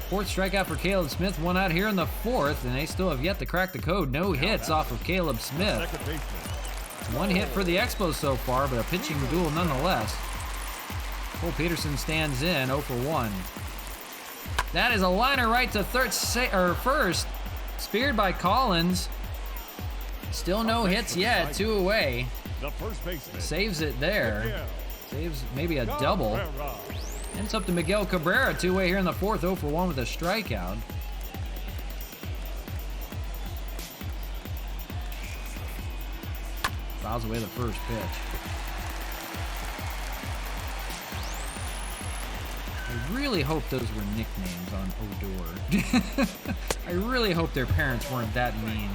Fourth strikeout for Caleb Smith. One out here in the fourth, and they still have yet to crack the code. No hits off of Caleb Smith. One hit for the Expos so far, but a pitching duel nonetheless. Cole Peterson stands in 0 for 1. That is a liner right to first. Speared by Collins. Still no hits yet. 2 away. The first baseman Saves it there. Saves maybe a double. And it's up to Miguel Cabrera. 2-way here in the fourth. 0 for 1 with a strikeout. Fouls away the first pitch. I really hope those were nicknames on Odor. I really hope their parents weren't that mean.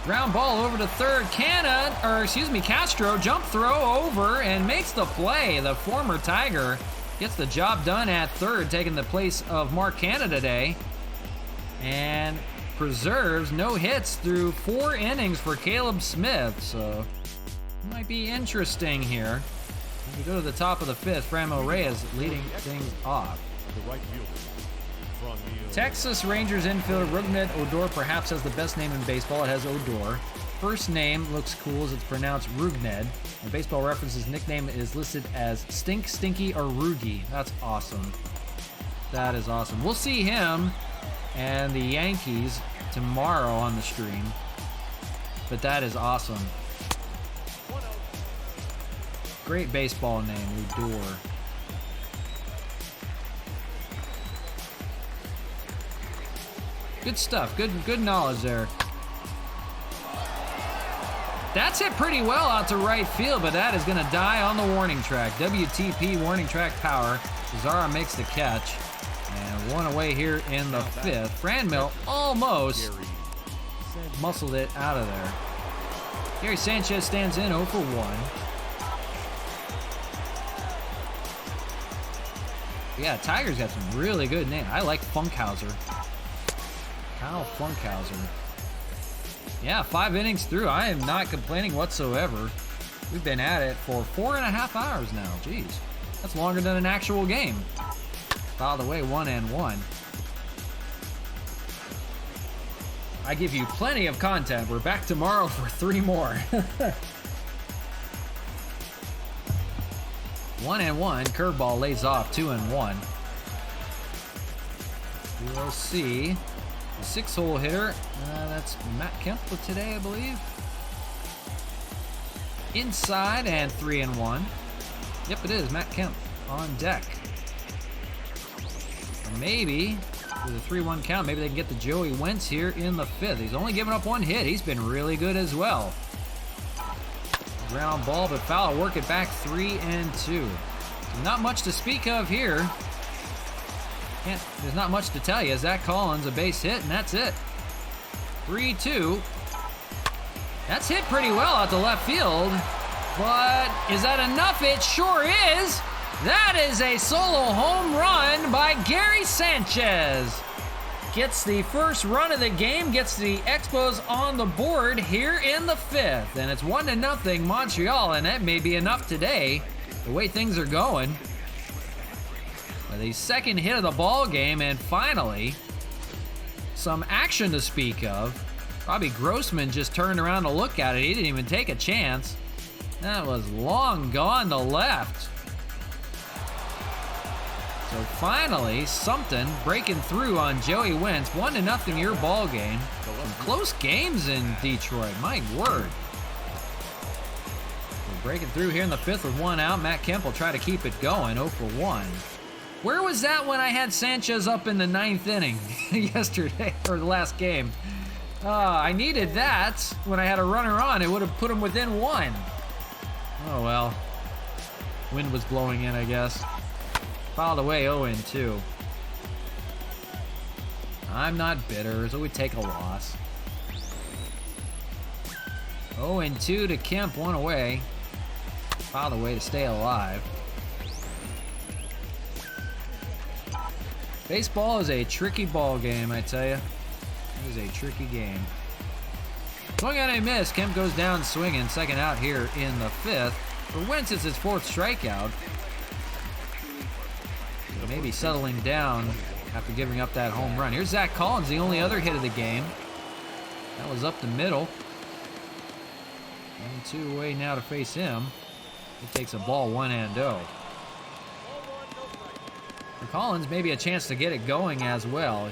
Ground ball over to third. Castro jump throw over and makes the play. The former Tiger gets the job done at third, taking the place of Mark Canada today. And preserves no hits through 4 innings for Caleb Smith. So it might be interesting here. As we go to the top of the fifth, Franmil Reyes leading things off. The right fielder from the Texas Rangers infielder Rougned Odor perhaps has the best name in baseball. It has Odor. First name looks cool as it's pronounced Rougned. And Baseball Reference's nickname is listed as Stink, Stinky, or Roogie. That's awesome. That is awesome. We'll see him and the Yankees tomorrow on the stream. But that is awesome. Great baseball name, Odor. Good stuff. Good knowledge there. That's hit pretty well out to right field, but that is going to die on the warning track. WTP warning track power. Cesaro makes the catch. And 1 away here in the fifth. Franmil almost muscled it out of there. Gary Sanchez stands in 0 for 1. Yeah, Tiger's got some really good names. I like Funkhauser. Kyle Funkhauser. Yeah, 5 innings through. I am not complaining whatsoever. We've been at it for 4.5 hours now. Jeez, that's longer than an actual game. Fouled away 1-1. I give you plenty of content. We're back tomorrow for 3 more. 1-1. Curveball lays off. 2-1. We'll see. The 6-hole hitter. That's Matt Kemp for today, I believe. Inside and 3-1. Yep, it is Matt Kemp on deck. And maybe with a 3-1 count, maybe they can get the Joey Wentz here in the fifth. He's only given up 1 hit. He's been really good as well. Ground ball, but foul. Work it back. 3-2. So not much to speak of here. There's not much to tell you. Zach Collins, a base hit, and that's it. 3-2. That's hit pretty well out to left field. But is that enough? It sure is. That is a solo home run by Gary Sanchez. Gets the first run of the game, gets the Expos on the board here in the fifth. And it's 1-0 Montreal, and that may be enough today, the way things are going. The second hit of the ball game, and finally some action to speak of. Robbie Grossman just turned around to look at it. He didn't even take a chance. That was long gone to left. So finally something breaking through on Joey Wentz. 1-0 your ball game. Some close games in Detroit, my word. We're breaking through here in the fifth with 1 out. Matt Kemp will try to keep it going. 0 for 1. Where was that when I had Sanchez up in the 9th inning yesterday, or the last game? I needed that when I had a runner on. It would have put him within 1. Oh well. Wind was blowing in, I guess. Fouled away 0-2. I'm not bitter, so we take a loss. 0-2 to Kemp, 1 away. Fouled away to stay alive. Baseball is a tricky ball game, I tell you. It is a tricky game. Swing on a miss. Kemp goes down swinging. Second out here in the 5th. For Wentz, it's his 4th strikeout. Maybe settling down after giving up that home run. Here's Zach Collins, the only other hit of the game. That was up the middle. 1-2 away now to face him. He takes a ball 1-0. For Collins, maybe a chance to get it going as well.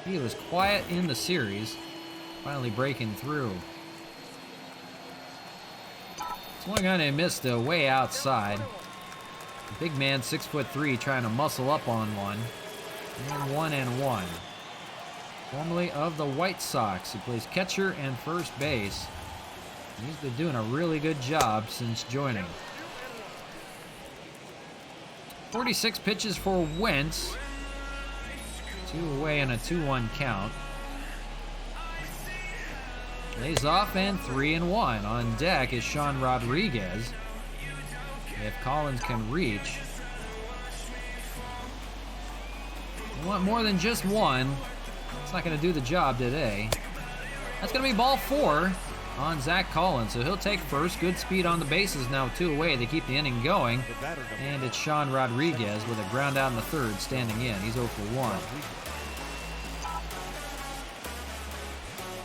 He was quiet in the series, finally breaking through. Swung on and missed way outside. The big man, 6'3", trying to muscle up on one. And 1-1. Formerly of the White Sox, he plays catcher and first base. He's been doing a really good job since joining. 46 pitches for Wentz. 2 away and a 2-1 count. Lays off and 3-1. On deck is Sean Rodriguez. If Collins can reach. You want more than just one. It's not going to do the job today. That's going to be ball 4 on Zach Collins. So he'll take first. Good speed on the bases now, 2 away. They keep the inning going. And it's Sean Rodriguez with a ground out in the 3rd standing in. He's 0 for 1.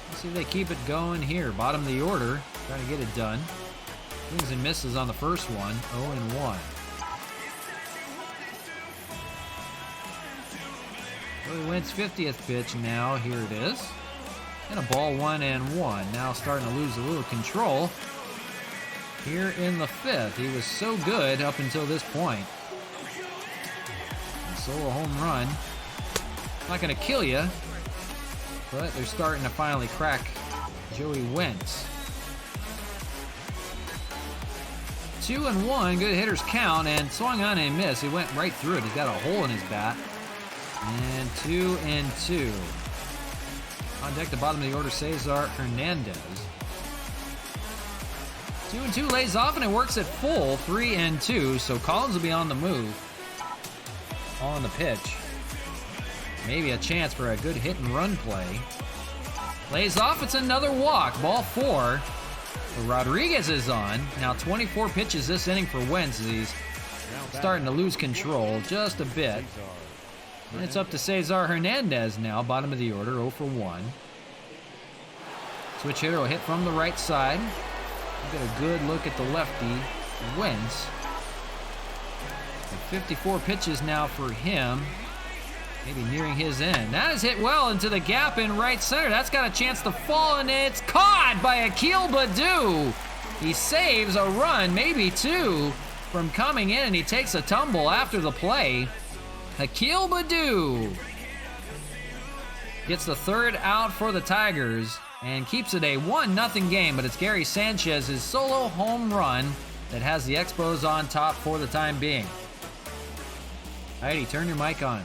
Let's see if they keep it going here. Bottom of the order. Trying to get it done. Swings and misses on the first one. 0-1. Billy Wentz 50th pitch now. Here it is. And a ball 1-1. Now starting to lose a little control. Here in the 5th. He was so good up until this point. A solo home run. Not going to kill you. But they're starting to finally crack Joey Wentz. 2-1, good hitters count, and swung on and missed. He went right through it. He's got a hole in his bat. And 2-2. On deck, the bottom of the order, Cesar Hernandez. 2-2 lays off, and it works at full. 3-2, so Collins will be on the move. On the pitch. Maybe a chance for a good hit and run play. Lays off, it's another walk. Ball 4. So Rodriguez is on. Now 24 pitches this inning for Wentz. He's starting to lose control just a bit. And it's up to Cesar Hernandez now, bottom of the order, 0 for 1. Switch hitter will hit from the right side. We'll get a good look at the lefty, Wentz. 54 pitches now for him. Maybe nearing his end. That is hit well into the gap in right center. That's got a chance to fall, and it's caught by Akil Baddoo. He saves a run, maybe 2, from coming in, and he takes a tumble after the play. Akil Baddoo gets the 3rd out for the Tigers and keeps it a 1-0 game, but it's Gary Sanchez's solo home run that has the Expos on top for the time being. Heidi, turn your mic on.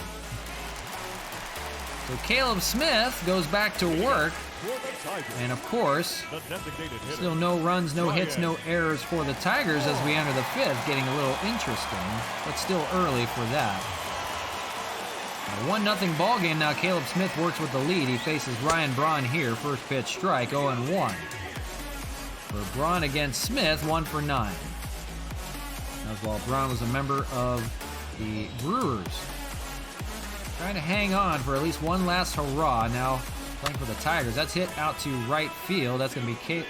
So Caleb Smith goes back to work, and of course, still no runs, no hits, no errors for the Tigers as we enter the 5th, getting a little interesting, but still early for that. A 1-0 ball game now. Caleb Smith works with the lead. He faces Ryan Braun here. First pitch strike, 0-1. For Braun against Smith, 1 for 9. As well, Braun was a member of the Brewers. Trying to hang on for at least one last hurrah. Now playing for the Tigers. That's hit out to right field. That's going to be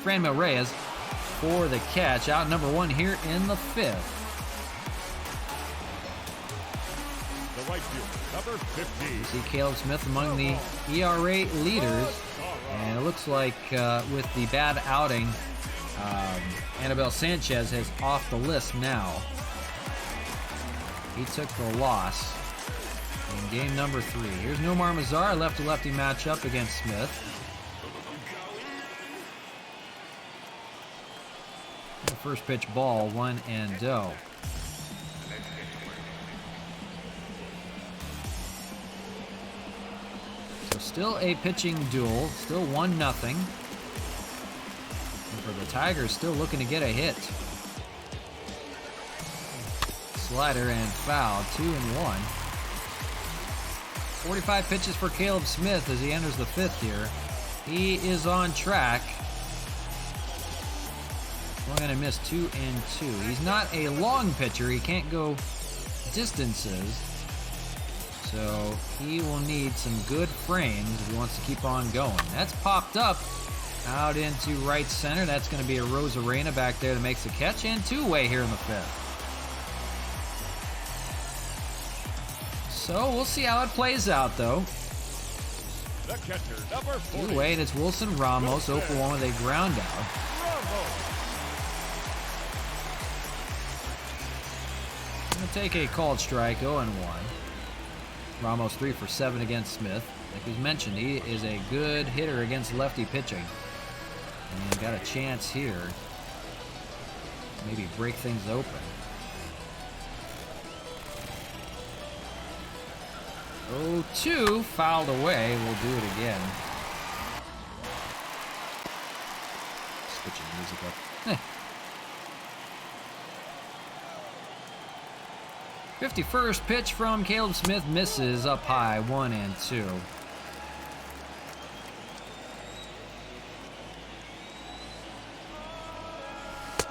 Franmil Reyes for the catch. Out number 1 here in the 5th. The right fielder, number 15. You see Caleb Smith among the ERA leaders. And it looks like with the bad outing, Anibal Sanchez is off the list now. He took the loss in game number 3. Here's Nomar Mazar, lefty-lefty matchup against Smith. The first pitch ball, 1-0. So still a pitching duel, still 1-0. And for the Tigers, still looking to get a hit. Slider and foul, 2-1. 45 pitches for Caleb Smith as he enters the 5th here. He is on track. Swung on and missed 2 and 2. He's not a long pitcher. He can't go distances. So he will need some good frames if he wants to keep on going. That's popped up out into right center. That's going to be a Rosarena back there that makes the catch, and two-way here in the 5th. So we'll see how it plays out, though. The catcher, number 40. Two-way, and it's Wilson Ramos, 0 for 1 with a ground out. Going to take a called strike, 0 and 1. Ramos 3 for 7 against Smith. Like we mentioned, he is a good hitter against lefty pitching. And got a chance here. Maybe break things open. 0-2, fouled away. We'll do it again. Switching music up. 51st pitch from Caleb Smith misses up high, 1 and 2.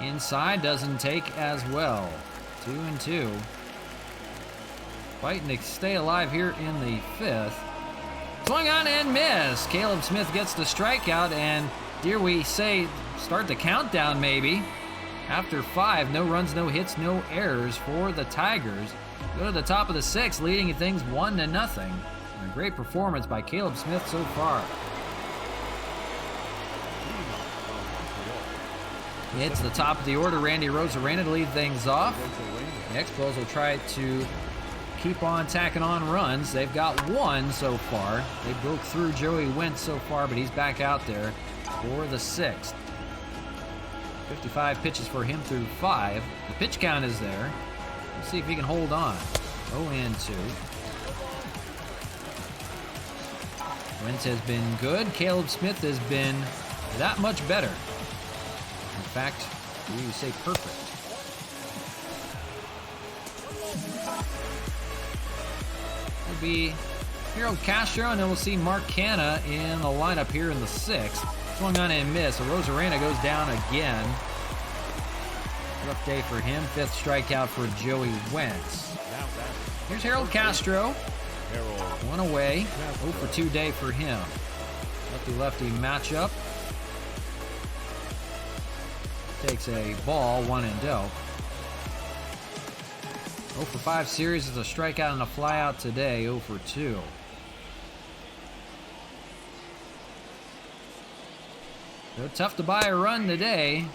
Inside doesn't take as well. 2 and 2. Fighting to stay alive here in the 5th. Swung on and missed. Caleb Smith gets the strikeout, and dare we say, start the countdown maybe. After 5, no runs, no hits, no errors for the Tigers. Go to the top of the 6th, leading things 1-0. A great performance by Caleb Smith so far. Hits the top of the order, Randy Rosarena to lead things off. The Expos will try to keep on tacking on runs. They've got 1 so far. They broke through Joey Wentz so far, but he's back out there for the 6th. 55 pitches for him through 5. The pitch count is there. Let's see if he can hold on. 0 and 2. Wentz has been good. Caleb Smith has been that much better. In fact, we say perfect. It'll be Harold Castro, and then we'll see Mark Canna in the lineup here in the 6th. Swung on and missed. So Rosarena goes down again. Rough day for him. 5th strikeout for Joey Wentz. Here's Harold Castro. 1 away. 0 for 2 day for him. Lefty-lefty matchup. Takes a ball, 1 and 0. 0 for 5 series is a strikeout and a flyout today. 0 for 2. So tough to buy a run today.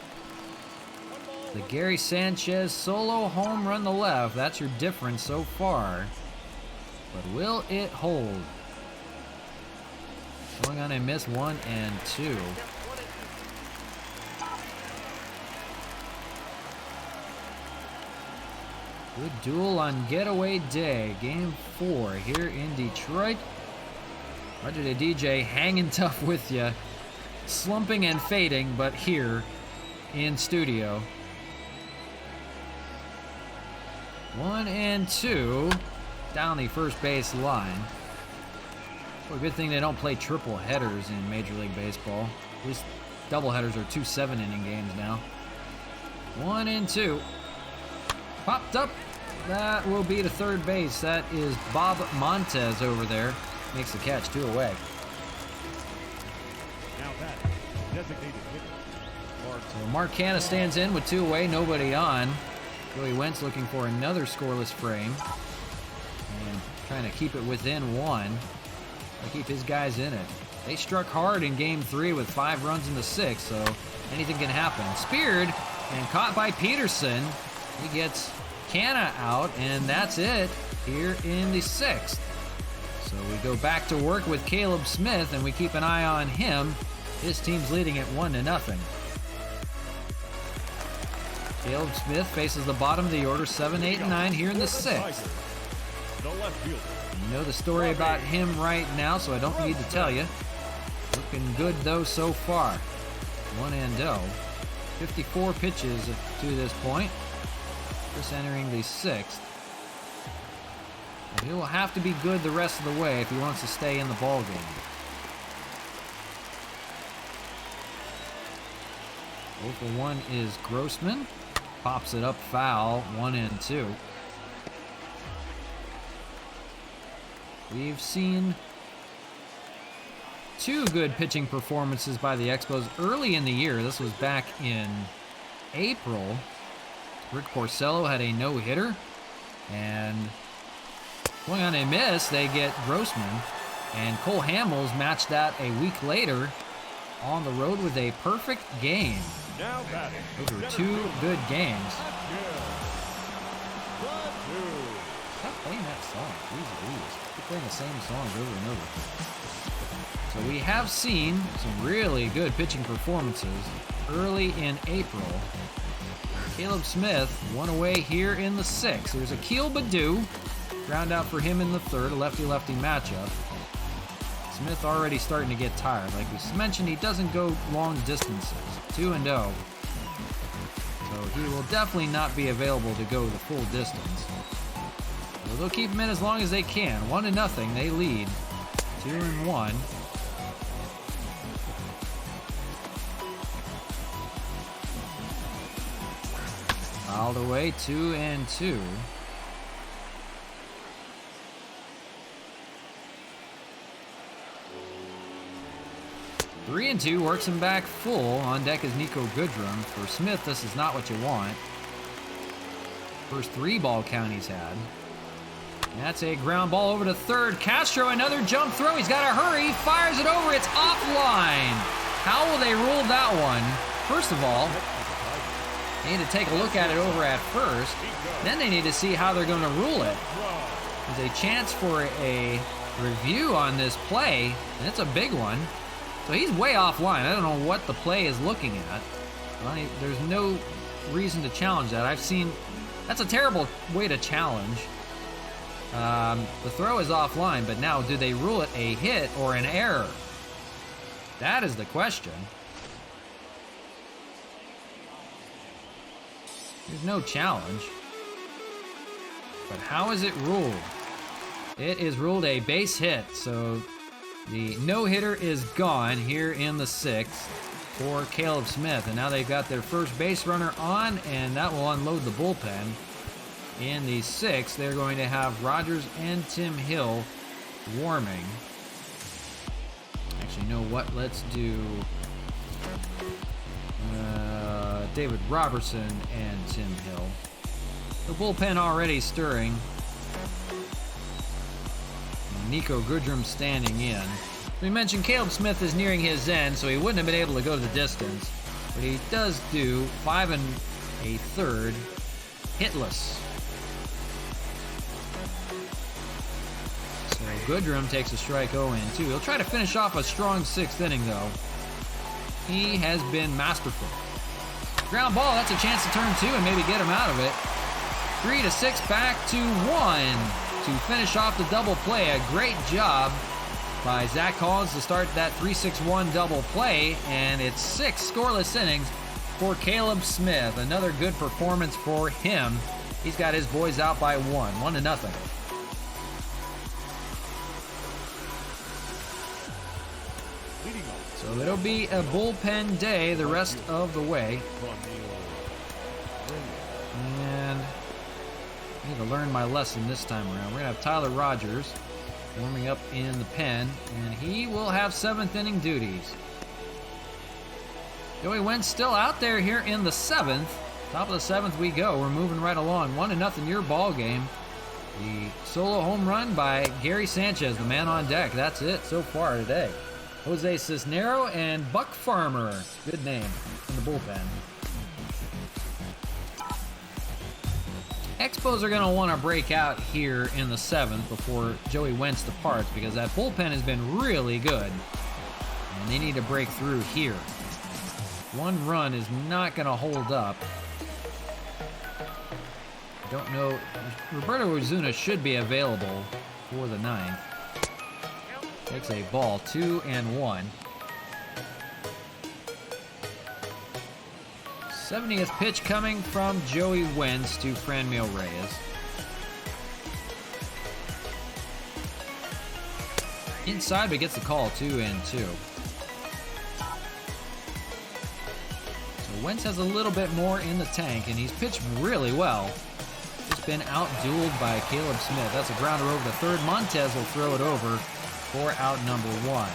The Gary Sanchez solo home run to left. That's your difference so far. But will it hold? Swung on and missed, 1 and 2. Good duel on getaway day. Game 4 here in Detroit. Roger the DJ hanging tough with you. Slumping and fading, but here in studio. 1 and 2 down the first base line. Well, good thing they don't play triple headers in Major League Baseball. At least double headers are 2 7-inning games now. 1 and 2. Popped up. That will be to third base. That is Bob Montez over there. Makes the catch, 2 away. Now that designated hitter. So Mark Canna stands in with 2 away, nobody on. Joey Wentz looking for another scoreless frame. And trying to keep it within 1. To keep his guys in it. They struck hard in game 3 with 5 runs in the 6th, so anything can happen. Speared and caught by Peterson. He gets Canna out, and that's it here in the 6th. So we go back to work with Caleb Smith, and we keep an eye on him. His team's leading at 1-0. Caleb Smith faces the bottom of the order, 7, 8, and 9 here in the 6th. The left fielder. You know the story about him right now, so I don't need to tell you. Looking good, though, so far. 1 and 0. 54 pitches to this point. Just entering the 6th. He will have to be good the rest of the way if he wants to stay in the ball game. 0-for-1 is Grossman. Pops it up foul, 1-2. We've seen 2 good pitching performances by the Expos early in the year. This was back in April. Rick Porcello had a no-hitter, and going on a miss, they get Grossman, and Cole Hamels matched that a week later on the road with a perfect game. Now batting. Those were 2 good games. Stop playing that song. Jeez, keep playing the same songs over and over. So we have seen some really good pitching performances early in April. Caleb Smith, 1 away here in the 6th. There's Akil Baddoo. Ground out for him in the 3rd, a lefty-lefty matchup. Smith already starting to get tired. Like we mentioned, he doesn't go long distances. 2-0. So he will definitely not be available to go the full distance. So they'll keep him in as long as they can. 1-0, they lead. 2-1. Fouled away, 2-2. 3-2 works him back full. On deck is Nico Goodrum. For Smith, this is not what you want. First 3 ball count he's had. And that's a ground ball over to 3rd. Castro, another jump throw. He's got to hurry. Fires it over. It's offline. How will they rule that one? First of all, they need to take a look at it over at first. Then they need to see how they're going to rule it. There's a chance for a review on this play, and it's a big one. So he's way offline. I don't know what the play is looking at. Well, there's no reason to challenge that. I've seen... That's a terrible way to challenge. The throw is offline, but now do they rule it a hit or an error? That is the question. There's no challenge. But how is it ruled? It is ruled a base hit, so the no-hitter is gone here in the 6th for Caleb Smith. And now they've got their first base runner on, and that will unload the bullpen. In the 6th, they're going to have Rogers and Tim Hill warming. Actually, you know what? Let's do David Robertson and Tim Hill. The bullpen already stirring. Nico Goodrum standing in. We mentioned Caleb Smith is nearing his end, so he wouldn't have been able to go the distance. But he does do 5 1/3 hitless. So Goodrum takes a strike 0-2. He'll try to finish off a strong 6th inning, though. He has been masterful. Ground ball, that's a chance to turn 2 and maybe get him out of it. 3-6, back to 1 to finish off the double play. A great job by Zach Collins to start that 3-6-1 double play, and it's 6 scoreless innings for Caleb Smith. Another good performance for him. He's got his boys out by 1-0. So it'll be a bullpen day the rest of the way. And I need to learn my lesson this time around. We're going to have Tyler Rogers warming up in the pen, and he will have 7th inning duties. Joey Wentz still out there here in the 7th. Top of the 7th we go. We're moving right along. 1-0 your ball game. The solo home run by Gary Sanchez, the man on deck. That's it so far today. Jose Cisnero and Buck Farmer. Good name in the bullpen. Expos are going to want to break out here in the 7th before Joey Wentz departs, because that bullpen has been really good. And they need to break through here. 1 run is not going to hold up. I don't know. Roberto Ozuna should be available for the 9th. Takes a ball, 2-1. 70th pitch coming from Joey Wentz to Franmil Reyes. inside, but gets the call, 2-2. So Wentz has a little bit more in the tank, and he's pitched really well. Just been out-dueled by Caleb Smith. That's a grounder over to third. Montez will throw it over for out number 1.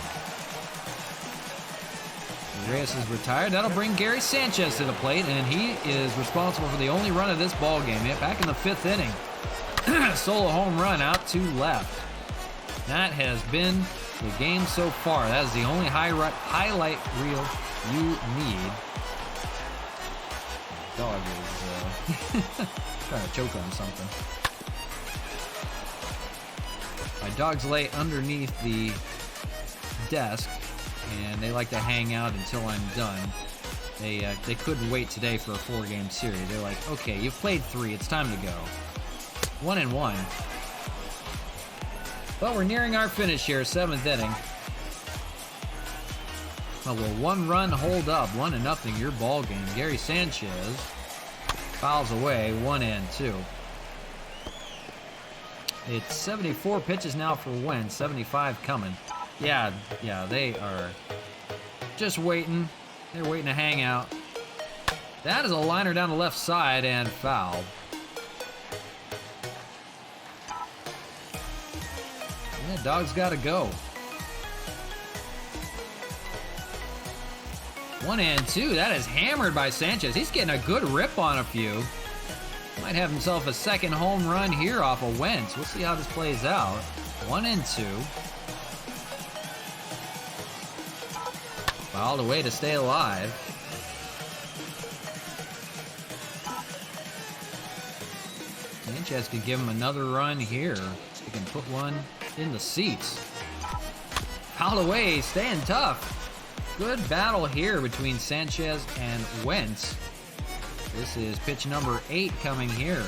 Reyes is retired. That'll bring Gary Sanchez to the plate, and he is responsible for the only run of this ball game. Back in the 5th inning. Solo home run out to left. That has been the game so far. That is the only highlight reel you need. Dog is trying to choke on something. My dogs lay underneath the desk, and they like to hang out until I'm done. They couldn't wait today for a 4-game series. They're like, okay, you've played 3. It's time to go. 1-1. But we're nearing our finish here, 7th inning. Well, will 1 run hold up? 1-0, your ball game. Gary Sanchez fouls away, 1-2. It's 74 pitches now for Wentz, 75 coming. Yeah, they are just waiting. They're waiting to hang out. That is a liner down the left side and foul. Yeah, dog's got to go. 1-2. That is hammered by Sanchez. He's getting a good rip on a few. Might have himself a second home run here off of Wentz. We'll see how this plays out. 1-2. Fouled away to stay alive. Sanchez can give him another run here. He can put one in the seats. Fouled away, staying tough. Good battle here between Sanchez and Wentz. This is pitch number 8 coming here.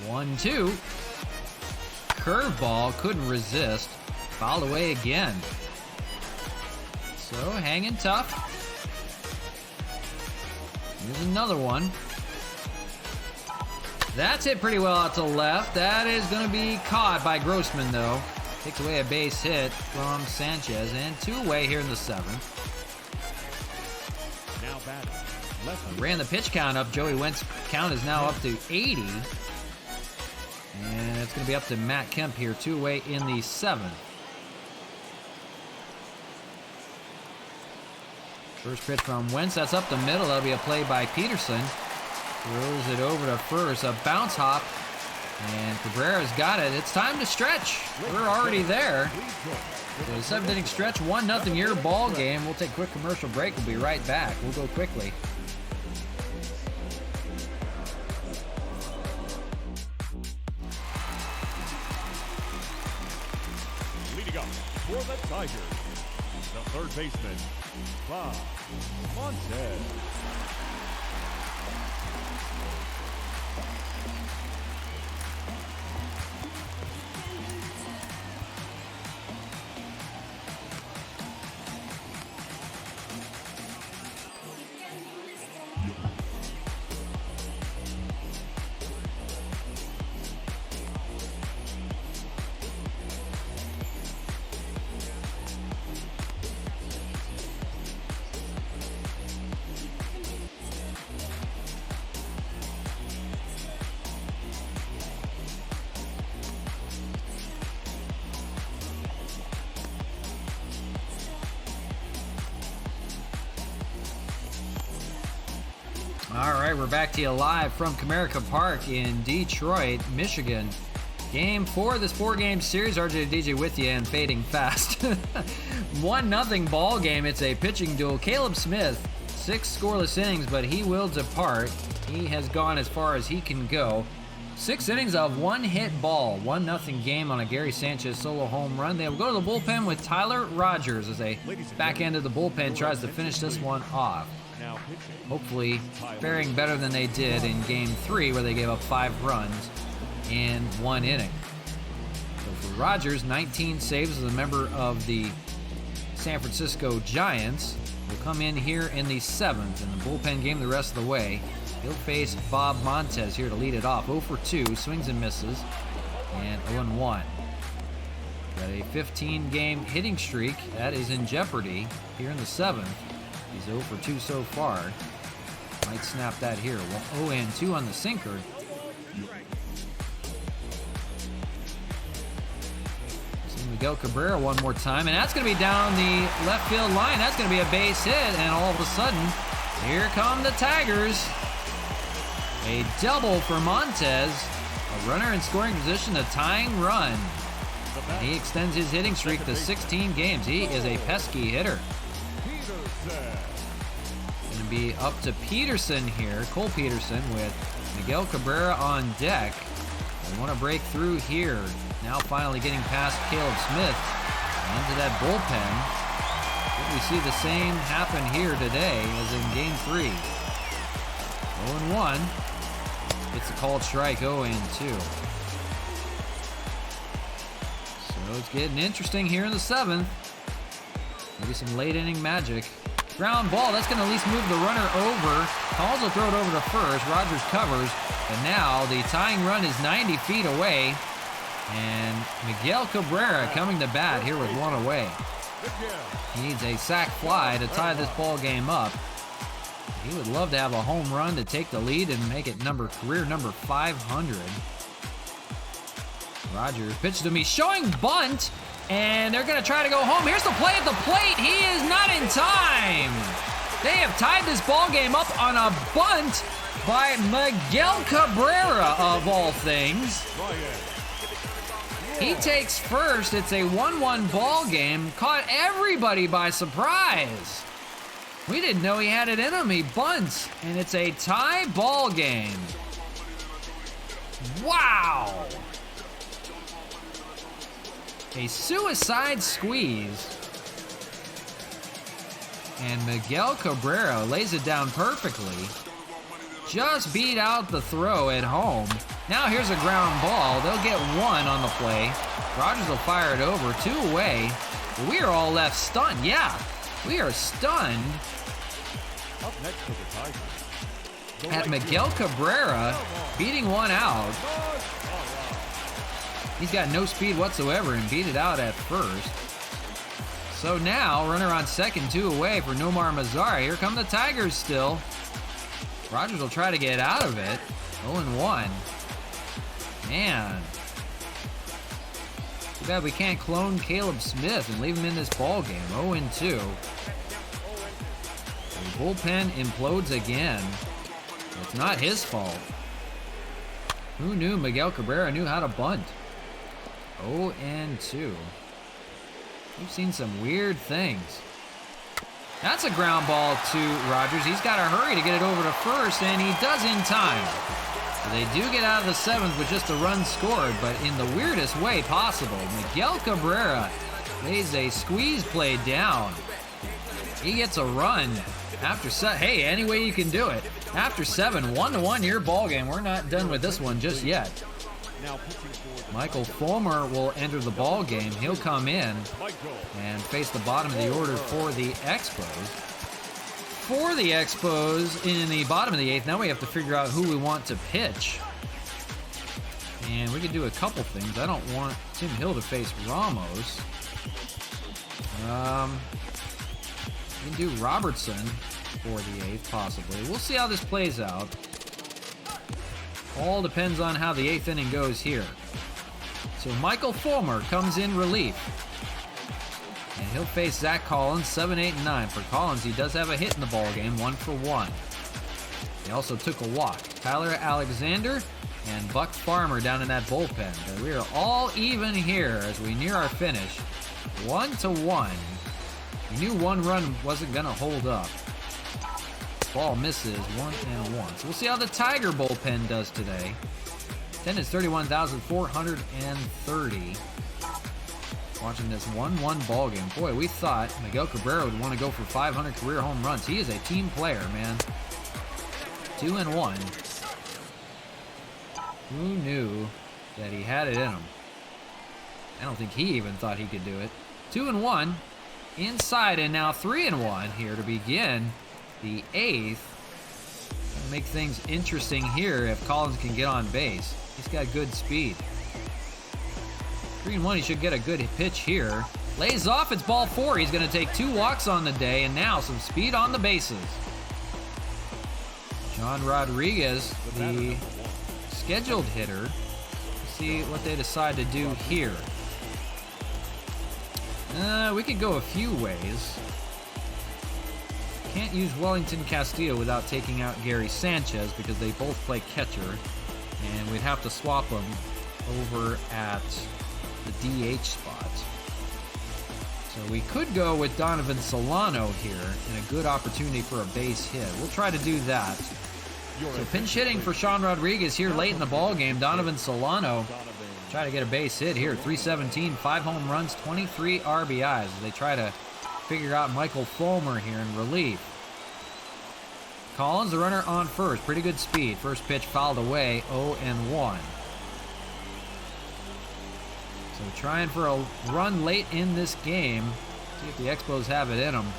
1-2. Curveball, couldn't resist. Fouled away again. So hanging tough. Here's another one. That's hit pretty well out to left. That is going to be caught by Grossman, though. Takes away a base hit from Sanchez, and 2 away here in the 7th. Now batting. Ran the pitch count up. Joey Wentz's count is now up to 80. And it's going to be up to Matt Kemp here, 2 away in the 7th. First pitch from Wentz, that's up the middle. That'll be a play by Peterson. Throws it over to first, a bounce hop, and Cabrera's got it. It's time to stretch. We're already there. So the 7th inning stretch, 1-0 your ball game. We'll take a quick commercial break. We'll be right back. We'll go quickly. Leading up for the Tigers, the third baseman, Bob Montez. All right, we're back to you live from Comerica Park in Detroit, Michigan. Game 4 of this 4-game series. RJ DJ with you and fading fast. 1-0 ball game. It's a pitching duel. Caleb Smith, 6 scoreless innings, but he will depart. He has gone as far as he can go. 6 innings of 1-hit ball. 1-0 game on a Gary Sanchez solo home run. They will go to the bullpen with Tyler Rogers as a back end of the bullpen tries to finish this one off. Hopefully faring better than they did in Game 3 where they gave up 5 runs in 1 inning. So for Rogers, 19 saves as a member of the San Francisco Giants. Will come in here in the 7th in the bullpen game the rest of the way. He'll face Bob Montez here to lead it off. 0 for 2, swings and misses, and 0-1. Got a 15-game hitting streak that is in jeopardy here in the 7th. He's 0 for 2 so far. Might snap that here. 0-2 on the sinker. See Miguel Cabrera one more time, and that's going to be down the left field line. That's going to be a base hit, and all of a sudden, here come the Tigers. A double for Montez. A runner in scoring position, a tying run. And he extends his hitting streak to 16 games. He is a pesky hitter. Going to be up to Peterson here, Cole Peterson, with Miguel Cabrera on deck. They want to break through here. Now finally getting past Caleb Smith into that bullpen. But we see the same happen here today as in Game 3. 0-1. It's a called strike, 0-2. So it's getting interesting here in the 7th. Maybe some late inning magic. Ground ball, that's going to at least move the runner over. Calls will throw it over to first. Rogers covers. But now the tying run is 90 feet away. And Miguel Cabrera coming to bat here with one away. He needs a sac fly to tie this ball game up. He would love to have a home run to take the lead and make it career number 500. Rogers pitches to me, showing bunt, and they're going to try to go home. Here's the play at the plate. He is not in time. They have tied this ball game up on a bunt by Miguel Cabrera, of all things. He takes first. It's a 1-1 ball game. Caught everybody by surprise. We didn't know he had it in him. He bunts, and it's a tie ball game. Wow. A suicide squeeze. And Miguel Cabrera lays it down perfectly. Just beat out the throw at home. Now here's a ground ball. They'll get one on the play. Rogers will fire it over, 2 away. We are all left stunned. Yeah, we are stunned Up next for the Tigers. at Miguel Cabrera beating one out. He's got no speed whatsoever and beat it out at first. So now, runner on second, 2 away for Nomar Mazara. Here come the Tigers still. Rogers will try to get out of it. 0-1. Man. Too bad we can't clone Caleb Smith and leave him in this ball game. 0-2. The bullpen implodes again. It's not his fault. Who knew Miguel Cabrera knew how to bunt? 0-2. We've seen some weird things. That's a ground ball to Rogers. He's got to hurry to get it over to first, and he does in time. So they do get out of the 7th with just a run scored, but in the weirdest way possible. Miguel Cabrera lays a squeeze play down. He gets a run after hey, any way you can do it. After 7, 1-1 your ball game. We're not done with this one just yet. Michael Fulmer will enter the ball game. He'll come in and face the bottom of the order for the Expos. For the Expos in the bottom of the 8th, now we have to figure out who we want to pitch. And we could do a couple things. I don't want Tim Hill to face Ramos. We can do Robertson for the 8th, possibly. We'll see how this plays out. All depends on how the 8th inning goes here. So Michael Fulmer comes in relief. And he'll face Zach Collins, 7, 8, and 9. For Collins, he does have a hit in the ball game, 1 for 1. He also took a walk. Tyler Alexander and Buck Farmer down in that bullpen. But we are all even here as we near our finish. 1-1. We knew one run wasn't going to hold up. Ball misses, 1-1. So we'll see how the Tiger bullpen does today. Attendance 31,430. Watching this 1-1 ball game. Boy, we thought Miguel Cabrera would want to go for 500 career home runs. He is a team player, man. 2-1. Who knew that he had it in him? I don't think he even thought he could do it. 2-1 inside, and now 3-1 here to begin the 8th. Gonna make things interesting here if Collins can get on base. He's got good speed. 3-1, he should get a good pitch here. Lays off, it's ball 4. He's going to take 2 walks on the day, and now some speed on the bases. John Rodriguez, the scheduled hitter. Let's see what they decide to do here. We could go a few ways. Can't use Wellington Castillo without taking out Gary Sanchez because they both play catcher, and we'd have to swap them over at the DH spot. So we could go with Donovan Solano here, and a good opportunity for a base hit. We'll try to do that. So pinch hitting for Sean Rodriguez here late in the ball game. Donovan Solano try to get a base hit here. 317, 5 home runs, 23 RBIs. They try to figure out Michael Fulmer here in relief. Collins, the runner on first. Pretty good speed. First pitch fouled away, 0-1. So trying for a run late in this game. See if the Expos have it in them.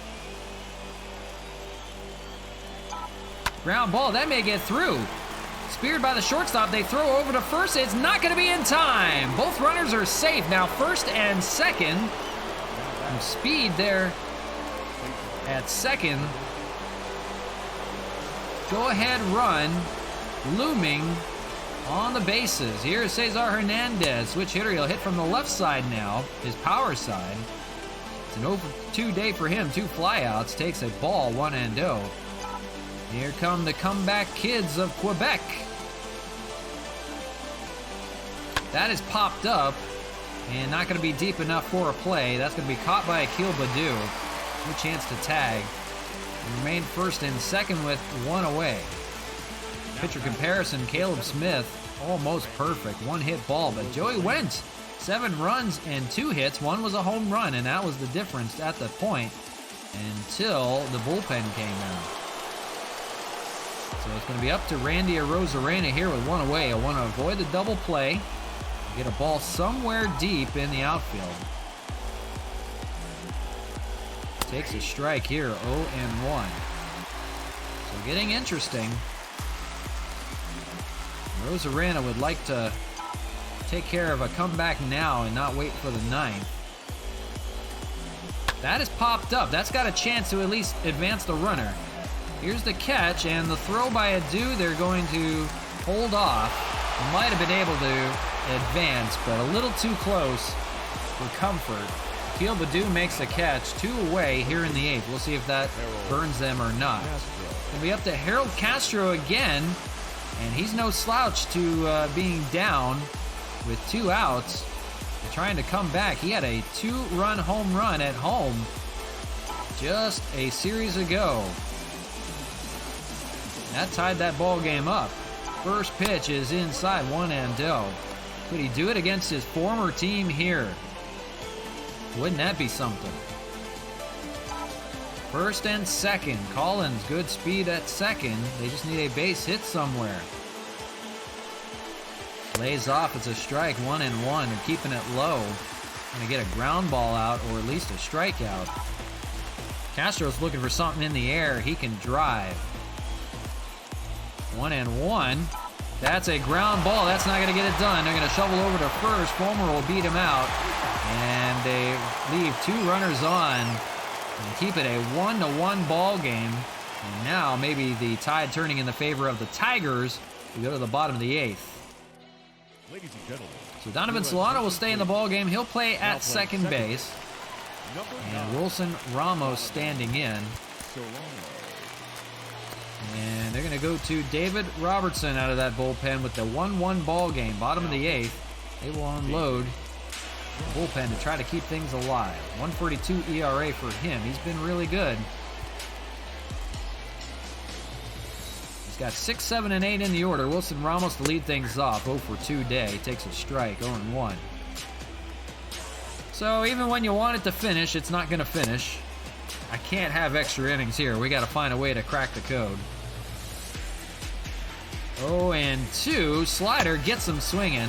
Ground ball, that may get through. Speared by the shortstop, they throw over to first. It's not going to be in time. Both runners are safe now, first and second. Some speed there at second. Go ahead run looming on the bases. Here is Cesar Hernandez, switch hitter. He'll hit from the left side now, his power side. It's an 0-2 day for him. 2 flyouts, takes a ball, 1-0. Here come the comeback kids of Quebec. That is popped up and not going to be deep enough for a play. That's going to be caught by Akil Baddoo. No chance to tag. And remain first and second with 1 away. Pitcher comparison, Caleb Smith, almost perfect. 1-hit ball, but Joey Wentz, 7 runs and 2 hits. 1 was a home run, and that was the difference at the point until the bullpen came out. So it's going to be up to Randy Arozarena here with 1 away. I want to avoid the double play. Get a ball somewhere deep in the outfield. Takes a strike here, 0-1. So getting interesting. Arozarena would like to take care of a comeback now and not wait for the 9th. That is popped up. That's got a chance to at least advance the runner. Here's the catch, and the throw by Adu, they're going to hold off. Might have been able to advance, but a little too close for comfort. Akil Baddoo makes the catch, 2 away here in the 8th. We'll see if that burns them or not. It'll be up to Harold Castro again, and he's no slouch to being down with 2 outs. They're trying to come back. He had a 2-run home run at home just a series ago. That tied that ball game up. First pitch is inside, 1-0. Could he do it against his former team here? Wouldn't that be something? First and second. Collins, good speed at second. They just need a base hit somewhere. Lays off, it's a strike, 1-1. They're keeping it low. Gonna get a ground ball out or at least a strikeout. Castro's looking for something in the air. He can drive. 1-1. That's a ground ball. That's not going to get it done. They're going to shovel over to first. Fulmer will beat him out. And they leave 2 runners on and keep it a 1-1 ball game. And now maybe the tide turning in the favor of the Tigers. We go to the bottom of the 8th. Ladies and gentlemen. So Donovan Solano will stay in the ball game. He'll play at second base. And Wilson Ramos standing in. And they're going to go to David Robertson out of that bullpen with the 1-1 ball game. Bottom of the 8th. They will unload the bullpen to try to keep things alive. 1.42 ERA for him. He's been really good. He's got 6, 7, and 8 in the order. Wilson Ramos to lead things off. 0 for 2 day. Takes a strike. 0-1. So even when you want it to finish, it's not going to finish. I can't have extra innings here. We got to find a way to crack the code. 0-2. Slider gets him swinging.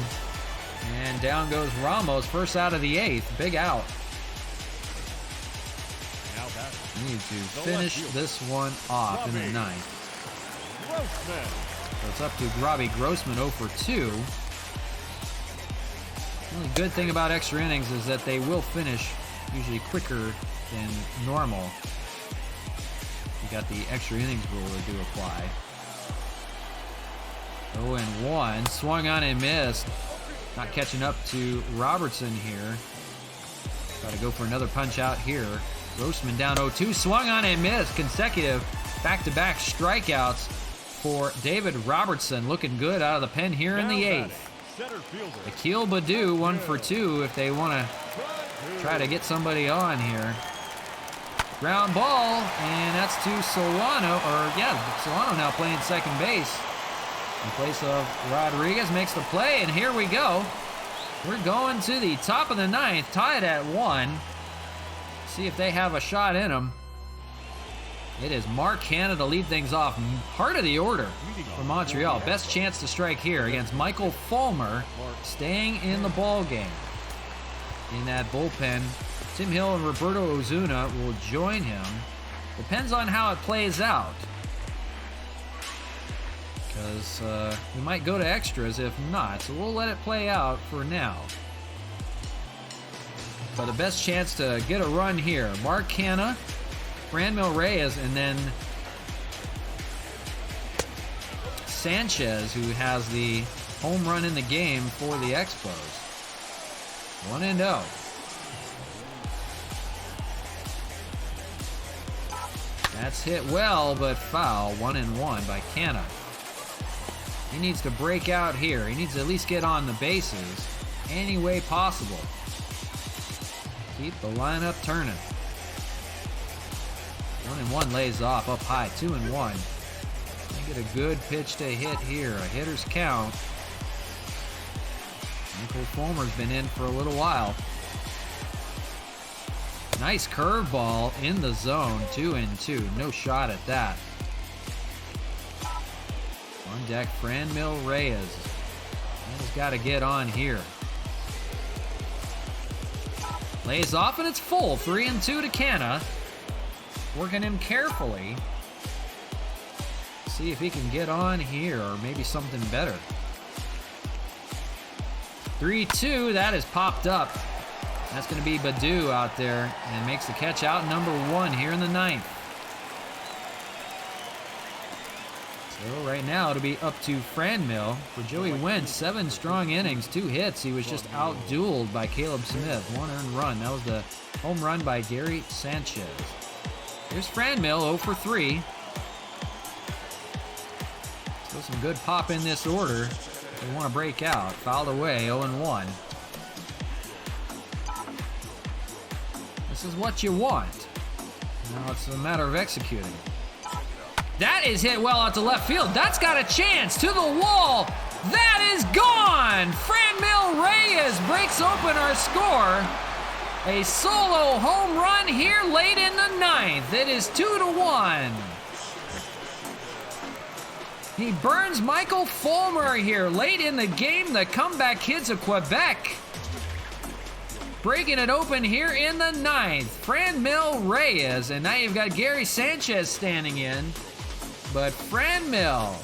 And down goes Ramos. First out of the 8th. Big out. Need to finish this one off in the 9th. So it's up to Robbie Grossman, 0 for 2. The only good thing about extra innings is that they will finish usually quicker than normal. You got the extra innings rule that do apply. 0-1, swung on and missed. Not catching up to Robertson here. Got to go for another punch out here. Grossman down 0-2, swung on and missed. Consecutive back-to-back strikeouts for David Robertson. Looking good out of the pen here in the 8th. Akil Baddoo 1 for 2 if they want to try to get somebody on here. Ground ball, and that's to Solano, Solano now playing second base in place of Rodriguez. Makes the play, and here we go. We're going to the top of the 9th, tied at 1. See if they have a shot in them. It is Mark Hanna to lead things off. Heart of the order for Montreal. Best chance to strike here against Michael Fulmer, staying in the ball game. In that bullpen, Tim Hill and Roberto Ozuna will join him. Depends on how it plays out, because we might go to extras if not, so we'll let it play out for now. But the best chance to get a run here, Mark Hanna, Franmil Reyes, and then Sanchez, who has the home run in the game for the Expos. 1-0. That's hit well, but foul. 1-1 by Canna. He needs to break out here. He needs to at least get on the bases any way possible. Keep the lineup turning. 1-1 lays off up high. 2-1. Get a good pitch to hit here. A hitter's count. Michael Fulmer's been in for a little while. Nice curveball in the zone. 2-2. No shot at that. On deck, Franmil Reyes. He's got to get on here. Lays off and it's full. 3-2 to Canna. Working him carefully. See if he can get on here or maybe something better. 3-2, that is popped up. That's going to be Baddoo out there and makes the catch out number 1 here in the 9th. So right now it'll be up to Franmil. For Joey Wentz, 7 strong innings, 2 hits. He was just out-dueled by Caleb Smith. 1 earned run. That was the home run by Gary Sanchez. Here's Franmil, 0 for 3. Still some good pop in this order. They want to break out. Fouled away, 0-1. This is what you want. Now it's a matter of executing. That is hit well out to left field. That's got a chance to the wall. That is gone. Franmil Reyes breaks open our score. A solo home run here late in the 9th. It is 2-1. He burns Michael Fulmer here late in the game. The comeback kids of Quebec breaking it open here in the 9th. Franmil Reyes, and now you've got Gary Sanchez standing in. But Franmil,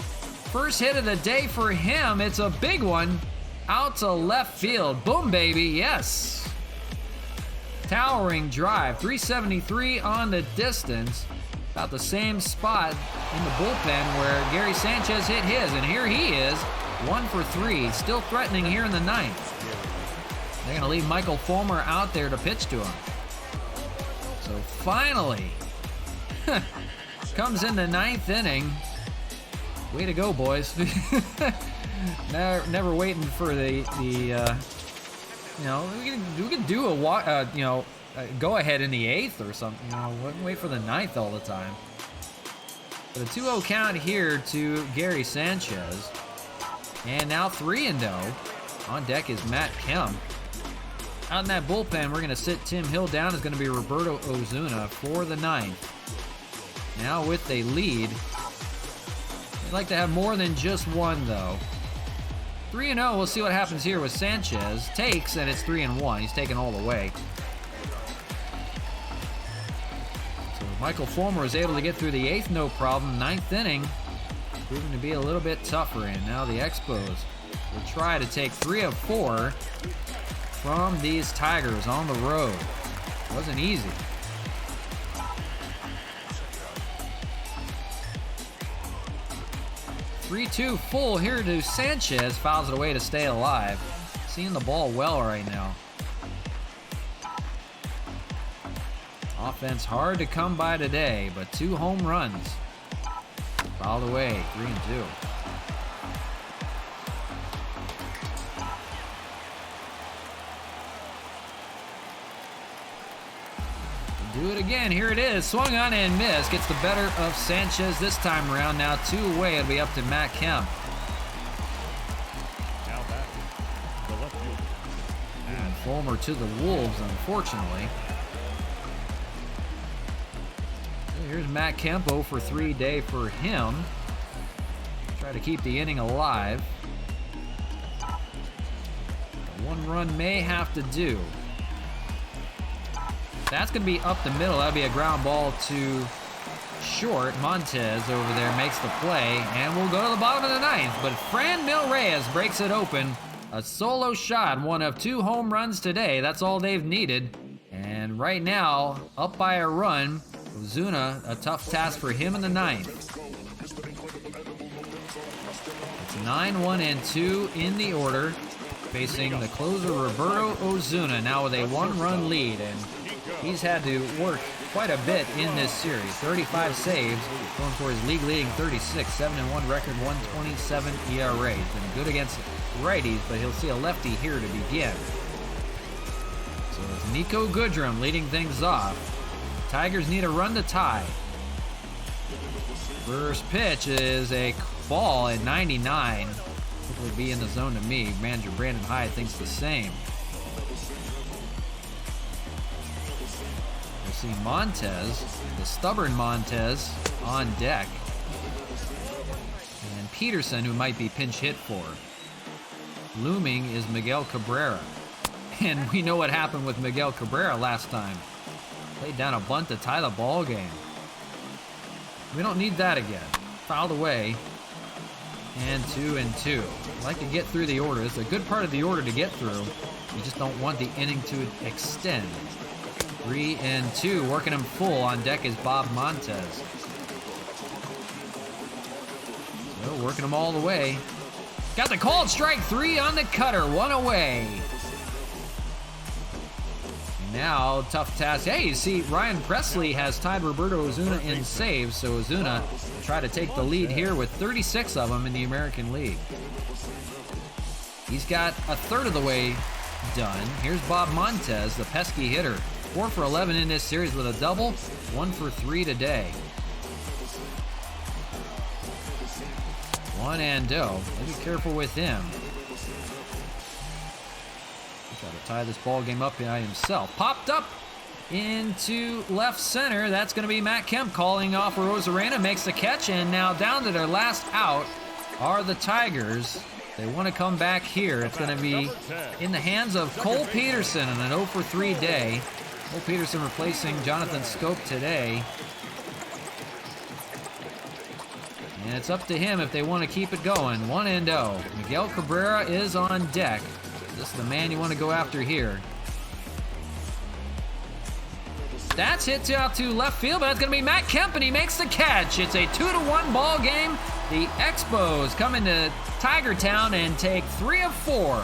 first hit of the day for him. It's a big one out to left field. Boom, baby, yes. Towering drive, 373 on the distance. About the same spot in the bullpen where Gary Sanchez hit his. And here he is, 1 for 3. Still threatening here in the 9th. They're going to leave Michael Fulmer out there to pitch to him. So finally, comes in the 9th inning. Way to go, boys. Never waiting for the we can do a go ahead in the 8th or something. Wouldn't wait for the 9th all the time. But a 2-0 count here to Gary Sanchez. And now 3-0. On deck is Matt Kemp. Out in that bullpen, we're going to sit Tim Hill down. Is going to be Roberto Ozuna for the 9th. Now with a lead. I'd like to have more than just one, though. 3-0. We'll see what happens here with Sanchez. Takes, and it's 3-1. He's taken all the way. So Michael Fulmer was able to get through the 8th, no problem. 9th inning, proving to be a little bit tougher. And now the Expos will try to take 3 of 4 from these Tigers on the road. Wasn't easy. 3-2 full here to Sanchez. Fouls it away to stay alive. Seeing the ball well right now. Offense hard to come by today, but 2 home runs. Fouled away, 3-2. Do it again. Here it is. Swung on and missed. Gets the better of Sanchez this time around. Now 2 away. It'll be up to Matt Kemp. Now back the left field. And Fulmer to the Wolves, unfortunately. So here's Matt Kemp. 0 for 3 day for him. Try to keep the inning alive. The 1 run may have to do. That's going to be up the middle. That'll be a ground ball to short. Montez over there makes the play, and we'll go to the bottom of the 9th. But Franmil Reyes breaks it open. A solo shot, 1 of 2 home runs today. That's all they've needed. And right now, up by a run. Ozuna, a tough task for him in the 9th. It's 9-1-2 in the order, facing the closer Roberto Ozuna now with a 1-run lead. And he's had to work quite a bit in this series. 35 saves, going for his league-leading 36, 7-1 record, 127 ERA. He's been good against righties, but he'll see a lefty here to begin. So it's Nico Goodrum leading things off. Tigers need a run to tie. First pitch is a ball at 99. Hopefully be in the zone to me. Manager Brandon Hyde thinks the same. See Montez, the stubborn Montez, on deck. And Peterson, who might be pinch hit for. Looming is Miguel Cabrera. And we know what happened with Miguel Cabrera last time. Laid down a bunt to tie the ball game. We don't need that again. Fouled away. And 2-2. I like to get through the order. It's a good part of the order to get through. You just don't want the inning to extend. 3-2, working him full. On deck is Bob Montez. So working him all the way. Got the called strike 3 on the cutter, 1 away. Now, tough task. Hey, you see, Ryan Presley has tied Roberto Ozuna in saves, so Ozuna will try to take the lead here with 36 of them in the American League. He's got a third of the way done. Here's Bob Montez, the pesky hitter. 4 for 11 in this series with a double, 1 for 3 today. 1-0. Be careful with him. Try to tie this ball game up by himself. Popped up into left center. That's going to be Matt Kemp calling off Rosarena. Makes the catch, and now down to their last out are the Tigers. They want to come back here. It's going to be in the hands of Cole Peterson on an 0 for 3 day. Cole Peterson replacing Jonathan Scope today. And it's up to him if they want to keep it going. 1-0. Miguel Cabrera is on deck. This is the man you want to go after here. That's hit out to left field, but it's going to be Matt Kemp, and he makes the catch. It's a 2-1 ball game. The Expos come into Tiger Town and take 3 of 4.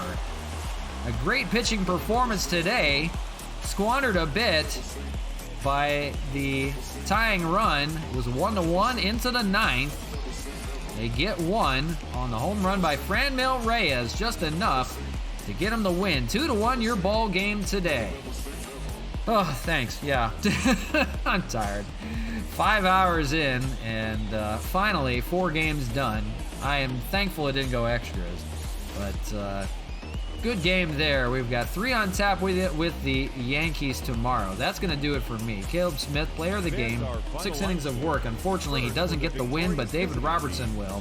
A great pitching performance today. Squandered a bit by the tying run. It was 1-1 into the 9th. They get 1 on the home run by Franmil Reyes, just enough to get him the win. 2-1 your ball game today. Oh, thanks. Yeah, I'm tired. 5 hours in, and finally 4 games done. I am thankful it didn't go extras, but good game there. We've got 3 on tap with the Yankees tomorrow. That's going to do it for me. Caleb Smith, player of the game, 6 innings of work. Unfortunately, he doesn't get the win, but David Robertson will.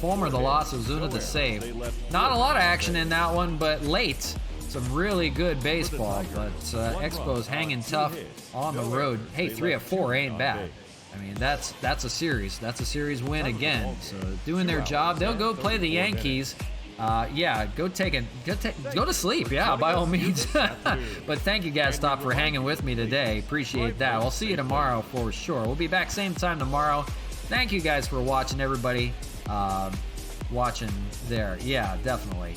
Fulmer the loss, Ozuna the save. Not a lot of action in that one, but late. Some really good baseball, but Expos hanging tough on the road. Hey, 3 of 4 ain't bad. I mean, that's a series. That's a series win again. So doing their job. They'll go play the Yankees yeah, go to sleep. Yeah, by all means. But thank you guys, Stop, for hanging with me today. Appreciate that. We'll see you tomorrow for sure. We'll be back same time tomorrow. Thank you guys for watching, everybody. Watching there. Yeah, definitely.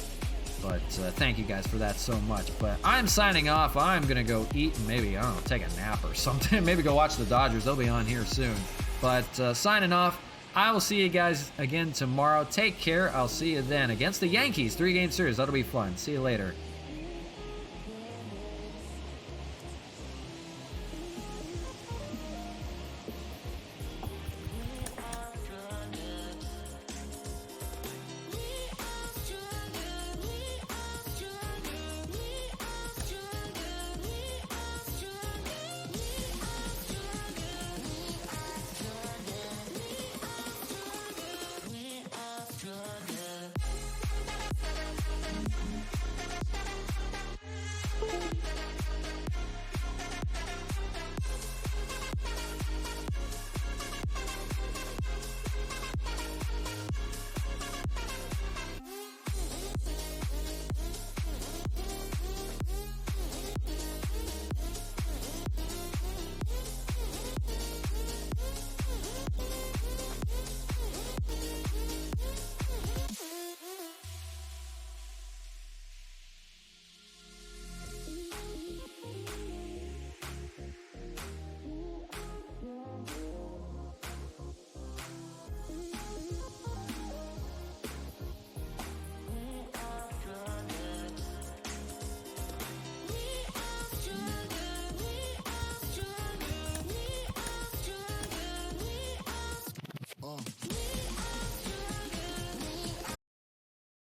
But thank you guys for that so much. But I'm signing off. I'm going to go eat and maybe, I don't know, take a nap or something. Maybe go watch the Dodgers. They'll be on here soon. But signing off. I will see you guys again tomorrow. Take care. I'll see you then against the Yankees. 3-game series. That'll be fun. See you later.